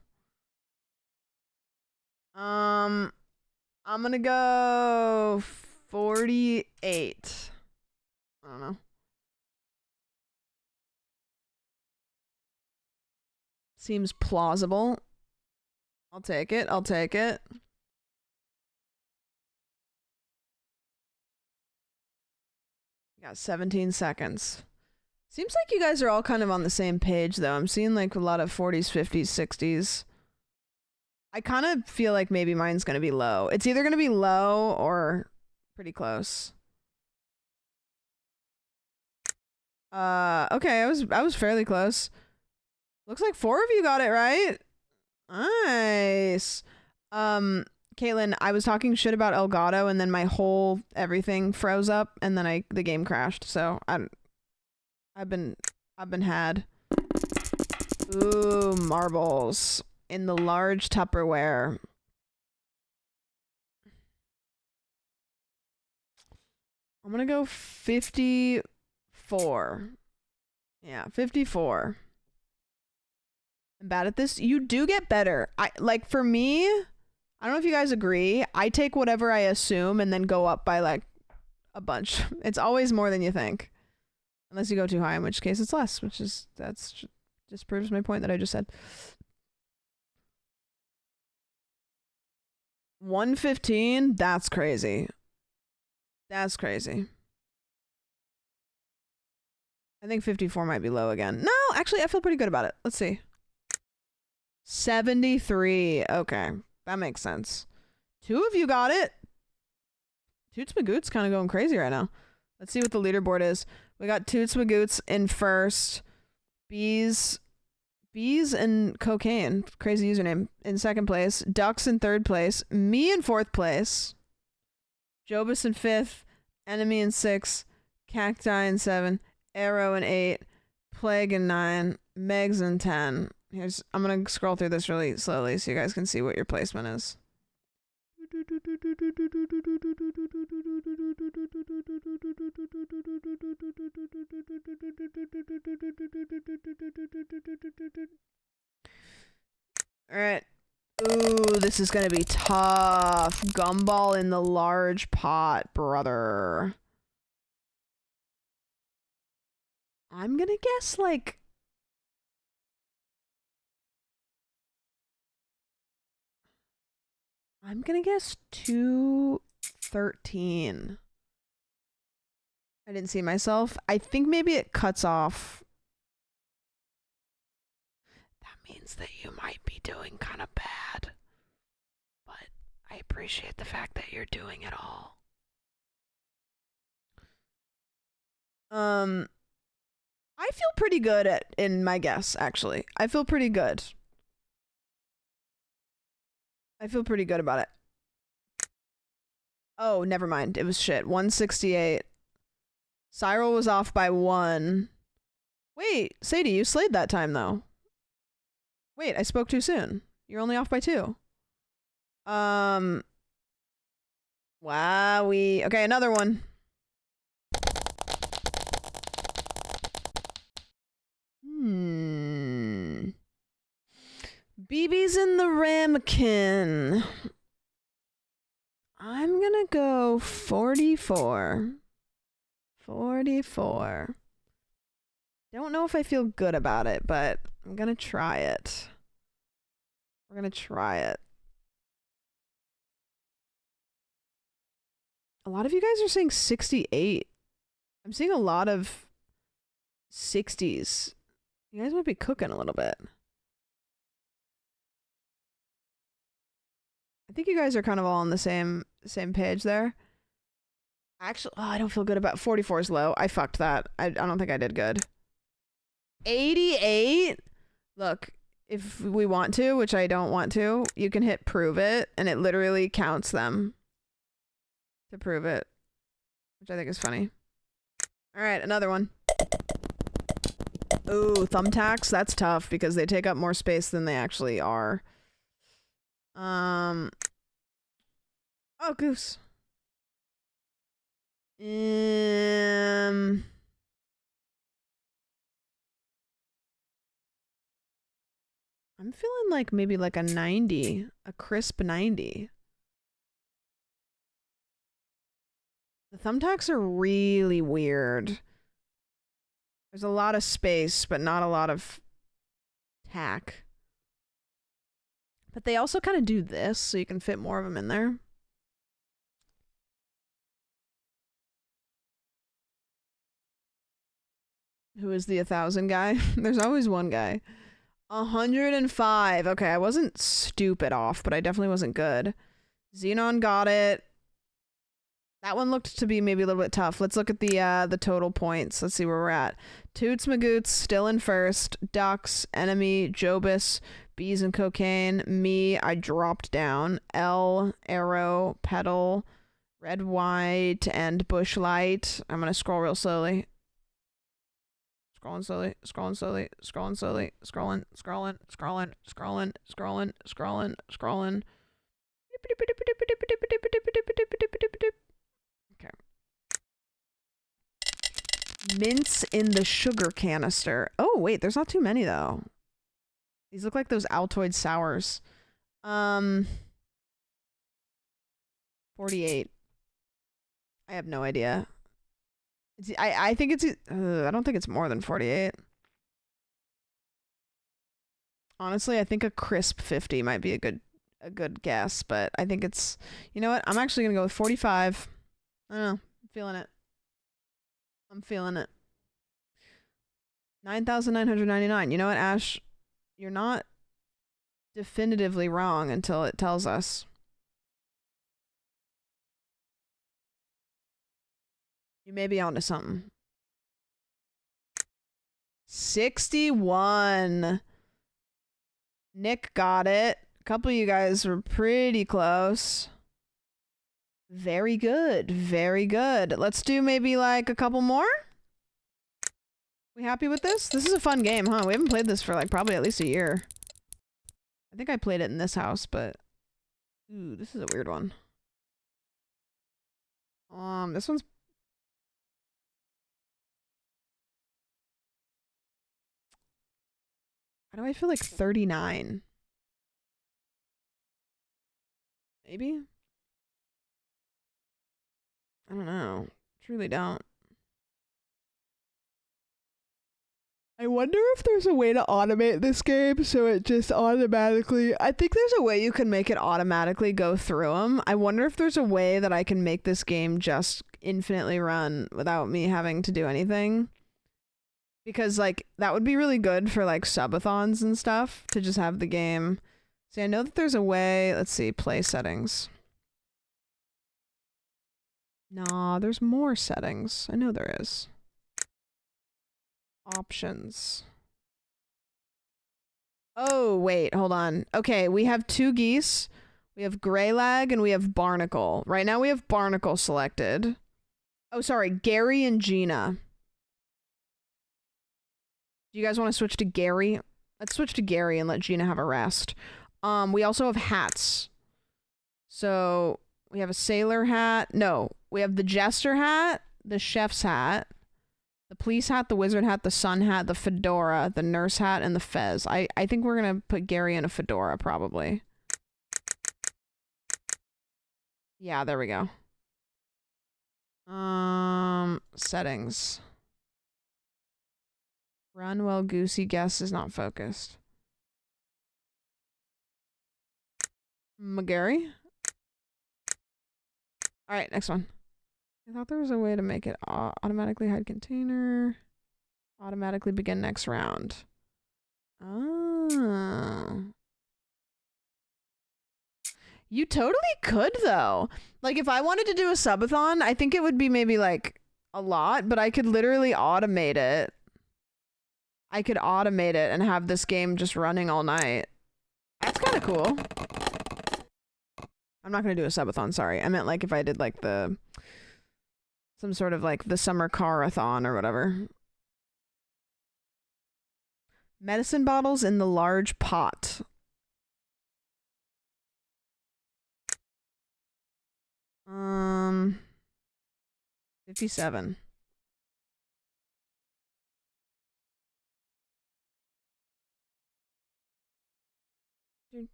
I'm gonna go 48. I don't know. Seems plausible. I'll take it. You got 17 seconds. Seems like you guys are all kind of on the same page, though. I'm seeing like a lot of 40s, 50s, 60s. I kind of feel like maybe mine's going to be low. It's either going to be low or pretty close. Okay, I was fairly close. Looks like 4 of you got it right. Nice. Caitlin, I was talking shit about Elgato and then my whole everything froze up and then the game crashed. So I've been had. Ooh, marbles. In the large Tupperware. I'm gonna go 54. Yeah, 54. I'm bad at this. You do get better. For me, I don't know if you guys agree. I take whatever I assume and then go up by like a bunch. It's always more than you think. Unless you go too high, in which case it's less, that's just proves my point that I just said. 115? That's crazy. That's crazy. I think 54 might be low again. No, actually, I feel pretty good about it. Let's see. 73. Okay, that makes sense. 2 of you got it. Toots Magoots kind of going crazy right now. Let's see what the leaderboard is. We got Toots Magoots in first. Bees and Cocaine, crazy username, in second place. Ducks in third place. Me in fourth place. Jobus in fifth. Enemy in sixth. Cacti in 7. Arrow in 8. Plague in 9. Megs in 10. I'm gonna scroll through this really slowly so you guys can see what your placement is. Alright. Ooh, this is gonna be tough. Gumball in the large pot, brother. I'm gonna guess like... I'm gonna guess 213. I didn't see myself. I think maybe it cuts off. That means that you might be doing kind of bad. But I appreciate the fact that you're doing it all. I feel pretty good in my guess, actually. I feel pretty good. I feel pretty good about it. Oh, never mind. It was shit. 168. Cyril was off by 1. Wait, Sadie, you slayed that time, though. Wait, I spoke too soon. You're only off by 2. Wowee. Okay, another one. BB's in the ramekin. I'm gonna go 44. 44. Don't know if I feel good about it, but I'm gonna try it. We're gonna try it. A lot of you guys are saying 68. I'm seeing a lot of 60s. You guys might be cooking a little bit. I think you guys are kind of all on the same page there. Actually, I don't feel good about 44 is low. I fucked that. I don't think I did good. 88? Look, if we want to, which I don't want to, you can hit prove it, and it literally counts them to prove it, which I think is funny. All right, another one. Ooh, thumbtacks. That's tough because they take up more space than they actually are. Oh, goose. I'm feeling like maybe like a 90, a crisp 90. The thumbtacks are really weird. There's a lot of space, but not a lot of tack. But they also kind of do this, so you can fit more of them in there. Who is the 1,000 guy? There's always one guy. 105. Okay, I wasn't stupid off, but I definitely wasn't good. Xenon got it. That one looked to be maybe a little bit tough. Let's look at the total points. Let's see where we're at. Toots Magoots still in first. Ducks, Enemy, Jobus, Bees and Cocaine. Me, I dropped down. L, Arrow, Petal, Red, White, and Bushlight. I'm gonna scroll real slowly. Scrolling slowly, scrolling slowly, scrolling slowly, scrolling, scrolling, scrolling, scrolling, scrolling, scrolling, scrolling. Okay. Mints in the sugar canister. Oh, wait, there's not too many, though. These look like those Altoid sours. 48. I have no idea. I think it's... I don't think it's more than 48. Honestly, I think a crisp 50 might be a good a good guess, but I think it's, you know what? I'm actually going to go with 45. I don't know. I'm feeling it. I'm feeling it. 9,999. You know what, Ash? You're not definitively wrong until it tells us. You may be onto something. 61. Nick got it. A couple of you guys were pretty close. Very good. Very good. Let's do maybe like a couple more. We happy with this? This is a fun game, huh? We haven't played this for like probably at least a year. I think I played it in this house, but ooh, this is a weird one. This one's why do I feel like 39? Maybe? I don't know. Truly don't. I wonder if there's a way to automate this game so it just automatically... I think there's a way you can make it automatically go through them. I wonder if there's a way that I can make this game just infinitely run without me having to do anything. Because, like, that would be really good for, like, subathons and stuff, to just have the game. See, I know that there's a way... Let's see, play settings. Nah, there's more settings. I know there is. Options. Oh, wait, hold on. Okay, we have 2 geese. We have Greylag, and we have Barnacle. Right now we have Barnacle selected. Oh, sorry, Gary and Gina. Do you guys want to switch to Gary? Let's switch to Gary and let Gina have a rest. We also have hats. So, we have a sailor hat. No, we have the jester hat, the chef's hat, the police hat, the wizard hat, the sun hat, the fedora, the nurse hat, and the fez. I think we're going to put Gary in a fedora, probably. Yeah, there we go. Settings. Run while Goosey guess is not focused. McGarry? Alright, next one. I thought there was a way to make it automatically hide container. Automatically begin next round. Oh. You totally could, though. Like, if I wanted to do a subathon, I think it would be maybe, like, a lot, but I could literally automate it. I could automate it and have this game just running all night. That's kind of cool. I'm not going to do a subathon, sorry. I meant, like, if I did, like, some sort of, like, the summer car-a-thon or whatever. Medicine bottles in the large pot. Um, 57.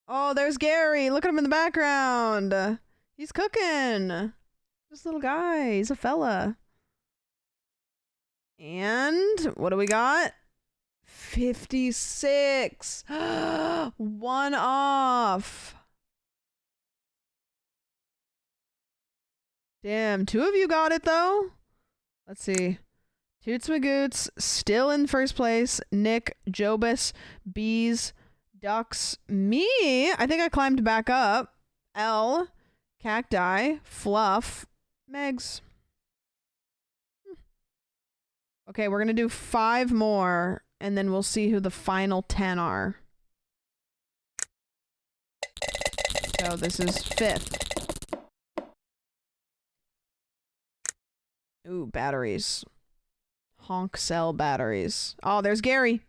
Oh, there's Gary. Look at him in the background. He's cooking. This little guy. He's a fella. And what do we got? 56. One off. Damn, 2 of you got it though. Let's see. Toots Magoots still in first place. Nick, Jobus, Bees, Ducks, me. I think I climbed back up. L, Cacti, Fluff, Megs. Okay, we're gonna do 5 more, and then we'll see who the final 10 are. So this is 5th. Ooh, batteries. Honk cell batteries. Oh, there's Gary.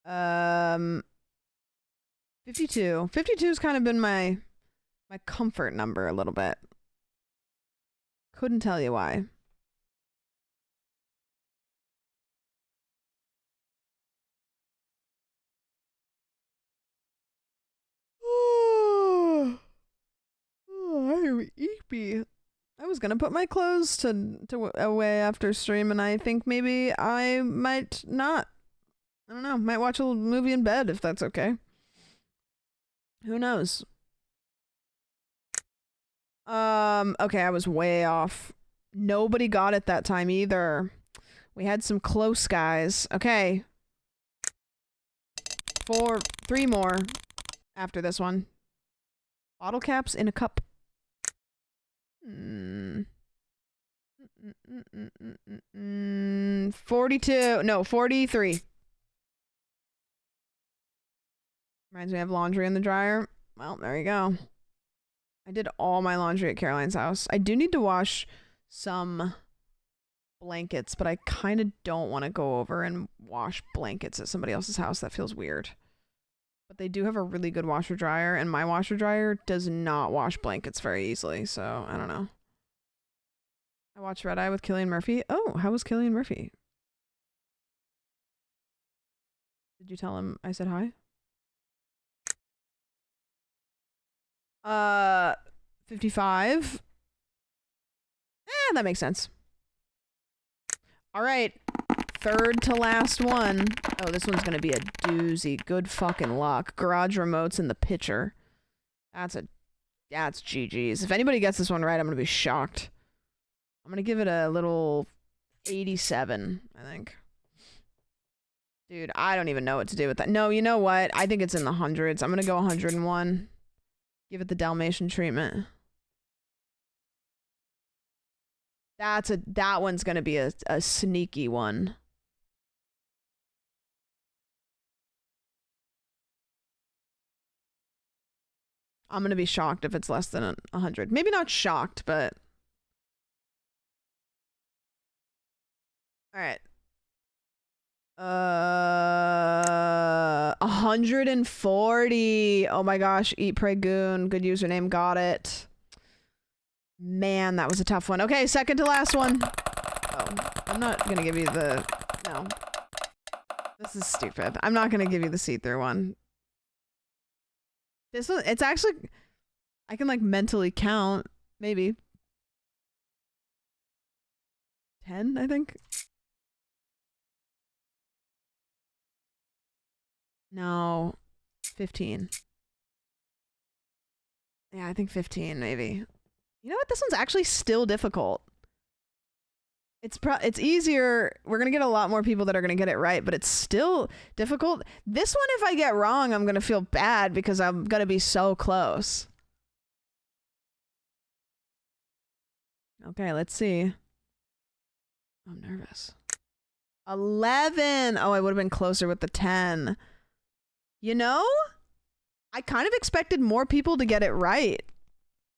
52. 52's kind of been my comfort number a little bit. Couldn't tell you why. Oh, I'm eepy. That was was gonna put my clothes away after stream, and I think maybe I might not. I don't know. Might watch a little movie in bed if that's okay. Who knows? Okay, I was way off. Nobody got it that time either. We had some close guys. Okay. 3 more after this one. Bottle caps in a cup. 42. No, 43. Reminds me of laundry in the dryer. Well, there you go. I did all my laundry at Caroline's house. I do need to wash some blankets, but I kind of don't want to go over and wash blankets at somebody else's house. That feels weird. But they do have a really good washer dryer, and my washer dryer does not wash blankets very easily, so I don't know. I watched Red Eye with Cillian Murphy. Oh, how was Cillian Murphy? Did you tell him I said hi? 55. That makes sense. All right. 3rd to last one. Oh, this one's gonna be a doozy. Good fucking luck. Garage remotes in the pitcher. That's GG's. If anybody gets this one right, I'm gonna be shocked. I'm gonna give it a little 87, I think. Dude, I don't even know what to do with that. No, you know what? I think it's in the hundreds. I'm gonna go 101. Give it the Dalmatian treatment. That one's gonna be a sneaky one. I'm gonna be shocked if it's less than 100. Maybe not shocked, but all right. 140. Oh my gosh, Eat Pray Goon. Good username, got it. Man, that was a tough one. Okay, 2nd to last one. Oh, I'm not gonna give you the... No. This is stupid. I'm not gonna give you the see-through one. This one, it's actually... I can, like, mentally count. Maybe. 10, I think? No. 15. Yeah, I think 15, maybe. You know what? This one's actually still difficult. It's easier. We're gonna get a lot more people that are gonna get it right, but it's still difficult. This one, if I get wrong, I'm gonna feel bad because I'm gonna be so close. Okay, let's see. I'm nervous. 11. Oh, I would have been closer with the 10. You know, I kind of expected more people to get it right.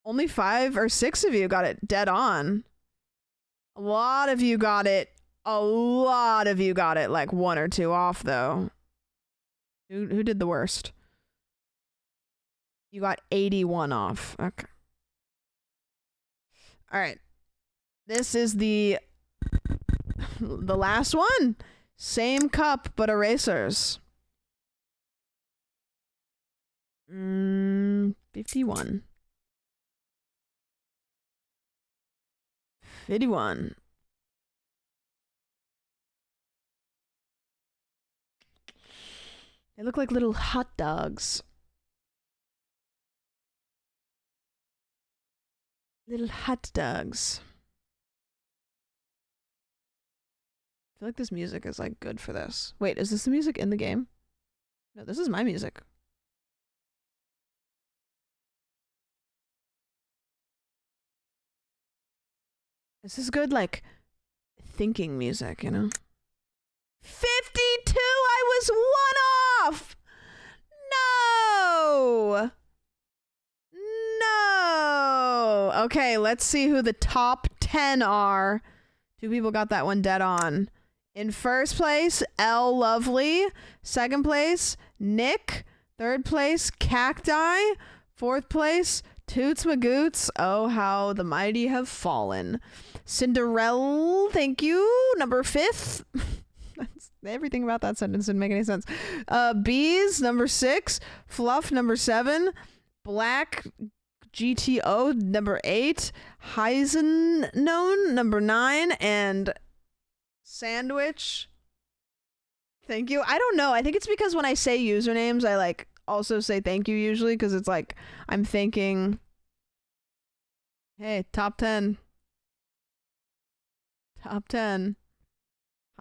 Only 5 or 6 of you got it dead on. A lot of you got it. A lot of you got it like 1 or 2 off, though. Who did the worst? You got 81 off. Okay. All right. This is the last one. Same cup, but erasers. 51. 51. They look like little hot dogs. Little hot dogs. I feel like this music is like good for this. Wait, is this the music in the game? No, this is my music. This is good, like, thinking music, you know? 52! I was 1 off! No! No! Okay, let's see who the top 10 are. 2 people got that one dead on. In 1st place, L Lovely. 2nd place, Nick. 3rd place, Cacti. 4th place, Toots Magoots. Oh, how the mighty have fallen. Cinderella, thank you. Number 5th. Everything about that sentence didn't make any sense. Bees, number 6. Fluff, number 7. Black GTO number 8, Heisen known number 9, and Sandwich. Thank you. I don't know. I think it's because when I say usernames, I like also say thank you usually because it's like I'm thinking, hey, top 10. Top 10.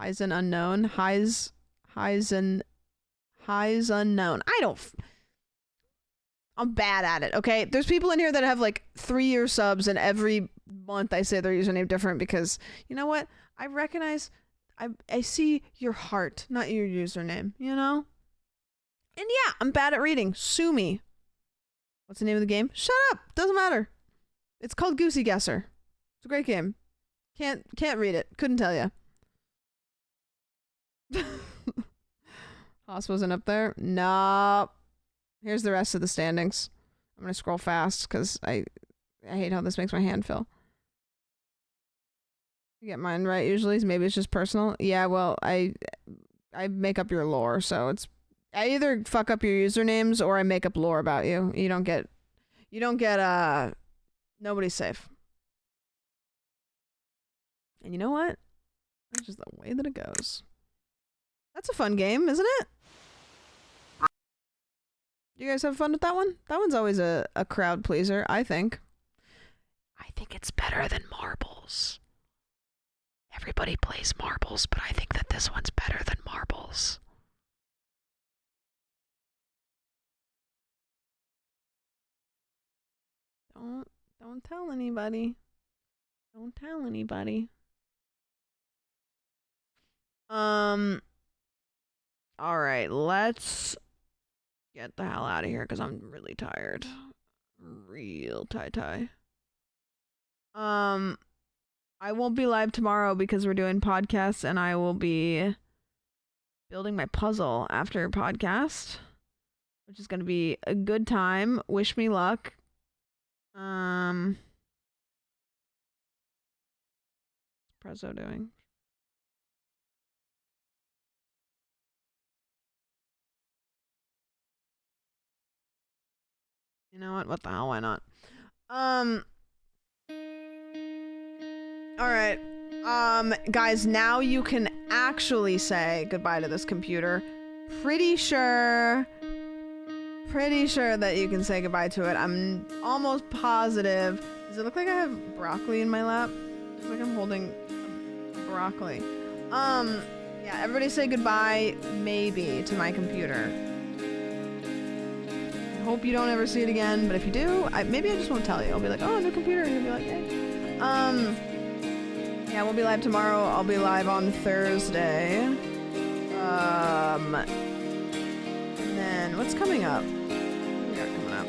Heisen unknown. Heisen unknown. I'm bad at it, okay? There's people in here that have like 3-year subs and every month I say their username different because, you know what? I recognize, I see your heart, not your username, you know? And yeah, I'm bad at reading. Sue me. What's the name of the game? Shut up. Doesn't matter. It's called Goosey Guesser. It's a great game. Can't read it. Couldn't tell you. Haas wasn't up there. No. Here's the rest of the standings. I'm gonna scroll fast because I hate how this makes my hand feel. You get mine right usually. Maybe it's just personal. Yeah, well, I make up your lore, so I either fuck up your usernames or I make up lore about you. You don't get nobody's safe. And you know what? That's just the way that it goes. That's a fun game, isn't it? You guys have fun with that one? That one's always a crowd pleaser, I think. I think it's better than marbles. Everybody plays marbles, but I think that this one's better than marbles. Don't tell anybody. Don't tell anybody. All right, let's get the hell out of here because I'm really tired. Real tie. I won't be live tomorrow because we're doing podcasts and I will be building my puzzle after podcast, which is going to be a good time. Wish me luck. What's Prezzo doing? You know what? What the hell? Why not? All right. Guys, now you can actually say goodbye to this computer. Pretty sure that you can say goodbye to it. I'm almost positive. Does it look like I have broccoli in my lap? It's like I'm holding broccoli. Yeah, everybody say goodbye, maybe, to my computer. I hope you don't ever see it again, but if you do, maybe I just won't tell you. I'll be like, oh, new computer, and you'll be like, hey. Yeah, we'll be live tomorrow. I'll be live on Thursday. And then, what's coming up? What we got coming up?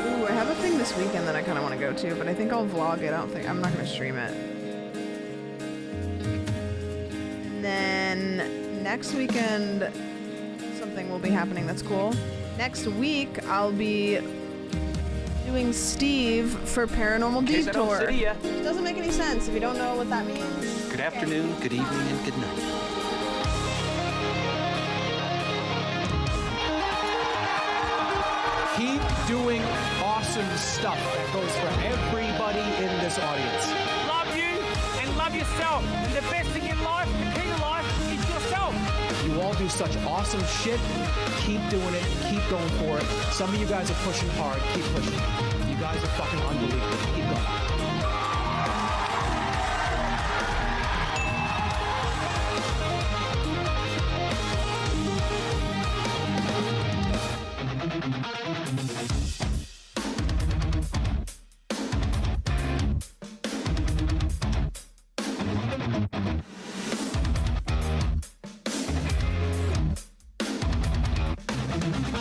Ooh, I have a thing this weekend that I kind of want to go to, but I think I'll vlog it. I'm not going to stream it. And then, next weekend, something will be happening that's cool. Next week, I'll be doing Steve for Paranormal Detour. It doesn't make any sense if you don't know what that means. Good afternoon, good evening, and good night. Keep doing awesome stuff that goes for everybody in this audience. Love you and love yourself. And the best thing in life, the key to life, is yourself. You all do such awesome shit. Keep doing it. Keep going for it. Some of you guys are pushing hard. Keep pushing. You guys are fucking unbelievable. Keep going.